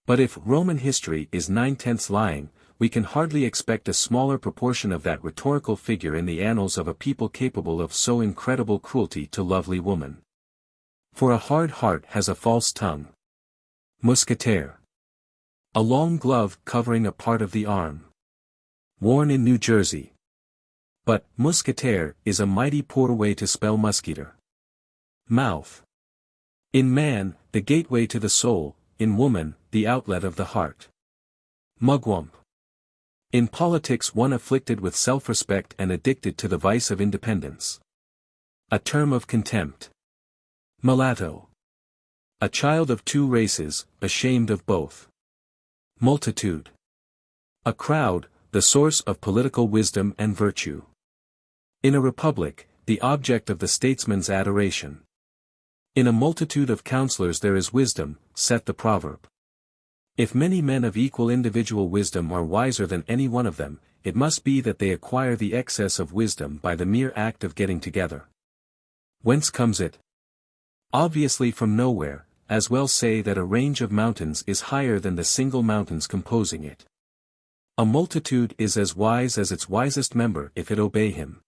But if Roman history is 9/10 lying, we can hardly expect a smaller proportion of that rhetorical figure in the annals of a people capable of so incredible cruelty to lovely woman. For a hard heart has a false tongue. Mousquetaire. A long glove covering a part of the arm. Worn in New Jersey. But mousquetaire is a mighty poor way to spell musketeer. Mouth. In man, the gateway to the soul, in woman, the outlet of the heart. Mugwump. In politics one afflicted with self-respect and addicted to the vice of independence. A term of contempt. Mulatto. A child of two races, ashamed of both. Multitude. A crowd, the source of political wisdom and virtue. In a republic, the object of the statesman's adoration. In a multitude of counselors there is wisdom, saith the proverb. If many men of equal individual wisdom are wiser than any one of them, it must be that they acquire the excess of wisdom by the mere act of getting together. Whence comes it? Obviously from nowhere, as well say that a range of mountains is higher than the single mountains composing it. A multitude is as wise as its wisest member if it obey him.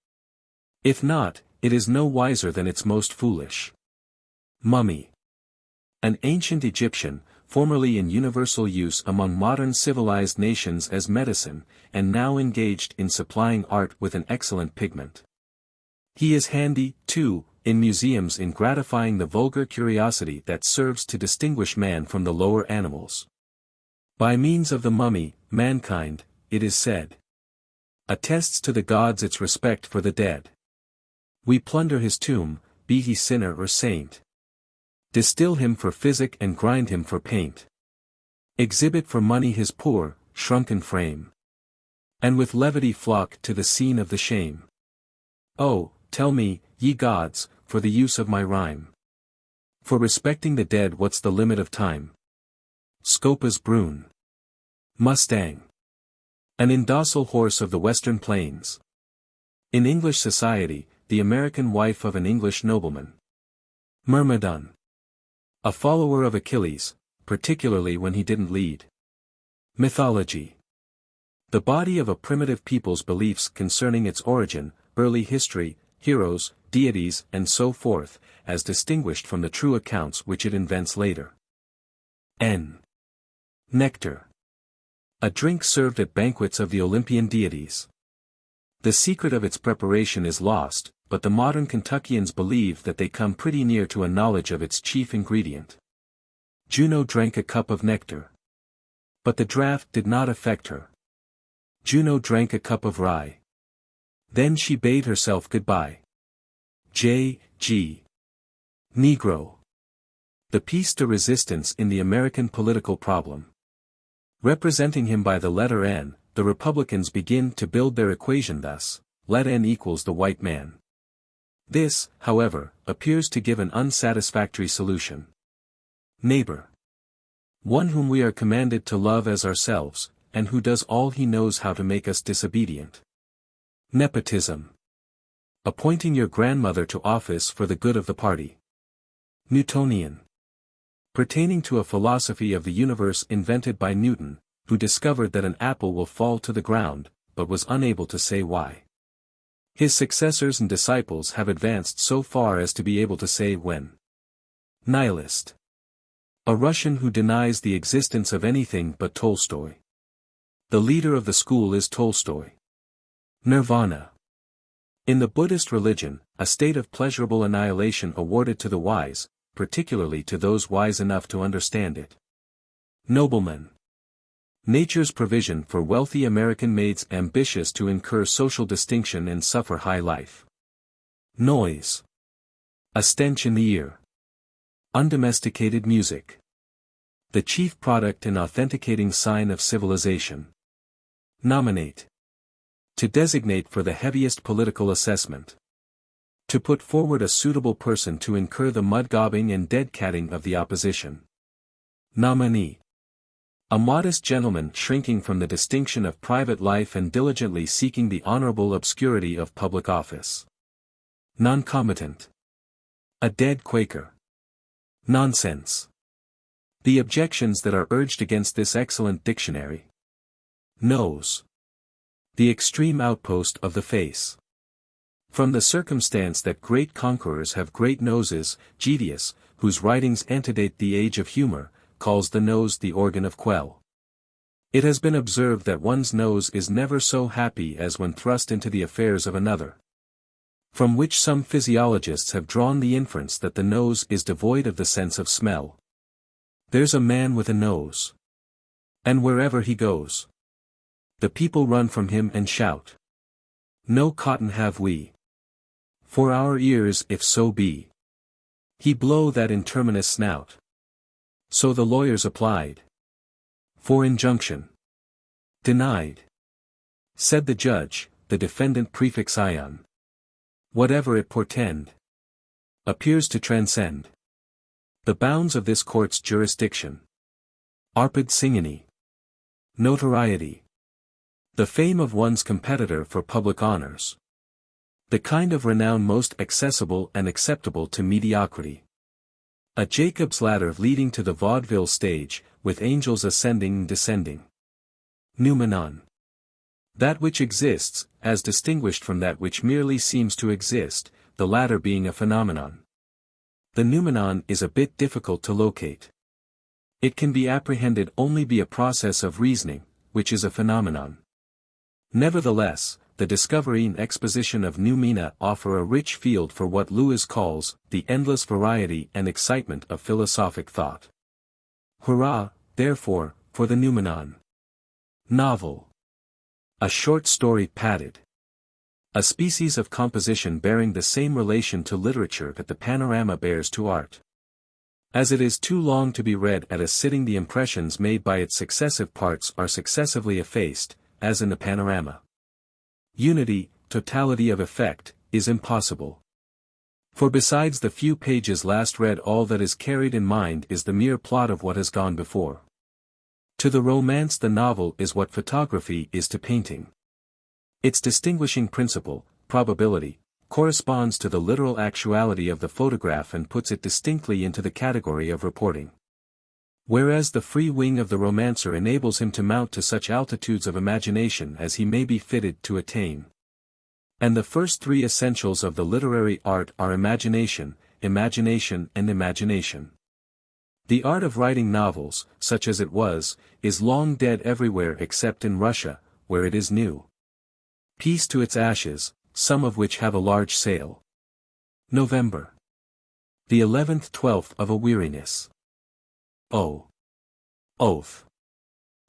If not, it is no wiser than its most foolish. Mummy. An ancient Egyptian, formerly in universal use among modern civilized nations as medicine, and now engaged in supplying art with an excellent pigment. He is handy, too, in museums in gratifying the vulgar curiosity that serves to distinguish man from the lower animals. By means of the mummy, mankind, it is said, attests to the gods its respect for the dead. We plunder his tomb, be he sinner or saint. Distill him for physic and grind him for paint. Exhibit for money his poor, shrunken frame. And with levity flock to the scene of the shame. Oh, tell me, ye gods, for the use of my rhyme. For respecting the dead what's the limit of time? Scopa's Brune. Mustang. An indocile horse of the western plains. In English society, the American wife of an English nobleman. Myrmidon. A follower of Achilles, particularly when he didn't lead. Mythology. The body of a primitive people's beliefs concerning its origin, early history, heroes, deities and so forth, as distinguished from the true accounts which it invents later. N. Nectar. A drink served at banquets of the Olympian deities. The secret of its preparation is lost, but the modern Kentuckians believe that they come pretty near to a knowledge of its chief ingredient. Juno drank a cup of nectar. But the draught did not affect her. Juno drank a cup of rye. Then she bade herself goodbye. J. G. Negro. The piece de resistance in the American political problem. Representing him by the letter N, the Republicans begin to build their equation thus, let N equals the white man. This, however, appears to give an unsatisfactory solution. Neighbor. One whom we are commanded to love as ourselves, and who does all he knows how to make us disobedient. Nepotism. Appointing your grandmother to office for the good of the party. Newtonian. Pertaining to a philosophy of the universe invented by Newton, who discovered that an apple will fall to the ground, but was unable to say why. His successors and disciples have advanced so far as to be able to say when. Nihilist. A Russian who denies the existence of anything but Tolstoy. The leader of the school is Tolstoy. Nirvana. In the Buddhist religion, a state of pleasurable annihilation awarded to the wise, particularly to those wise enough to understand it. Nobleman. Nature's provision for wealthy American maids ambitious to incur social distinction and suffer high life. Noise. A stench in the ear. Undomesticated music. The chief product and authenticating sign of civilization. Nominate. To designate for the heaviest political assessment. To put forward a suitable person to incur the mud-gobbing and dead-catting of the opposition. Nominee. A modest gentleman shrinking from the distinction of private life and diligently seeking the honorable obscurity of public office. Noncombatant. A dead Quaker. Nonsense. The objections that are urged against this excellent dictionary. Nose. The extreme outpost of the face. From the circumstance that great conquerors have great noses, Gedius, whose writings antedate the age of humor, calls the nose the organ of quell. It has been observed that one's nose is never so happy as when thrust into the affairs of another. From which some physiologists have drawn the inference that the nose is devoid of the sense of smell. There's a man with a nose. And wherever he goes, the people run from him and shout. No cotton have we for our ears if so be he blow that interminous snout. So the lawyers applied for injunction. Denied. Said the judge, the defendant prefix ion. Whatever it portend appears to transcend the bounds of this court's jurisdiction. Arpid Singini. Notoriety. The fame of one's competitor for public honors. The kind of renown most accessible and acceptable to mediocrity. A Jacob's ladder leading to the vaudeville stage, with angels ascending and descending. Noumenon. That which exists, as distinguished from that which merely seems to exist, the latter being a phenomenon. The noumenon is a bit difficult to locate. It can be apprehended only by a process of reasoning, which is a phenomenon. Nevertheless, the discovery and exposition of noumena offer a rich field for what Lewis calls, the endless variety and excitement of philosophic thought. Hurrah, therefore, for the noumenon. Novel. A short story padded. A species of composition bearing the same relation to literature that the panorama bears to art. As it is too long to be read at a sitting, the impressions made by its successive parts are successively effaced, as in the panorama. Unity, totality of effect, is impossible. For besides the few pages last read, all that is carried in mind is the mere plot of what has gone before. To the romance the novel is what photography is to painting. Its distinguishing principle, probability, corresponds to the literal actuality of the photograph and puts it distinctly into the category of reporting. Whereas the free wing of the romancer enables him to mount to such altitudes of imagination as he may be fitted to attain. And the first three essentials of the literary art are imagination, imagination and imagination. The art of writing novels, such as it was, is long dead everywhere except in Russia, where it is new. Peace to its ashes, some of which have a large sale. November. The 11th-12th of a weariness. Oath.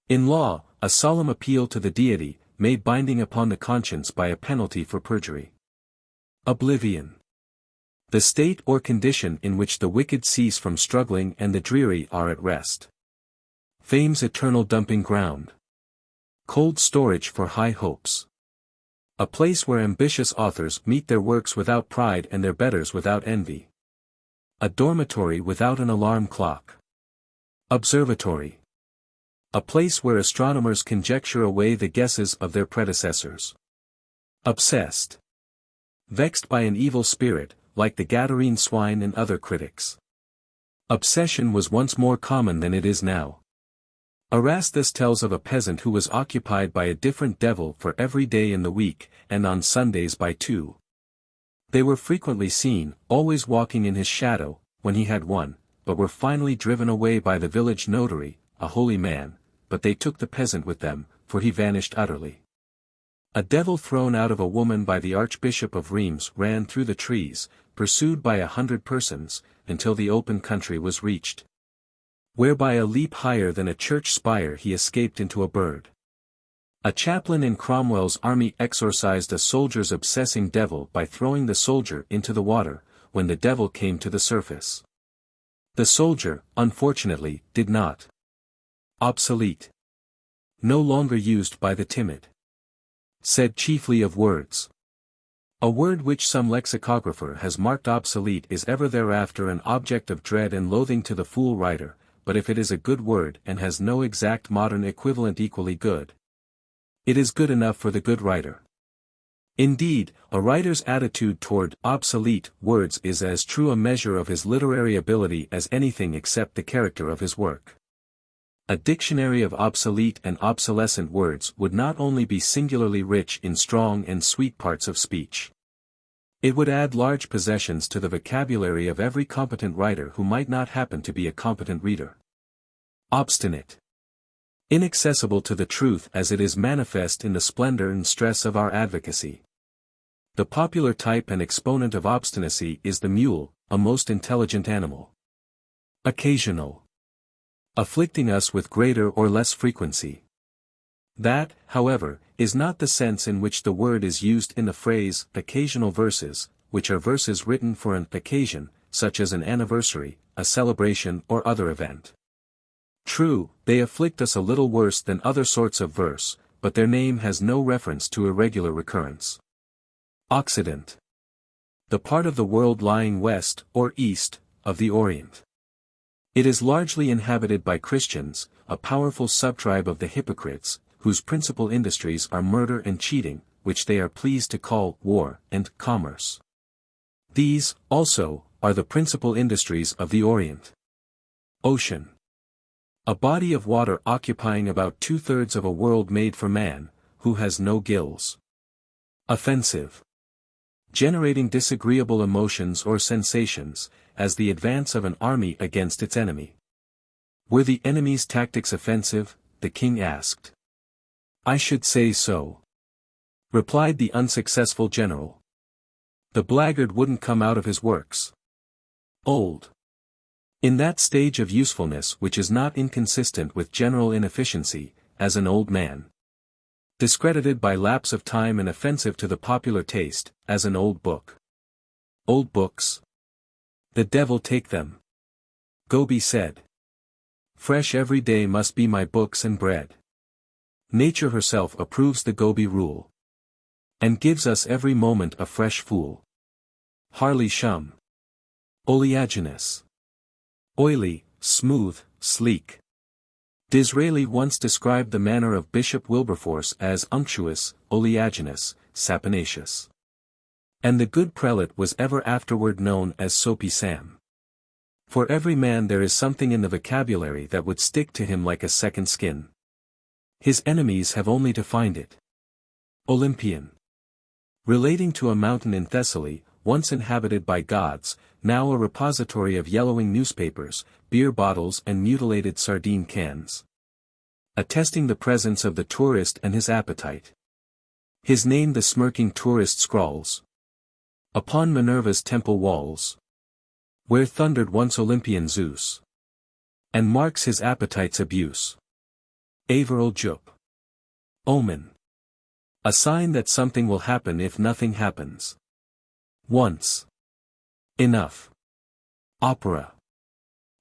In law, a solemn appeal to the deity, made binding upon the conscience by a penalty for perjury. Oblivion. The state or condition in which the wicked cease from struggling and the dreary are at rest. Fame's eternal dumping ground. Cold storage for high hopes. A place where ambitious authors meet their works without pride and their betters without envy. A dormitory without an alarm clock. Observatory. A place where astronomers conjecture away the guesses of their predecessors. Obsessed. Vexed by an evil spirit, like the Gadarene swine and other critics. Obsession was once more common than it is now. Erastus tells of a peasant who was occupied by a different devil for every day in the week, and on Sundays by two. They were frequently seen, always walking in his shadow, when he had one, but were finally driven away by the village notary, a holy man, but they took the peasant with them, for he vanished utterly. A devil thrown out of a woman by the Archbishop of Reims ran through the trees, pursued by 100 persons, until the open country was reached, where by a leap higher than a church spire he escaped into a bird. A chaplain in Cromwell's army exorcised a soldier's obsessing devil by throwing the soldier into the water, when the devil came to the surface. The soldier, unfortunately, did not. Obsolete. No longer used by the timid. Said chiefly of words. A word which some lexicographer has marked obsolete is ever thereafter an object of dread and loathing to the fool writer, but if it is a good word and has no exact modern equivalent equally good, it is good enough for the good writer. Indeed, a writer's attitude toward obsolete words is as true a measure of his literary ability as anything except the character of his work. A dictionary of obsolete and obsolescent words would not only be singularly rich in strong and sweet parts of speech. It would add large possessions to the vocabulary of every competent writer who might not happen to be a competent reader. Obstinate. Inaccessible to the truth as it is manifest in the splendor and stress of our advocacy. The popular type and exponent of obstinacy is the mule, a most intelligent animal. Occasional. Afflicting us with greater or less frequency. That, however, is not the sense in which the word is used in the phrase occasional verses, which are verses written for an occasion, such as an anniversary, a celebration or other event. True, they afflict us a little worse than other sorts of verse, but their name has no reference to irregular recurrence. Occident. The part of the world lying west, or east, of the Orient. It is largely inhabited by Christians, a powerful subtribe of the hypocrites, whose principal industries are murder and cheating, which they are pleased to call war and commerce. These, also, are the principal industries of the Orient. Ocean. A body of water occupying about 2/3 of a world made for man, who has no gills. Offensive. Generating disagreeable emotions or sensations, as the advance of an army against its enemy. Were the enemy's tactics offensive? The king asked. I should say so, replied the unsuccessful general. The blackguard wouldn't come out of his works. Old. In that stage of usefulness which is not inconsistent with general inefficiency, as an old man. Discredited by lapse of time and offensive to the popular taste, as an old book. Old books? The devil take them. Goby said. Fresh every day must be my books and bread. Nature herself approves the Goby rule. And gives us every moment a fresh fool. Harley Shum. Oleaginous. Oily, smooth, sleek. Disraeli once described the manner of Bishop Wilberforce as unctuous, oleaginous, saponaceous. And the good prelate was ever afterward known as Soapy Sam. For every man there is something in the vocabulary that would stick to him like a second skin. His enemies have only to find it. Olympian. Relating to a mountain in Thessaly, once inhabited by gods, now a repository of yellowing newspapers, beer bottles and mutilated sardine cans. Attesting the presence of the tourist and his appetite. His name the smirking tourist scrawls upon Minerva's temple walls, where thundered once Olympian Zeus, and marks his appetite's abuse. Averil Jup. Omen. A sign that something will happen if nothing happens. Once. Enough. Opera.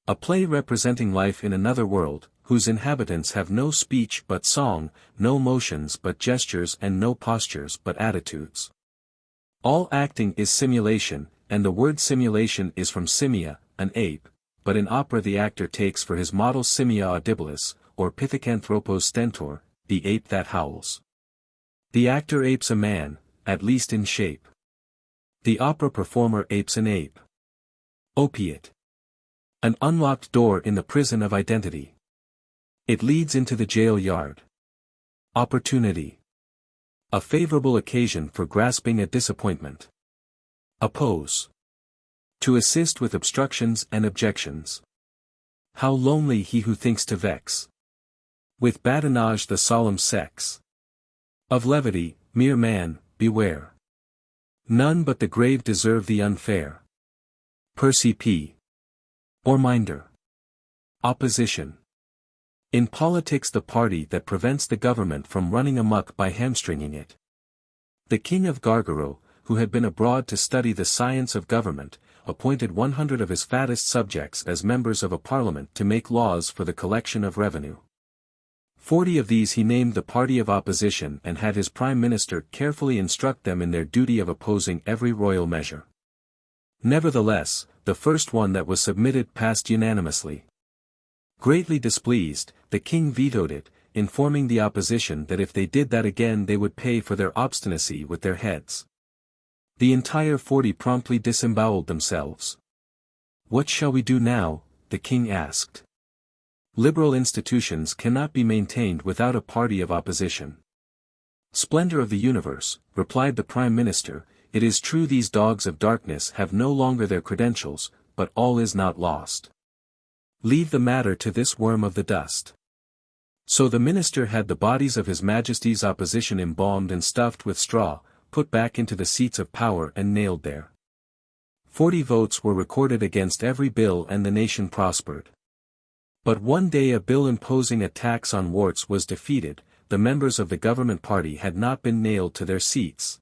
A play representing life in another world, whose inhabitants have no speech but song, no motions but gestures and no postures but attitudes. All acting is simulation, and the word simulation is from simia, an ape, but in opera the actor takes for his model simia audibilis, or pithecanthropos stentor, the ape that howls. The actor apes a man, at least in shape. The opera performer apes an ape. Opiate. An unlocked door in the prison of identity. It leads into the jail yard. Opportunity. A favorable occasion for grasping a disappointment. Oppose. To assist with obstructions and objections. How lonely he who thinks to vex. With badinage the solemn sex. Of levity, mere man, beware. None but the grave deserve the unfair. Percy P. Or minder. Opposition. In politics, the party that prevents the government from running amok by hamstringing it. The king of Gargaro, who had been abroad to study the science of government, appointed 100 of his fattest subjects as members of a parliament to make laws for the collection of revenue. 40 of these he named the party of opposition and had his prime minister carefully instruct them in their duty of opposing every royal measure. Nevertheless, the first one that was submitted passed unanimously. Greatly displeased, the king vetoed it, informing the opposition that if they did that again they would pay for their obstinacy with their heads. The entire 40 promptly disemboweled themselves. What shall we do now? The king asked. Liberal institutions cannot be maintained without a party of opposition. Splendor of the universe, replied the prime minister, it is true these dogs of darkness have no longer their credentials, but all is not lost. Leave the matter to this worm of the dust. So the minister had the bodies of his majesty's opposition embalmed and stuffed with straw, put back into the seats of power and nailed there. 40 votes were recorded against every bill and the nation prospered. But one day a bill imposing a tax on warts was defeated, the members of the government party had not been nailed to their seats.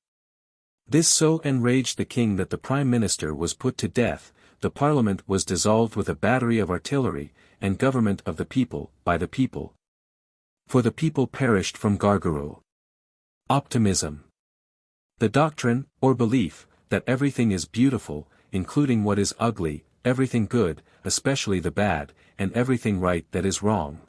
This so enraged the king that the prime minister was put to death, the parliament was dissolved with a battery of artillery, and government of the people, by the people. For the people perished from Gargaro. Optimism. The doctrine, or belief, that everything is beautiful, including what is ugly, everything good, especially the bad, and everything right that is wrong.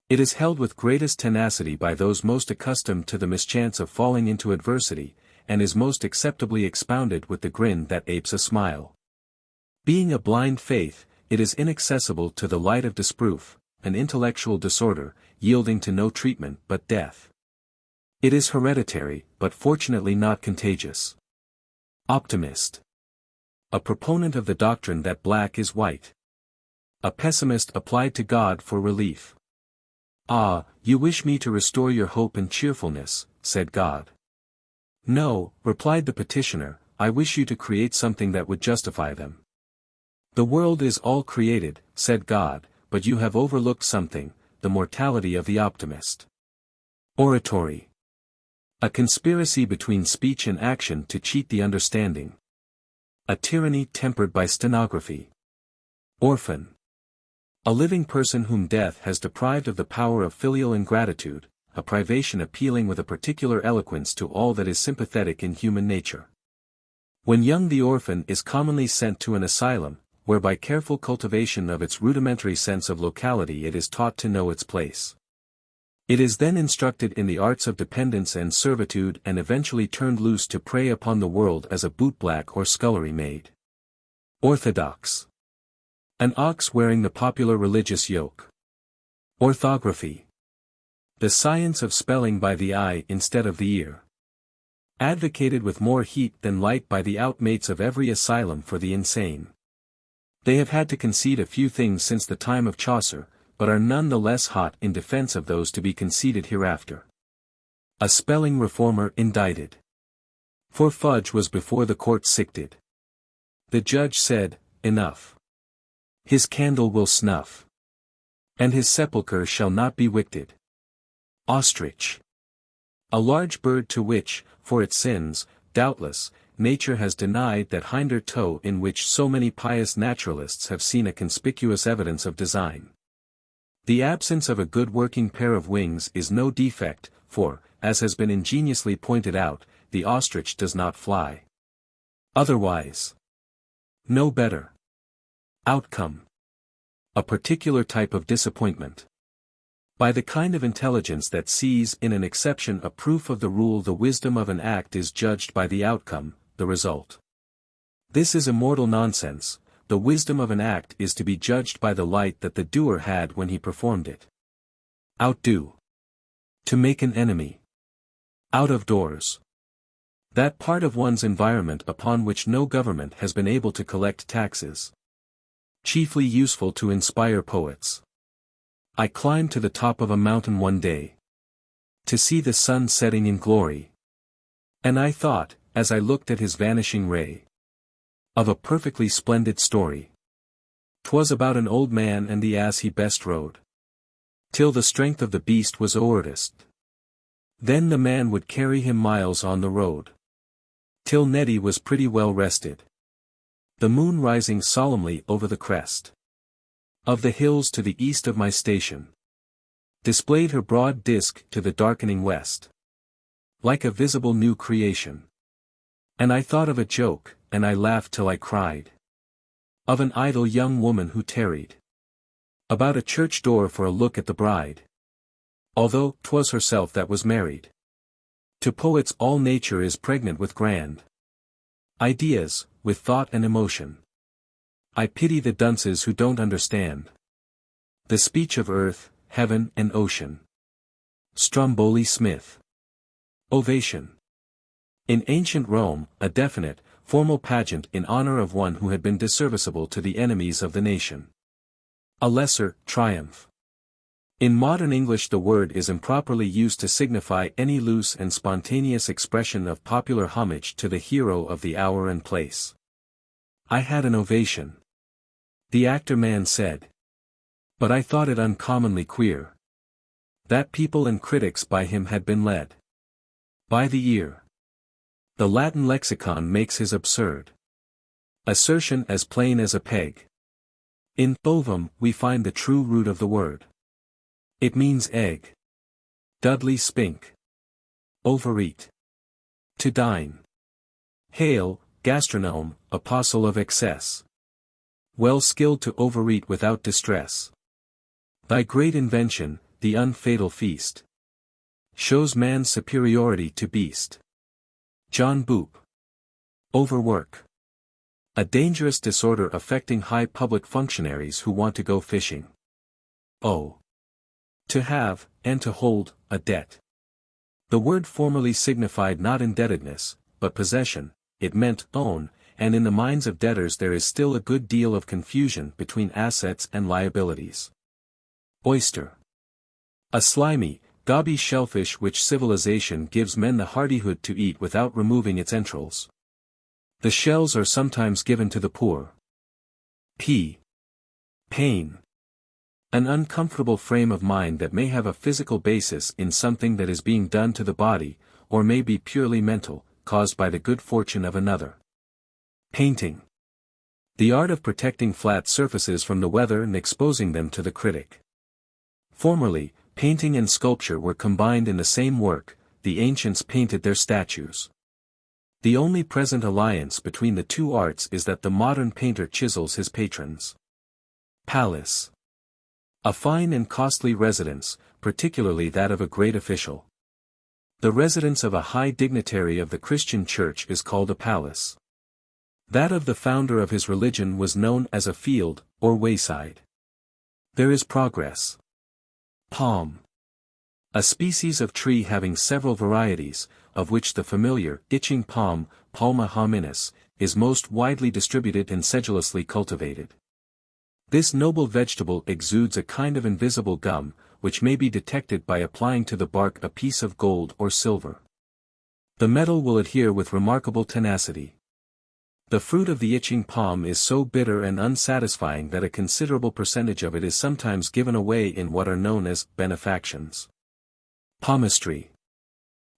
It is held with greatest tenacity by those most accustomed to the mischance of falling into adversity, and is most acceptably expounded with the grin that apes a smile. Being a blind faith, it is inaccessible to the light of disproof, an intellectual disorder, yielding to no treatment but death. It is hereditary, but fortunately not contagious. Optimist. A proponent of the doctrine that black is white. A pessimist applied to God for relief. Ah, you wish me to restore your hope and cheerfulness, said God. No, replied the petitioner, I wish you to create something that would justify them. The world is all created, said God, but you have overlooked something, the mortality of the optimist. Oratory. A conspiracy between speech and action to cheat the understanding. A tyranny tempered by stenography. Orphan. A living person whom death has deprived of the power of filial ingratitude, a privation appealing with a particular eloquence to all that is sympathetic in human nature. When young the orphan is commonly sent to an asylum, where by careful cultivation of its rudimentary sense of locality it is taught to know its place. It is then instructed in the arts of dependence and servitude and eventually turned loose to prey upon the world as a bootblack or scullery maid. Orthodox. An ox wearing the popular religious yoke. Orthography. The science of spelling by the eye instead of the ear. Advocated with more heat than light by the outmates of every asylum for the insane. They have had to concede a few things since the time of Chaucer, but are none the less hot in defense of those to be conceded hereafter. A spelling reformer indicted. For fudge was before the court sicted. The judge said, enough. His candle will snuff. And his sepulchre shall not be wicted. Ostrich. A large bird to which, for its sins, doubtless, nature has denied that hinder toe in which so many pious naturalists have seen a conspicuous evidence of design. The absence of a good working pair of wings is no defect, for, as has been ingeniously pointed out, the ostrich does not fly. Otherwise. No better. Outcome. A particular type of disappointment. By the kind of intelligence that sees in an exception a proof of the rule, the wisdom of an act is judged by the outcome, the result. This is immortal nonsense. The wisdom of an act is to be judged by the light that the doer had when he performed it. Outdo. To make an enemy. Out of doors. That part of one's environment upon which no government has been able to collect taxes. Chiefly useful to inspire poets. I climbed to the top of a mountain one day, to see the sun setting in glory. And I thought, as I looked at his vanishing ray, of a perfectly splendid story. 'Twas about an old man and the ass he best rode, till the strength of the beast was o'erdest. Then the man would carry him miles on the road, till Neddy was pretty well rested. The moon rising solemnly over the crest of the hills to the east of my station, displayed her broad disk to the darkening west, like a visible new creation. And I thought of a joke, and I laughed till I cried, of an idle young woman who tarried about a church door for a look at the bride, although 'twas herself that was married. To poets all nature is pregnant with grand ideas, with thought and emotion. I pity the dunces who don't understand the speech of earth, heaven and ocean. Stromboli Smith. Ovation. In ancient Rome, a definite, formal pageant in honor of one who had been disserviceable to the enemies of the nation. A lesser triumph. In modern English the word is improperly used to signify any loose and spontaneous expression of popular homage to the hero of the hour and place. I had an ovation, the actor man said. But I thought it uncommonly queer that people and critics by him had been led by the ear. The Latin lexicon makes his absurd assertion as plain as a peg. In ovum we find the true root of the word. It means egg. Dudley Spink. Overeat. To dine. Hail, gastronome, apostle of excess. Well skilled to overeat without distress. Thy great invention, the unfatal feast, shows man's superiority to beast. John Boop. Overwork. A dangerous disorder affecting high public functionaries who want to go fishing. O. To have, and to hold, a debt. The word formerly signified not indebtedness, but possession. It meant own, and in the minds of debtors there is still a good deal of confusion between assets and liabilities. Oyster. A slimy, gobby shellfish which civilization gives men the hardihood to eat without removing its entrails. The shells are sometimes given to the poor. Pain. An uncomfortable frame of mind that may have a physical basis in something that is being done to the body, or may be purely mental, caused by the good fortune of another. Painting. The art of protecting flat surfaces from the weather and exposing them to the critic. Formerly, painting and sculpture were combined in the same work. The ancients painted their statues. The only present alliance between the two arts is that the modern painter chisels his patrons. Palace. A fine and costly residence, particularly that of a great official. The residence of a high dignitary of the Christian Church is called a palace. That of the founder of his religion was known as a field, or wayside. There is progress. Palm. A species of tree having several varieties, of which the familiar, itching palm, Palma hominis, is most widely distributed and sedulously cultivated. This noble vegetable exudes a kind of invisible gum, which may be detected by applying to the bark a piece of gold or silver. The metal will adhere with remarkable tenacity. The fruit of the itching palm is so bitter and unsatisfying that a considerable percentage of it is sometimes given away in what are known as benefactions. Palmistry.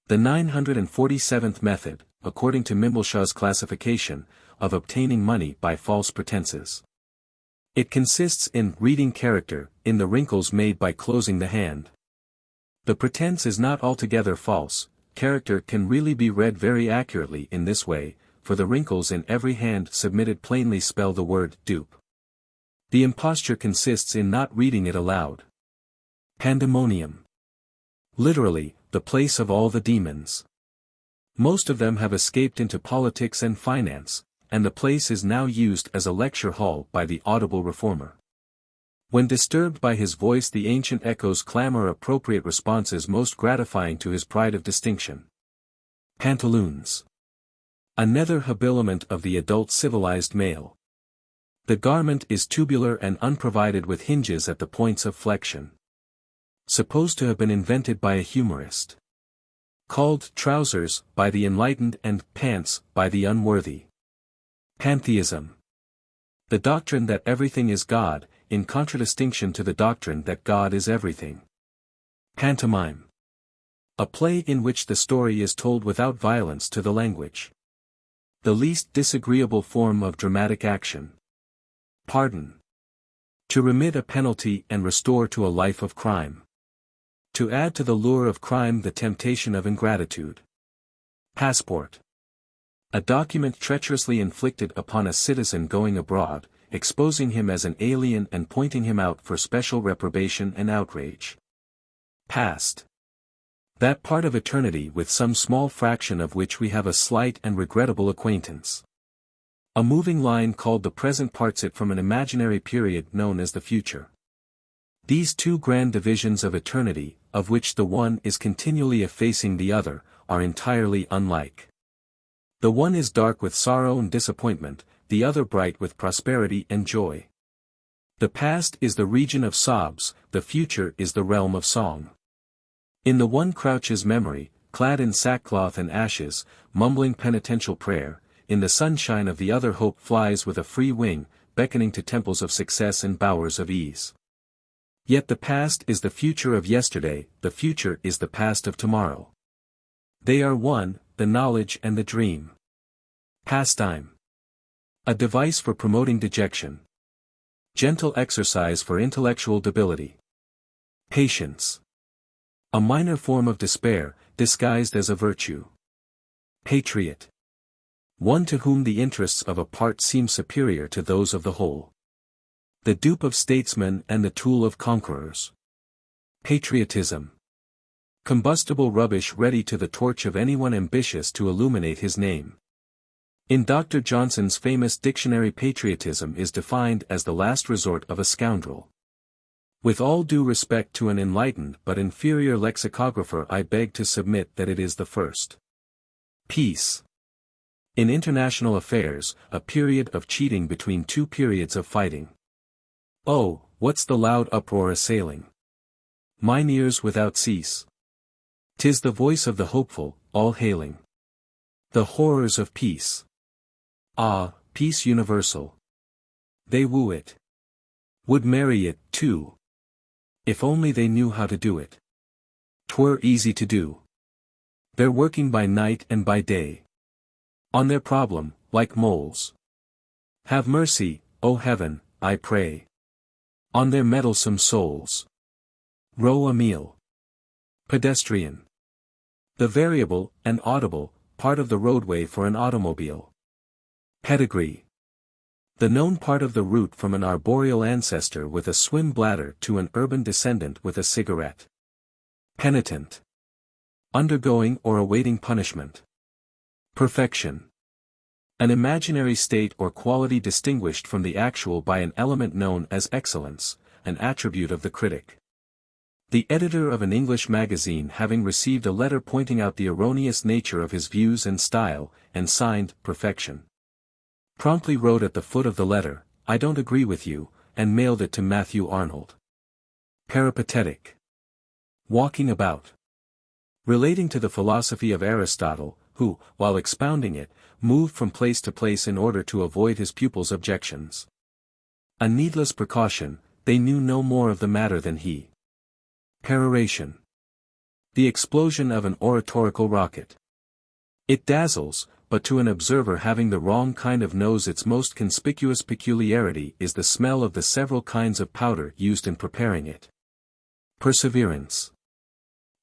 The 947th method, according to Mimbleshaw's classification, of obtaining money by false pretenses. It consists in reading character, in the wrinkles made by closing the hand. The pretense is not altogether false. Character can really be read very accurately in this way, for the wrinkles in every hand submitted plainly spell the word dupe. The imposture consists in not reading it aloud. Pandemonium. Literally, the place of all the demons. Most of them have escaped into politics and finance, and the place is now used as a lecture hall by the audible reformer. When disturbed by his voice, the ancient echoes clamor appropriate responses most gratifying to his pride of distinction. Pantaloons. A nether habiliment of the adult civilized male. The garment is tubular and unprovided with hinges at the points of flexion. Supposed to have been invented by a humorist. Called trousers by the enlightened and pants by the unworthy. Pantheism. The doctrine that everything is God, in contradistinction to the doctrine that God is everything. Pantomime. A play in which the story is told without violence to the language. The least disagreeable form of dramatic action. Pardon. To remit a penalty and restore to a life of crime. To add to the lure of crime the temptation of ingratitude. Passport. A document treacherously inflicted upon a citizen going abroad, exposing him as an alien and pointing him out for special reprobation and outrage. Past. That part of eternity with some small fraction of which we have a slight and regrettable acquaintance. A moving line called the present parts it from an imaginary period known as the future. These two grand divisions of eternity, of which the one is continually effacing the other, are entirely unlike. The one is dark with sorrow and disappointment, the other bright with prosperity and joy. The past is the region of sobs, the future is the realm of song. In the one crouches memory, clad in sackcloth and ashes, mumbling penitential prayer, in the sunshine of the other hope flies with a free wing, beckoning to temples of success and bowers of ease. Yet the past is the future of yesterday, the future is the past of tomorrow. They are one, the knowledge and the dream. Pastime. A device for promoting dejection. Gentle exercise for intellectual debility. Patience. A minor form of despair, disguised as a virtue. Patriot. One to whom the interests of a part seem superior to those of the whole. The dupe of statesmen and the tool of conquerors. Patriotism. Combustible rubbish ready to the torch of anyone ambitious to illuminate his name. In Dr. Johnson's famous dictionary, patriotism is defined as the last resort of a scoundrel. With all due respect to an enlightened but inferior lexicographer, I beg to submit that it is the first. Peace. In international affairs, a period of cheating between two periods of fighting. Oh, what's the loud uproar assailing mine ears without cease? 'Tis the voice of the hopeful, all hailing the horrors of peace. Ah, peace universal. They woo it. Would marry it, too. If only they knew how to do it. 'Twere easy to do. They're working by night and by day. On their problem, like moles. Have mercy, O heaven, I pray. On their meddlesome souls. Row a meal. Pedestrian. The variable, and audible, part of the roadway for an automobile. Pedigree. The known part of the route from an arboreal ancestor with a swim bladder to an urban descendant with a cigarette. Penitent. Undergoing or awaiting punishment. Perfection. An imaginary state or quality distinguished from the actual by an element known as excellence, an attribute of the critic. The editor of an English magazine, having received a letter pointing out the erroneous nature of his views and style, and signed, Perfection, promptly wrote at the foot of the letter, "I don't agree with you," and mailed it to Matthew Arnold. Peripatetic. Walking about. Relating to the philosophy of Aristotle, who, while expounding it, moved from place to place in order to avoid his pupils' objections. A needless precaution, they knew no more of the matter than he. Peroration. The explosion of an oratorical rocket. It dazzles, but to an observer having the wrong kind of nose its most conspicuous peculiarity is the smell of the several kinds of powder used in preparing it. Perseverance.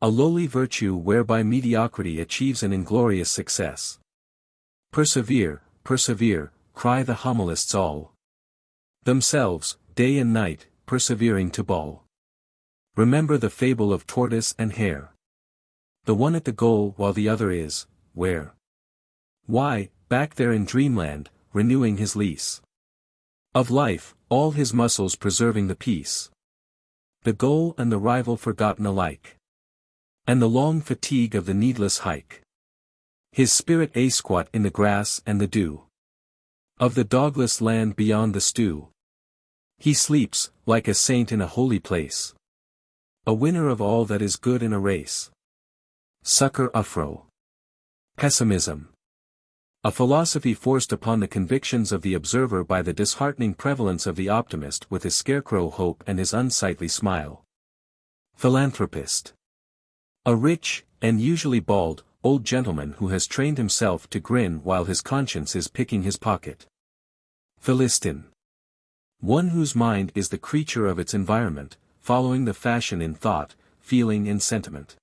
A lowly virtue whereby mediocrity achieves an inglorious success. Persevere, persevere, cry the homilists all. Themselves, day and night, persevering to bawl. Remember the fable of tortoise and hare. The one at the goal while the other is, where? Why, back there in dreamland, renewing his lease. Of life, all his muscles preserving the peace. The goal and the rival forgotten alike. And the long fatigue of the needless hike. His spirit a-squat in the grass and the dew. Of the dogless land beyond the stew. He sleeps, like a saint in a holy place. A winner of all that is good in a race. Succor Afro. Pessimism. A philosophy forced upon the convictions of the observer by the disheartening prevalence of the optimist with his scarecrow hope and his unsightly smile. Philanthropist. A rich, and usually bald, old gentleman who has trained himself to grin while his conscience is picking his pocket. Philistine. One whose mind is the creature of its environment, following the fashion in thought, feeling and sentiment.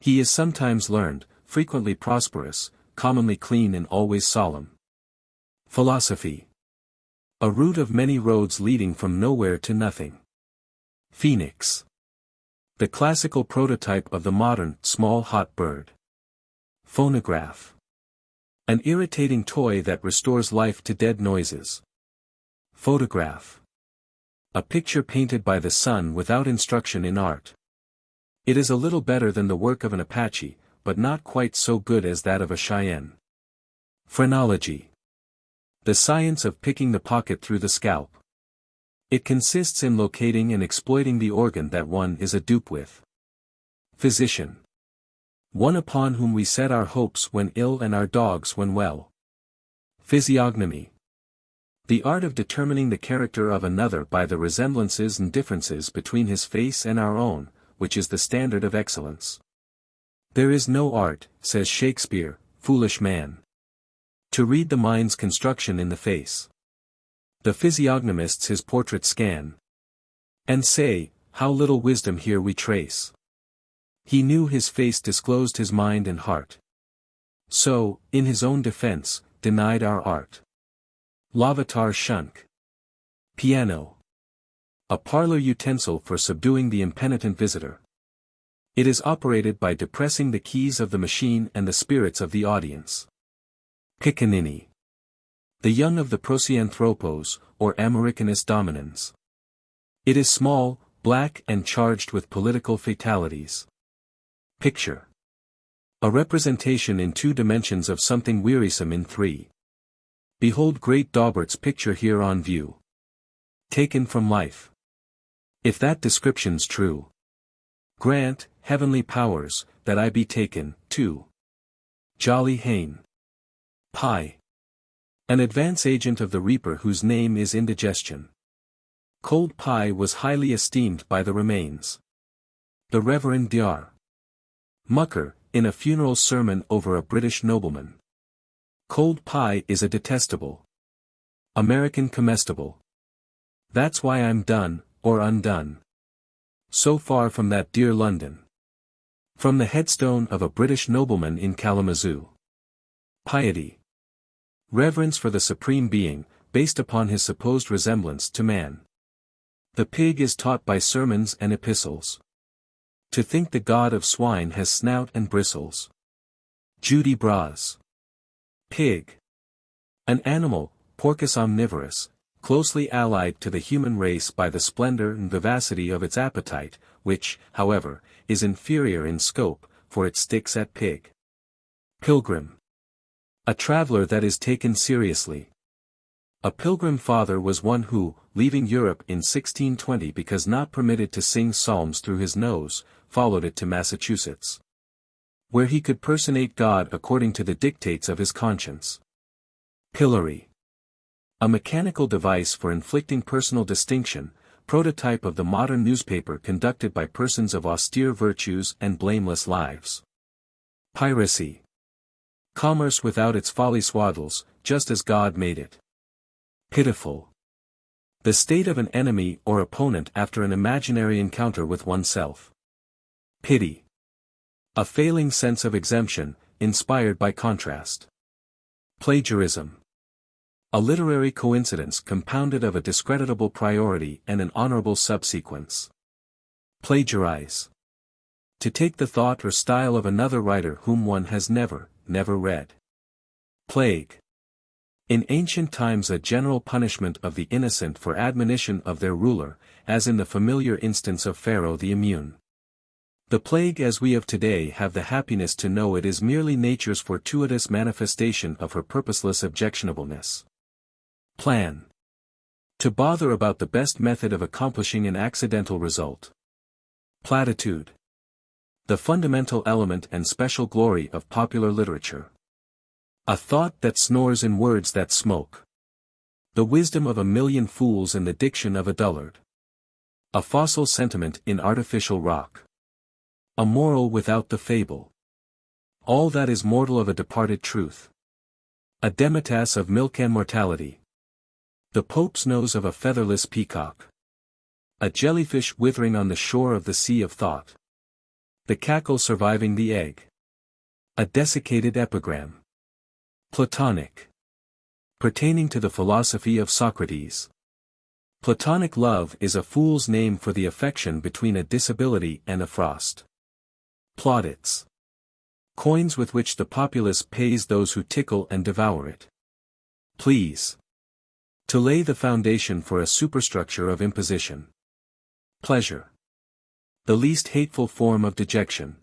He is sometimes learned, frequently prosperous, commonly clean and always solemn. Philosophy. A route of many roads leading from nowhere to nothing. Phoenix. The classical prototype of the modern, small hot bird. Phonograph. An irritating toy that restores life to dead noises. Photograph. A picture painted by the sun without instruction in art. It is a little better than the work of an Apache, but not quite so good as that of a Cheyenne. Phrenology. The science of picking the pocket through the scalp. It consists in locating and exploiting the organ that one is a dupe with. Physician. One upon whom we set our hopes when ill and our dogs when well. Physiognomy. The art of determining the character of another by the resemblances and differences between his face and our own, which is the standard of excellence. There is no art, says Shakespeare, foolish man, to read the mind's construction in the face. The physiognomists his portrait scan, and say, how little wisdom here we trace. He knew his face disclosed his mind and heart. So, in his own defense, denied our art. Lavatar shunk. Piano. A parlor utensil for subduing the impenitent visitor. It is operated by depressing the keys of the machine and the spirits of the audience. Pickaninny. The young of the Prosianthropos, or Americanus dominans. It is small, black and charged with political fatalities. Picture. A representation in 2 dimensions of something wearisome in 3. Behold great Daubert's picture here on view. Taken from life. If that description's true. Grant, heavenly powers, that I be taken, too. Jolly Hane. Pie. An advance agent of the reaper whose name is indigestion. Cold pie was highly esteemed by the remains. The Reverend Dr. Mucker, in a funeral sermon over a British nobleman. Cold pie is a detestable American comestible. That's why I'm done, or undone. So far from that dear London. From the headstone of a British nobleman in Kalamazoo. Piety. Reverence for the Supreme Being, based upon his supposed resemblance to man. The pig is taught by sermons and epistles. To think the god of swine has snout and bristles. Judy Bras. Pig. An animal, porcus omnivorous, closely allied to the human race by the splendor and vivacity of its appetite, which, however, is inferior in scope, for it sticks at pig. Pilgrim. A traveler that is taken seriously. A pilgrim father was one who, leaving Europe in 1620 because not permitted to sing psalms through his nose, followed it to Massachusetts, where he could personate God according to the dictates of his conscience. Pillory. A mechanical device for inflicting personal distinction, prototype of the modern newspaper conducted by persons of austere virtues and blameless lives. Piracy. Commerce without its folly swaddles, just as God made it. Pitiful. The state of an enemy or opponent after an imaginary encounter with oneself. Pity. A failing sense of exemption, inspired by contrast. Plagiarism. A literary coincidence compounded of a discreditable priority and an honorable subsequence. Plagiarize. To take the thought or style of another writer whom one has never read. Plague. In ancient times a general punishment of the innocent for admonition of their ruler, as in the familiar instance of Pharaoh the Immune. The plague as we of today have the happiness to know it is merely nature's fortuitous manifestation of her purposeless objectionableness. Plan. To bother about the best method of accomplishing an accidental result. Platitude. The fundamental element and special glory of popular literature. A thought that snores in words that smoke. The wisdom of a million fools in the diction of a dullard. A fossil sentiment in artificial rock. A moral without the fable. All that is mortal of a departed truth. A demitasse of milk and mortality. The Pope's nose of a featherless peacock. A jellyfish withering on the shore of the sea of thought. The cackle surviving the egg. A desiccated epigram. Platonic. Pertaining to the philosophy of Socrates. Platonic love is a fool's name for the affection between a disability and a frost. Plaudits. Coins with which the populace pays those who tickle and devour it. Please. To lay the foundation for a superstructure of imposition. Pleasure. The least hateful form of dejection.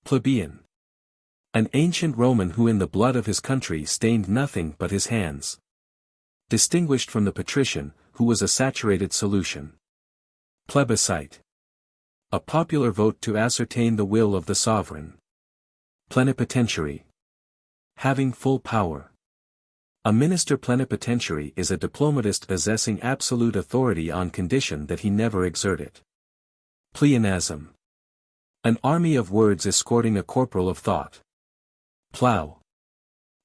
Plebeian. An ancient Roman who in the blood of his country stained nothing but his hands. Distinguished from the patrician, who was a saturated solution. Plebiscite. A popular vote to ascertain the will of the sovereign. Plenipotentiary. Having full power. A minister plenipotentiary is a diplomatist possessing absolute authority on condition that he never exert it. Pleonasm. An army of words escorting a corporal of thought. Plough.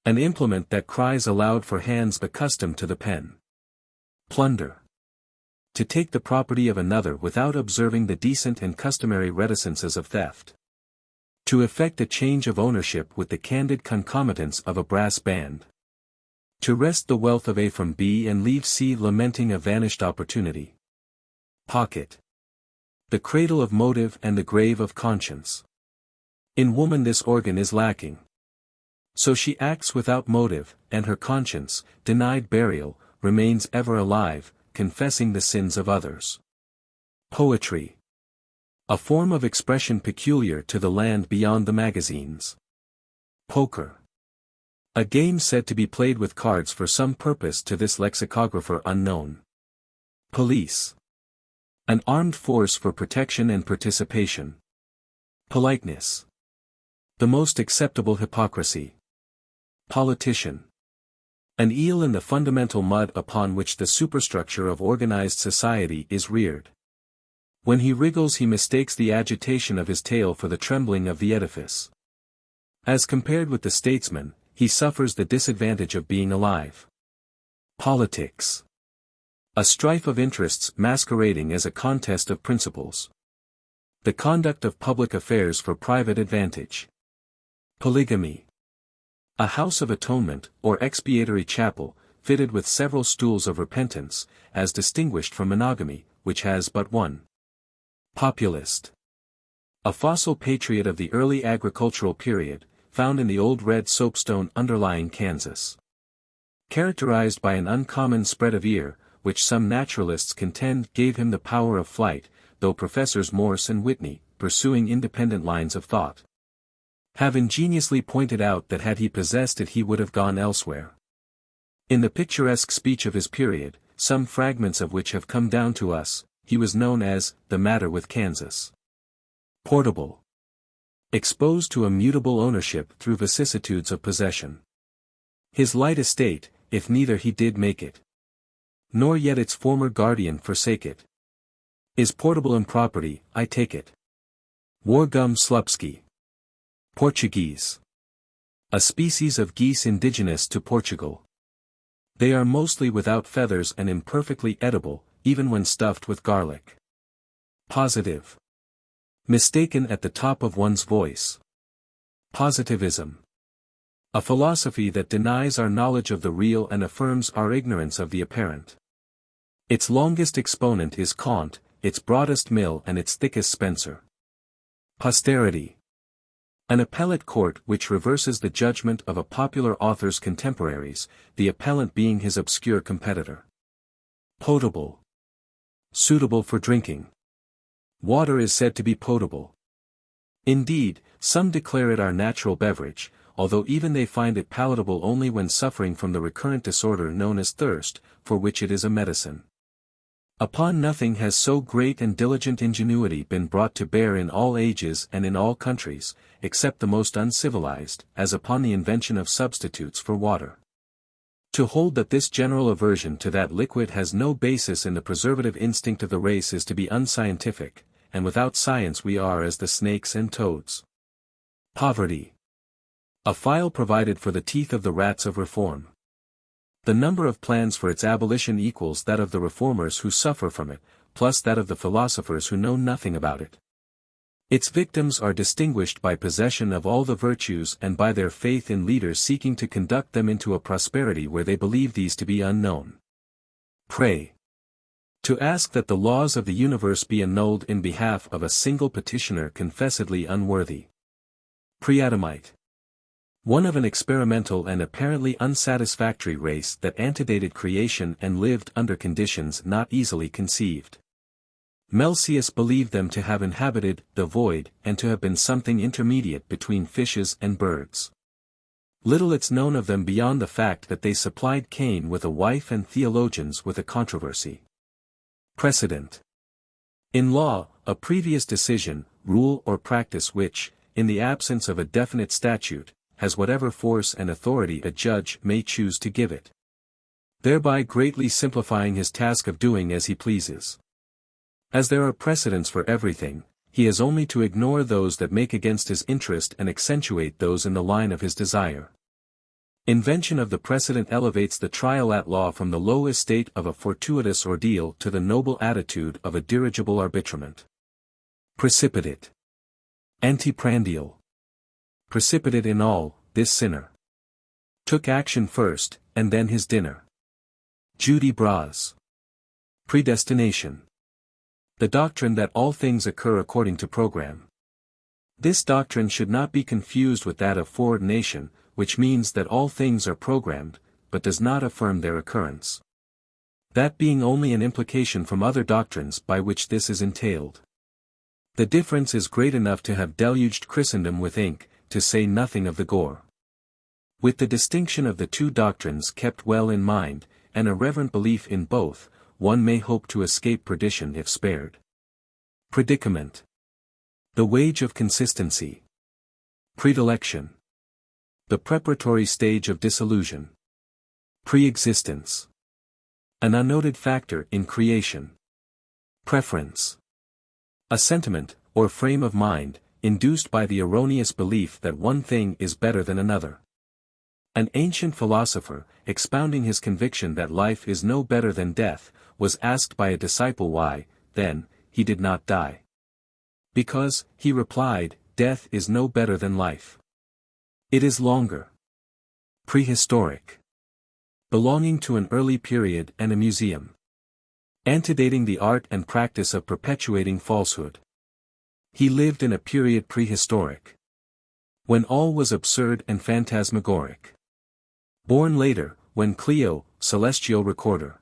An implement that cries aloud for hands accustomed to the pen. Plunder. To take the property of another without observing the decent and customary reticences of theft. To effect a change of ownership with the candid concomitants of a brass band. To wrest the wealth of A from B and leave C lamenting a vanished opportunity. Pocket. The cradle of motive and the grave of conscience. In woman this organ is lacking. So she acts without motive, and her conscience, denied burial, remains ever alive, confessing the sins of others. Poetry. A form of expression peculiar to the land beyond the magazines. Poker. A game said to be played with cards for some purpose to this lexicographer unknown. Police. An armed force for protection and participation. Politeness. The most acceptable hypocrisy. Politician. An eel in the fundamental mud upon which the superstructure of organized society is reared. When he wriggles he mistakes the agitation of his tail for the trembling of the edifice. As compared with the statesman, he suffers the disadvantage of being alive. Politics. A strife of interests masquerading as a contest of principles. The conduct of public affairs for private advantage. Polygamy. A house of atonement, or expiatory chapel, fitted with several stools of repentance, as distinguished from monogamy, which has but one. Populist. A fossil patriot of the early agricultural period, found in the old red soapstone underlying Kansas. Characterized by an uncommon spread of ear, which some naturalists contend gave him the power of flight, though Professors Morse and Whitney, pursuing independent lines of thought, have ingeniously pointed out that had he possessed it he would have gone elsewhere. In the picturesque speech of his period, some fragments of which have come down to us, he was known as, the matter with Kansas. Portable. Exposed to immutable ownership through vicissitudes of possession. His light estate, if neither he did make it, nor yet its former guardian forsake it, is portable in property, I take it. Wargum Slupski. Portuguese. A species of geese indigenous to Portugal. They are mostly without feathers and imperfectly edible, even when stuffed with garlic. Positive. Mistaken at the top of one's voice. Positivism. A philosophy that denies our knowledge of the real and affirms our ignorance of the apparent. Its longest exponent is Kant, its broadest Mill and its thickest Spencer. Posterity. An appellate court which reverses the judgment of a popular author's contemporaries, the appellant being his obscure competitor. Potable. Suitable for drinking. Water is said to be potable. Indeed, some declare it our natural beverage, although even they find it palatable only when suffering from the recurrent disorder known as thirst, for which it is a medicine. Upon nothing has so great and diligent ingenuity been brought to bear in all ages and in all countries, except the most uncivilized, as upon the invention of substitutes for water. To hold that this general aversion to that liquid has no basis in the preservative instinct of the race is to be unscientific, and without science we are as the snakes and toads. Poverty. A file provided for the teeth of the rats of reform. The number of plans for its abolition equals that of the reformers who suffer from it, plus that of the philosophers who know nothing about it. Its victims are distinguished by possession of all the virtues and by their faith in leaders seeking to conduct them into a prosperity where they believe these to be unknown. Pray. To ask that the laws of the universe be annulled in behalf of a single petitioner confessedly unworthy. Preadamite. One of an experimental and apparently unsatisfactory race that antedated creation and lived under conditions not easily conceived. Melsius believed them to have inhabited the void and to have been something intermediate between fishes and birds. Little is known of them beyond the fact that they supplied Cain with a wife and theologians with a controversy. Precedent. In law, a previous decision, rule or practice which, in the absence of a definite statute, has whatever force and authority a judge may choose to give it. Thereby greatly simplifying his task of doing as he pleases. As there are precedents for everything, he has only to ignore those that make against his interest and accentuate those in the line of his desire. Invention of the precedent elevates the trial at law from the low estate of a fortuitous ordeal to the noble attitude of a dirigible arbitrament. Precipitate. Antiprandial. Precipitate in all, this sinner took action first, and then his dinner. Judibras. Predestination. The doctrine that all things occur according to program. This doctrine should not be confused with that of foreordination, which means that all things are programmed, but does not affirm their occurrence. That being only an implication from other doctrines by which this is entailed. The difference is great enough to have deluged Christendom with ink, to say nothing of the gore. With the distinction of the two doctrines kept well in mind, and a reverent belief in both, one may hope to escape perdition if spared. Predicament. The wage of consistency. Predilection. The preparatory stage of disillusion. Pre-existence. An unnoted factor in creation. Preference. A sentiment, or frame of mind, induced by the erroneous belief that one thing is better than another. An ancient philosopher, expounding his conviction that life is no better than death, was asked by a disciple why, then, he did not die. Because, he replied, death is no better than life. It is longer. Prehistoric. Belonging to an early period and a museum. Antedating the art and practice of perpetuating falsehood. He lived in a period prehistoric, when all was absurd and phantasmagoric. Born later, when Clio, celestial recorder,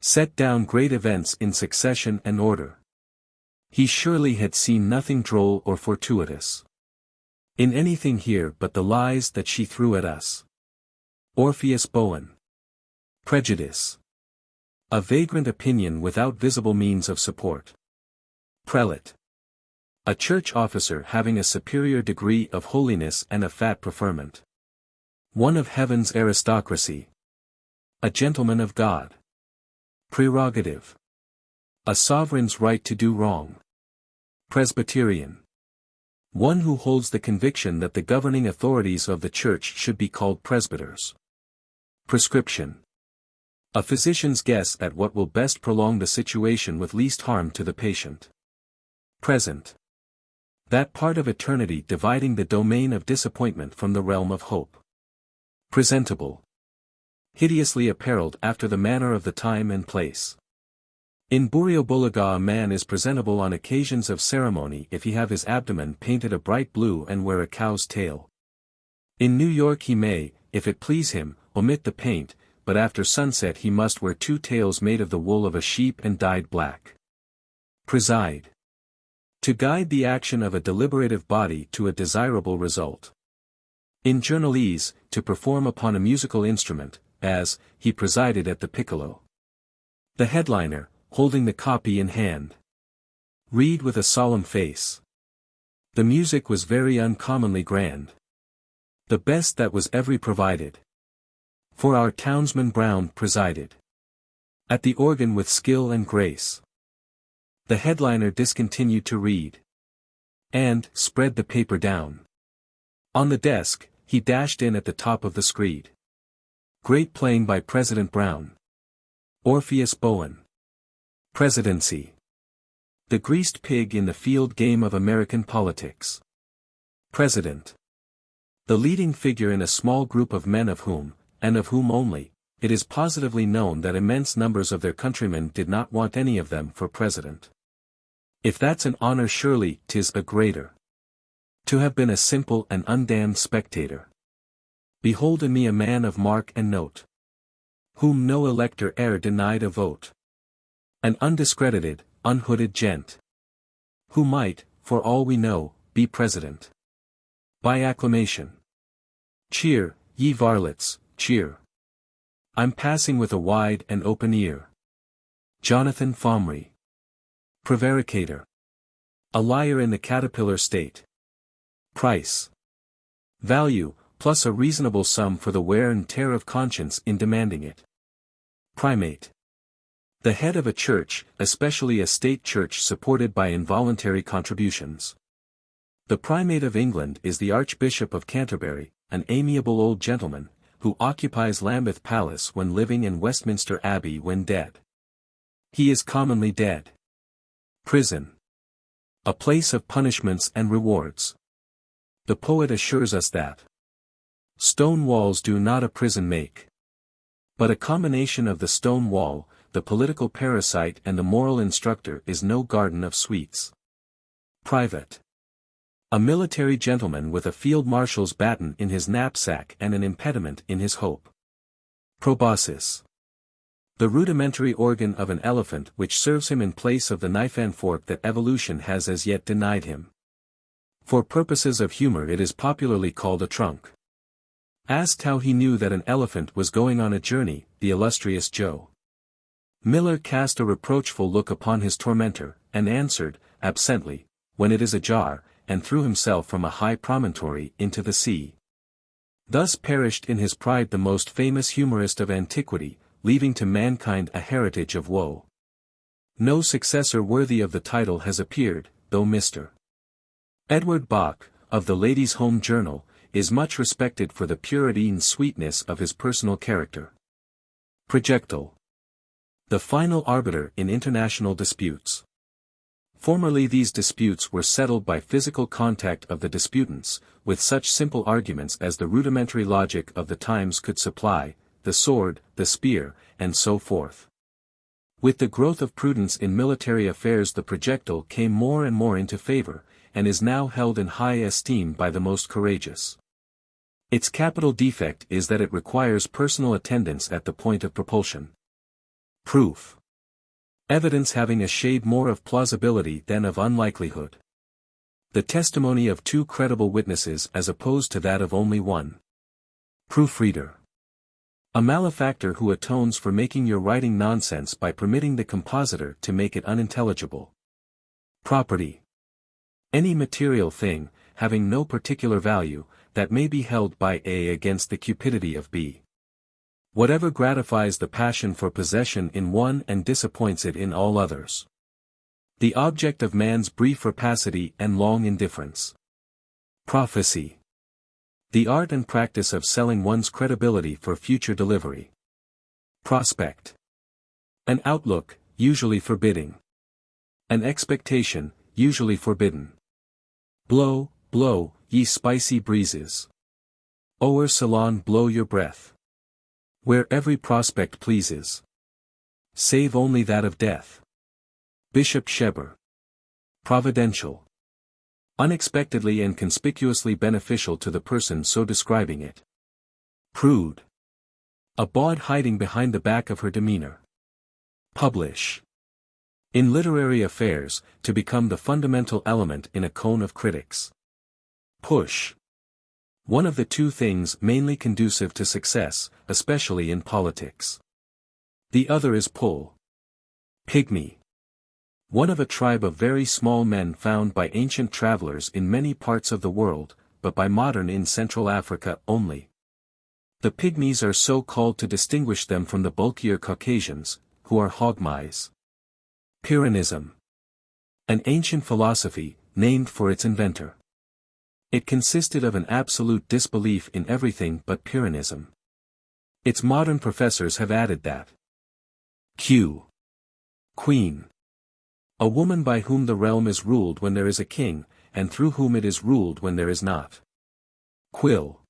set down great events in succession and order. He surely had seen nothing droll or fortuitous in anything here but the lies that she threw at us. Orpheus Bowen. Prejudice. A vagrant opinion without visible means of support. Prelate. A church officer having a superior degree of holiness and a fat preferment. One of heaven's aristocracy. A gentleman of God. Prerogative. A sovereign's right to do wrong. Presbyterian. One who holds the conviction that the governing authorities of the church should be called presbyters. Prescription. A physician's guess at what will best prolong the situation with least harm to the patient. Present. That part of eternity dividing the domain of disappointment from the realm of hope. Presentable. Hideously apparelled after the manner of the time and place. In Buriobulaga a man is presentable on occasions of ceremony if he have his abdomen painted a bright blue and wear a cow's tail. In New York he may, if it please him, omit the paint, but after sunset he must wear 2 tails made of the wool of a sheep and dyed black. Preside. To guide the action of a deliberative body to a desirable result. In journalese, to perform upon a musical instrument, as, he presided at the piccolo. The headliner, holding the copy in hand. Read with a solemn face. The music was very uncommonly grand. The best that was ever provided. For our townsman Brown presided. At the organ with skill and grace. The headliner discontinued to read. And, spread the paper down. On the desk, he dashed in at the top of the screed. Great playing by President Brown. Orpheus Bowen. Presidency. The greased pig in the field game of American politics. President. The leading figure in a small group of men of whom, and of whom only, it is positively known that immense numbers of their countrymen did not want any of them for president. If that's an honor surely 'tis a greater. To have been a simple and undamned spectator. Behold in me a man of mark and note. Whom no elector e'er denied a vote. An undiscredited, unhooded gent. Who might, for all we know, be president. By acclamation. Cheer, ye varlets, cheer. I'm passing with a wide and open ear. Jonathan Fomry. Prevaricator. A liar in the caterpillar state. Price. Value, plus a reasonable sum for the wear and tear of conscience in demanding it. Primate. The head of a church, especially a state church supported by involuntary contributions. The Primate of England is the Archbishop of Canterbury, an amiable old gentleman, who occupies Lambeth Palace when living and Westminster Abbey when dead. He is commonly dead. Prison. A place of punishments and rewards. The poet assures us that stone walls do not a prison make. But a combination of the stone wall, the political parasite and the moral instructor is no garden of sweets. Private. A military gentleman with a field marshal's baton in his knapsack and an impediment in his hope. Proboscis. The rudimentary organ of an elephant which serves him in place of the knife and fork that evolution has as yet denied him. For purposes of humor it is popularly called a trunk. Asked how he knew that an elephant was going on a journey, the illustrious Joe Miller cast a reproachful look upon his tormentor, and answered, absently, when it is ajar, and threw himself from a high promontory into the sea. Thus perished in his pride the most famous humorist of antiquity, leaving to mankind a heritage of woe. No successor worthy of the title has appeared, though Mr. Edward Bach, of the Ladies' Home Journal, is much respected for the purity and sweetness of his personal character. Projectile. The final arbiter in international disputes. Formerly these disputes were settled by physical contact of the disputants, with such simple arguments as the rudimentary logic of the times could supply, the sword, the spear, and so forth. With the growth of prudence in military affairs the projectile came more and more into favor, and is now held in high esteem by the most courageous. Its capital defect is that it requires personal attendance at the point of propulsion. Proof. Evidence having a shade more of plausibility than of unlikelihood. The testimony of 2 credible witnesses as opposed to that of only one. Proofreader. A malefactor who atones for making your writing nonsense by permitting the compositor to make it unintelligible. Property. Any material thing, having no particular value, that may be held by A against the cupidity of B. Whatever gratifies the passion for possession in one and disappoints it in all others. The object of man's brief rapacity and long indifference. Prophecy. The art and practice of selling one's credibility for future delivery. Prospect. An outlook, usually forbidding. An expectation, usually forbidden. Blow, blow, ye spicy breezes. O'er Ceylon blow your breath. Where every prospect pleases. Save only that of death. Bishop Sheber. Providential. Unexpectedly and conspicuously beneficial to the person so describing it. Prude. A bawd hiding behind the back of her demeanor. Publish. In literary affairs, to become the fundamental element in a cone of critics. Push. One of the two things mainly conducive to success, especially in politics. The other is pull. Pygmy. One of a tribe of very small men found by ancient travelers in many parts of the world, but by modern in Central Africa only. The pygmies are so called to distinguish them from the bulkier Caucasians, who are hogmies. Pyrrhonism. An ancient philosophy, named for its inventor. It consisted of an absolute disbelief in everything but Pyrrhonism. Its modern professors have added that. Queen. A woman by whom the realm is ruled when there is a king, and through whom it is ruled when there is not. Quill.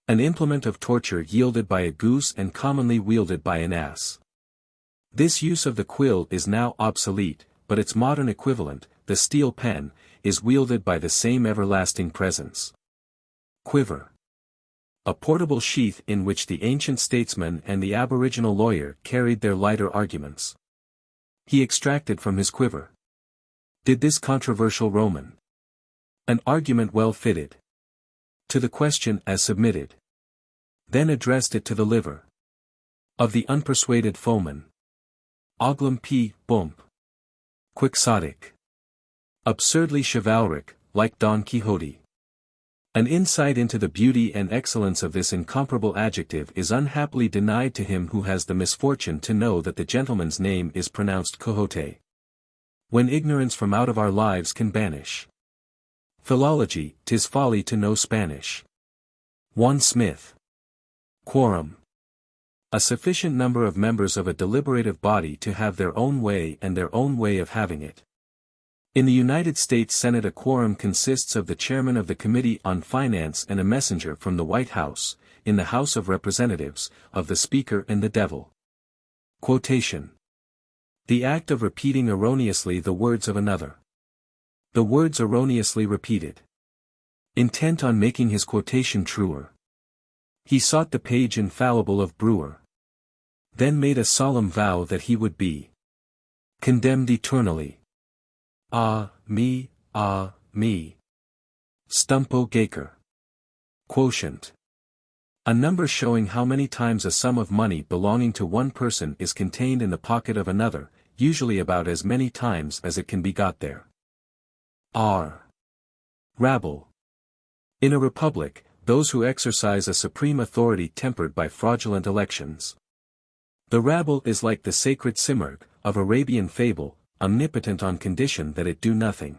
An implement of torture yielded by a goose and commonly wielded by an ass. This use of the quill is now obsolete, but its modern equivalent, the steel pen, is wielded by the same everlasting presence. Quiver. A portable sheath in which the ancient statesman and the aboriginal lawyer carried their lighter arguments. He extracted from his quiver. Did this controversial Roman? An argument well fitted. To the question as submitted. Then addressed it to the liver. Of the unpersuaded foeman. Oglum p. bump. Quixotic. Absurdly chivalric, like Don Quixote. An insight into the beauty and excellence of this incomparable adjective is unhappily denied to him who has the misfortune to know that the gentleman's name is pronounced Quixote. When ignorance from out of our lives can banish. Philology, 'tis folly to know Spanish. Juan Smith. Quorum. A sufficient number of members of a deliberative body to have their own way and their own way of having it. In the United States Senate a quorum consists of the chairman of the Committee on Finance and a messenger from the White House, in the House of Representatives, of the Speaker and the Devil. Quotation. The act of repeating erroneously the words of another. The words erroneously repeated. Intent on making his quotation truer. He sought the page infallible of Brewer. Then made a solemn vow that he would be condemned eternally. Me. Stumpo Gaker. Quotient. A number showing how many times a sum of money belonging to one person is contained in the pocket of another, usually about as many times as it can be got there. Rabble. In a republic, those who exercise a supreme authority tempered by fraudulent elections. The rabble is like the sacred simurg, of Arabian fable, omnipotent on condition that it do nothing.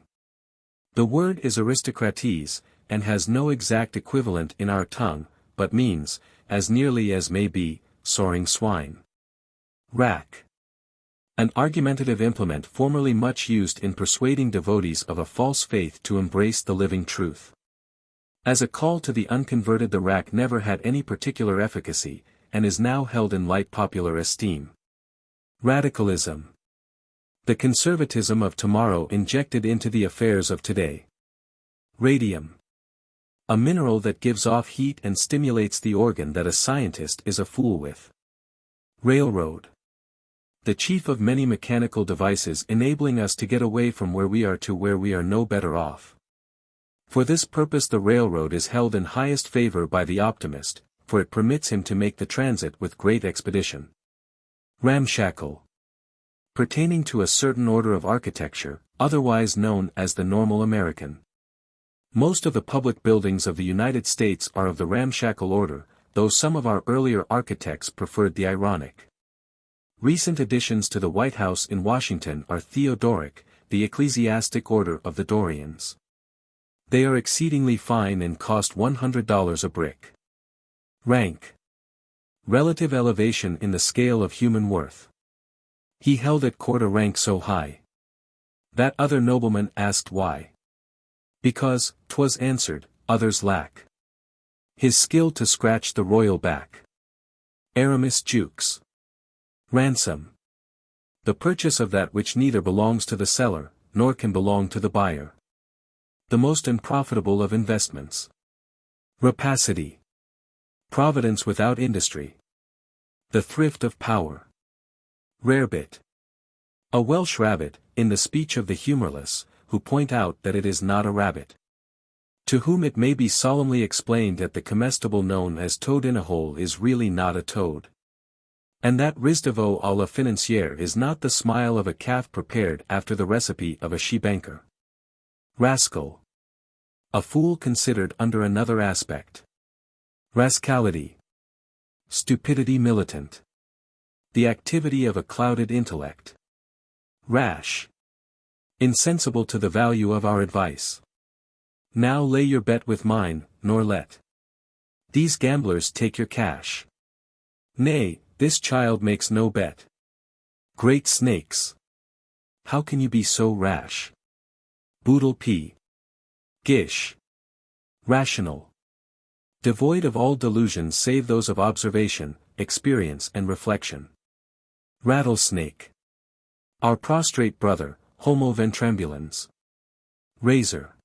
The word is aristocrates, and has no exact equivalent in our tongue, but means, as nearly as may be, soaring swine. Rack. An argumentative implement formerly much used in persuading devotees of a false faith to embrace the living truth. As a call to the unconverted, the rack never had any particular efficacy, and is now held in light popular esteem. Radicalism. The conservatism of tomorrow injected into the affairs of today. Radium. A mineral that gives off heat and stimulates the organ that a scientist is a fool with. Railroad. The chief of many mechanical devices enabling us to get away from where we are to where we are no better off. For this purpose the railroad is held in highest favor by the optimist, for it permits him to make the transit with great expedition. Ramshackle. Pertaining to a certain order of architecture, otherwise known as the normal American. Most of the public buildings of the United States are of the ramshackle order, though some of our earlier architects preferred the ironic. Recent additions to the White House in Washington are Theodoric, the ecclesiastic order of the Dorians. They are exceedingly fine and cost $100 a brick. Rank. Relative elevation in the scale of human worth. He held at court a rank so high. That other nobleman asked why. Because, 'twas answered, others lack his skill to scratch the royal back. Aramis Jukes. Ransom. The purchase of that which neither belongs to the seller, nor can belong to the buyer. The most unprofitable of investments. Rapacity. Providence without industry. The thrift of power. Rarebit. A Welsh rabbit, in the speech of the humorless, who point out that it is not a rabbit. To whom it may be solemnly explained that the comestible known as toad in a hole is really not a toad. And that risdeveau à la financière is not the smile of a calf prepared after the recipe of a she-banker. Rascal. A fool considered under another aspect. Rascality. Stupidity militant. The activity of a clouded intellect. Rash. Insensible to the value of our advice. Now lay your bet with mine, nor let these gamblers take your cash. Nay, this child makes no bet. Great snakes! How can you be so rash? Boodle P. Gish. Rational. Devoid of all delusions save those of observation, experience and reflection. Rattlesnake. Our prostrate brother, Homo ventrambulans. Razor.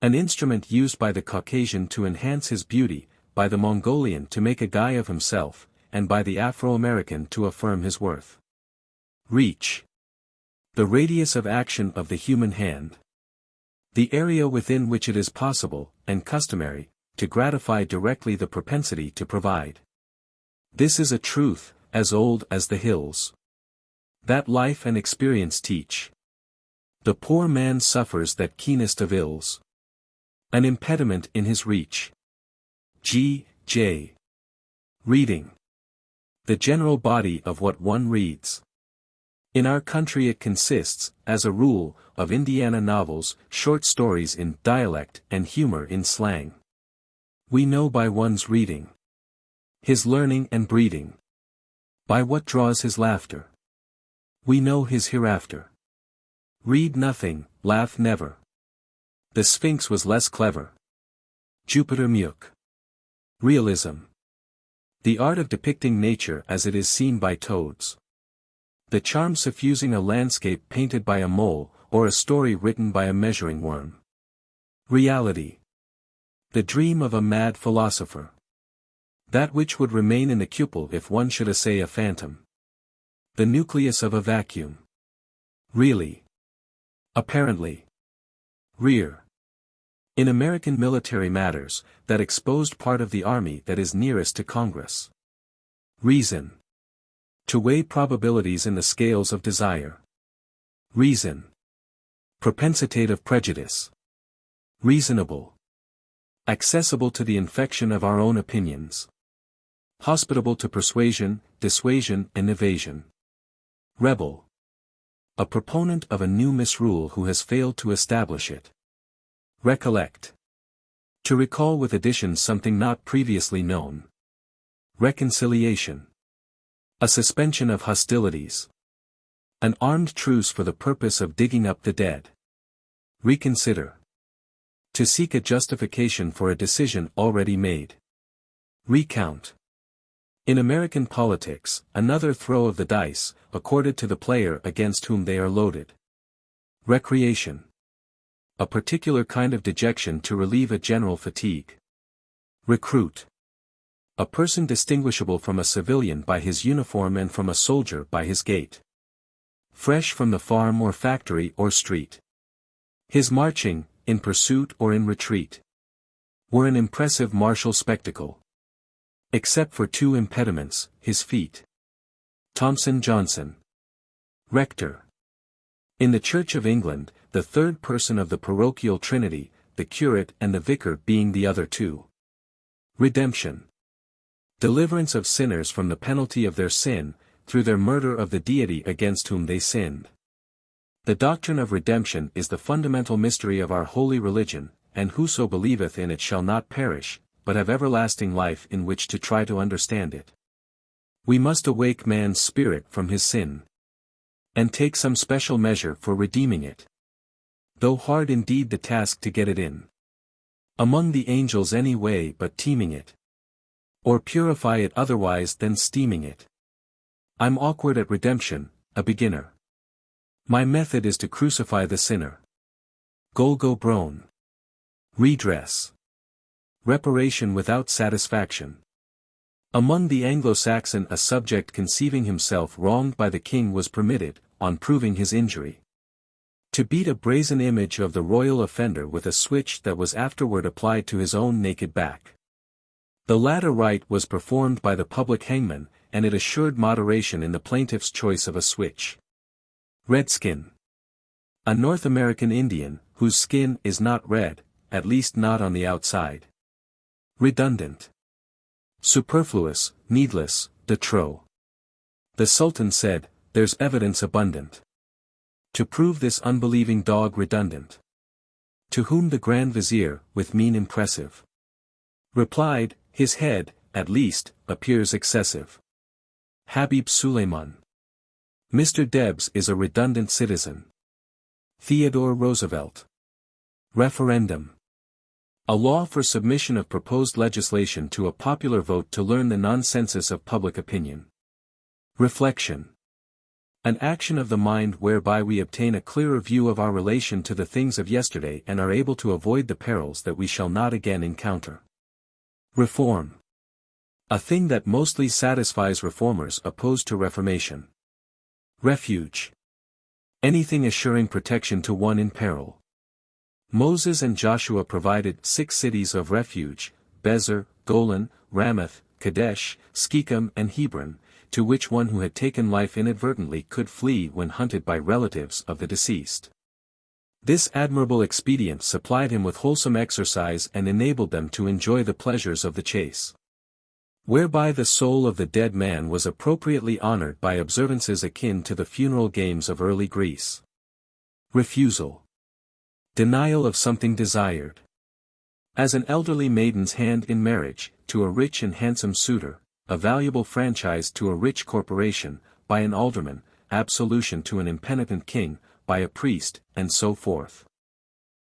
An instrument used by the Caucasian to enhance his beauty, by the Mongolian to make a guy of himself, and by the Afro-American to affirm his worth. Reach. The radius of action of the human hand. The area within which it is possible, and customary, to gratify directly the propensity to provide. This is a truth, as old as the hills. That life and experience teach. The poor man suffers that keenest of ills. An impediment in his reach. J. Reading. The general body of what one reads. In our country it consists, as a rule, of Indiana novels, short stories in dialect and humor in slang. We know by one's reading. His learning and breeding. By what draws his laughter. We know his hereafter. Read nothing, laugh never. The Sphinx was less clever. Jupiter Muyck. Realism. The art of depicting nature as it is seen by toads. The charm suffusing a landscape painted by a mole, or a story written by a measuring worm. Reality. The dream of a mad philosopher. That which would remain in the cupel if one should essay a phantom. The nucleus of a vacuum. Really. Apparently. Rear. In American military matters, that exposed part of the army that is nearest to Congress. Reason. To weigh probabilities in the scales of desire. Reason. Propensitative prejudice. Reasonable. Accessible to the infection of our own opinions. Hospitable to persuasion, dissuasion and evasion. Rebel. A proponent of a new misrule who has failed to establish it. Recollect. To recall with addition something not previously known. Reconciliation. A suspension of hostilities. An armed truce for the purpose of digging up the dead. Reconsider. To seek a justification for a decision already made. Recount. In American politics, another throw of the dice, accorded to the player against whom they are loaded. Recreation. A particular kind of dejection to relieve a general fatigue. Recruit. A person distinguishable from a civilian by his uniform and from a soldier by his gait. Fresh from the farm or factory or street. His marching, in pursuit or in retreat, were an impressive martial spectacle. Except for two impediments, his feet. Thomson Johnson. Rector. In the Church of England, the third person of the parochial trinity, the curate and the vicar being the other two. Redemption. Deliverance of sinners from the penalty of their sin, through their murder of the deity against whom they sinned. The doctrine of redemption is the fundamental mystery of our holy religion, and whoso believeth in it shall not perish, but have everlasting life in which to try to understand it. We must awake man's spirit from his sin. And take some special measure for redeeming it. Though hard indeed the task to get it in. Among the angels any way but teaming it. Or purify it otherwise than steaming it. I'm awkward at redemption, a beginner. My method is to crucify the sinner. Golgo brone. Redress. Reparation without satisfaction. Among the Anglo-Saxon, a subject conceiving himself wronged by the king was permitted, on proving his injury, to beat a brazen image of the royal offender with a switch that was afterward applied to his own naked back. The latter rite was performed by the public hangman, and it assured moderation in the plaintiff's choice of a switch. Redskin. A North American Indian, whose skin is not red, at least not on the outside. Redundant. Superfluous, needless, de trop. The Sultan said, "There's evidence abundant to prove this unbelieving dog redundant." To whom the Grand Vizier, with mien impressive, replied, "His head, at least, appears excessive." Habib Suleiman. Mr. Debs is a redundant citizen. Theodore Roosevelt. Referendum. A law for submission of proposed legislation to a popular vote to learn the nonsensus of public opinion. Reflection. An action of the mind whereby we obtain a clearer view of our relation to the things of yesterday and are able to avoid the perils that we shall not again encounter. Reform. A thing that mostly satisfies reformers opposed to reformation. Refuge. Anything assuring protection to one in peril. Moses and Joshua provided 6 cities of refuge, Bezer, Golan, Ramoth, Kadesh, Shechem and Hebron, to which one who had taken life inadvertently could flee when hunted by relatives of the deceased. This admirable expedient supplied him with wholesome exercise and enabled them to enjoy the pleasures of the chase, whereby the soul of the dead man was appropriately honored by observances akin to the funeral games of early Greece. Refusal. Denial of something desired. As an elderly maiden's hand in marriage, to a rich and handsome suitor, a valuable franchise to a rich corporation, by an alderman, absolution to an impenitent king, by a priest, and so forth.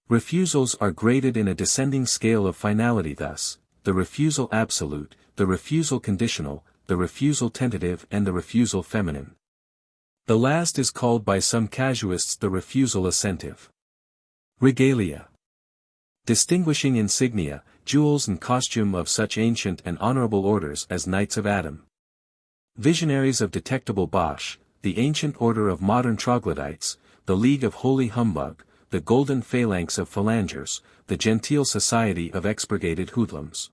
Refusals are graded in a descending scale of finality thus, the refusal absolute, the refusal conditional, the refusal tentative and the refusal feminine. The last is called by some casuists the refusal assentive. Regalia. Distinguishing insignia, jewels and costume of such ancient and honorable orders as Knights of Adam. Visionaries of detectable bosh, the ancient order of modern troglodytes, the League of Holy Humbug, the golden phalanx of phalangers, the genteel society of expurgated hoodlums.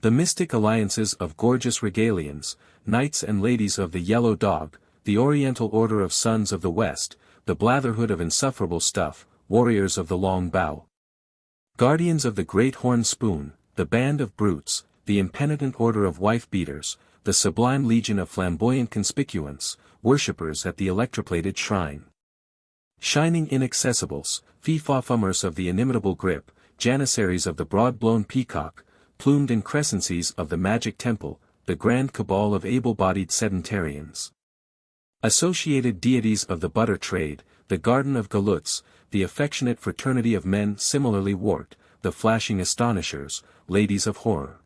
The mystic alliances of gorgeous regalians, knights and ladies of the yellow dog, the oriental order of sons of the west, the blatherhood of insufferable stuff, warriors of the long bow. Guardians of the great horn spoon, the band of brutes, the impenitent order of wife-beaters, the sublime legion of flamboyant conspicuants, worshippers at the electroplated shrine. Shining inaccessibles, fee-fa-fummers of the inimitable grip, janissaries of the broad-blown peacock, plumed increscencies of the magic temple, the grand cabal of able-bodied sedentarians. Associated deities of the butter trade, the garden of galoots, the affectionate fraternity of men similarly warped, the flashing astonishers, ladies of horror.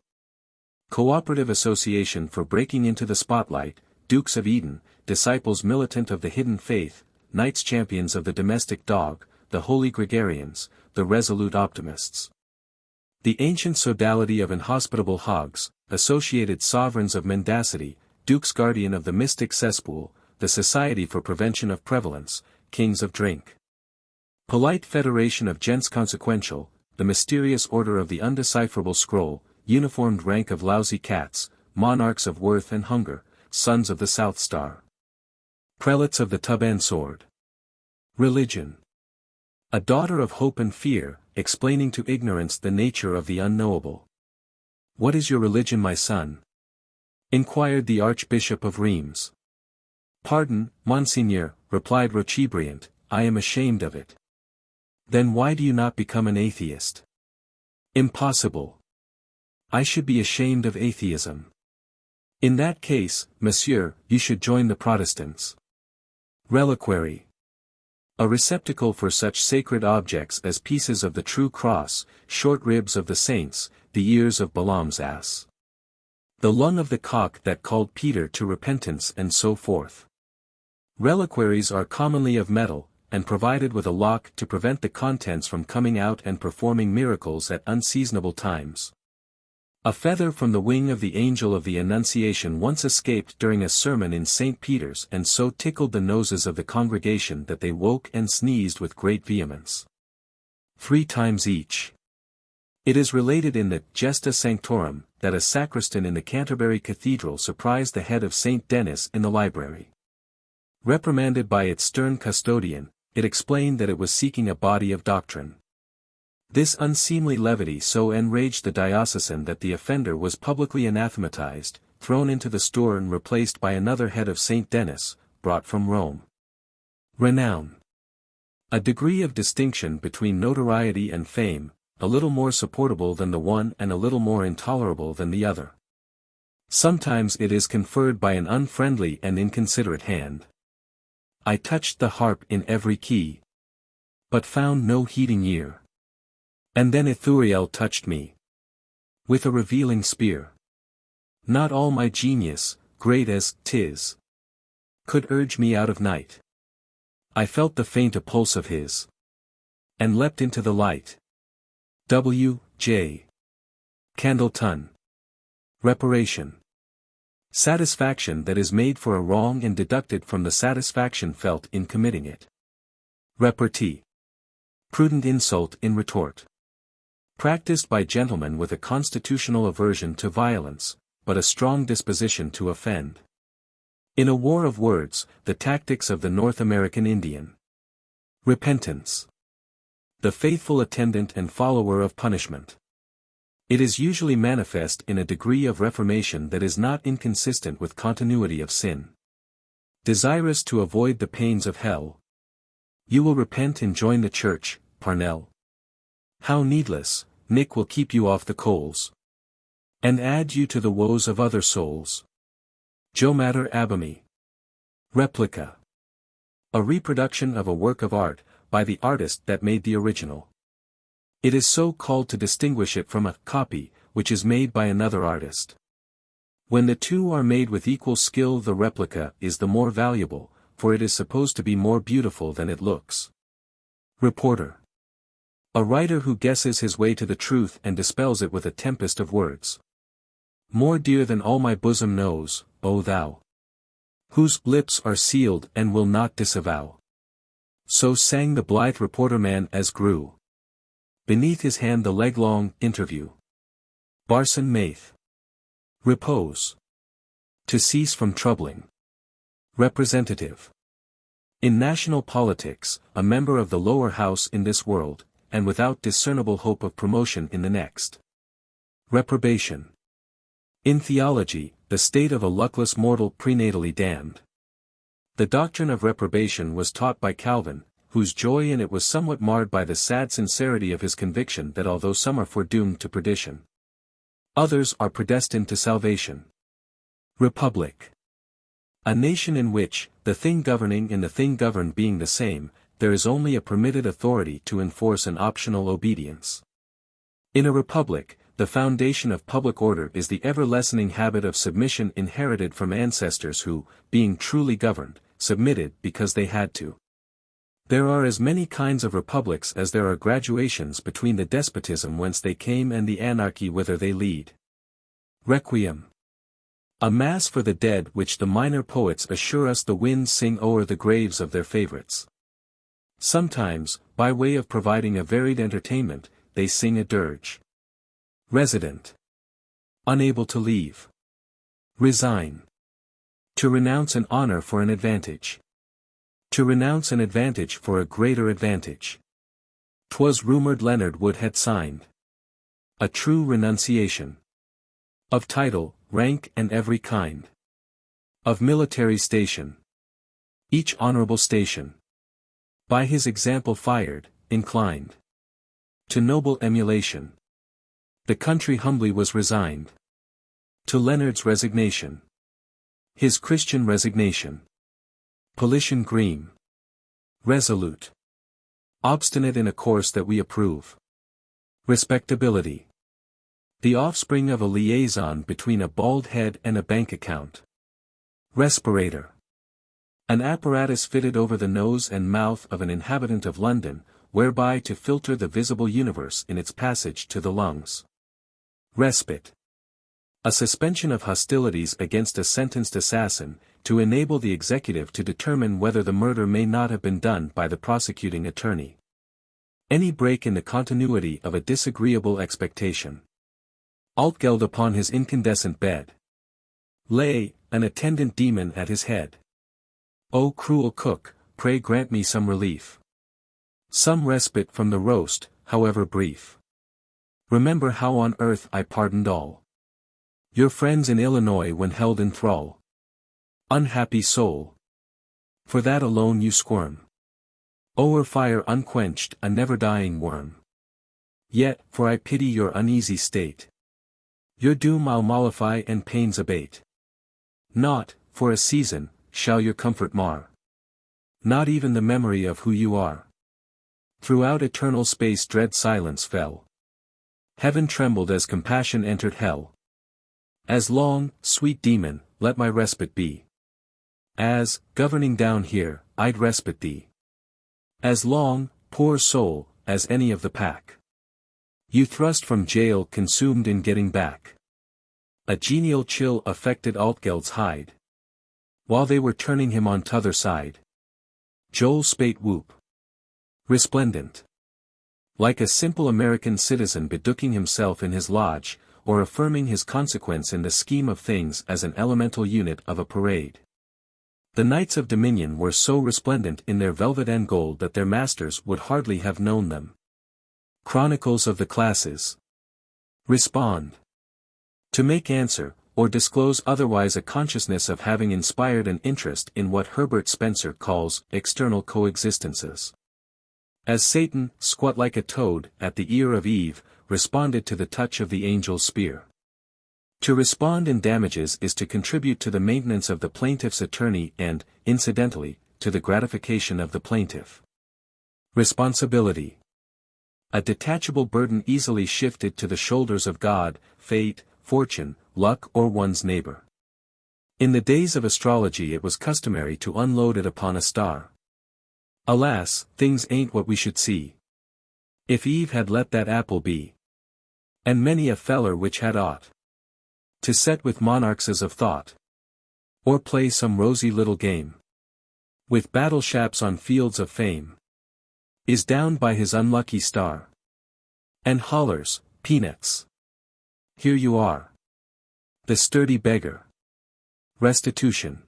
Cooperative association for breaking into the spotlight, dukes of Eden, disciples militant of the hidden faith, knights champions of the domestic dog, the holy gregarians, the resolute optimists. The ancient sodality of inhospitable hogs, associated sovereigns of mendacity, dukes guardian of the mystic cesspool, the society for prevention of prevalence, kings of drink. Polite federation of gents consequential, the mysterious order of the undecipherable scroll, uniformed rank of lousy cats, monarchs of worth and hunger, sons of the South Star. Prelates of the tub and sword. Religion. A daughter of hope and fear, explaining to ignorance the nature of the unknowable. What is your religion, my son? Inquired the Archbishop of Reims. Pardon, Monseigneur, replied Rochebriant, I am ashamed of it. Then why do you not become an atheist? Impossible. I should be ashamed of atheism. In that case, monsieur, you should join the Protestants. Reliquary. A receptacle for such sacred objects as pieces of the true cross, short ribs of the saints, the ears of Balaam's ass, the lung of the cock that called Peter to repentance and so forth. Reliquaries are commonly of metal, and provided with a lock to prevent the contents from coming out and performing miracles at unseasonable times. A feather from the wing of the angel of the Annunciation once escaped during a sermon in St. Peter's and so tickled the noses of the congregation that they woke and sneezed with great vehemence. 3 times each. It is related in the Gesta Sanctorum that a sacristan in the Canterbury Cathedral surprised the head of St. Denis in the library. Reprimanded by its stern custodian, it explained that it was seeking a body of doctrine. This unseemly levity so enraged the diocesan that the offender was publicly anathematized, thrown into the store and replaced by another head of St. Denis, brought from Rome. Renown. A degree of distinction between notoriety and fame, a little more supportable than the one and a little more intolerable than the other. Sometimes it is conferred by an unfriendly and inconsiderate hand. I touched the harp in every key, but found no heeding ear. And then Ithuriel touched me with a revealing spear. Not all my genius, great as 'tis, could urge me out of night. I felt the faint pulse of his, and leapt into the light. W. J. Candleton. Reparation. Satisfaction that is made for a wrong and deducted from the satisfaction felt in committing it. Repartee. Prudent insult in retort. Practiced by gentlemen with a constitutional aversion to violence, but a strong disposition to offend. In a war of words, the tactics of the North American Indian. Repentance. The faithful attendant and follower of punishment. It is usually manifest in a degree of reformation that is not inconsistent with continuity of sin. Desirous to avoid the pains of hell, you will repent and join the church, Parnell. How needless, Nick will keep you off the coals, and add you to the woes of other souls. Joe Matter Abamy. Replica. A reproduction of a work of art, by the artist that made the original. It is so called to distinguish it from a copy, which is made by another artist. When the two are made with equal skill, the replica is the more valuable, for it is supposed to be more beautiful than it looks. Reporter. A writer who guesses his way to the truth and dispels it with a tempest of words. More dear than all my bosom knows, O thou, whose lips are sealed and will not disavow. So sang the blithe reporter man as grew beneath his hand the leg-long interview. Barson Maith. Repose. To cease from troubling. Representative. In national politics, a member of the lower house in this world, and without discernible hope of promotion in the next. Reprobation. In theology, the state of a luckless mortal prenatally damned. The doctrine of reprobation was taught by Calvin, whose joy in it was somewhat marred by the sad sincerity of his conviction that although some are foredoomed to perdition, others are predestined to salvation. Republic. A nation in which, the thing governing and the thing governed being the same, there is only a permitted authority to enforce an optional obedience. In a republic, the foundation of public order is the ever-lessening habit of submission inherited from ancestors who, being truly governed, submitted because they had to. There are as many kinds of republics as there are graduations between the despotism whence they came and the anarchy whither they lead. Requiem. A mass for the dead which the minor poets assure us the winds sing o'er the graves of their favorites. Sometimes, by way of providing a varied entertainment, they sing a dirge. Resident. Unable to leave. Resign. To renounce an honor for an advantage. To renounce an advantage for a greater advantage. 'Twas rumored Leonard Wood had signed a true renunciation. Of title, rank and every kind. Of military station. Each honorable station. By his example fired, inclined to noble emulation. The country humbly was resigned to Leonard's resignation. His Christian resignation. Politician green. Resolute. Obstinate in a course that we approve. Respectability. The offspring of a liaison between a bald head and a bank account. Respirator. An apparatus fitted over the nose and mouth of an inhabitant of London, whereby to filter the visible universe in its passage to the lungs. Respite. A suspension of hostilities against a sentenced assassin, to enable the executive to determine whether the murder may not have been done by the prosecuting attorney. Any break in the continuity of a disagreeable expectation. Altgeld upon his incandescent bed. Lay, an attendant demon at his head. O cruel cook, pray grant me some relief. Some respite from the roast, however brief. Remember how on earth I pardoned all your friends in Illinois when held in thrall. Unhappy soul! For that alone you squirm. O'er fire unquenched, a never-dying worm. Yet, for I pity your uneasy state. Your doom I'll mollify and pains abate. Not, for a season, shall your comfort mar. Not even the memory of who you are. Throughout eternal space dread silence fell. Heaven trembled as compassion entered hell. As long, sweet demon, let my respite be. As, governing down here, I'd respite thee. As long, poor soul, as any of the pack. You thrust from jail consumed in getting back. A genial chill affected Altgeld's hide. While they were turning him on t'other side. Joel spake whoop. Resplendent. Like a simple American citizen bedooking himself in his lodge, or affirming his consequence in the scheme of things as an elemental unit of a parade. The Knights of Dominion were so resplendent in their velvet and gold that their masters would hardly have known them. Chronicles of the Classes. Respond. To make answer, or disclose otherwise a consciousness of having inspired an interest in what Herbert Spencer calls external coexistences. As Satan, squat like a toad, at the ear of Eve, responded to the touch of the angel's spear. To respond in damages is to contribute to the maintenance of the plaintiff's attorney and, incidentally, to the gratification of the plaintiff. Responsibility. A detachable burden easily shifted to the shoulders of God, fate, fortune, luck or one's neighbor. In the days of astrology it was customary to unload it upon a star. Alas, things ain't what we should see. If Eve had let that apple be. And many a feller which had ought to set with monarchs of thought. Or play some rosy little game. With battleships on fields of fame. Is down by his unlucky star. And hollers, peanuts. Here you are. The sturdy beggar. Restitution.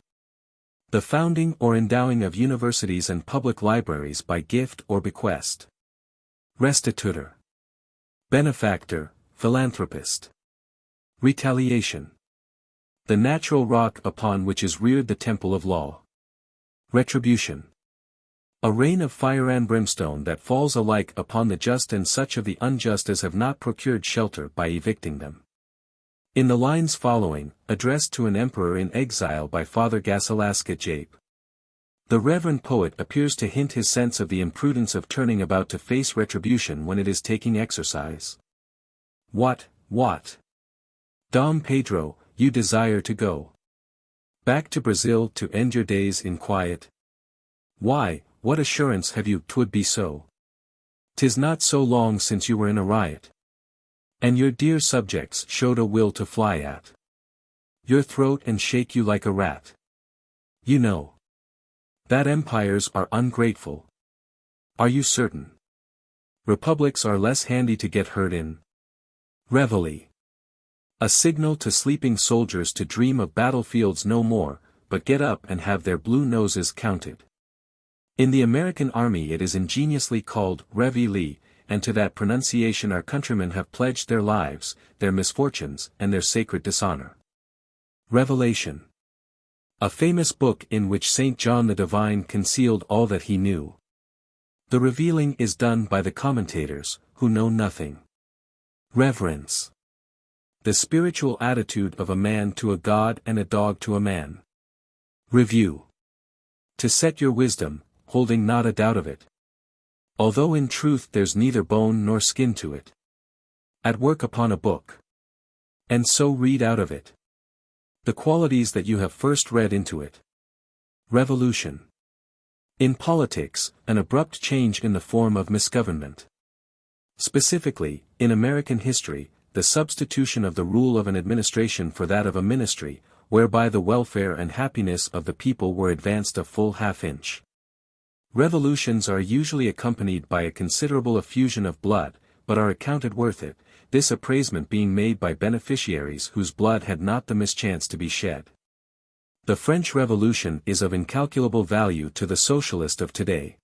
The founding or endowing of universities and public libraries by gift or bequest. Restitutor. Benefactor, philanthropist. Retaliation. The natural rock upon which is reared the temple of law. Retribution. A rain of fire and brimstone that falls alike upon the just and such of the unjust as have not procured shelter by evicting them. In the lines following, addressed to an emperor in exile by Father Gassalasca Jape. The reverend poet appears to hint his sense of the imprudence of turning about to face retribution when it is taking exercise. What? Dom Pedro, you desire to go back to Brazil to end your days in quiet? Why, what assurance have you 'twould be so? 'Tis not so long since you were in a riot. And your dear subjects showed a will to fly at your throat and shake you like a rat. You know that empires are ungrateful. Are you certain republics are less handy to get hurt in? Reveille. A signal to sleeping soldiers to dream of battlefields no more, but get up and have their blue noses counted. In the American army it is ingeniously called reveille, and to that pronunciation our countrymen have pledged their lives, their misfortunes, and their sacred dishonor. Revelation. A famous book in which St. John the Divine concealed all that he knew. The revealing is done by the commentators, who know nothing. Reverence. The spiritual attitude of a man to a god and a dog to a man. Review. To set your wisdom, holding not a doubt of it. Although in truth there's neither bone nor skin to it. At work upon a book. And so read out of it the qualities that you have first read into it. Revolution. In politics, an abrupt change in the form of misgovernment. Specifically, in American history, the substitution of the rule of an administration for that of a ministry, whereby the welfare and happiness of the people were advanced a full half-inch. Revolutions are usually accompanied by a considerable effusion of blood, but are accounted worth it, this appraisement being made by beneficiaries whose blood had not the mischance to be shed. The French Revolution is of incalculable value to the socialist of today.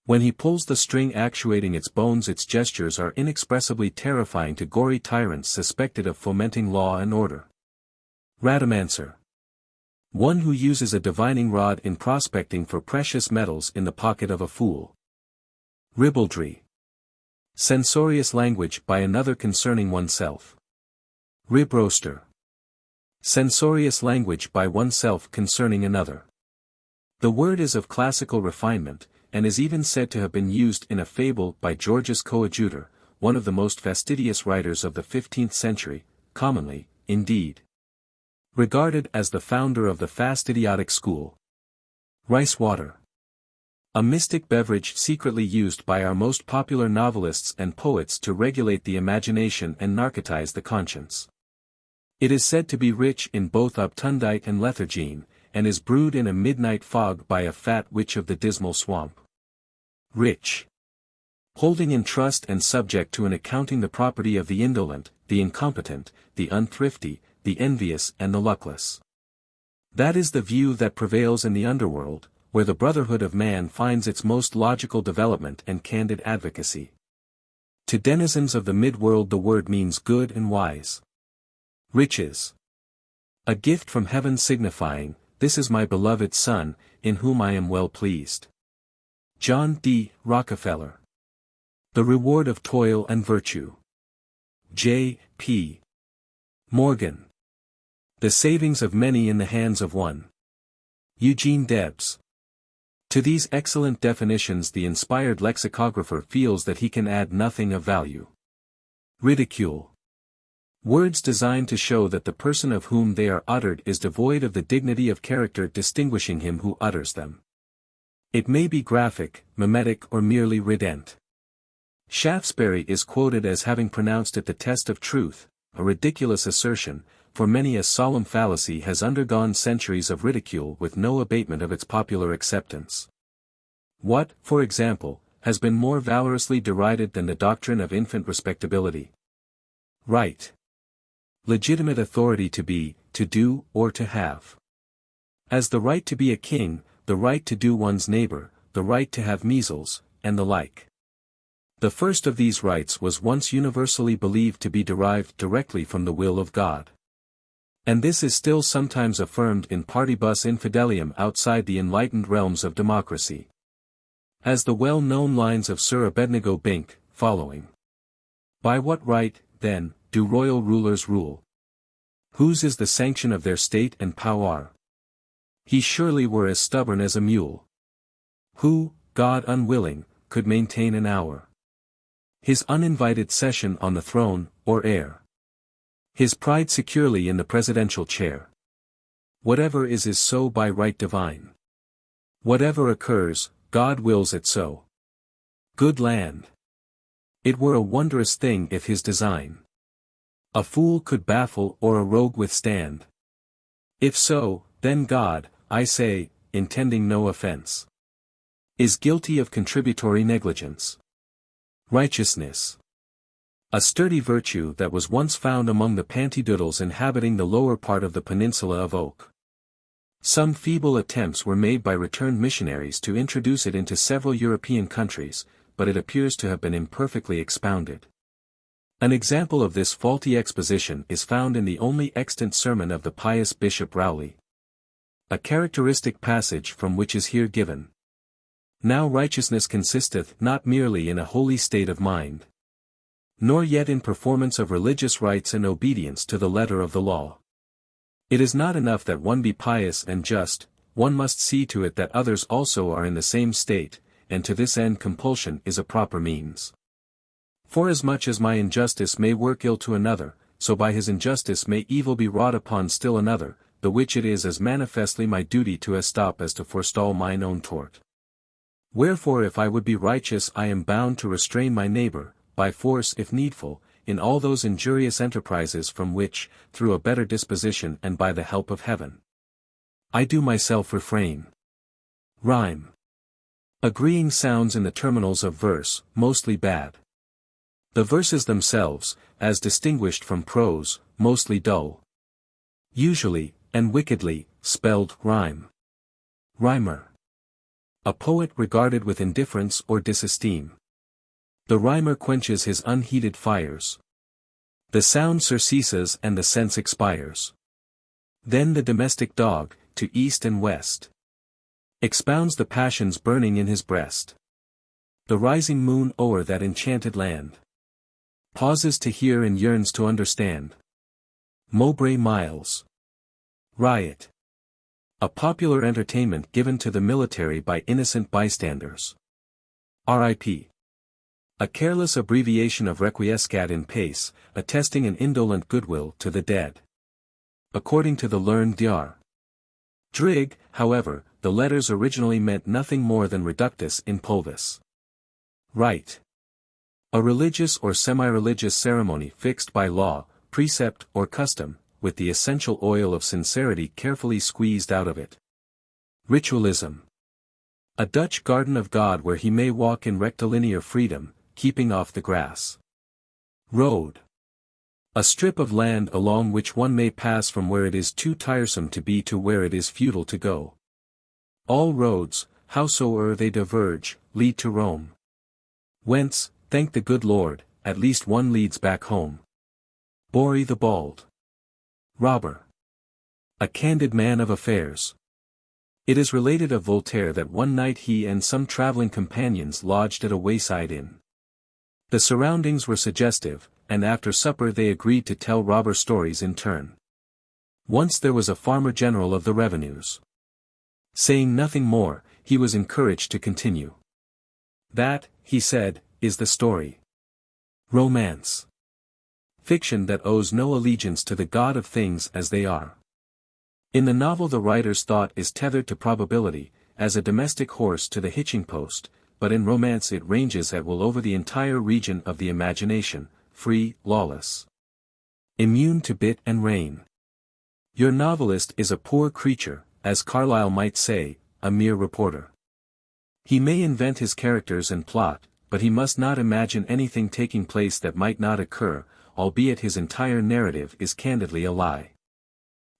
When he pulls the string actuating its bones, its gestures are inexpressibly terrifying to gory tyrants suspected of fomenting law and order. Radamancer. One who uses a divining rod in prospecting for precious metals in the pocket of a fool. Ribaldry. Censorious language by another concerning oneself. Ribroaster. Censorious language by oneself concerning another. The word is of classical refinement, and is even said to have been used in a fable by Georgius Coadjutor, one of the most fastidious writers of the 15th century, commonly, indeed, regarded as the founder of the fast idiotic school. Rice water. A mystic beverage secretly used by our most popular novelists and poets to regulate the imagination and narcotize the conscience. It is said to be rich in both obtundite and lethargine, and is brewed in a midnight fog by a fat witch of the dismal swamp. Rich. Holding in trust and subject to an accounting the property of the indolent, the incompetent, the unthrifty, the envious and the luckless. That is the view that prevails in the underworld, where the brotherhood of man finds its most logical development and candid advocacy. To denizens of the mid-world the word means good and wise. Riches. A gift from heaven signifying, "This is my beloved Son, in whom I am well pleased." John D. Rockefeller. The reward of toil and virtue. J. P. Morgan. The savings of many in the hands of one. Eugene Debs. To these excellent definitions the inspired lexicographer feels that he can add nothing of value. Ridicule. Words designed to show that the person of whom they are uttered is devoid of the dignity of character distinguishing him who utters them. It may be graphic, mimetic or merely rident. Shaftesbury is quoted as having pronounced it the test of truth, a ridiculous assertion, for many a solemn fallacy has undergone centuries of ridicule with no abatement of its popular acceptance. What, for example, has been more valorously derided than the doctrine of infant respectability? Right. Legitimate authority to be, to do, or to have. As the right to be a king, the right to do one's neighbor, the right to have measles, and the like. The first of these rights was once universally believed to be derived directly from the will of God. And this is still sometimes affirmed in partibus infidelium outside the enlightened realms of democracy. As the well-known lines of Sir Abednego Bink, following. By what right, then, do royal rulers rule? Whose is the sanction of their state and power? He surely were as stubborn as a mule. Who, God unwilling, could maintain an hour? His uninvited session on the throne, or heir. His pride securely in the presidential chair. Whatever is so by right divine. Whatever occurs, God wills it so. Good land. It were a wondrous thing if his design a fool could baffle or a rogue withstand. If so, then God, I say, intending no offense, is guilty of contributory negligence. Righteousness. A sturdy virtue that was once found among the Pantydoodles inhabiting the lower part of the peninsula of Oak. Some feeble attempts were made by returned missionaries to introduce it into several European countries, but it appears to have been imperfectly expounded. An example of this faulty exposition is found in the only extant sermon of the pious Bishop Rowley. A characteristic passage from which is here given. Now righteousness consisteth not merely in a holy state of mind, nor yet in performance of religious rites and obedience to the letter of the law. It is not enough that one be pious and just, one must see to it that others also are in the same state, and to this end compulsion is a proper means. Forasmuch as my injustice may work ill to another, so by his injustice may evil be wrought upon still another, the which it is as manifestly my duty to estop as to forestall mine own tort. Wherefore if I would be righteous I am bound to restrain my neighbor, by force if needful, in all those injurious enterprises from which, through a better disposition and by the help of heaven, I do myself refrain. Rhyme. Agreeing sounds in the terminals of verse, mostly bad. The verses themselves, as distinguished from prose, mostly dull. Usually, and wickedly, spelled rhyme. Rhymer. A poet regarded with indifference or disesteem. The rhymer quenches his unheeded fires. The sound surceases and the sense expires. Then the domestic dog, to east and west, expounds the passions burning in his breast. The rising moon o'er that enchanted land pauses to hear and yearns to understand. Mowbray Miles. Riot. A popular entertainment given to the military by innocent bystanders. R.I.P. A careless abbreviation of requiescat in pace, attesting an indolent goodwill to the dead. According to the learned Dr. Drig, however, the letters originally meant nothing more than reductus in pulvis. Rite. A religious or semi-religious ceremony fixed by law, precept or custom, with the essential oil of sincerity carefully squeezed out of it. Ritualism. A Dutch garden of God where he may walk in rectilinear freedom, keeping off the grass. Road. A strip of land along which one may pass from where it is too tiresome to be to where it is futile to go. All roads, howsoe'er they diverge, lead to Rome. Whence, thank the good Lord, at least one leads back home. Bory the Bald. Robber. A candid man of affairs. It is related of Voltaire that one night he and some traveling companions lodged at a wayside inn. The surroundings were suggestive, and after supper they agreed to tell robber stories in turn. Once there was a farmer general of the revenues. Saying nothing more, he was encouraged to continue. That, he said, is the story. Romance. Fiction that owes no allegiance to the God of things as they are. In the novel the writer's thought is tethered to probability, as a domestic horse to the hitching post, but in romance it ranges at will over the entire region of the imagination, free, lawless, immune to bit and rein. Your novelist is a poor creature, as Carlyle might say, a mere reporter. He may invent his characters and plot, but he must not imagine anything taking place that might not occur, albeit his entire narrative is candidly a lie.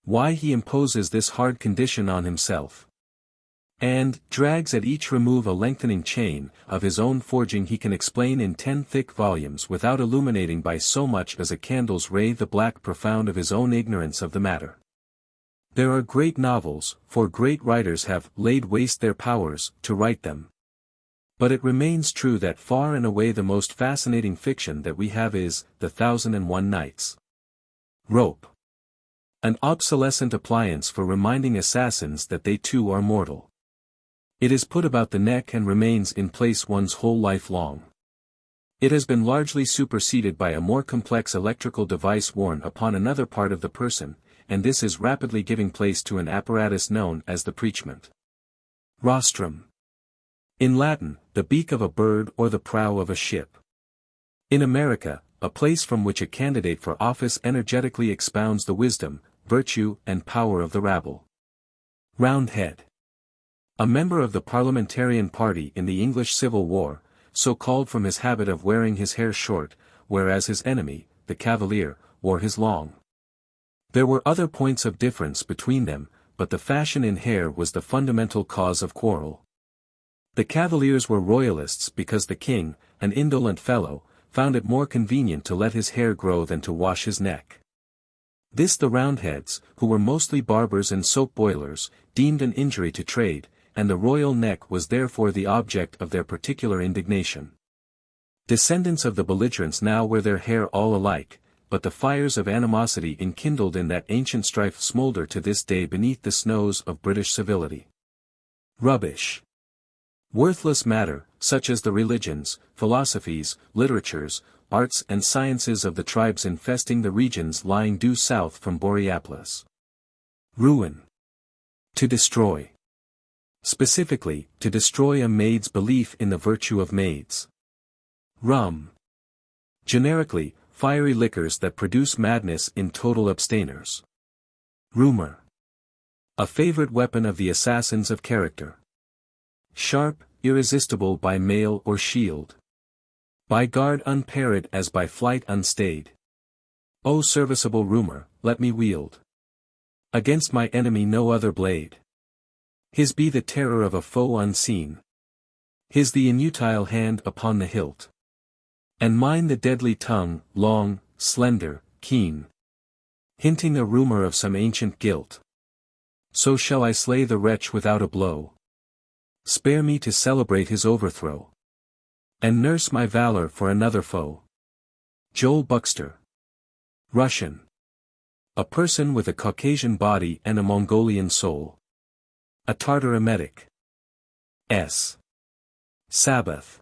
Why he imposes this hard condition on himself, and drags at each remove a lengthening chain of his own forging he can explain in 10 thick volumes without illuminating by so much as a candle's ray the black profound of his own ignorance of the matter. There are great novels, for great writers have laid waste their powers to write them. But it remains true that far and away the most fascinating fiction that we have is The 1001 Nights. Rope. An obsolescent appliance for reminding assassins that they too are mortal. It is put about the neck and remains in place one's whole life long. It has been largely superseded by a more complex electrical device worn upon another part of the person, and this is rapidly giving place to an apparatus known as the preachment. Rostrum. In Latin, the beak of a bird or the prow of a ship. In America, a place from which a candidate for office energetically expounds the wisdom, virtue, and power of the rabble. Roundhead. A member of the parliamentarian party in the English Civil War, so called from his habit of wearing his hair short, whereas his enemy, the Cavalier, wore his long. There were other points of difference between them, but the fashion in hair was the fundamental cause of quarrel. The Cavaliers were royalists because the king, an indolent fellow, found it more convenient to let his hair grow than to wash his neck. This the Roundheads, who were mostly barbers and soap boilers, deemed an injury to trade, and the royal neck was therefore the object of their particular indignation. Descendants of the belligerents now wear their hair all alike, but the fires of animosity enkindled in that ancient strife smoulder to this day beneath the snows of British civility. Rubbish. Worthless matter, such as the religions, philosophies, literatures, arts and sciences of the tribes infesting the regions lying due south from Boreaplas. Ruin. To destroy. Specifically, to destroy a maid's belief in the virtue of maids. Rum. Generically, fiery liquors that produce madness in total abstainers. Rumor. A favorite weapon of the assassins of character. Sharp, irresistible by mail or shield. By guard unparried as by flight unstayed. O serviceable rumor, let me wield against my enemy no other blade. His be the terror of a foe unseen. His the inutile hand upon the hilt. And mine the deadly tongue, long, slender, keen. Hinting a rumor of some ancient guilt. So shall I slay the wretch without a blow. Spare me to celebrate his overthrow. And nurse my valor for another foe. Joel Buxter. Russian. A person with a Caucasian body and a Mongolian soul. A Tartar emetic. S. Sabbath.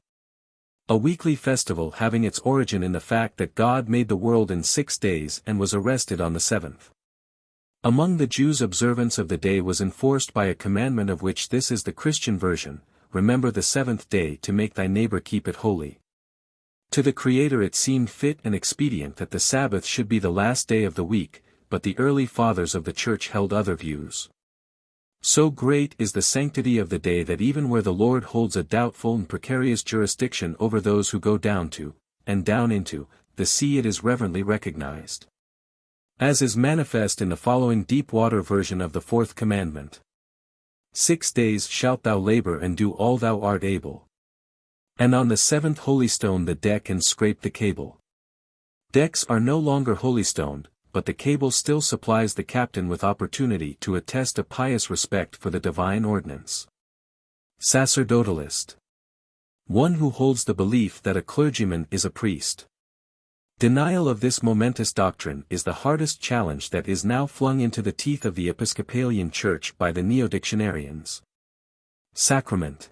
A weekly festival having its origin in the fact that God made the world in 6 days and was arrested on the seventh. Among the Jews, observance of the day was enforced by a commandment of which this is the Christian version: remember the seventh day to make thy neighbor keep it holy. To the Creator it seemed fit and expedient that the Sabbath should be the last day of the week, but the early fathers of the Church held other views. So great is the sanctity of the day that even where the Lord holds a doubtful and precarious jurisdiction over those who go down to, and down into, the sea, it is reverently recognized. As is manifest in the following deep-water version of the fourth commandment. 6 days shalt thou labor and do all thou art able. And on the seventh holystone the deck and scrape the cable. Decks are no longer holystoned, but the cable still supplies the captain with opportunity to attest a pious respect for the divine ordinance. Sacerdotalist. One who holds the belief that a clergyman is a priest. Denial of this momentous doctrine is the hardest challenge that is now flung into the teeth of the Episcopalian Church by the neo-dictionarians. Sacrament.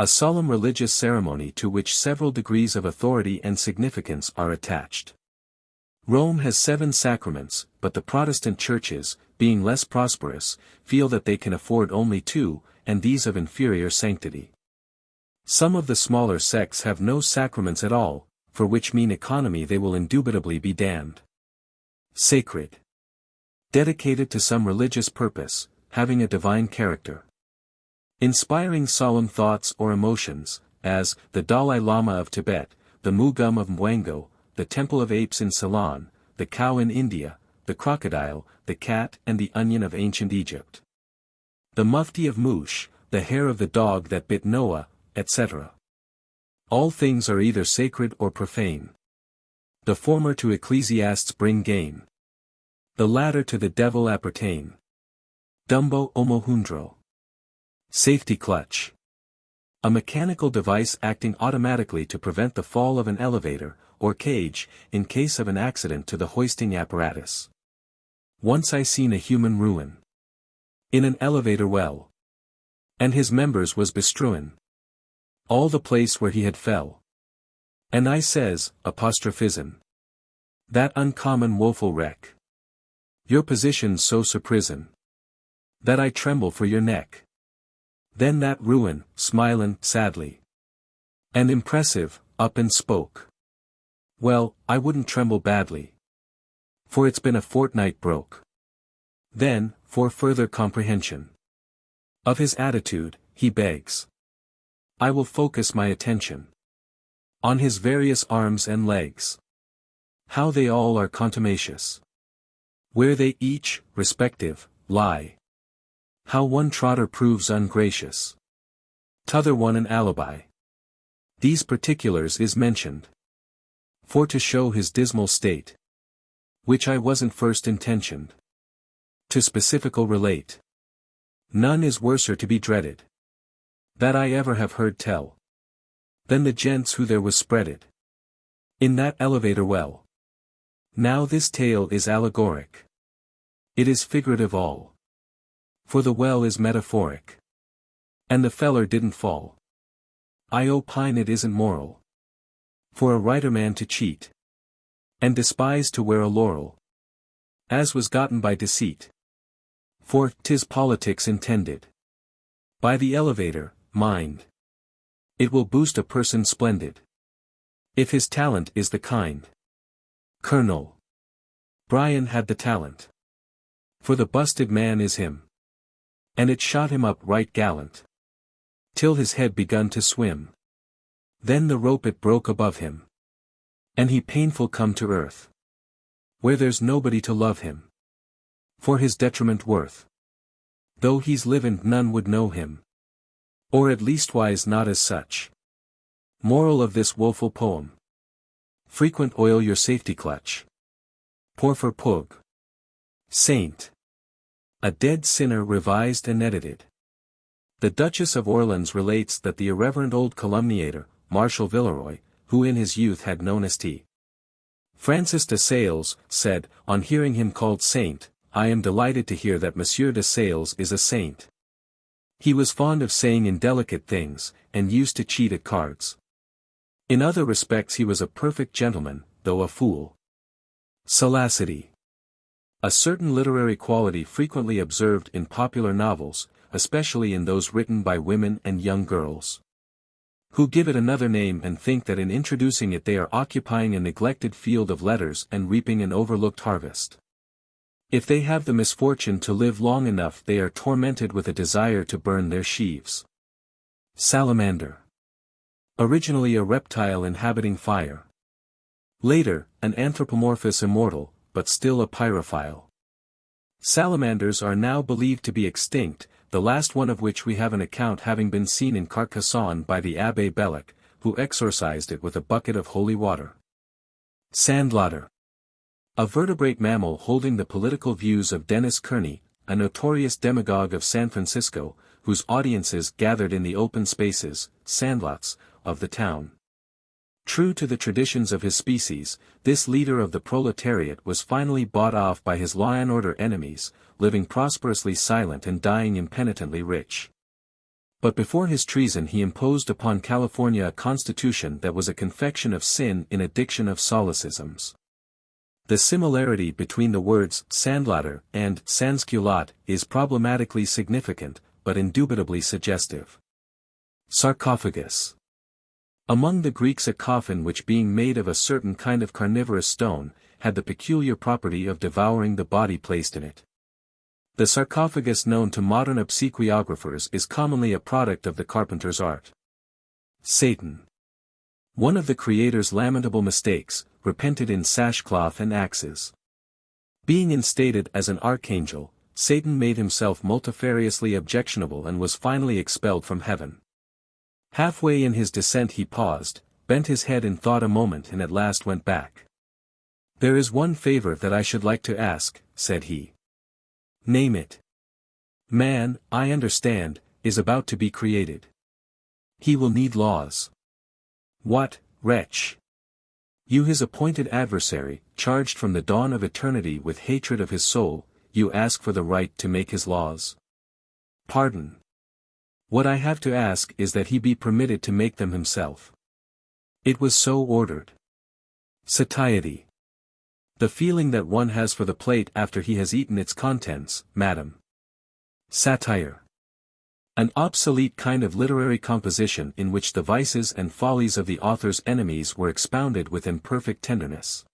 A solemn religious ceremony to which several degrees of authority and significance are attached. Rome has 7 sacraments, but the Protestant churches, being less prosperous, feel that they can afford only 2, and these of inferior sanctity. Some of the smaller sects have no sacraments at all, for which mean economy they will indubitably be damned. Sacred. Dedicated to some religious purpose, having a divine character. Inspiring solemn thoughts or emotions, as the Dalai Lama of Tibet, the Mugum of Mwango, the Temple of Apes in Ceylon, the cow in India, the crocodile, the cat and the onion of ancient Egypt. The Mufti of Mush, the hair of the dog that bit Noah, etc. All things are either sacred or profane. The former to ecclesiasts bring gain. The latter to the devil appertain. Dumbo omohundro. Safety clutch. A mechanical device acting automatically to prevent the fall of an elevator, or cage, in case of an accident to the hoisting apparatus. Once I seen a human ruin. In an elevator well. And his members was bestrewn. All the place where he had fell. And I says, apostrophism. That uncommon woeful wreck. Your position so surprisen. That I tremble for your neck. Then that ruin, smilin' sadly. And impressive, up and spoke. Well, I wouldn't tremble badly. For it's been a fortnight broke. Then, for further comprehension of his attitude, he begs. I will focus my attention on his various arms and legs. How they all are contumacious. Where they each, respective, lie. How one trotter proves ungracious. T'other one an alibi. These particulars is mentioned. For to show his dismal state. Which I wasn't first intentioned. To specifical relate. None is worser to be dreaded. That I ever have heard tell. Than the gents who there was spreaded. In that elevator well. Now this tale is allegoric. It is figurative all. For the well is metaphoric. And the feller didn't fall. I opine it isn't moral. For a writer man to cheat. And despise to wear a laurel. As was gotten by deceit. For 'tis politics intended. By the elevator, mind. It will boost a person splendid. If his talent is the kind. Colonel Brian had the talent. For the busted man is him. And it shot him up right gallant. Till his head begun to swim. Then the rope it broke above him. And he painful come to earth. Where there's nobody to love him. For his detriment worth. Though he's livin' none would know him. Or at leastwise not as such. Moral of this woeful poem. Frequent oil your safety clutch. Pour for pug. Saint. A dead sinner revised and edited. The Duchess of Orleans relates that the irreverent old calumniator, Marshal Villeroy, who in his youth had known as T. Francis de Sales, said, on hearing him called saint, I am delighted to hear that Monsieur de Sales is a saint. He was fond of saying indelicate things, and used to cheat at cards. In other respects he was a perfect gentleman, though a fool. Salacity. A certain literary quality frequently observed in popular novels, especially in those written by women and young girls, who give it another name and think that in introducing it they are occupying a neglected field of letters and reaping an overlooked harvest. If they have the misfortune to live long enough they are tormented with a desire to burn their sheaves. Salamander. Originally a reptile inhabiting fire. Later, an anthropomorphous immortal, but still a pyrophile. Salamanders are now believed to be extinct, the last one of which we have an account having been seen in Carcassonne by the Abbé Belloc, who exorcised it with a bucket of holy water. Sandlotter. A vertebrate mammal holding the political views of Dennis Kearney, a notorious demagogue of San Francisco, whose audiences gathered in the open spaces, sandlots, of the town. True to the traditions of his species, this leader of the proletariat was finally bought off by his law and order enemies, living prosperously silent and dying impenitently rich. But before his treason he imposed upon California a constitution that was a confection of sin in a diction of solecisms. The similarity between the words sandlotter and sansculotte is problematically significant, but indubitably suggestive. Sarcophagus. Among the Greeks a coffin which being made of a certain kind of carnivorous stone, had the peculiar property of devouring the body placed in it. The sarcophagus known to modern obsequiographers is commonly a product of the carpenter's art. Satan. One of the Creator's lamentable mistakes, repented in sackcloth and axes. Being instated as an archangel, Satan made himself multifariously objectionable and was finally expelled from heaven. Halfway in his descent he paused, bent his head in thought a moment and at last went back. There is one favor that I should like to ask, said he. Name it. Man, I understand, is about to be created. He will need laws. What, wretch? You his appointed adversary, charged from the dawn of eternity with hatred of his soul, you ask for the right to make his laws? Pardon. What I have to ask is that he be permitted to make them himself. It was so ordered. Satiety. The feeling that one has for the plate after he has eaten its contents, madam. Satire. An obsolete kind of literary composition in which the vices and follies of the author's enemies were expounded with imperfect tenderness.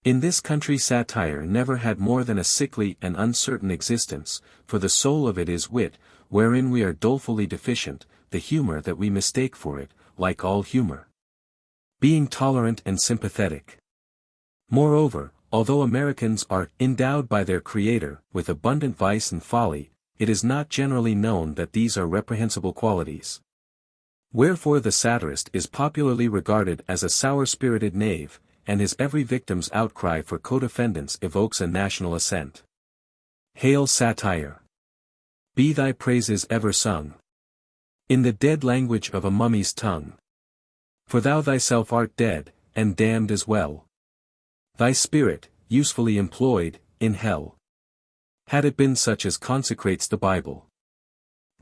In this country satire never had more than a sickly and uncertain existence, for the soul of it is wit, wherein we are dolefully deficient, the humor that we mistake for it, like all humor, being tolerant and sympathetic. Moreover, although Americans are endowed by their Creator with abundant vice and folly, it is not generally known that these are reprehensible qualities. Wherefore the satirist is popularly regarded as a sour-spirited knave, and his every victim's outcry for co-defendants evokes a national assent. Hail satire! Be thy praises ever sung in the dead language of a mummy's tongue. For thou thyself art dead, and damned as well. Thy spirit, usefully employed, in hell. Had it been such as consecrates the Bible,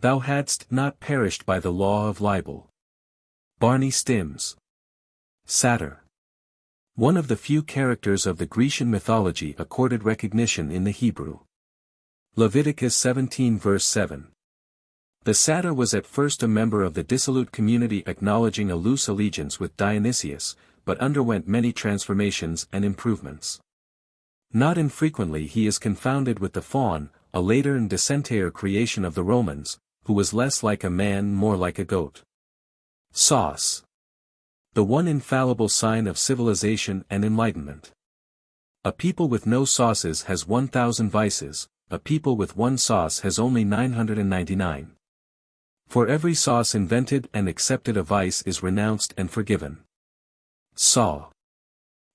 thou hadst not perished by the law of libel. Barney Stims. Satyr. One of the few characters of the Grecian mythology accorded recognition in the Hebrew Leviticus 17 verse 7. The satyr was at first a member of the dissolute community acknowledging a loose allegiance with Dionysius, but underwent many transformations and improvements. Not infrequently he is confounded with the faun, a later and decenter creation of the Romans, who was less like a man more like a goat. Sauce. The one infallible sign of civilization and enlightenment. A people with no sauces has 1,000 vices, a people with one sauce has only 999. For every sauce invented and accepted a vice is renounced and forgiven. Saw.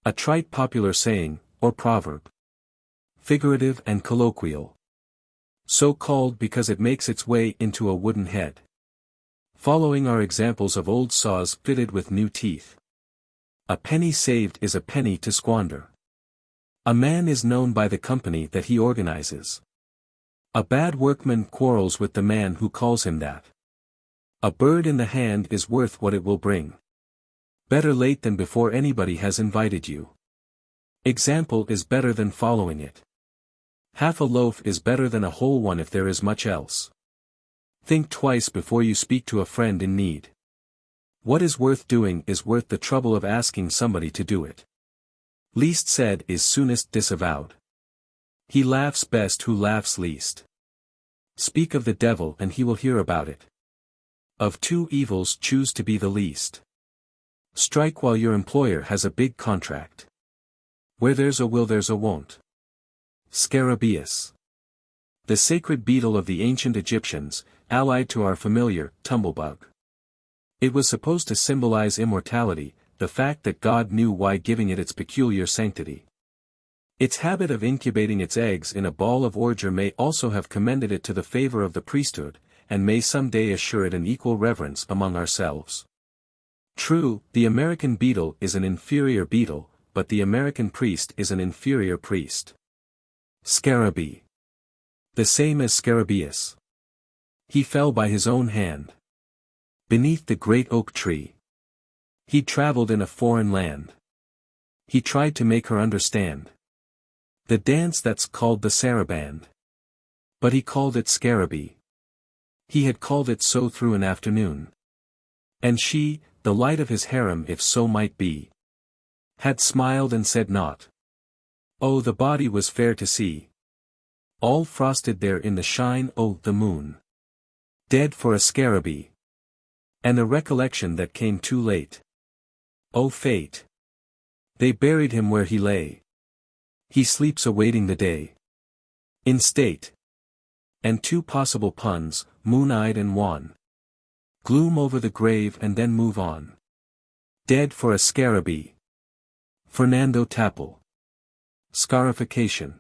A trite popular saying, or proverb. Figurative and colloquial. So called because it makes its way into a wooden head. Following are examples of old saws fitted with new teeth. A penny saved is a penny to squander. A man is known by the company that he organizes. A bad workman quarrels with the man who calls him that. A bird in the hand is worth what it will bring. Better late than before anybody has invited you. Example is better than following it. Half a loaf is better than a whole one if there is much else. Think twice before you speak to a friend in need. What is worth doing is worth the trouble of asking somebody to do it. Least said is soonest disavowed. He laughs best who laughs least. Speak of the devil and he will hear about it. Of two evils choose to be the least. Strike while your employer has a big contract. Where there's a will there's a won't. Scarabaeus. The sacred beetle of the ancient Egyptians, allied to our familiar tumblebug. It was supposed to symbolize immortality, the fact that God knew why giving it its peculiar sanctity. Its habit of incubating its eggs in a ball of ordure may also have commended it to the favor of the priesthood, and may someday assure it an equal reverence among ourselves. True, the American beetle is an inferior beetle, but the American priest is an inferior priest. Scarabee. The same as Scarabaeus. He fell by his own hand. Beneath the great oak tree. He traveled in a foreign land. He tried to make her understand. The dance that's called the saraband. But he called it Scarabee. He had called it so through an afternoon. And she, the light of his harem if so might be, had smiled and said naught. Oh, the body was fair to see. All frosted there in the shine, oh, the moon. Dead for a Scarabee. And a recollection that came too late. Oh fate. They buried him where he lay. He sleeps awaiting the day. In state. And two possible puns, moon-eyed and wan. Gloom over the grave and then move on. Dead for a Scarabee. Fernando Tapple. Scarification.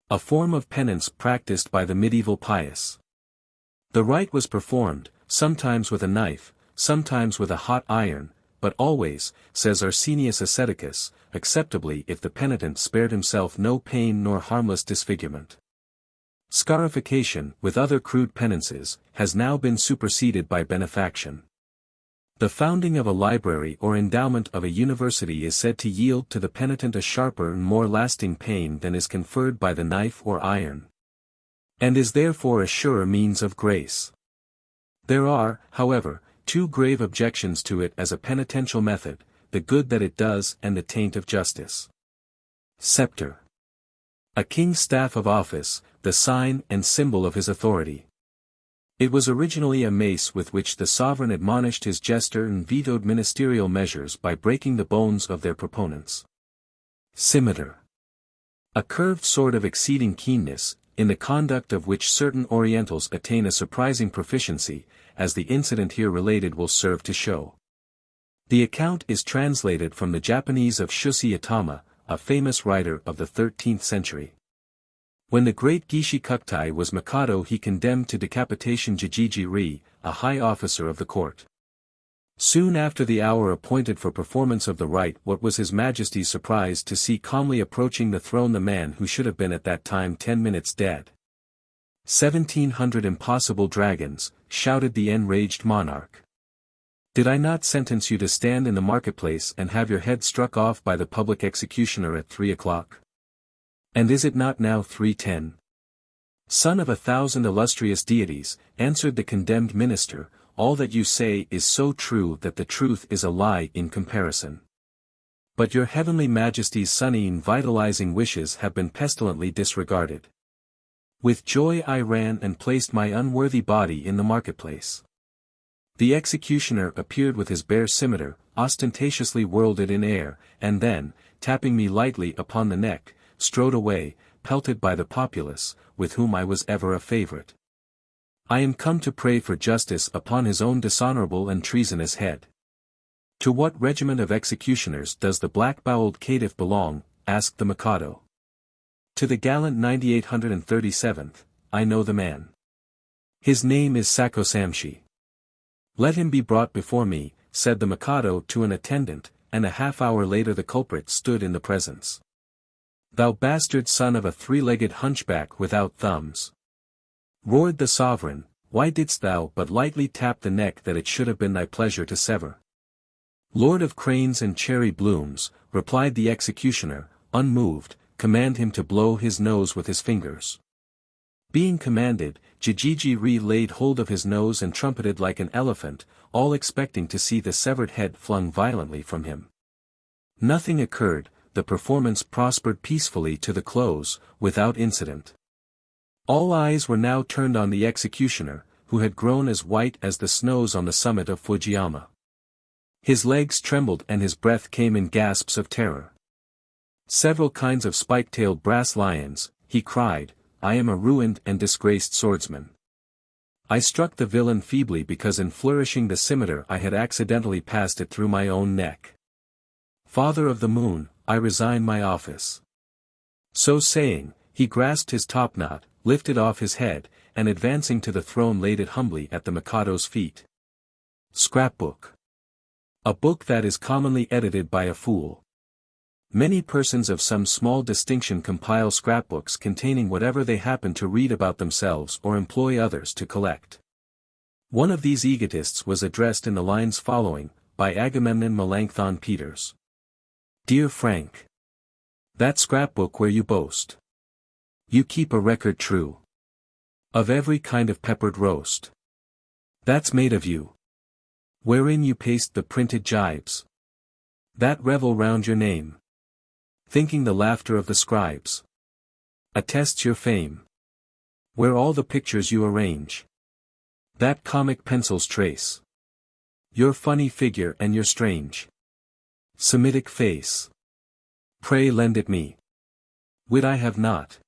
A form of penance practiced by the medieval pious. The rite was performed, sometimes with a knife, sometimes with a hot iron, but always, says Arsenius Asceticus, acceptably if the penitent spared himself no pain nor harmless disfigurement. Scarification, with other crude penances, has now been superseded by benefaction. The founding of a library or endowment of a university is said to yield to the penitent a sharper and more lasting pain than is conferred by the knife or iron. And is therefore a surer means of grace. There are, however, two grave objections to it as a penitential method, the good that it does and the taint of justice. Scepter. A king's staff of office, the sign and symbol of his authority. It was originally a mace with which the sovereign admonished his jester and vetoed ministerial measures by breaking the bones of their proponents. Scimitar. A curved sword of exceeding keenness, in the conduct of which certain Orientals attain a surprising proficiency, as the incident here related will serve to show. The account is translated from the Japanese of Shusi Itama, a famous writer of the 13th century. When the great Gishi Kuktai was Mikado, he condemned to decapitation Jijiji-ri, a high officer of the court. Soon after the hour appointed for performance of the rite, what was His Majesty's surprise to see calmly approaching the throne the man who should have been at that time 10 minutes dead. 1,700 impossible dragons, shouted the enraged monarch. Did I not sentence you to stand in the marketplace and have your head struck off by the public executioner at 3 o'clock? And is it not now 3:10? "Son of 1,000 illustrious deities," answered the condemned minister, "all that you say is so true that the truth is a lie in comparison. But your heavenly majesty's sunny and vitalizing wishes have been pestilently disregarded. With joy I ran and placed my unworthy body in the marketplace. The executioner appeared with his bare scimitar, ostentatiously whirled it in air, and then, tapping me lightly upon the neck, strode away, pelted by the populace, with whom I was ever a favorite. I am come to pray for justice upon his own dishonorable and treasonous head." "To what regiment of executioners does the black-bowled caitiff belong?" asked the Mikado. "To the gallant 9837th, I know the man. His name is Sakosamshi." "Let him be brought before me," said the Mikado to an attendant, and a half-hour later the culprit stood in the presence. "Thou bastard son of a three-legged hunchback without thumbs!" roared the sovereign, "why didst thou but lightly tap the neck that it should have been thy pleasure to sever?" "Lord of cranes and cherry blooms," replied the executioner, unmoved, "command him to blow his nose with his fingers." Being commanded, Jijiji-ri laid hold of his nose and trumpeted like an elephant, all expecting to see the severed head flung violently from him. Nothing occurred, the performance prospered peacefully to the close, without incident. All eyes were now turned on the executioner, who had grown as white as the snows on the summit of Fujiyama. His legs trembled and his breath came in gasps of terror. "Several kinds of spike-tailed brass lions," he cried, "I am a ruined and disgraced swordsman. I struck the villain feebly because in flourishing the scimitar I had accidentally passed it through my own neck. Father of the moon, I resign my office." So saying, he grasped his topknot, lifted off his head, and advancing to the throne laid it humbly at the Mikado's feet. Scrapbook. A book that is commonly edited by a fool. Many persons of some small distinction compile scrapbooks containing whatever they happen to read about themselves or employ others to collect. One of these egotists was addressed in the lines following, by Agamemnon Melanchthon Peters. "Dear Frank. That scrapbook where you boast. You keep a record true. Of every kind of peppered roast. That's made of you. Wherein you paste the printed jibes. That revel round your name. Thinking the laughter of the scribes. Attests your fame. Where all the pictures you arrange. That comic pencils trace. Your funny figure and your strange Semitic face. Pray lend it me. Wit I have not.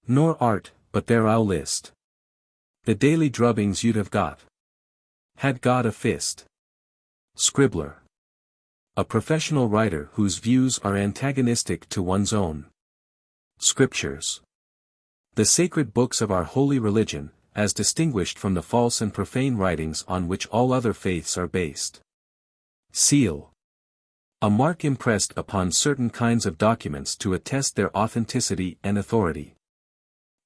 Nor art, but there I'll list. The daily drubbings you'd have got. Had God a fist. Scribbler. A professional writer whose views are antagonistic to one's own. Scriptures. The sacred books of our holy religion, as distinguished from the false and profane writings on which all other faiths are based. Seal. A mark impressed upon certain kinds of documents to attest their authenticity and authority.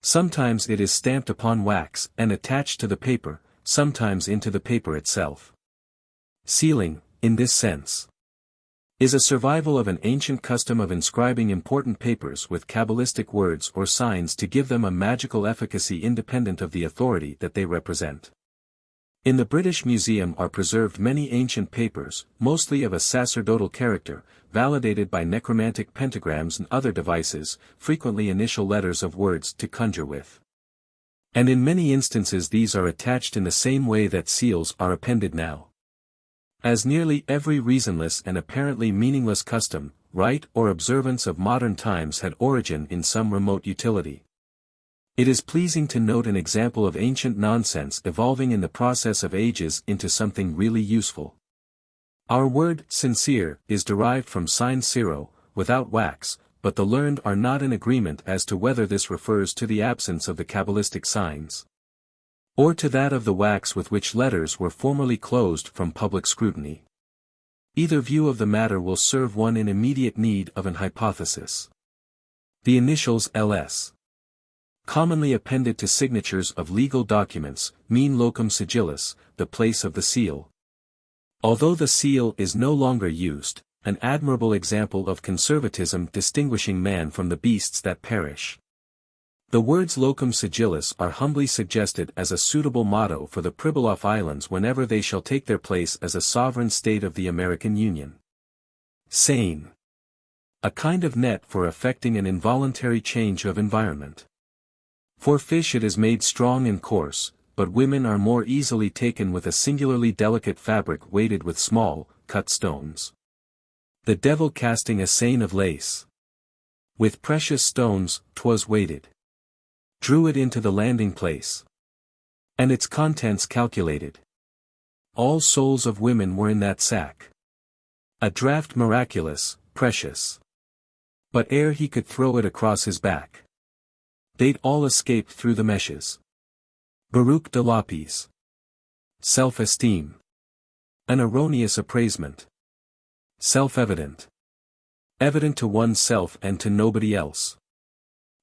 Sometimes it is stamped upon wax and attached to the paper, sometimes into the paper itself. Sealing, in this sense, is a survival of an ancient custom of inscribing important papers with cabalistic words or signs to give them a magical efficacy independent of the authority that they represent. In the British Museum are preserved many ancient papers, mostly of a sacerdotal character, validated by necromantic pentagrams and other devices, frequently initial letters of words to conjure with. And in many instances these are attached in the same way that seals are appended now. As nearly every reasonless and apparently meaningless custom, rite or observance of modern times had origin in some remote utility. It is pleasing to note an example of ancient nonsense evolving in the process of ages into something really useful. Our word sincere is derived from sine cero, without wax, but the learned are not in agreement as to whether this refers to the absence of the cabalistic signs, or to that of the wax with which letters were formerly closed from public scrutiny. Either view of the matter will serve one in immediate need of an hypothesis. The initials LS, commonly appended to signatures of legal documents, mean locum sigillis, the place of the seal. Although the seal is no longer used, an admirable example of conservatism distinguishing man from the beasts that perish. The words locum sigillis are humbly suggested as a suitable motto for the Pribilof Islands whenever they shall take their place as a sovereign state of the American Union. Sane. A kind of net for effecting an involuntary change of environment. For fish it is made strong and coarse, but women are more easily taken with a singularly delicate fabric weighted with small, cut stones. The devil casting a seine of lace. With precious stones, 'twas weighted. Drew it into the landing place. And its contents calculated. All souls of women were in that sack. A draught miraculous, precious. But ere he could throw it across his back, they'd all escaped through the meshes. Baruch de Lapis. Self-esteem. An erroneous appraisement. Self-evident. Evident to oneself and to nobody else.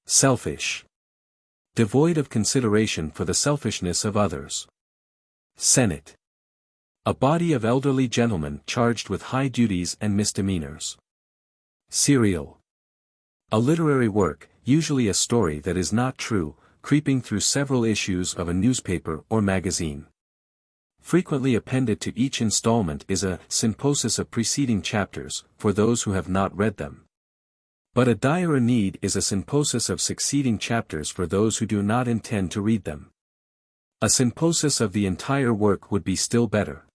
Selfish. Devoid of consideration for the selfishness of others. Senate. A body of elderly gentlemen charged with high duties and misdemeanors. Serial. A literary work, usually a story that is not true, creeping through several issues of a newspaper or magazine. Frequently appended to each installment is a synopsis of preceding chapters, for those who have not read them. But a direr need is a synopsis of succeeding chapters for those who do not intend to read them. A synopsis of the entire work would be still better.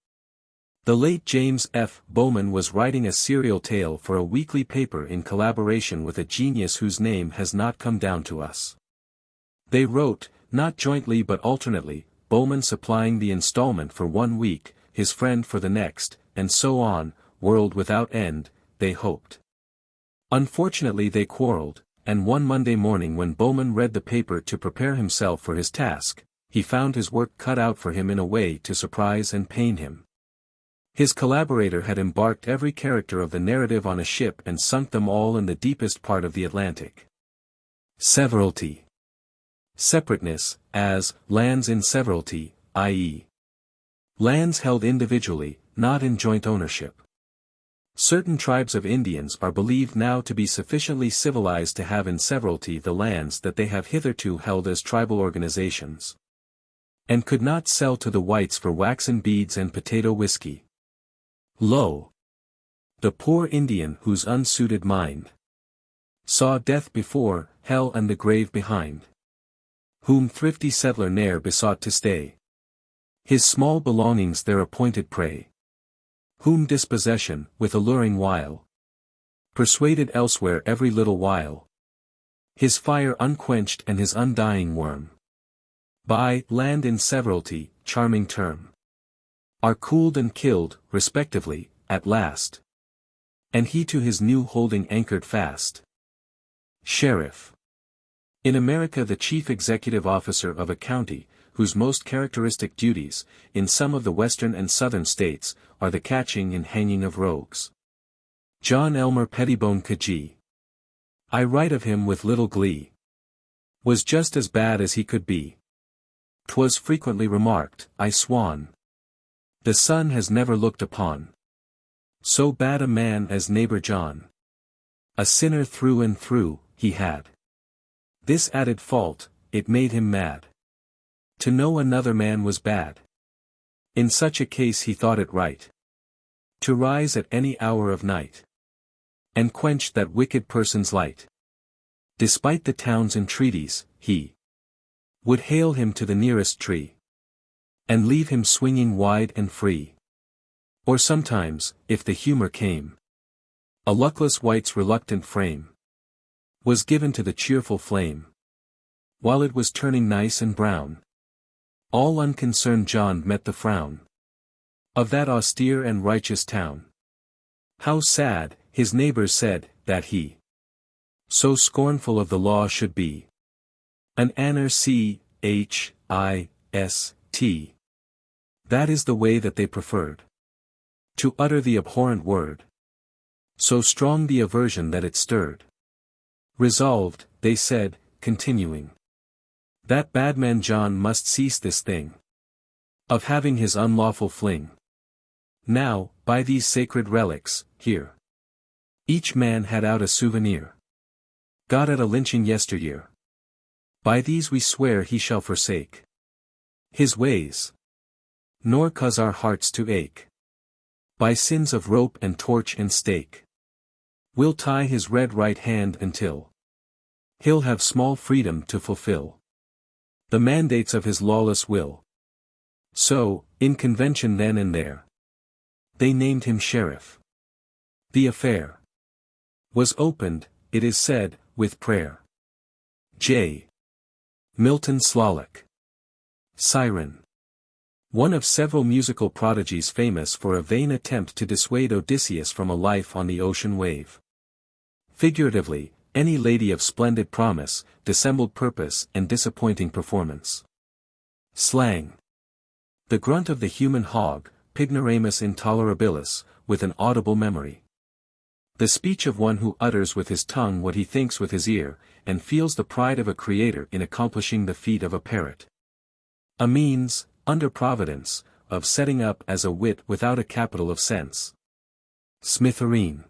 The late James F. Bowman was writing a serial tale for a weekly paper in collaboration with a genius whose name has not come down to us. They wrote, not jointly but alternately, Bowman supplying the installment for 1 week, his friend for the next, and so on, world without end, they hoped. Unfortunately they quarreled, and one Monday morning when Bowman read the paper to prepare himself for his task, he found his work cut out for him in a way to surprise and pain him. His collaborator had embarked every character of the narrative on a ship and sunk them all in the deepest part of the Atlantic. Severalty. Separateness, as, lands in severalty, i.e. lands held individually, not in joint ownership. Certain tribes of Indians are believed now to be sufficiently civilized to have in severalty the lands that they have hitherto held as tribal organizations. And could not sell to the whites for waxen beads and potato whiskey. Lo! The poor Indian whose unsuited mind saw death before, hell and the grave behind. Whom thrifty settler ne'er besought to stay. His small belongings their appointed prey. Whom dispossession, with alluring wile, persuaded elsewhere every little while. His fire unquenched and his undying worm. By land in severalty, charming term. Are cooled and killed, respectively, at last. And he to his new holding anchored fast. Sheriff. In America the chief executive officer of a county, whose most characteristic duties, in some of the western and southern states, are the catching and hanging of rogues. John Elmer Pettibone Kagi. I write of him with little glee. Was just as bad as he could be. 'Twas frequently remarked, I swan. The sun has never looked upon so bad a man as neighbor John. A sinner through and through, he had this added fault, it made him mad. To know another man was bad. In such a case he thought it right to rise at any hour of night and quench that wicked person's light. Despite the town's entreaties, he would hale him to the nearest tree and leave him swinging wide and free. Or sometimes, if the humor came, a luckless wight's reluctant frame was given to the cheerful flame. While it was turning nice and brown, all unconcerned John met the frown of that austere and righteous town. How sad, his neighbors said, that he so scornful of the law should be. An anarchist. That is the way that they preferred to utter the abhorrent word. So strong the aversion that it stirred. Resolved, they said, continuing, that bad man John must cease this thing of having his unlawful fling. Now, by these sacred relics, here each man had out a souvenir got at a lynching yesteryear. By these we swear he shall forsake his ways, nor cause our hearts to ache. By sins of rope and torch and stake, we'll tie his red right hand until he'll have small freedom to fulfill the mandates of his lawless will. So, in convention then and there, they named him sheriff. The affair was opened, it is said, with prayer. J. Milton Slolic. Siren. One of several musical prodigies famous for a vain attempt to dissuade Odysseus from a life on the ocean wave. Figuratively, any lady of splendid promise, dissembled purpose and disappointing performance. Slang. The grunt of the human hog, pignoramus intolerabilis, with an audible memory. The speech of one who utters with his tongue what he thinks with his ear, and feels the pride of a creator in accomplishing the feat of a parrot. A means, under providence, of setting up as a wit without a capital of sense. Smitharine.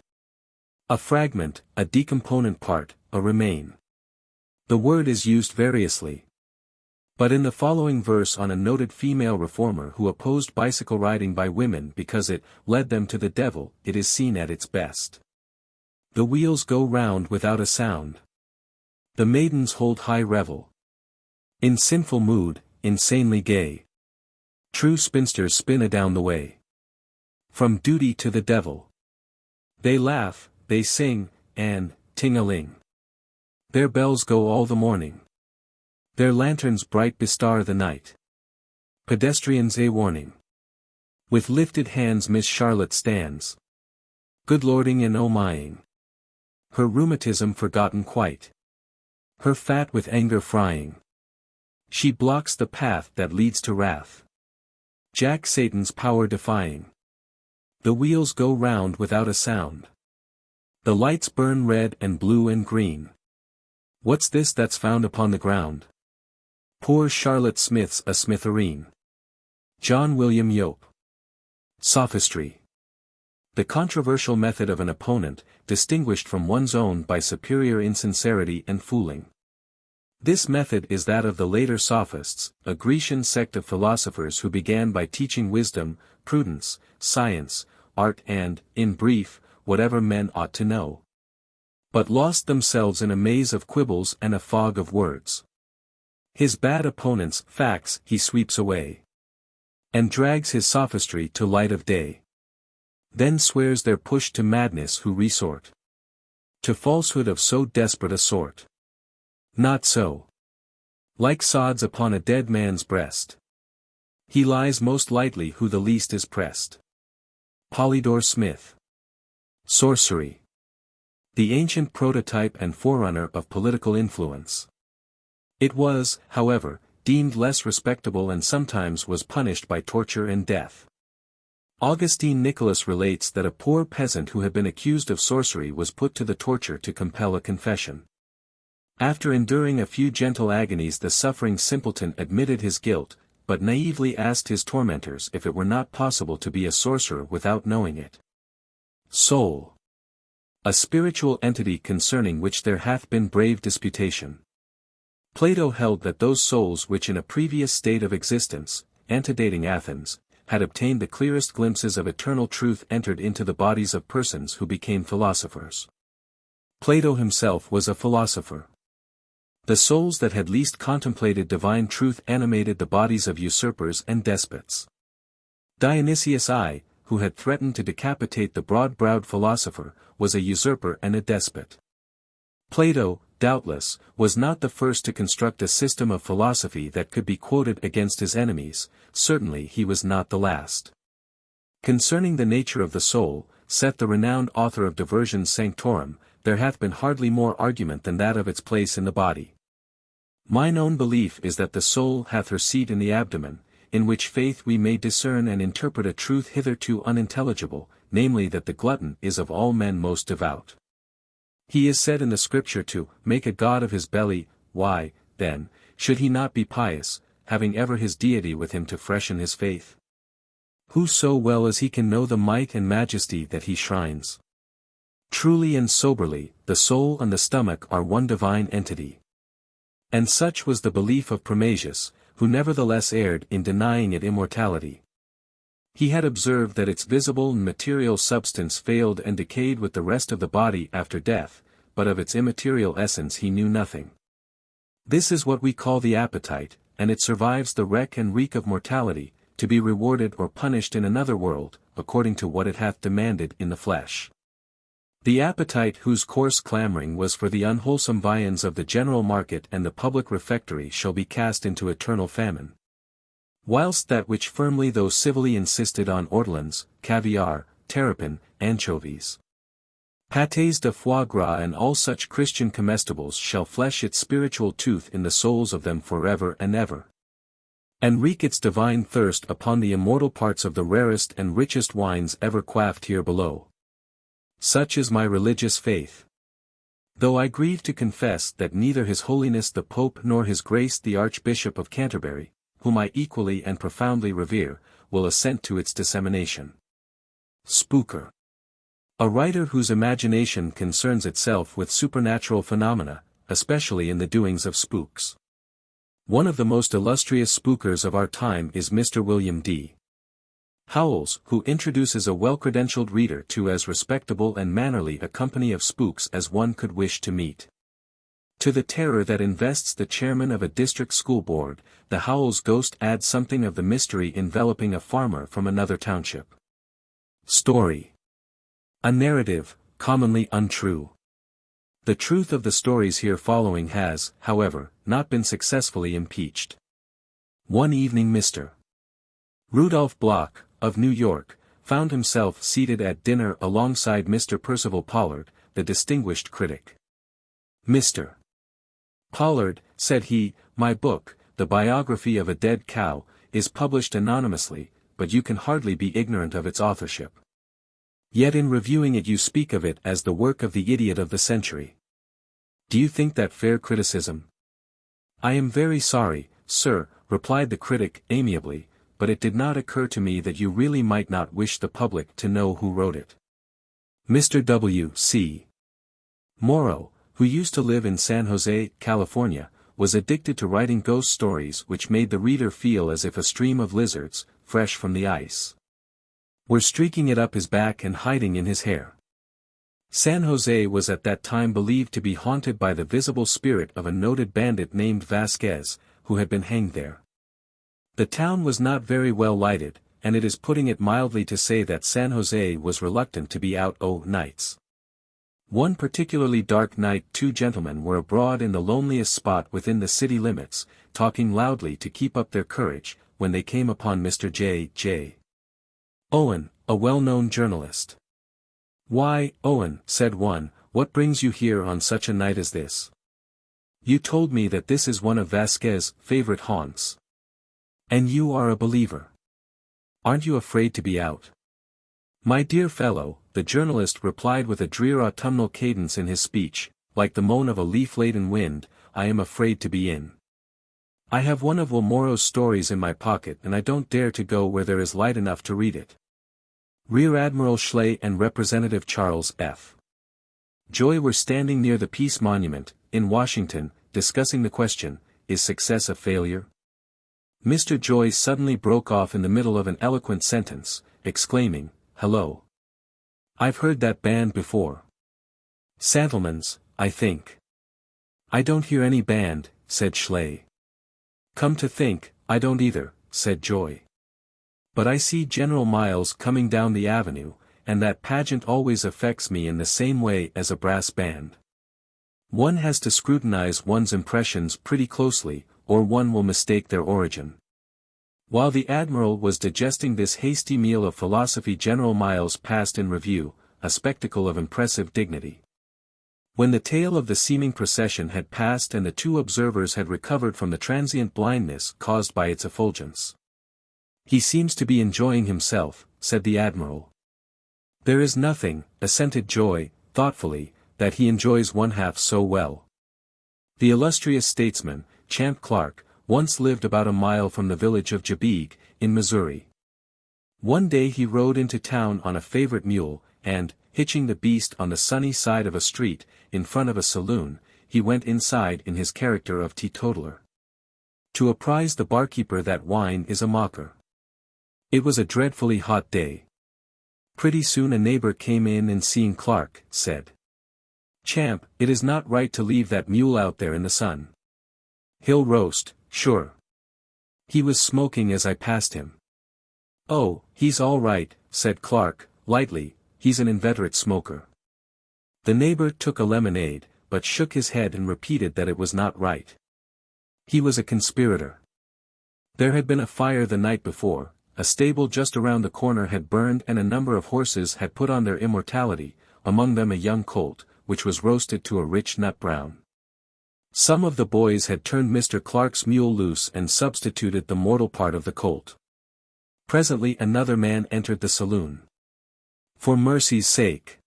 A fragment, a decomponent part, a remain. The word is used variously. But in the following verse on a noted female reformer who opposed bicycle riding by women because it led them to the devil, it is seen at its best. The wheels go round without a sound. The maidens hold high revel. In sinful mood, insanely gay. True spinsters spin adown the way. From duty to the devil. They laugh, they sing, and, ting-a-ling. Their bells go all the morning. Their lanterns bright bestar the night. Pedestrians a warning. With lifted hands Miss Charlotte stands. Good lording and oh-mying. Her rheumatism forgotten quite. Her fat with anger frying. She blocks the path that leads to wrath. Jack Satan's power defying. The wheels go round without a sound. The lights burn red and blue and green. What's this that's found upon the ground? Poor Charlotte Smith's a smitharine. John William Yope. Sophistry. The controversial method of an opponent, distinguished from one's own by superior insincerity and fooling. This method is that of the later sophists, a Grecian sect of philosophers who began by teaching wisdom, prudence, science, art and, in brief, whatever men ought to know. But lost themselves in a maze of quibbles and a fog of words. His bad opponents' facts he sweeps away. And drags his sophistry to light of day. Then swears they're pushed to madness who resort to falsehood of so desperate a sort. Not so. Like sods upon a dead man's breast. He lies most lightly who the least is pressed. Polydore Smith. Sorcery. The ancient prototype and forerunner of political influence. It was, however, deemed less respectable and sometimes was punished by torture and death. Augustine Nicholas relates that a poor peasant who had been accused of sorcery was put to the torture to compel a confession. After enduring a few gentle agonies the suffering simpleton admitted his guilt, but naively asked his tormentors if it were not possible to be a sorcerer without knowing it. Soul. A spiritual entity concerning which there hath been brave disputation. Plato held that those souls which in a previous state of existence, antedating Athens, had obtained the clearest glimpses of eternal truth entered into the bodies of persons who became philosophers. Plato himself was a philosopher. The souls that had least contemplated divine truth animated the bodies of usurpers and despots. Dionysius I, who had threatened to decapitate the broad-browed philosopher, was a usurper and a despot. Plato, doubtless, was not the first to construct a system of philosophy that could be quoted against his enemies, certainly he was not the last. Concerning the nature of the soul, saith the renowned author of Diversions Sanctorum, there hath been hardly more argument than that of its place in the body. Mine own belief is that the soul hath her seat in the abdomen, in which faith we may discern and interpret a truth hitherto unintelligible, namely that the glutton is of all men most devout. He is said in the Scripture to make a god of his belly. Why, then, should he not be pious, having ever his deity with him to freshen his faith? Who so well as he can know the might and majesty that he shrines? Truly and soberly, the soul and the stomach are one divine entity. And such was the belief of Prometheus, who nevertheless erred in denying it immortality. He had observed that its visible and material substance failed and decayed with the rest of the body after death, but of its immaterial essence he knew nothing. This is what we call the appetite, and it survives the wreck and reek of mortality, to be rewarded or punished in another world, according to what it hath demanded in the flesh. The appetite whose coarse clamouring was for the unwholesome viands of the general market and the public refectory shall be cast into eternal famine. Whilst that which firmly though civilly insisted on ortolans, caviar, terrapin, anchovies, pâtés de foie gras and all such Christian comestibles shall flesh its spiritual tooth in the souls of them forever and ever, and wreak its divine thirst upon the immortal parts of the rarest and richest wines ever quaffed here below. Such is my religious faith. Though I grieve to confess that neither His Holiness the Pope nor His Grace the Archbishop of Canterbury, whom I equally and profoundly revere, will assent to its dissemination. Spooker. A writer whose imagination concerns itself with supernatural phenomena, especially in the doings of spooks. One of the most illustrious spookers of our time is Mr. William D. Howells, who introduces a well-credentialed reader to as respectable and mannerly a company of spooks as one could wish to meet. To the terror that invests the chairman of a district school board, the Howells ghost adds something of the mystery enveloping a farmer from another township. Story. A narrative, commonly untrue. The truth of the stories here following has, however, not been successfully impeached. One evening Mr. Rudolph Bloch, of New York, found himself seated at dinner alongside Mr. Percival Pollard, the distinguished critic. Mr. Pollard, said he, my book, The Biography of a Dead Cow, is published anonymously, but you can hardly be ignorant of its authorship. Yet in reviewing it you speak of it as the work of the idiot of the century. Do you think that fair criticism? I am very sorry, sir, replied the critic amiably, but it did not occur to me that you really might not wish the public to know who wrote it. Mr. W. C. Morrow, who used to live in San Jose, California, was addicted to writing ghost stories which made the reader feel as if a stream of lizards, fresh from the ice, were streaking it up his back and hiding in his hair. San Jose was at that time believed to be haunted by the visible spirit of a noted bandit named Vasquez, who had been hanged there. The town was not very well lighted, and it is putting it mildly to say that San Jose was reluctant to be out nights. One particularly dark night two gentlemen were abroad in the loneliest spot within the city limits, talking loudly to keep up their courage, when they came upon Mr. J. Owen, a well-known journalist. Why, Owen, said one, what brings you here on such a night as this? You told me that this is one of Vasquez's favorite haunts. And you are a believer. Aren't you afraid to be out? My dear fellow, the journalist replied with a drear autumnal cadence in his speech, like the moan of a leaf-laden wind, I am afraid to be in. I have one of Wilmoro's stories in my pocket and I don't dare to go where there is light enough to read it. Rear Admiral Schley and Representative Charles F. Joy were standing near the Peace Monument, in Washington, discussing the question, is success a failure? Mr. Joy suddenly broke off in the middle of an eloquent sentence, exclaiming, hello. I've heard that band before. Santilman's, I think. I don't hear any band, said Schley. Come to think, I don't either, said Joy. But I see General Miles coming down the avenue, and that pageant always affects me in the same way as a brass band. One has to scrutinize one's impressions pretty closely, or one will mistake their origin. While the Admiral was digesting this hasty meal of philosophy, General Miles passed in review, a spectacle of impressive dignity. When the tail of the seeming procession had passed and the two observers had recovered from the transient blindness caused by its effulgence. He seems to be enjoying himself, said the Admiral. There is nothing, assented Joy, thoughtfully, that he enjoys one half so well. The illustrious statesman, Champ Clark, once lived about a mile from the village of Jabeague, in Missouri. One day he rode into town on a favorite mule, and, hitching the beast on the sunny side of a street, in front of a saloon, he went inside in his character of teetotaler. To apprise the barkeeper that wine is a mocker. It was a dreadfully hot day. Pretty soon a neighbor came in and seeing Clark, said, "Champ, it is not right to leave that mule out there in the sun. He'll roast, sure." He was smoking as I passed him. "Oh, he's all right," said Clark, lightly, "he's an inveterate smoker." The neighbor took a lemonade, but shook his head and repeated that it was not right. He was a conspirator. There had been a fire the night before, a stable just around the corner had burned and a number of horses had put on their immortality, among them a young colt, which was roasted to a rich nut brown. Some of the boys had turned Mr. Clark's mule loose and substituted the mortal part of the colt. Presently another man entered the saloon. "For mercy's sake,"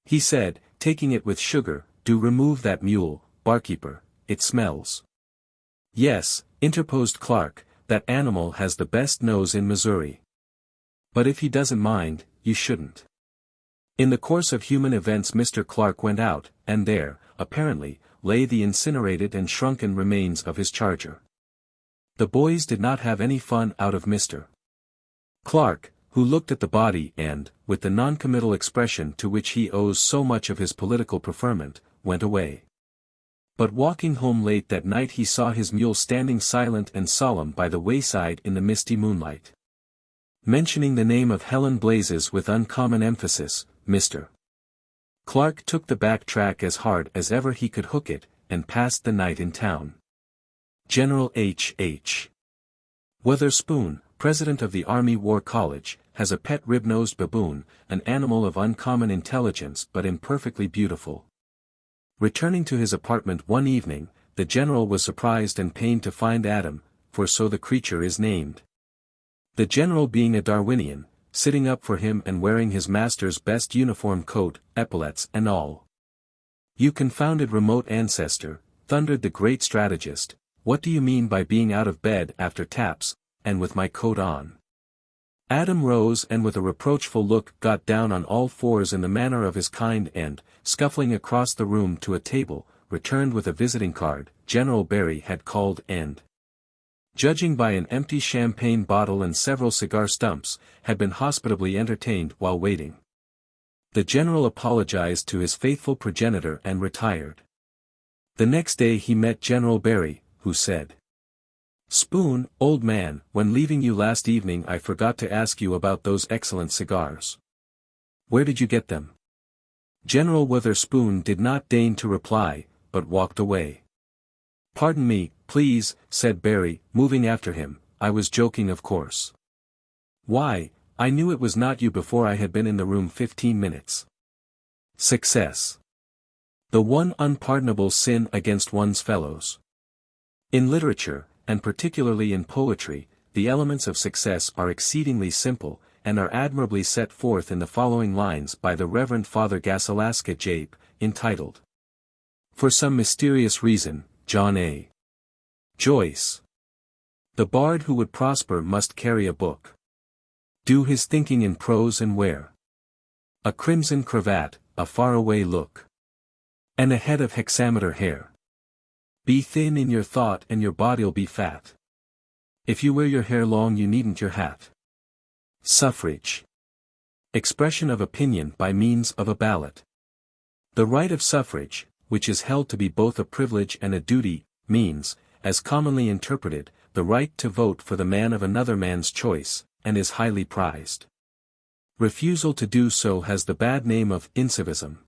he said, taking it with sugar, "do remove that mule, barkeeper, it smells." "Yes," interposed Clark, "that animal has the best nose in Missouri. But if he doesn't mind, you shouldn't." In the course of human events Mr. Clark went out, and there, apparently, lay the incinerated and shrunken remains of his charger. The boys did not have any fun out of Mr. Clark, who looked at the body and, with the noncommittal expression to which he owes so much of his political preferment, went away. But walking home late that night he saw his mule standing silent and solemn by the wayside in the misty moonlight. Mentioning the name of Helen Blazes with uncommon emphasis, Mr. Clark took the back track as hard as ever he could hook it, and passed the night in town. General H.H. Witherspoon, president of the Army War College, has a pet rib-nosed baboon, an animal of uncommon intelligence but imperfectly beautiful. Returning to his apartment one evening, the general was surprised and pained to find Adam, for so the creature is named. The general being a Darwinian, sitting up for him and wearing his master's best uniform coat, epaulets and all. "You confounded remote ancestor," thundered the great strategist, "what do you mean by being out of bed after taps, and with my coat on?" Adam rose and with a reproachful look got down on all fours in the manner of his kind and, scuffling across the room to a table, returned with a visiting card General Barry had called and, judging by an empty champagne bottle and several cigar stumps, had been hospitably entertained while waiting. The general apologized to his faithful progenitor and retired. The next day he met General Barry, who said, "Spoon, old man, when leaving you last evening I forgot to ask you about those excellent cigars. Where did you get them?" General Witherspoon did not deign to reply, but walked away. "Pardon me, please," said Barry, moving after him, "I was joking of course. Why, I knew it was not you before I had been in the room 15 minutes. Success. The one unpardonable sin against one's fellows. In literature, and particularly in poetry, the elements of success are exceedingly simple, and are admirably set forth in the following lines by the Reverend Father Gassalasca Jape, entitled, "For Some Mysterious Reason, John A. Joyce. The bard who would prosper must carry a book. Do his thinking in prose and wear a crimson cravat, a faraway look, and a head of hexameter hair. Be thin in your thought and your body'll be fat. If you wear your hair long you needn't your hat." Suffrage. Expression of opinion by means of a ballot. The right of suffrage, which is held to be both a privilege and a duty, means, as commonly interpreted, the right to vote for the man of another man's choice, and is highly prized. Refusal to do so has the bad name of incivism.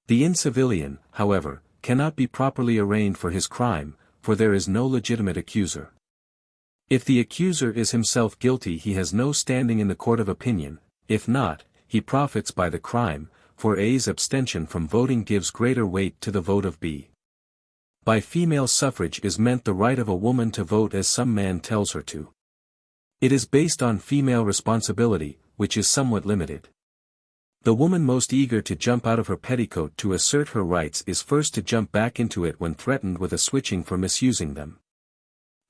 The incivilian, however, cannot be properly arraigned for his crime, for there is no legitimate accuser. If the accuser is himself guilty he has no standing in the court of opinion, if not, he profits by the crime, for A's abstention from voting gives greater weight to the vote of B. By female suffrage is meant the right of a woman to vote as some man tells her to. It is based on female responsibility, which is somewhat limited. The woman most eager to jump out of her petticoat to assert her rights is first to jump back into it when threatened with a switching for misusing them.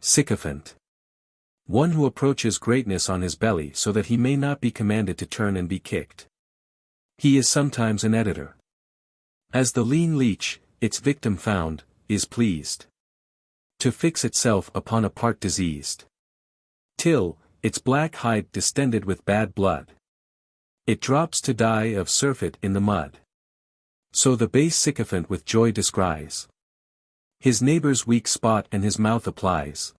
Sycophant. One who approaches greatness on his belly so that he may not be commanded to turn and be kicked. He is sometimes an editor. As the lean leech, its victim found, is pleased to fix itself upon a part diseased, till, its black hide distended with bad blood, it drops to die of surfeit in the mud. So the base sycophant with joy descries his neighbour's weak spot and his mouth applies,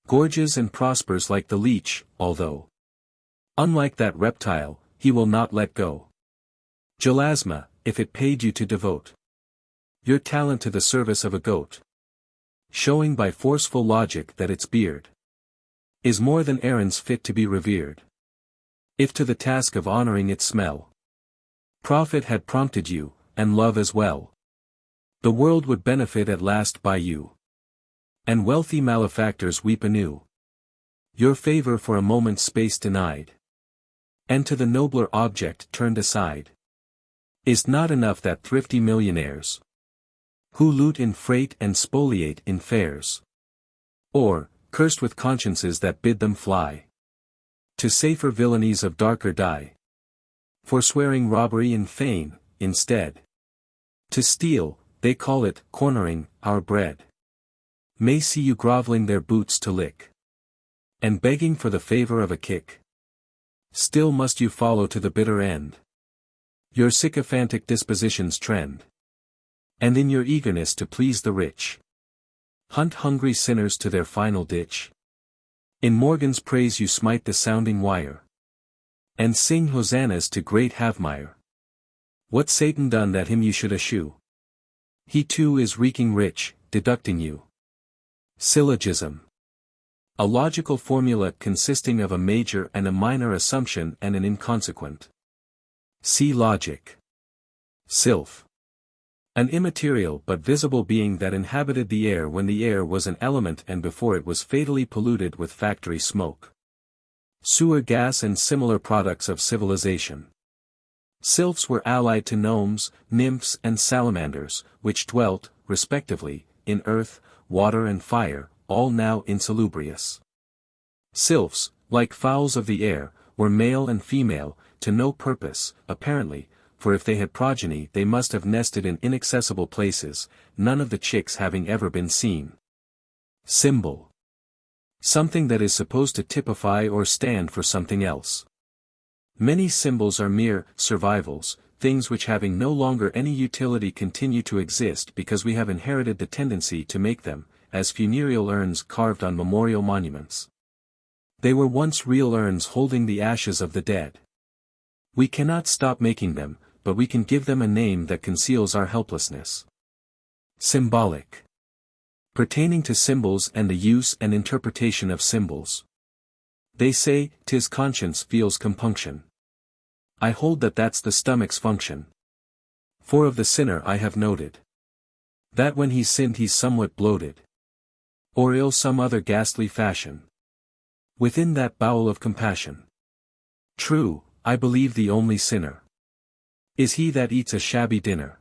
gorges and prospers like the leech, although, unlike that reptile, he will not let go. Gelasma, if it paid you to devote your talent to the service of a goat, showing by forceful logic that its beard is more than errands fit to be revered, if to the task of honouring its smell profit had prompted you, and love as well, the world would benefit at last by you, and wealthy malefactors weep anew, your favour for a moment's space denied, and to the nobler object turned aside. Is not enough that thrifty millionaires, who loot in freight and spoliate in fairs, or, cursed with consciences that bid them fly to safer villainies of darker dye, forswearing robbery and feign, instead to steal, they call it cornering our bread, may see you grovelling their boots to lick, and begging for the favour of a kick. Still must you follow to the bitter end your sycophantic disposition's trend, and in your eagerness to please the rich, hunt hungry sinners to their final ditch. In Morgan's praise you smite the sounding wire, and sing hosannas to great Havmeyer. What Satan done that him you should eschew? He too is wreaking rich, deducting you. Syllogism. A logical formula consisting of a major and a minor assumption and an inconsequent. See logic. Sylph. An immaterial but visible being that inhabited the air when the air was an element and before it was fatally polluted with factory smoke, sewer gas and similar products of civilization. Sylphs were allied to gnomes, nymphs and salamanders, which dwelt, respectively, in earth, water and fire, all now insalubrious. Sylphs, like fowls of the air, were male and female, to no purpose, apparently, for if they had progeny they must have nested in inaccessible places, none of the chicks having ever been seen. Symbol. Something that is supposed to typify or stand for something else. Many symbols are mere survivals, things which having no longer any utility continue to exist because we have inherited the tendency to make them, as funereal urns carved on memorial monuments. They were once real urns holding the ashes of the dead. We cannot stop making them, but we can give them a name that conceals our helplessness. Symbolic. Pertaining to symbols and the use and interpretation of symbols. They say, 'tis conscience feels compunction. I hold that that's the stomach's function. For of the sinner I have noted that when he's sinned he's somewhat bloated, or ill some other ghastly fashion, within that bowel of compassion. True, I believe the only sinner is he that eats a shabby dinner.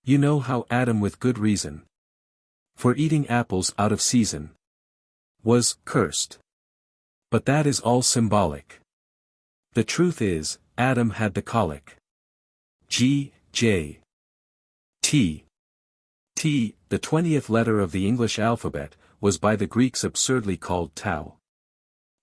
You know how Adam with good reason, for eating apples out of season, was cursed. But that is all symbolic. The truth is, Adam had the colic. G, J, T. T, the 20th letter of the English alphabet, was by the Greeks absurdly called tau.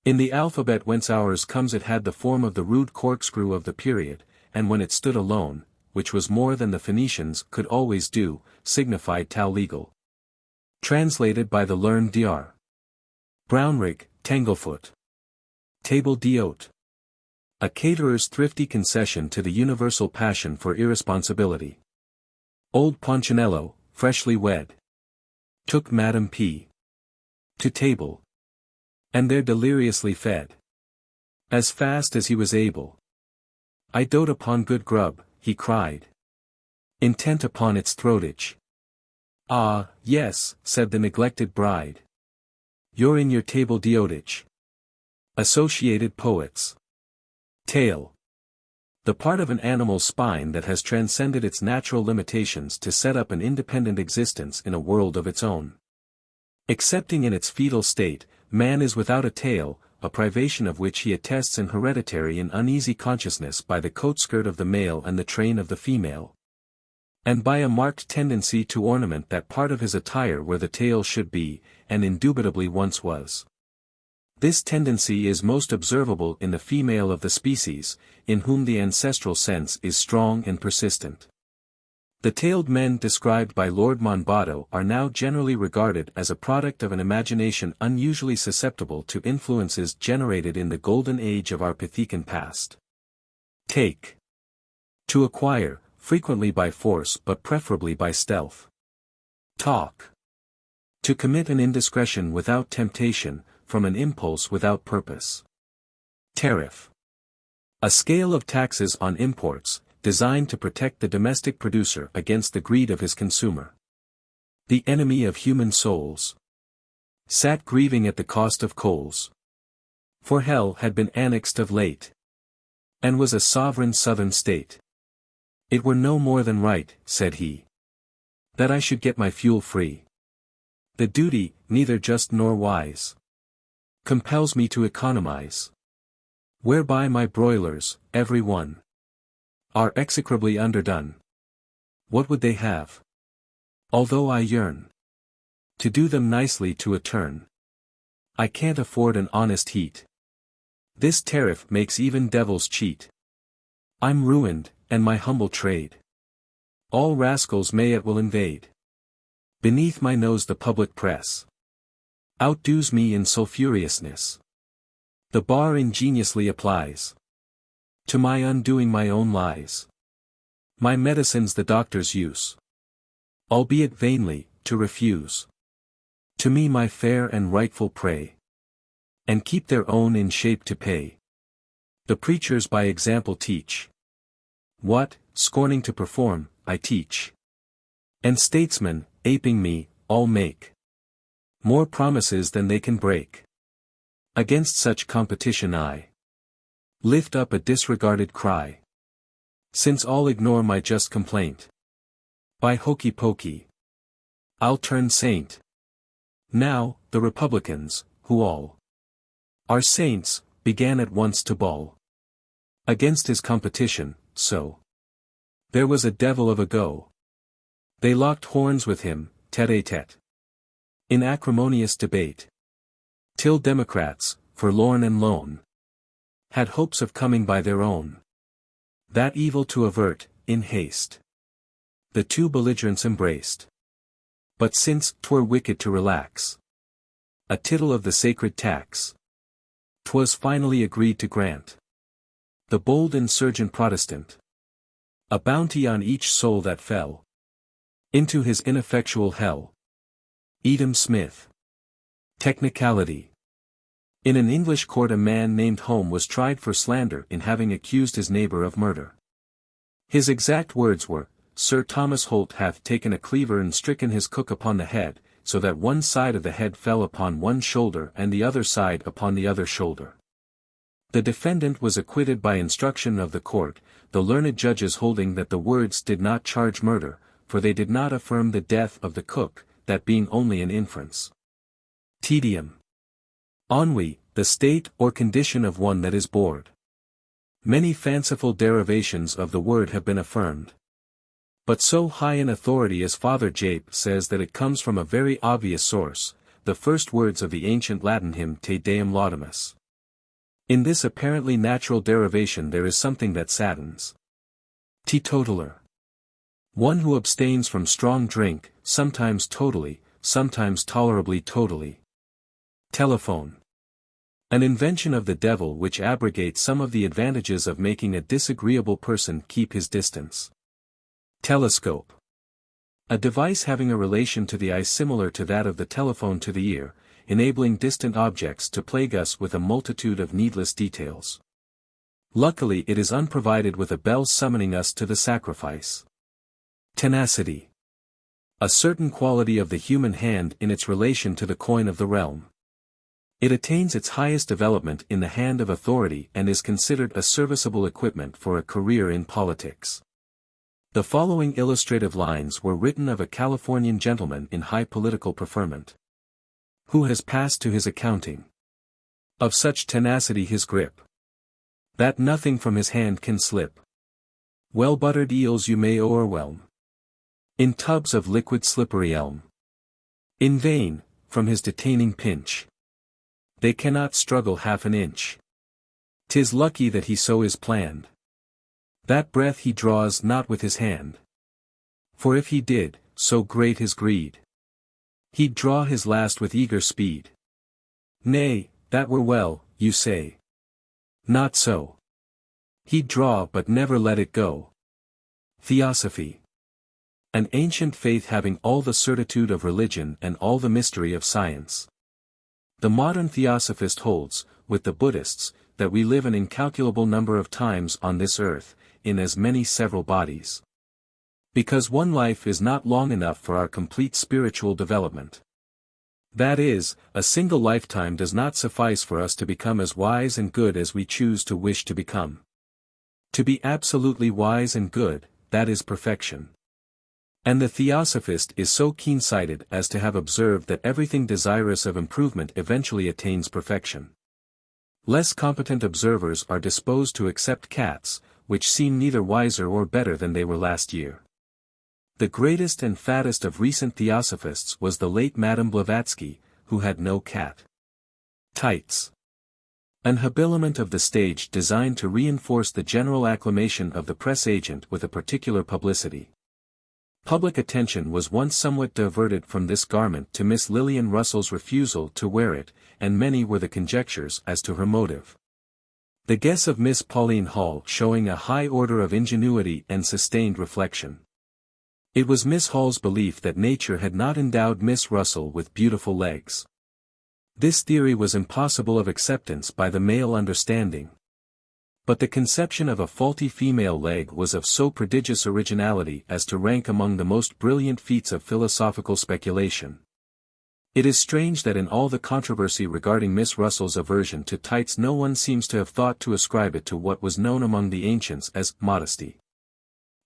In the alphabet whence ours comes it had the form of the rude corkscrew of the period, and when it stood alone, which was more than the Phoenicians could always do, signified tau legal. Translated by the learned Dr. Brownrigg, Tanglefoot. Table d'hôte. A caterer's thrifty concession to the universal passion for irresponsibility. Old Poncinello, freshly wed, took Madame P. to table, and there deliriously fed, as fast as he was able. I dote upon good grub, he cried, intent upon its throatage. Ah, yes, said the neglected bride. You're in your table d'hôtage. Associated Poets. Tail. The part of an animal's spine that has transcended its natural limitations to set up an independent existence in a world of its own. Excepting in its fetal state, man is without a tail, a privation of which he attests in hereditary and uneasy consciousness by the coat skirt of the male and the train of the female. and by a marked tendency to ornament that part of his attire where the tail should be, and indubitably once was. This tendency is most observable in the female of the species, in whom the ancestral sense is strong and persistent. The tailed men described by Lord Monboddo are now generally regarded as a product of an imagination unusually susceptible to influences generated in the golden age of our Pythican past. Take. To acquire, frequently by force but preferably by stealth. Talk. To commit an indiscretion without temptation, from an impulse without purpose. Tariff. A scale of taxes on imports, designed to protect the domestic producer against the greed of his consumer. The enemy of human souls. Sat grieving at the cost of coals. For hell had been annexed of late, and was a sovereign southern state. It were no more than right, said he, that I should get my fuel free. The duty, neither just nor wise, compels me to economize, whereby my broilers, every one, are execrably underdone. What would they have? Although I yearn to do them nicely to a turn, I can't afford an honest heat. This tariff makes even devils cheat. I'm ruined, and my humble trade. All rascals may at will invade. Beneath my nose the public press outdoes me in sulphurousness. The bar ingeniously applies to my undoing my own lies. My medicine's the doctor's use, albeit vainly, to refuse to me my fair and rightful prey, and keep their own in shape to pay. The preachers by example teach what, scorning to perform, I teach. And statesmen, aping me, all make more promises than they can break. Against such competition I lift up a disregarded cry. Since all ignore my just complaint, by hokey pokey, I'll turn saint. Now, the Republicans, who all are saints, began at once to bawl against his competition, so there was a devil of a go. They locked horns with him, tête-à-tête, in acrimonious debate, till Democrats, forlorn and lone, had hopes of coming by their own that evil to avert, in haste. The two belligerents embraced. But since 'twere wicked to relax a tittle of the sacred tax, 'twas finally agreed to grant the bold insurgent Protestant a bounty on each soul that fell into his ineffectual hell. Edom Smith. Technicality. In an English court a man named Home was tried for slander in having accused his neighbor of murder. His exact words were, Sir Thomas Holt hath taken a cleaver and stricken his cook upon the head, so that one side of the head fell upon one shoulder and the other side upon the other shoulder. The defendant was acquitted by instruction of the court, the learned judges holding that the words did not charge murder, for they did not affirm the death of the cook, that being only an inference. Tedium. Ennui, the state or condition of one that is bored. Many fanciful derivations of the word have been affirmed. But so high an authority as Father Jape says that it comes from a very obvious source, the first words of the ancient Latin hymn Te Deum Laudamus. In this apparently natural derivation there is something that saddens. Teetotaler. One who abstains from strong drink, sometimes totally, sometimes tolerably totally. Telephone. An invention of the devil which abrogates some of the advantages of making a disagreeable person keep his distance. Telescope. A device having a relation to the eye similar to that of the telephone to the ear, enabling distant objects to plague us with a multitude of needless details. Luckily it is unprovided with a bell summoning us to the sacrifice. Tenacity. A certain quality of the human hand in its relation to the coin of the realm. It attains its highest development in the hand of authority and is considered a serviceable equipment for a career in politics. The following illustrative lines were written of a Californian gentleman in high political preferment, who has passed to his accounting. Of such tenacity his grip, that nothing from his hand can slip. Well-buttered eels you may o'erwhelm, In tubs of liquid slippery elm. In vain, from his detaining pinch. They cannot struggle half an inch. 'Tis lucky that he so is planned. That breath he draws not with his hand. For if he did, so great his greed, he'd draw his last with eager speed. Nay, that were well, you say. Not so. He'd draw but never let it go. Theosophy. An ancient faith having all the certitude of religion and all the mystery of science. The modern theosophist holds, with the Buddhists, that we live an incalculable number of times on this earth, in as many several bodies. Because one life is not long enough for our complete spiritual development. That is, a single lifetime does not suffice for us to become as wise and good as we choose to wish to become. To be absolutely wise and good, that is perfection. And the theosophist is so keen-sighted as to have observed that everything desirous of improvement eventually attains perfection. Less competent observers are disposed to accept cats, which seem neither wiser or better than they were last year. The greatest and fattest of recent theosophists was the late Madame Blavatsky, who had no cat. Tights. An habiliment of the stage designed to reinforce the general acclamation of the press agent with a particular publicity. Public attention was once somewhat diverted from this garment to Miss Lillian Russell's refusal to wear it, and many were the conjectures as to her motive. The guess of Miss Pauline Hall showing a high order of ingenuity and sustained reflection. It was Miss Hall's belief that nature had not endowed Miss Russell with beautiful legs. This theory was impossible of acceptance by the male understanding. But the conception of a faulty female leg was of so prodigious originality as to rank among the most brilliant feats of philosophical speculation. It is strange that in all the controversy regarding Miss Russell's aversion to tights no one seems to have thought to ascribe it to what was known among the ancients as modesty.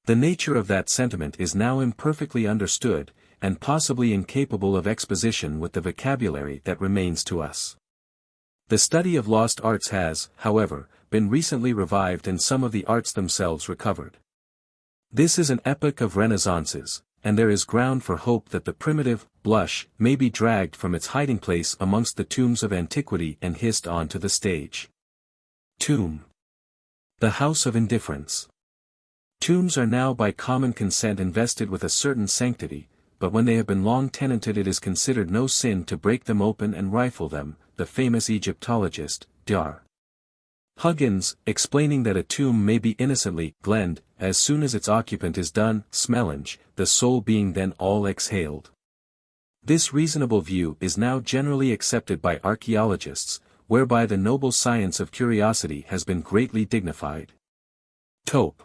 The nature of that sentiment is now imperfectly understood, and possibly incapable of exposition with the vocabulary that remains to us. The study of lost arts has, however, been recently revived and some of the arts themselves recovered. This is an epoch of renaissances, and there is ground for hope that the primitive blush may be dragged from its hiding place amongst the tombs of antiquity and hissed on to the stage. Tomb. The house of indifference. Tombs are now by common consent invested with a certain sanctity, but when they have been long tenanted it is considered no sin to break them open and rifle them. The famous Egyptologist, Dr. Huggins, explaining that a tomb may be innocently glenned, as soon as its occupant is done smellinge, the soul being then all exhaled. This reasonable view is now generally accepted by archaeologists, whereby the noble science of curiosity has been greatly dignified. Tope.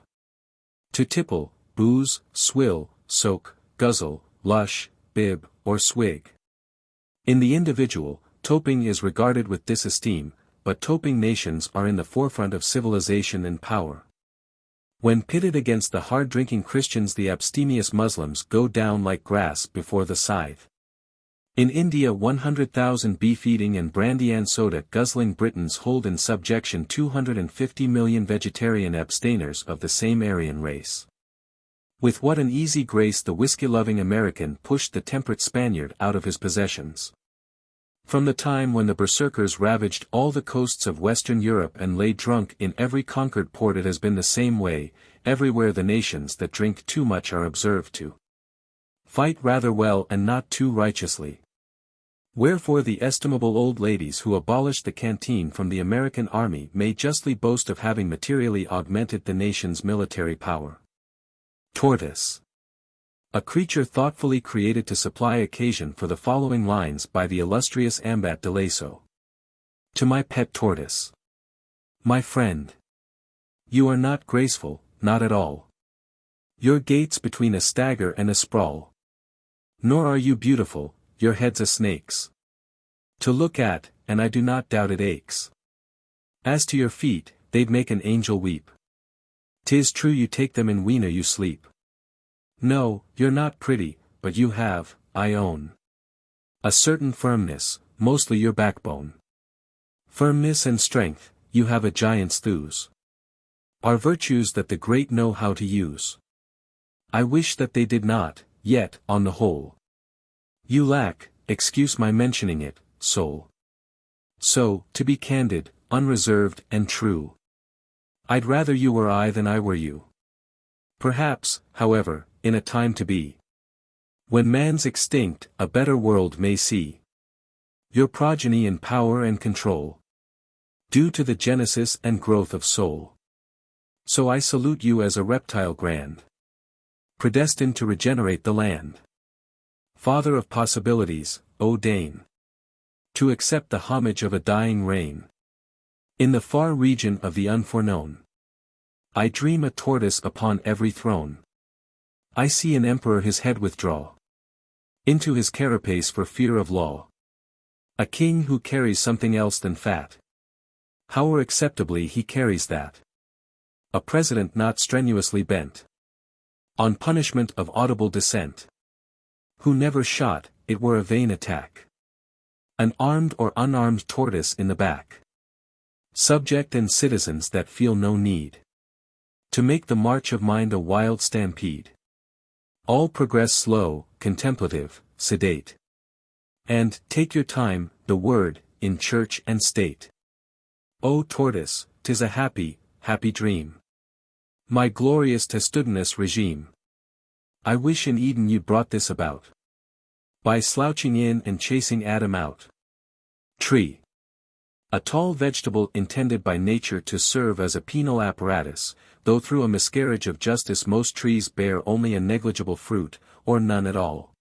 To tipple, booze, swill, soak, guzzle, lush, bib, or swig. In the individual, toping is regarded with disesteem, but toping nations are in the forefront of civilization and power. When pitted against the hard-drinking Christians the abstemious Muslims go down like grass before the scythe. In India 100,000 beef-eating and brandy and soda guzzling Britons hold in subjection 250 million vegetarian abstainers of the same Aryan race. With what an easy grace the whiskey-loving American pushed the temperate Spaniard out of his possessions. From the time when the berserkers ravaged all the coasts of Western Europe and lay drunk in every conquered port it has been the same way, everywhere the nations that drink too much are observed to fight rather well and not too righteously. Wherefore the estimable old ladies who abolished the canteen from the American army may justly boast of having materially augmented the nation's military power. Tortoise. A creature thoughtfully created to supply occasion for the following lines by the illustrious Ambat de Laso. To my pet tortoise. My friend. You are not graceful, not at all. Your gait's between a stagger and a sprawl. Nor are you beautiful, your head's a snake's. To look at, and I do not doubt it aches. As to your feet, they'd make an angel weep. 'Tis true you take them in weena you sleep. No, you're not pretty, but you have, I own, a certain firmness, mostly your backbone. Firmness and strength, you have a giant's thews. Are virtues that the great know how to use. I wish that they did not, yet, on the whole, you lack, excuse my mentioning it, soul. So, to be candid, unreserved and true, I'd rather you were I than I were you. Perhaps, however, in a time to be, when man's extinct, a better world may see your progeny in power and control, due to the genesis and growth of soul. So I salute you as a reptile grand, predestined to regenerate the land. Father of possibilities, O deign to accept the homage of a dying reign. In the far region of the unforeknown, I dream a tortoise upon every throne. I see an emperor his head withdraw into his carapace for fear of law. A king who carries something else than fat. However acceptably he carries that. A president not strenuously bent on punishment of audible dissent. Who never shot, it were a vain attack. An armed or unarmed tortoise in the back. Subject and citizens that feel no need to make the march of mind a wild stampede. All progress slow, contemplative, sedate. And, take your time, the word, in church and state. O tortoise, 'tis a happy, happy dream. My glorious testudinous regime. I wish in Eden you'd brought this about. By slouching in and chasing Adam out. Tree. A tall vegetable intended by nature to serve as a penal apparatus, though through a miscarriage of justice most trees bear only a negligible fruit, or none at all.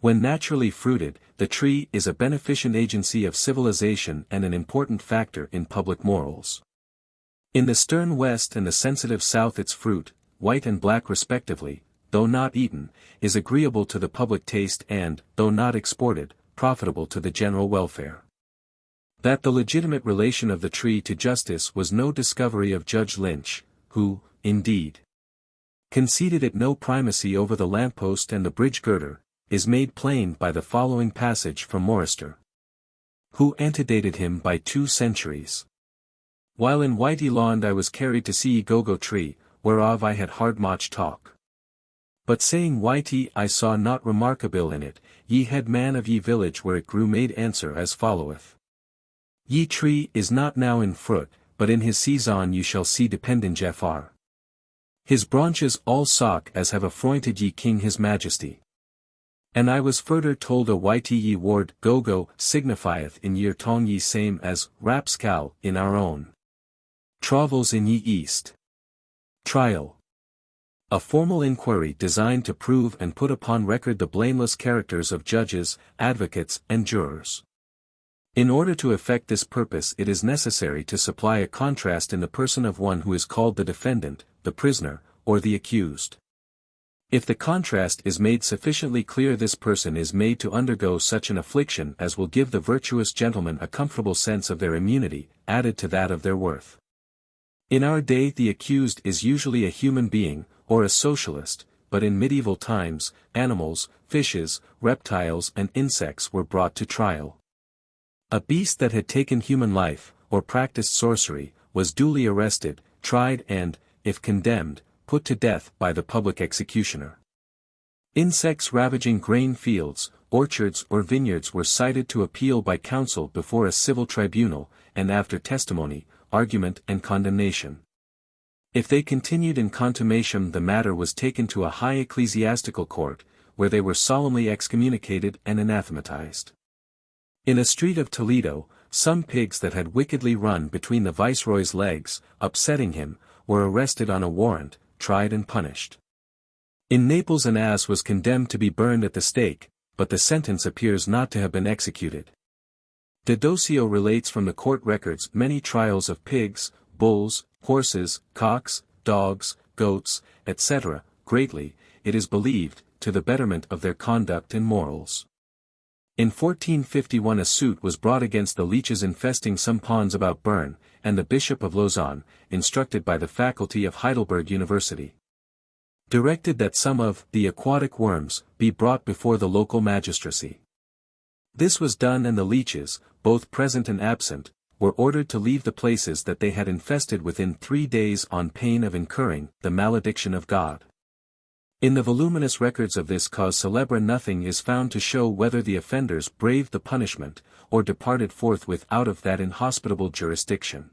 When naturally fruited, the tree is a beneficent agency of civilization and an important factor in public morals. In the stern West and the sensitive South its fruit, white and black respectively, though not eaten, is agreeable to the public taste and, though not exported, profitable to the general welfare. That the legitimate relation of the tree to justice was no discovery of Judge Lynch, who, indeed, conceded it no primacy over the lamppost and the bridge girder, is made plain by the following passage from Morrister, who antedated him by 2 centuries. While in Whitey Laund I was carried to see ye go-go tree, whereof I had hard much talk. But saying Whitey I saw not remarkable in it, ye head man of ye village where it grew made answer as followeth. Ye tree is not now in fruit, but in his season you shall see depending Jafar. His branches all sock as have affronted ye king his majesty. And I was further told a Whitey ye ward go-go signifieth in year tong ye same as rapscal in our own travels in ye east. Trial. A formal inquiry designed to prove and put upon record the blameless characters of judges, advocates, and jurors. In order to effect this purpose it is necessary to supply a contrast in the person of one who is called the defendant, the prisoner, or the accused. If the contrast is made sufficiently clear this person is made to undergo such an affliction as will give the virtuous gentlemen a comfortable sense of their immunity, added to that of their worth. In our day the accused is usually a human being, or a socialist, but in medieval times, animals, fishes, reptiles and insects were brought to trial. A beast that had taken human life, or practiced sorcery, was duly arrested, tried and, if condemned, put to death by the public executioner. Insects ravaging grain fields, orchards or vineyards were cited to appeal by counsel before a civil tribunal, and after testimony, argument and condemnation. If they continued in contumaciam the matter was taken to a high ecclesiastical court, where they were solemnly excommunicated and anathematized. In a street of Toledo, some pigs that had wickedly run between the viceroy's legs, upsetting him, were arrested on a warrant, tried and punished. In Naples an ass was condemned to be burned at the stake, but the sentence appears not to have been executed. D'Adosio relates from the court records many trials of pigs, bulls, horses, cocks, dogs, goats, etc., greatly, it is believed, to the betterment of their conduct and morals. In 1451 a suit was brought against the leeches infesting some ponds about Bern, and the Bishop of Lausanne, instructed by the faculty of Heidelberg University, directed that some of the aquatic worms be brought before the local magistracy. This was done and the leeches, both present and absent, were ordered to leave the places that they had infested within 3 days on pain of incurring the malediction of God. In the voluminous records of this cause célèbre nothing is found to show whether the offenders braved the punishment, or departed forthwith out of that inhospitable jurisdiction.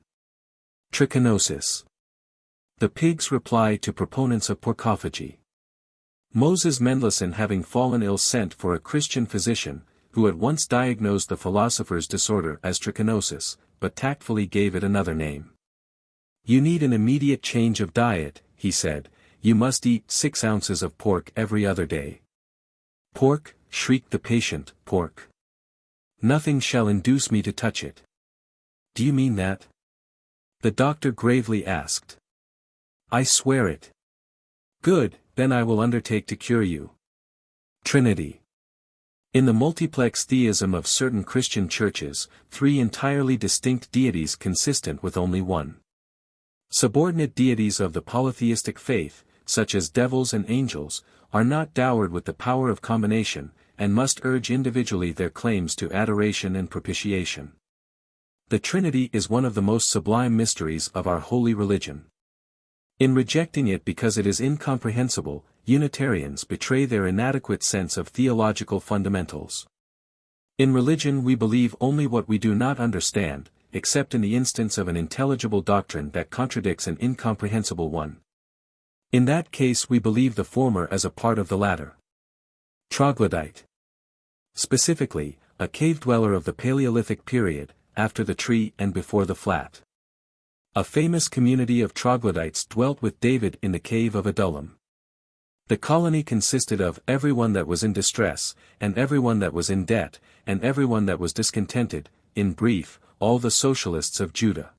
Trichinosis. The pig's reply to proponents of porcophagy. Moses Mendelssohn, having fallen ill, sent for a Christian physician, who at once diagnosed the philosopher's disorder as trichinosis, but tactfully gave it another name. "You need an immediate change of diet," he said. "You must eat 6 ounces of pork every other day." "Pork," shrieked the patient, "pork. Nothing shall induce me to touch it." "Do you mean that?" the doctor gravely asked. "I swear it." "Good, then I will undertake to cure you." Trinity. In the multiplex theism of certain Christian churches, 3 entirely distinct deities consistent with only one. Subordinate deities of the polytheistic faith, such as devils and angels, are not dowered with the power of combination, and must urge individually their claims to adoration and propitiation. The Trinity is one of the most sublime mysteries of our holy religion. In rejecting it because it is incomprehensible, Unitarians betray their inadequate sense of theological fundamentals. In religion we believe only what we do not understand, except in the instance of an intelligible doctrine that contradicts an incomprehensible one. In that case we believe the former as a part of the latter. Troglodyte. Specifically, a cave dweller of the Paleolithic period, after the tree and before the flat. A famous community of troglodytes dwelt with David in the cave of Adullam. The colony consisted of everyone that was in distress, and everyone that was in debt, and everyone that was discontented, in brief, all the socialists of Judah.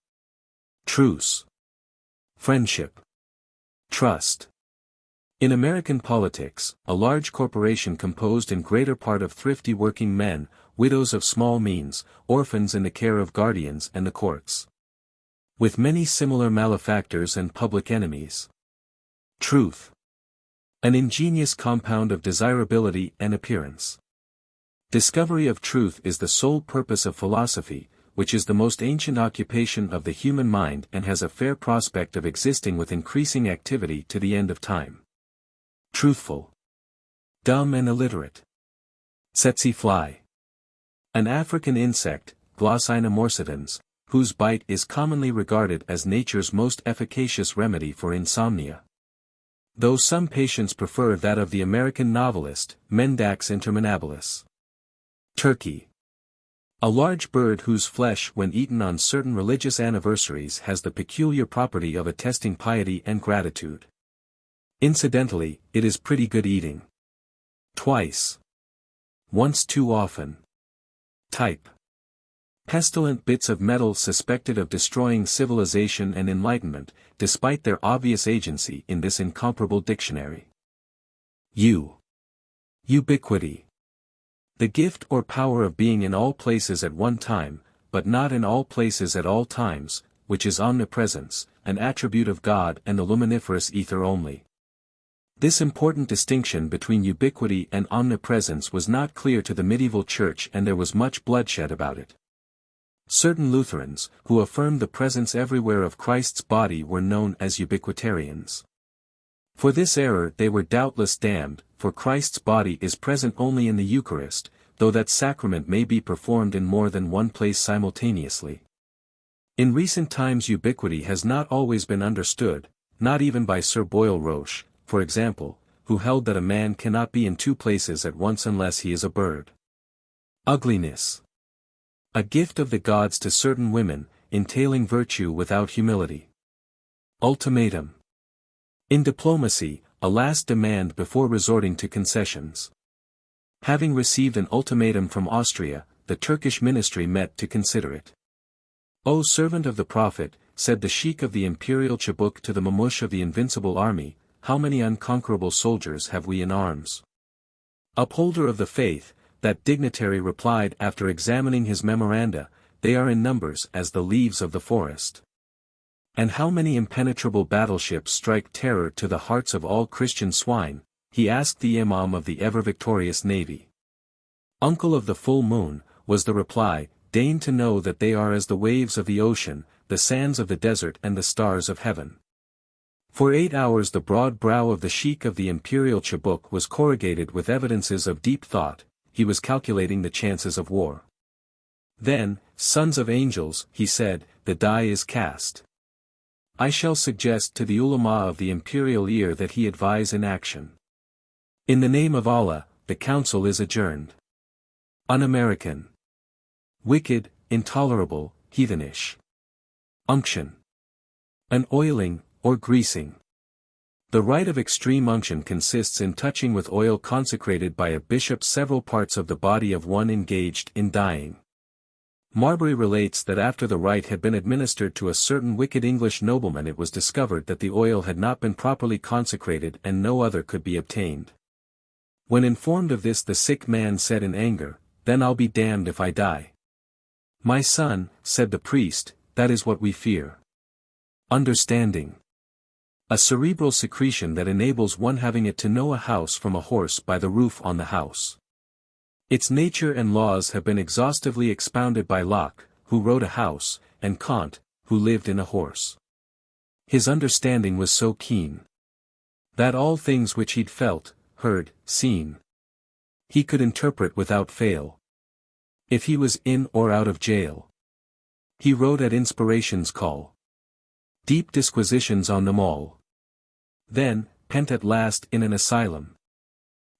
Truce. Friendship. Trust. In American politics, a large corporation composed in greater part of thrifty working men, widows of small means, orphans in the care of guardians and the courts. With many similar malefactors and public enemies. Truth. An ingenious compound of desirability and appearance. Discovery of truth is the sole purpose of philosophy, which is the most ancient occupation of the human mind and has a fair prospect of existing with increasing activity to the end of time. Truthful. Dumb and illiterate. Tsetse fly. An African insect, Glossina morsitans, whose bite is commonly regarded as nature's most efficacious remedy for insomnia. Though some patients prefer that of the American novelist, Mendax interminabilis. Turkey. A large bird whose flesh when eaten on certain religious anniversaries has the peculiar property of attesting piety and gratitude. Incidentally, it is pretty good eating. Twice. Once too often. Type. Pestilent bits of metal suspected of destroying civilization and enlightenment, despite their obvious agency in this incomparable dictionary. Ubiquity. The gift or power of being in all places at one time, but not in all places at all times, which is omnipresence, an attribute of God and the luminiferous ether only. This important distinction between ubiquity and omnipresence was not clear to the medieval church, and there was much bloodshed about it. Certain Lutherans, who affirmed the presence everywhere of Christ's body, were known as ubiquitarians. For this error they were doubtless damned, for Christ's body is present only in the Eucharist, though that sacrament may be performed in more than one place simultaneously. In recent times ubiquity has not always been understood, not even by Sir Boyle Roche, for example, who held that a man cannot be in 2 places at once unless he is a bird. Ugliness. A gift of the gods to certain women, entailing virtue without humility. Ultimatum. In diplomacy, a last demand before resorting to concessions. Having received an ultimatum from Austria, the Turkish ministry met to consider it. "O servant of the Prophet," said the Sheikh of the imperial Chabuk to the Mamush of the invincible army, "how many unconquerable soldiers have we in arms?" Upholder of the faith, that dignitary replied after examining his memoranda, "They are in numbers as the leaves of the forest." "And how many impenetrable battleships strike terror to the hearts of all Christian swine?" he asked the Imam of the ever-victorious navy. "Uncle of the full moon," was the reply, "deign to know that they are as the waves of the ocean, the sands of the desert and the stars of heaven." For 8 hours the broad brow of the sheik of the imperial Chabuk was corrugated with evidences of deep thought, he was calculating the chances of war. Then, sons of angels, he said, the die is cast. I shall suggest to the ulama of the imperial ear that he advise inaction. In the name of Allah, the council is adjourned. Un-American. Wicked, intolerable, heathenish. Unction. An oiling, or greasing. The rite of extreme unction consists in touching with oil consecrated by a bishop several parts of the body of one engaged in dying. Marbury relates that after the rite had been administered to a certain wicked English nobleman it was discovered that the oil had not been properly consecrated and no other could be obtained. When informed of this the sick man said in anger, "Then I'll be damned if I die." "My son," said the priest, "that is what we fear." Understanding. A cerebral secretion that enables one having it to know a house from a horse by the roof on the house. Its nature and laws have been exhaustively expounded by Locke, who wrote a house, and Kant, who lived in a horse. His understanding was so keen that all things which he'd felt, heard, seen, he could interpret without fail. If he was in or out of jail, he wrote at inspiration's call. Deep disquisitions on them all. Then, pent at last in an asylum,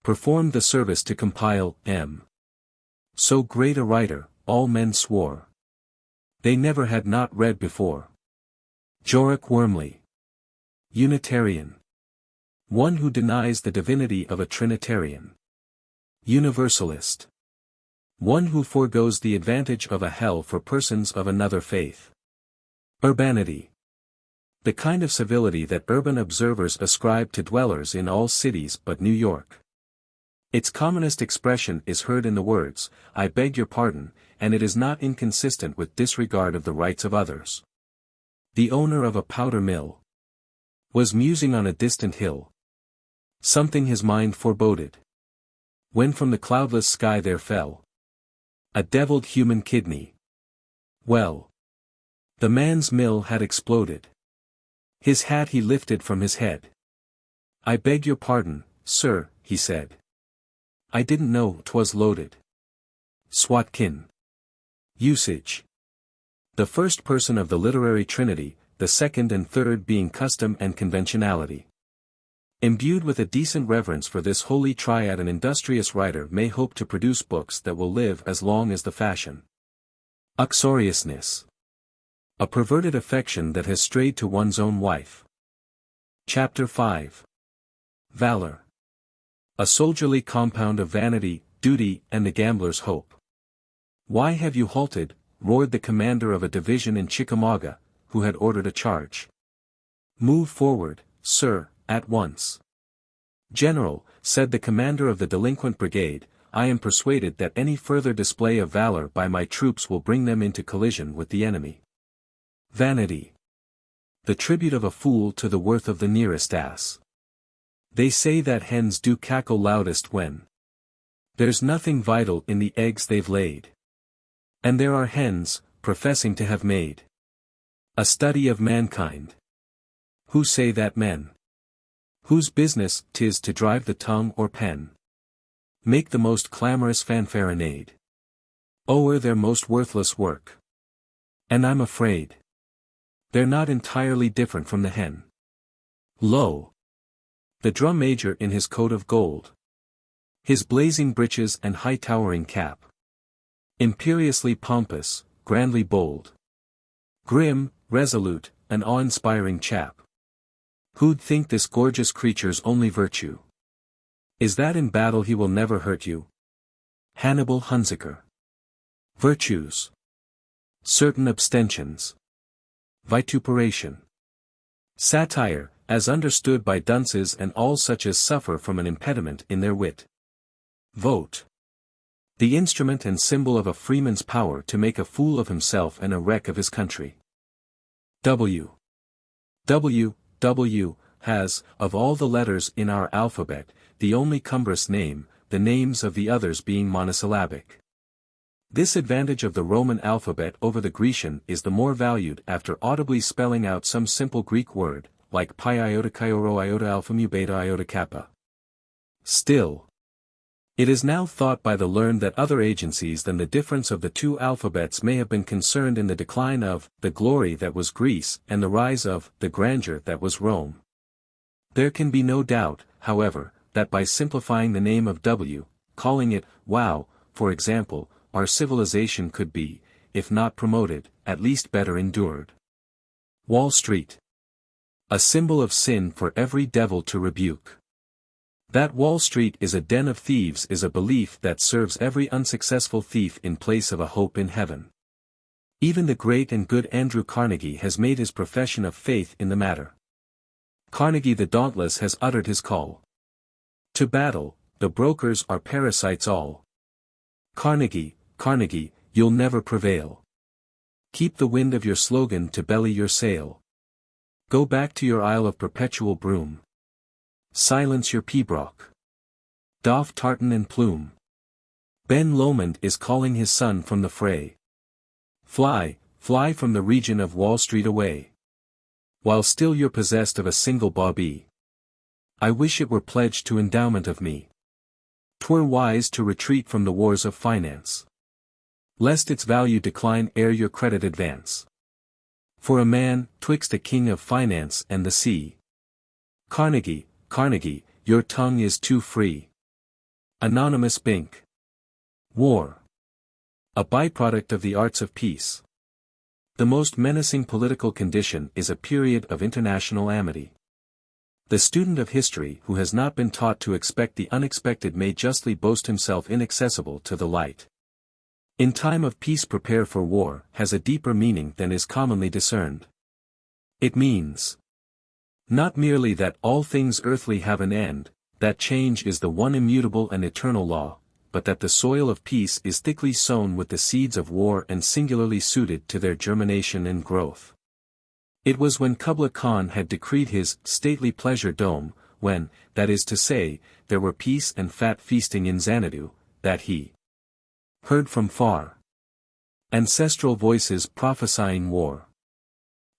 performed the service to compile M. So great a writer, all men swore they never had not read before. Jorrocke Wormley. Unitarian. One who denies the divinity of a Trinitarian. Universalist. One who forgoes the advantage of a hell for persons of another faith. Urbanity. The kind of civility that urban observers ascribe to dwellers in all cities but New York. Its commonest expression is heard in the words, "I beg your pardon," and it is not inconsistent with disregard of the rights of others. The owner of a powder mill was musing on a distant hill. Something his mind foreboded, when from the cloudless sky there fell a deviled human kidney. Well, the man's mill had exploded. His hat he lifted from his head. "I beg your pardon, sir," he said. "I didn't know 'twas loaded." Swatkin. Usage. The first person of the literary trinity, the second and third being custom and conventionality. Imbued with a decent reverence for this holy triad, an industrious writer may hope to produce books that will live as long as the fashion. Uxoriousness. A perverted affection that has strayed to one's own wife. Chapter 5. Valor. A soldierly compound of vanity, duty, and the gambler's hope. "Why have you halted?" roared the commander of a division in Chickamauga, who had ordered a charge. "Move forward, sir, at once." "General," said the commander of the delinquent brigade, "I am persuaded that any further display of valor by my troops will bring them into collision with the enemy." Vanity. The tribute of a fool to the worth of the nearest ass. They say that hens do cackle loudest when there's nothing vital in the eggs they've laid. And there are hens, professing to have made a study of mankind, who say that men, whose business 'tis to drive the tongue or pen, make the most clamorous fanfaronade o'er their most worthless work. And I'm afraid they're not entirely different from the hen. Lo! The drum major in his coat of gold, his blazing breeches and high-towering cap, imperiously pompous, grandly bold, grim, resolute, an awe-inspiring chap. Who'd think this gorgeous creature's only virtue is that in battle he will never hurt you? Hannibal Hunziker. Virtues. Certain abstentions. Vituperation. Satire, as understood by dunces and all such as suffer from an impediment in their wit. Vote. The instrument and symbol of a freeman's power to make a fool of himself and a wreck of his country. W. W has, of all the letters in our alphabet, the only cumbrous name, the names of the others being monosyllabic. This advantage of the Roman alphabet over the Grecian is the more valued after audibly spelling out some simple Greek word, like pi iota chi rho iota alpha mu beta iota kappa. Still, it is now thought by the learned that other agencies than the difference of the two alphabets may have been concerned in the decline of the glory that was Greece and the rise of the grandeur that was Rome. There can be no doubt, however, that by simplifying the name of W, calling it wow, for example, our civilization could be, if not promoted, at least better endured. Wall Street. A symbol of sin for every devil to rebuke. That Wall Street is a den of thieves is a belief that serves every unsuccessful thief in place of a hope in heaven. Even the great and good Andrew Carnegie has made his profession of faith in the matter. Carnegie the Dauntless has uttered his call to battle. The brokers are parasites all. Carnegie, Carnegie, you'll never prevail. Keep the wind of your slogan to belly your sail. Go back to your Isle of Perpetual Broom. Silence your pibroch. Doff tartan and plume. Ben Lomond is calling his son from the fray. Fly, fly from the region of Wall Street away. While still you're possessed of a single bawbee. I wish it were pledged to endowment of me. 'Twere wise to retreat from the wars of finance, lest its value decline ere your credit advance. For a man, 'twixt a king of finance and the sea. Carnegie, Carnegie, your tongue is too free. Anonymous Bink. War. A byproduct of the arts of peace. The most menacing political condition is a period of international amity. The student of history who has not been taught to expect the unexpected may justly boast himself inaccessible to the light. In time of peace prepare for war has a deeper meaning than is commonly discerned. It means not merely that all things earthly have an end, that change is the one immutable and eternal law, but that the soil of peace is thickly sown with the seeds of war and singularly suited to their germination and growth. It was when Kubla Khan had decreed his stately pleasure dome, when, that is to say, there were peace and fat feasting in Xanadu, that he heard from far ancestral voices prophesying war.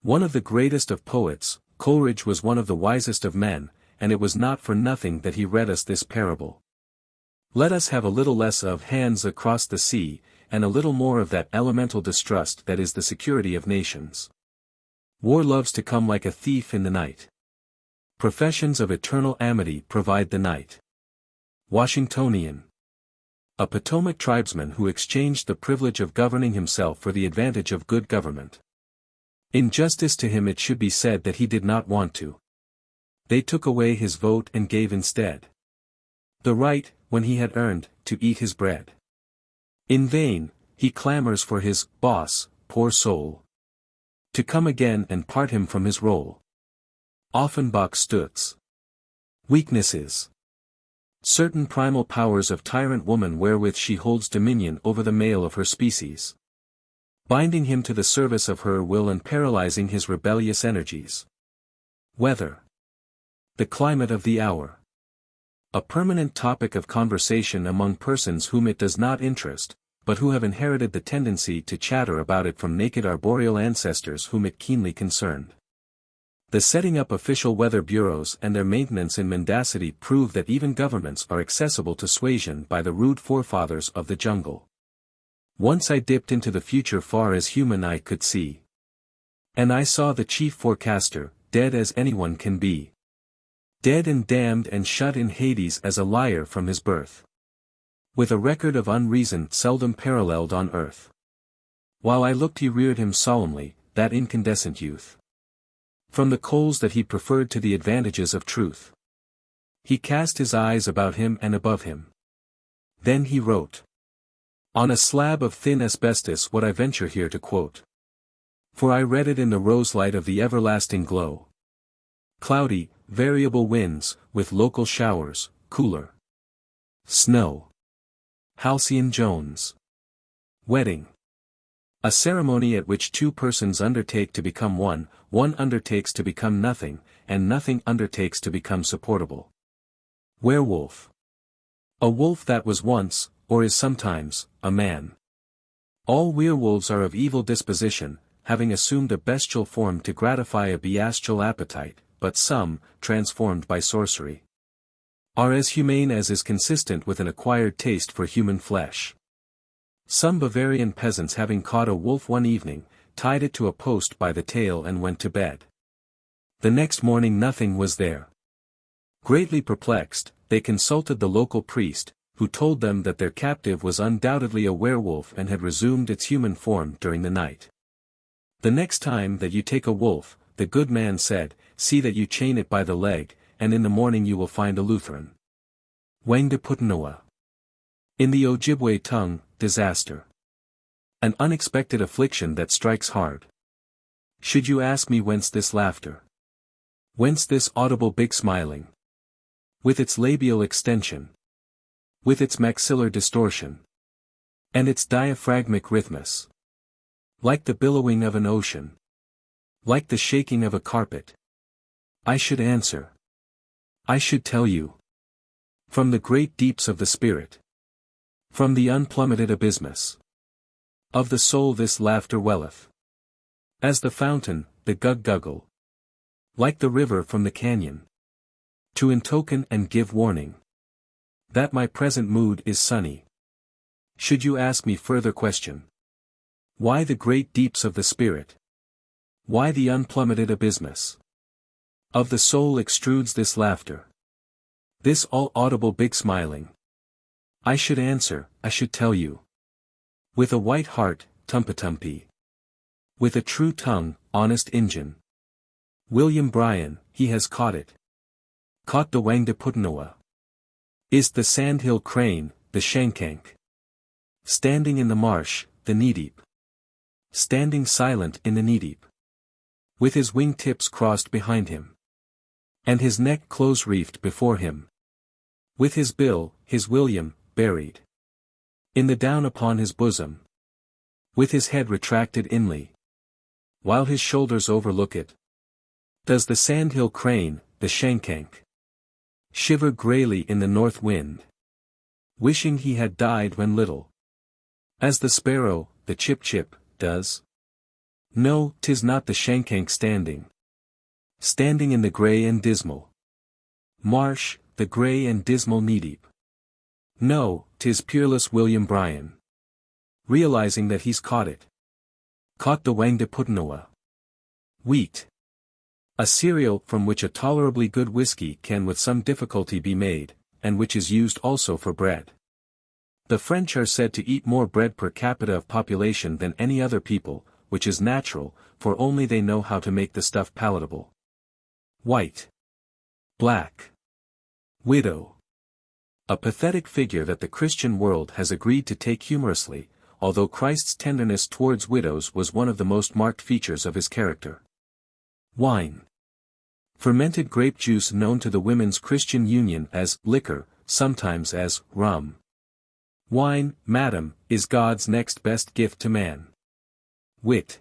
One of the greatest of poets, Coleridge was one of the wisest of men, and it was not for nothing that he read us this parable. Let us have a little less of hands across the sea, and a little more of that elemental distrust that is the security of nations. War loves to come like a thief in the night. Professions of eternal amity provide the night. Washingtonian. A Potomac tribesman who exchanged the privilege of governing himself for the advantage of good government. In justice to him it should be said that he did not want to. They took away his vote and gave instead the right, when he had earned, to eat his bread. In vain, he clamors for his boss, poor soul, to come again and part him from his role. Offenbach Stutz. Weaknesses. Certain primal powers of tyrant woman wherewith she holds dominion over the male of her species, binding him to the service of her will and paralyzing his rebellious energies. Weather. The climate of the hour. A permanent topic of conversation among persons whom it does not interest, but who have inherited the tendency to chatter about it from naked arboreal ancestors whom it keenly concerned. The setting up official weather bureaus and their maintenance in mendacity prove that even governments are accessible to suasion by the rude forefathers of the jungle. Once I dipped into the future far as human eye could see. And I saw the chief forecaster, dead as anyone can be. Dead and damned and shut in Hades as a liar from his birth. With a record of unreason seldom paralleled on earth. While I looked he reared him solemnly, that incandescent youth. From the coals that he preferred to the advantages of truth. He cast his eyes about him and above him. Then he wrote on a slab of thin asbestos what I venture here to quote. For I read it in the rose light of the everlasting glow. Cloudy, variable winds, with local showers, cooler snow. Halcyon Jones. Wedding. A ceremony at which two persons undertake to become one undertakes to become nothing, and nothing undertakes to become supportable. Werewolf. A wolf that was once, or is sometimes, a man. All werewolves are of evil disposition, having assumed a bestial form to gratify a bestial appetite, but some, transformed by sorcery, are as humane as is consistent with an acquired taste for human flesh. Some Bavarian peasants having caught a wolf one evening, tied it to a post by the tail and went to bed. The next morning nothing was there. Greatly perplexed, they consulted the local priest, who told them that their captive was undoubtedly a werewolf and had resumed its human form during the night. The next time that you take a wolf, the good man said, see that you chain it by the leg, and in the morning you will find a Lutheran. Wang de Putanoa. In the Ojibwe tongue, disaster. An unexpected affliction that strikes hard. Should you ask me whence this laughter? Whence this audible big smiling? With its labial extension. With its maxillar distortion. And its diaphragmic rhythmus. Like the billowing of an ocean. Like the shaking of a carpet. I should answer. I should tell you. From the great deeps of the spirit. From the unplummeted abysmus. Of the soul this laughter welleth. As the fountain, the guggle. Like the river from the canyon. To intoken and give warning. That my present mood is sunny. Should you ask me further question? Why the great deeps of the spirit? Why the unplummeted abysmus of the soul extrudes this laughter? This all-audible big smiling? I should answer, I should tell you. With a white heart, tumpatumpy. With a true tongue, honest Injun. William Bryan, he has caught it. Caught the Wang de Putanoa. Is the sandhill crane, the shankank. Standing in the marsh, the kneedeep. Standing silent in the kneedeep. With his wing tips crossed behind him. And his neck close-reefed before him. With his bill, his William, buried. In the down upon his bosom. With his head retracted inly. While his shoulders overlook it. Does the sandhill crane, the shankank. Shiver greyly in the north wind. Wishing he had died when little. As the sparrow, the chip-chip, does? No, 'tis not the shankank standing. Standing in the grey and dismal marsh, the grey and dismal kneedeep. No, 'tis peerless William Bryan. Realizing that he's caught it. Caught the Wang de Putanoa. Wheat. A cereal from which a tolerably good whiskey can with some difficulty be made, and which is used also for bread. The French are said to eat more bread per capita of population than any other people, which is natural, for only they know how to make the stuff palatable. White. Black. Widow. A pathetic figure that the Christian world has agreed to take humorously, although Christ's tenderness towards widows was one of the most marked features of his character. Wine. Fermented grape juice known to the Women's Christian Union as liquor, sometimes as rum. Wine, madam, is God's next best gift to man. Wit.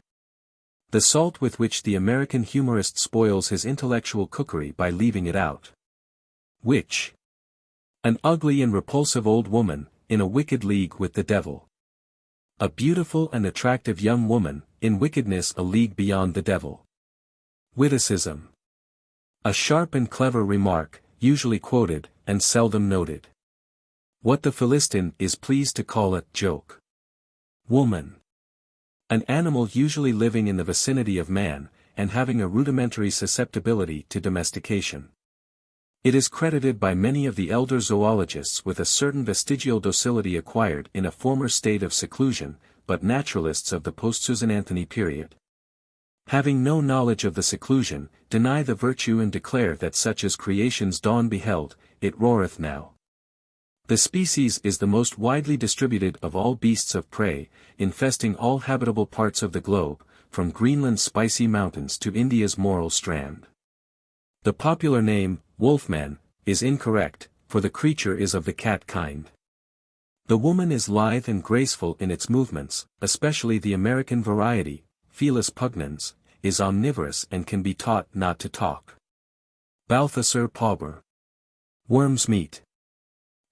The salt with which the American humorist spoils his intellectual cookery by leaving it out. Witch. An ugly and repulsive old woman, in a wicked league with the devil. A beautiful and attractive young woman, in wickedness a league beyond the devil. Witticism. A sharp and clever remark, usually quoted, and seldom noted. What the Philistine is pleased to call a joke. Woman. An animal usually living in the vicinity of man, and having a rudimentary susceptibility to domestication. It is credited by many of the elder zoologists with a certain vestigial docility acquired in a former state of seclusion, but naturalists of the post-Susan Anthony period, having no knowledge of the seclusion, deny the virtue and declare that such as creation's dawn beheld, it roareth now. The species is the most widely distributed of all beasts of prey, infesting all habitable parts of the globe, from Greenland's spicy mountains to India's moral strand. The popular name, wolfman, is incorrect, for the creature is of the cat kind. The woman is lithe and graceful in its movements, especially the American variety, Felis pugnans, is omnivorous and can be taught not to talk. Balthasar Pauber. Worm's meat.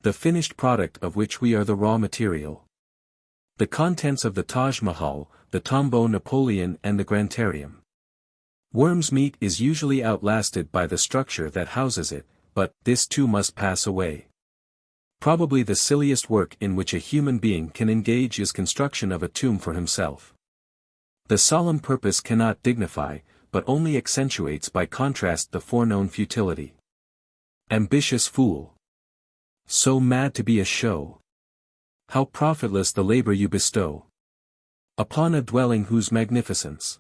The finished product of which we are the raw material. The contents of the Taj Mahal, the Tombeau Napoleon and the Grantarium. Worm's meat is usually outlasted by the structure that houses it, but this too must pass away. Probably the silliest work in which a human being can engage is construction of a tomb for himself. The solemn purpose cannot dignify, but only accentuates by contrast the foreknown futility. Ambitious fool! So mad to be a show! How profitless the labor you bestow upon a dwelling whose magnificence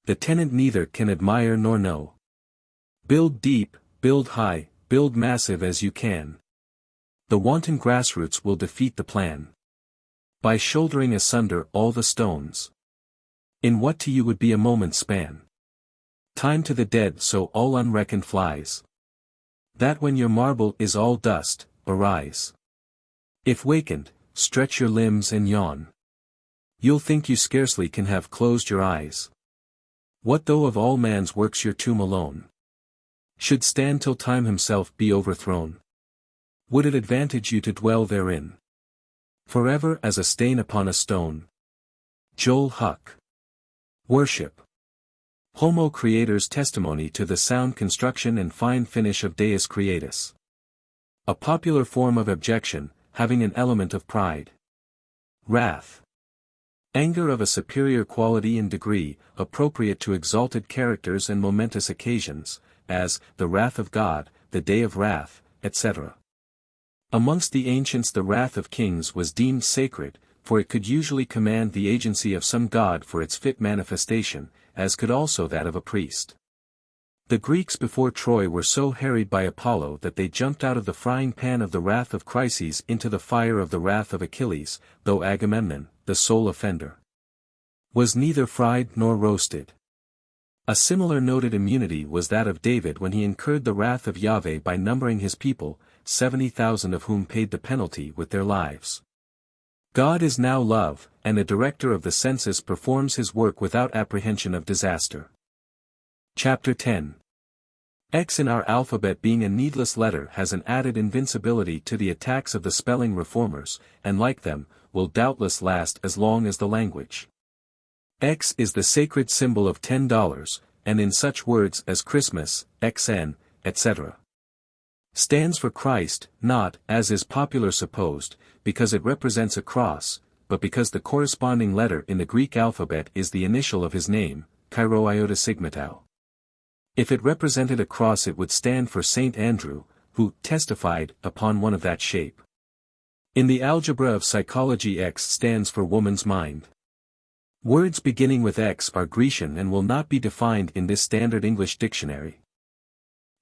the tenant neither can admire nor know. Build deep, build high, build massive as you can. The wanton grassroots will defeat the plan. By shouldering asunder all the stones. In what to you would be a moment's span. Time to the dead so all unreckoned flies. That when your marble is all dust, arise. If wakened, stretch your limbs and yawn. You'll think you scarcely can have closed your eyes. What though of all man's works your tomb alone should stand till time himself be overthrown? Would it advantage you to dwell therein forever as a stain upon a stone? Joel Huck. Worship. Homo Creator's testimony to the sound construction and fine finish of Deus Creatus. A popular form of abjection, having an element of pride. Wrath. Anger of a superior quality and degree, appropriate to exalted characters and momentous occasions, as, the wrath of God, the day of wrath, etc. Amongst the ancients the wrath of kings was deemed sacred, for it could usually command the agency of some god for its fit manifestation, as could also that of a priest. The Greeks before Troy were so harried by Apollo that they jumped out of the frying pan of the wrath of Chryses into the fire of the wrath of Achilles, though Agamemnon, the sole offender, was neither fried nor roasted. A similar noted immunity was that of David when he incurred the wrath of Yahweh by numbering his people, 70,000 of whom paid the penalty with their lives. God is now love, and the director of the census performs his work without apprehension of disaster. Chapter 10. X in our alphabet being a needless letter has an added invincibility to the attacks of the spelling reformers, and like them, will doubtless last as long as the language. X is the sacred symbol of $10, and in such words as Christmas, XN, etc. stands for Christ, not, as is popular supposed, because it represents a cross, but because the corresponding letter in the Greek alphabet is the initial of his name, Chi Rho Iota Sigma Tau. If it represented a cross it would stand for Saint Andrew, who testified upon one of that shape. In the algebra of psychology X stands for woman's mind. Words beginning with X are Grecian and will not be defined in this standard English dictionary.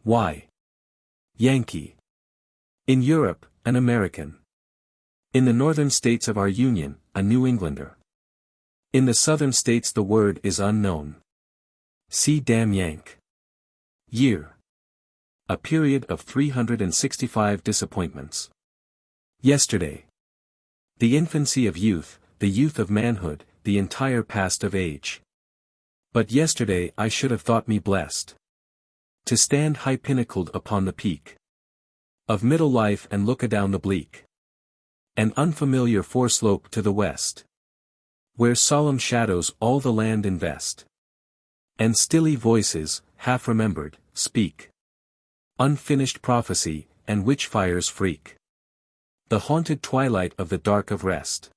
Y. Yankee. In Europe, an American. In the northern states of our Union, a New Englander. In the southern states the word is unknown. See damn Yank. Year. A period of 365 disappointments. Yesterday. The infancy of youth, the youth of manhood, the entire past of age. But yesterday I should have thought me blessed to stand high-pinnacled upon the peak of middle life and look adown the bleak and unfamiliar foreslope to the west, where solemn shadows all the land invest, and stilly voices, half-remembered, speak unfinished prophecy, and witch-fires freak the haunted twilight of the dark of rest.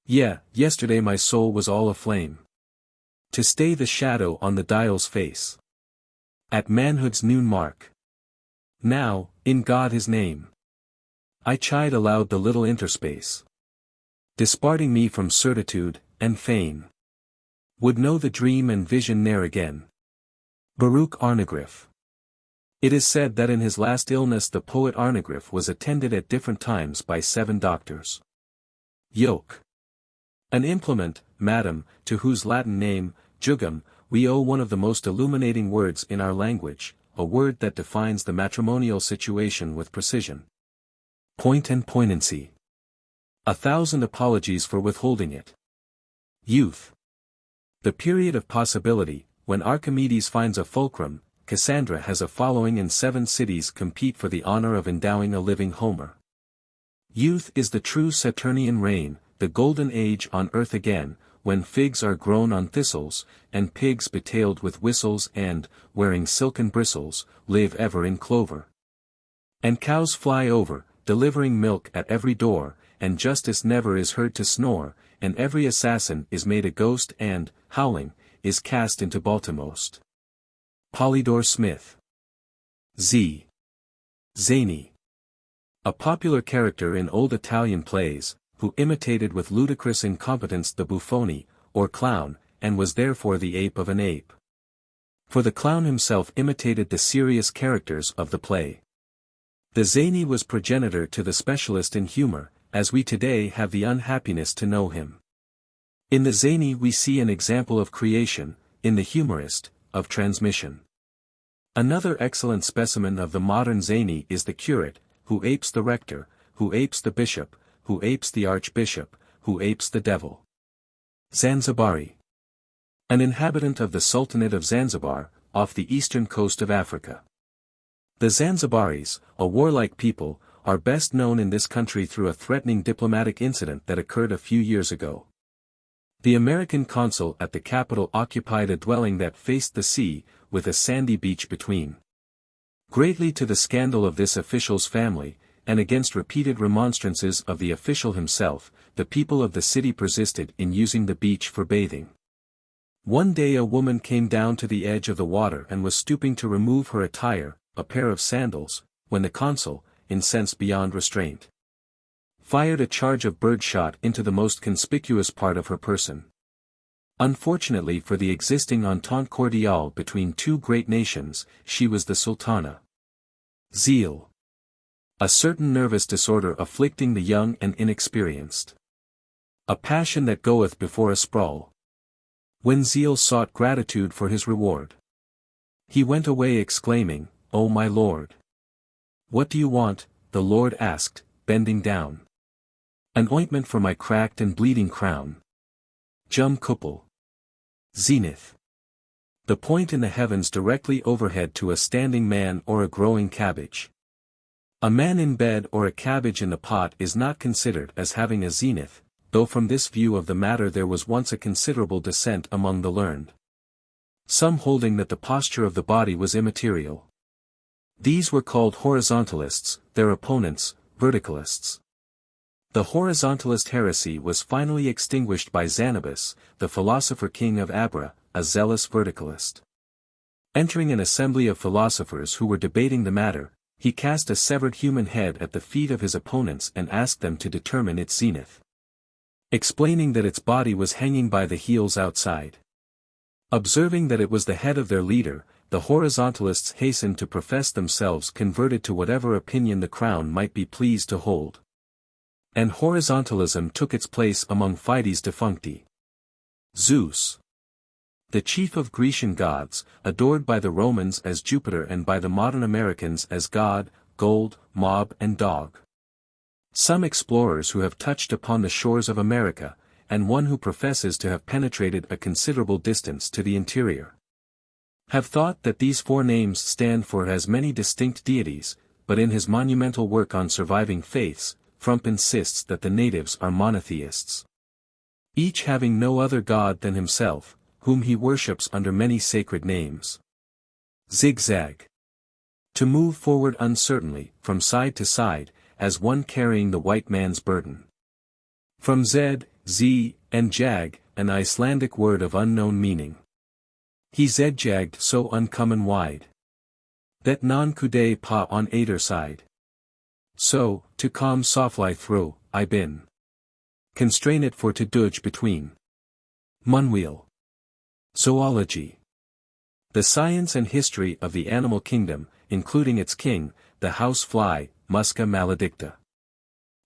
Yesterday my soul was all aflame to stay the shadow on the dial's face at manhood's noon mark. Now, in God his name, I chide aloud the little interspace, disparting me from certitude, and fain would know the dream and vision ne'er again. Baruch Arnegriff. It is said that in his last illness the poet Arnegriff was attended at different times by 7 doctors. Yoke. An implement, madam, to whose Latin name, jugum, we owe one of the most illuminating words in our language, a word that defines the matrimonial situation with precision, point and poignancy. 1,000 apologies for withholding it. Youth. The period of possibility, when Archimedes finds a fulcrum, Cassandra has a following and 7 cities compete for the honor of endowing a living Homer. Youth is the true Saturnian reign, the golden age on earth again, when figs are grown on thistles, and pigs betailed with whistles and, wearing silken bristles, live ever in clover. And cows fly over, delivering milk at every door, and justice never is heard to snore, and every assassin is made a ghost and, howling, is cast into Baltimost. Polydore Smith. Zany. A popular character in old Italian plays, who imitated with ludicrous incompetence the buffoni, or clown, and was therefore the ape of an ape. For the clown himself imitated the serious characters of the play. The zany was progenitor to the specialist in humor, as we today have the unhappiness to know him. In the zany we see an example of creation, in the humorist, of transmission. Another excellent specimen of the modern zany is the curate, who apes the rector, who apes the bishop, who apes the archbishop, who apes the devil. Zanzibari. An inhabitant of the Sultanate of Zanzibar, off the eastern coast of Africa. The Zanzibaris, a warlike people, are best known in this country through a threatening diplomatic incident that occurred a few years ago. The American consul at the capital occupied a dwelling that faced the sea, with a sandy beach between. Greatly to the scandal of this official's family, and against repeated remonstrances of the official himself, the people of the city persisted in using the beach for bathing. One day a woman came down to the edge of the water and was stooping to remove her attire, a pair of sandals, when the consul, incensed beyond restraint, fired a charge of birdshot into the most conspicuous part of her person. Unfortunately for the existing entente cordiale between two great nations, she was the sultana. Zeal. A certain nervous disorder afflicting the young and inexperienced. A passion that goeth before a sprawl. When Zeal sought gratitude for his reward, he went away exclaiming, "O my lord!" "What do you want?" the lord asked, bending down. "An ointment for my cracked and bleeding crown." Jum Kuppel. Zenith. The point in the heavens directly overhead to a standing man or a growing cabbage. A man in bed or a cabbage in the pot is not considered as having a zenith, though from this view of the matter there was once a considerable dissent among the learned. Some holding that the posture of the body was immaterial. These were called horizontalists, their opponents, verticalists. The horizontalist heresy was finally extinguished by Xanobus, the philosopher king of Abra, a zealous verticalist. Entering an assembly of philosophers who were debating the matter, he cast a severed human head at the feet of his opponents and asked them to determine its zenith, explaining that its body was hanging by the heels outside. Observing that it was the head of their leader, the horizontalists hastened to profess themselves converted to whatever opinion the crown might be pleased to hold. And horizontalism took its place among Fides Defuncti. Zeus. The chief of Grecian gods, adored by the Romans as Jupiter and by the modern Americans as God, Gold, Mob and Dog. Some explorers who have touched upon the shores of America, and one who professes to have penetrated a considerable distance to the interior, have thought that these four names stand for as many distinct deities, but in his monumental work on surviving faiths, Frump insists that the natives are monotheists, each having no other god than himself, whom he worships under many sacred names. Zigzag. To move forward uncertainly, from side to side, as one carrying the white man's burden. From Z, and jag, an Icelandic word of unknown meaning. He zedjagged so uncommon wide, that none could pa on either side. So, to come softly through, I bin. Constrain it for to dudge between. Munwheel. Zoology. The science and history of the animal kingdom, including its king, the house fly, Musca maledicta.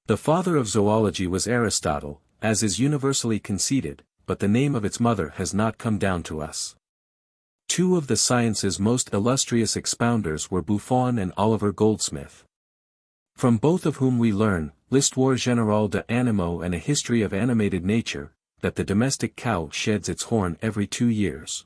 The father of zoology was Aristotle, as is universally conceded, but the name of its mother has not come down to us. Two of the science's most illustrious expounders were Buffon and Oliver Goldsmith, from both of whom we learn, L'Histoire générale de animaux and a history of animated nature, that the domestic cow sheds its horn every 2 years.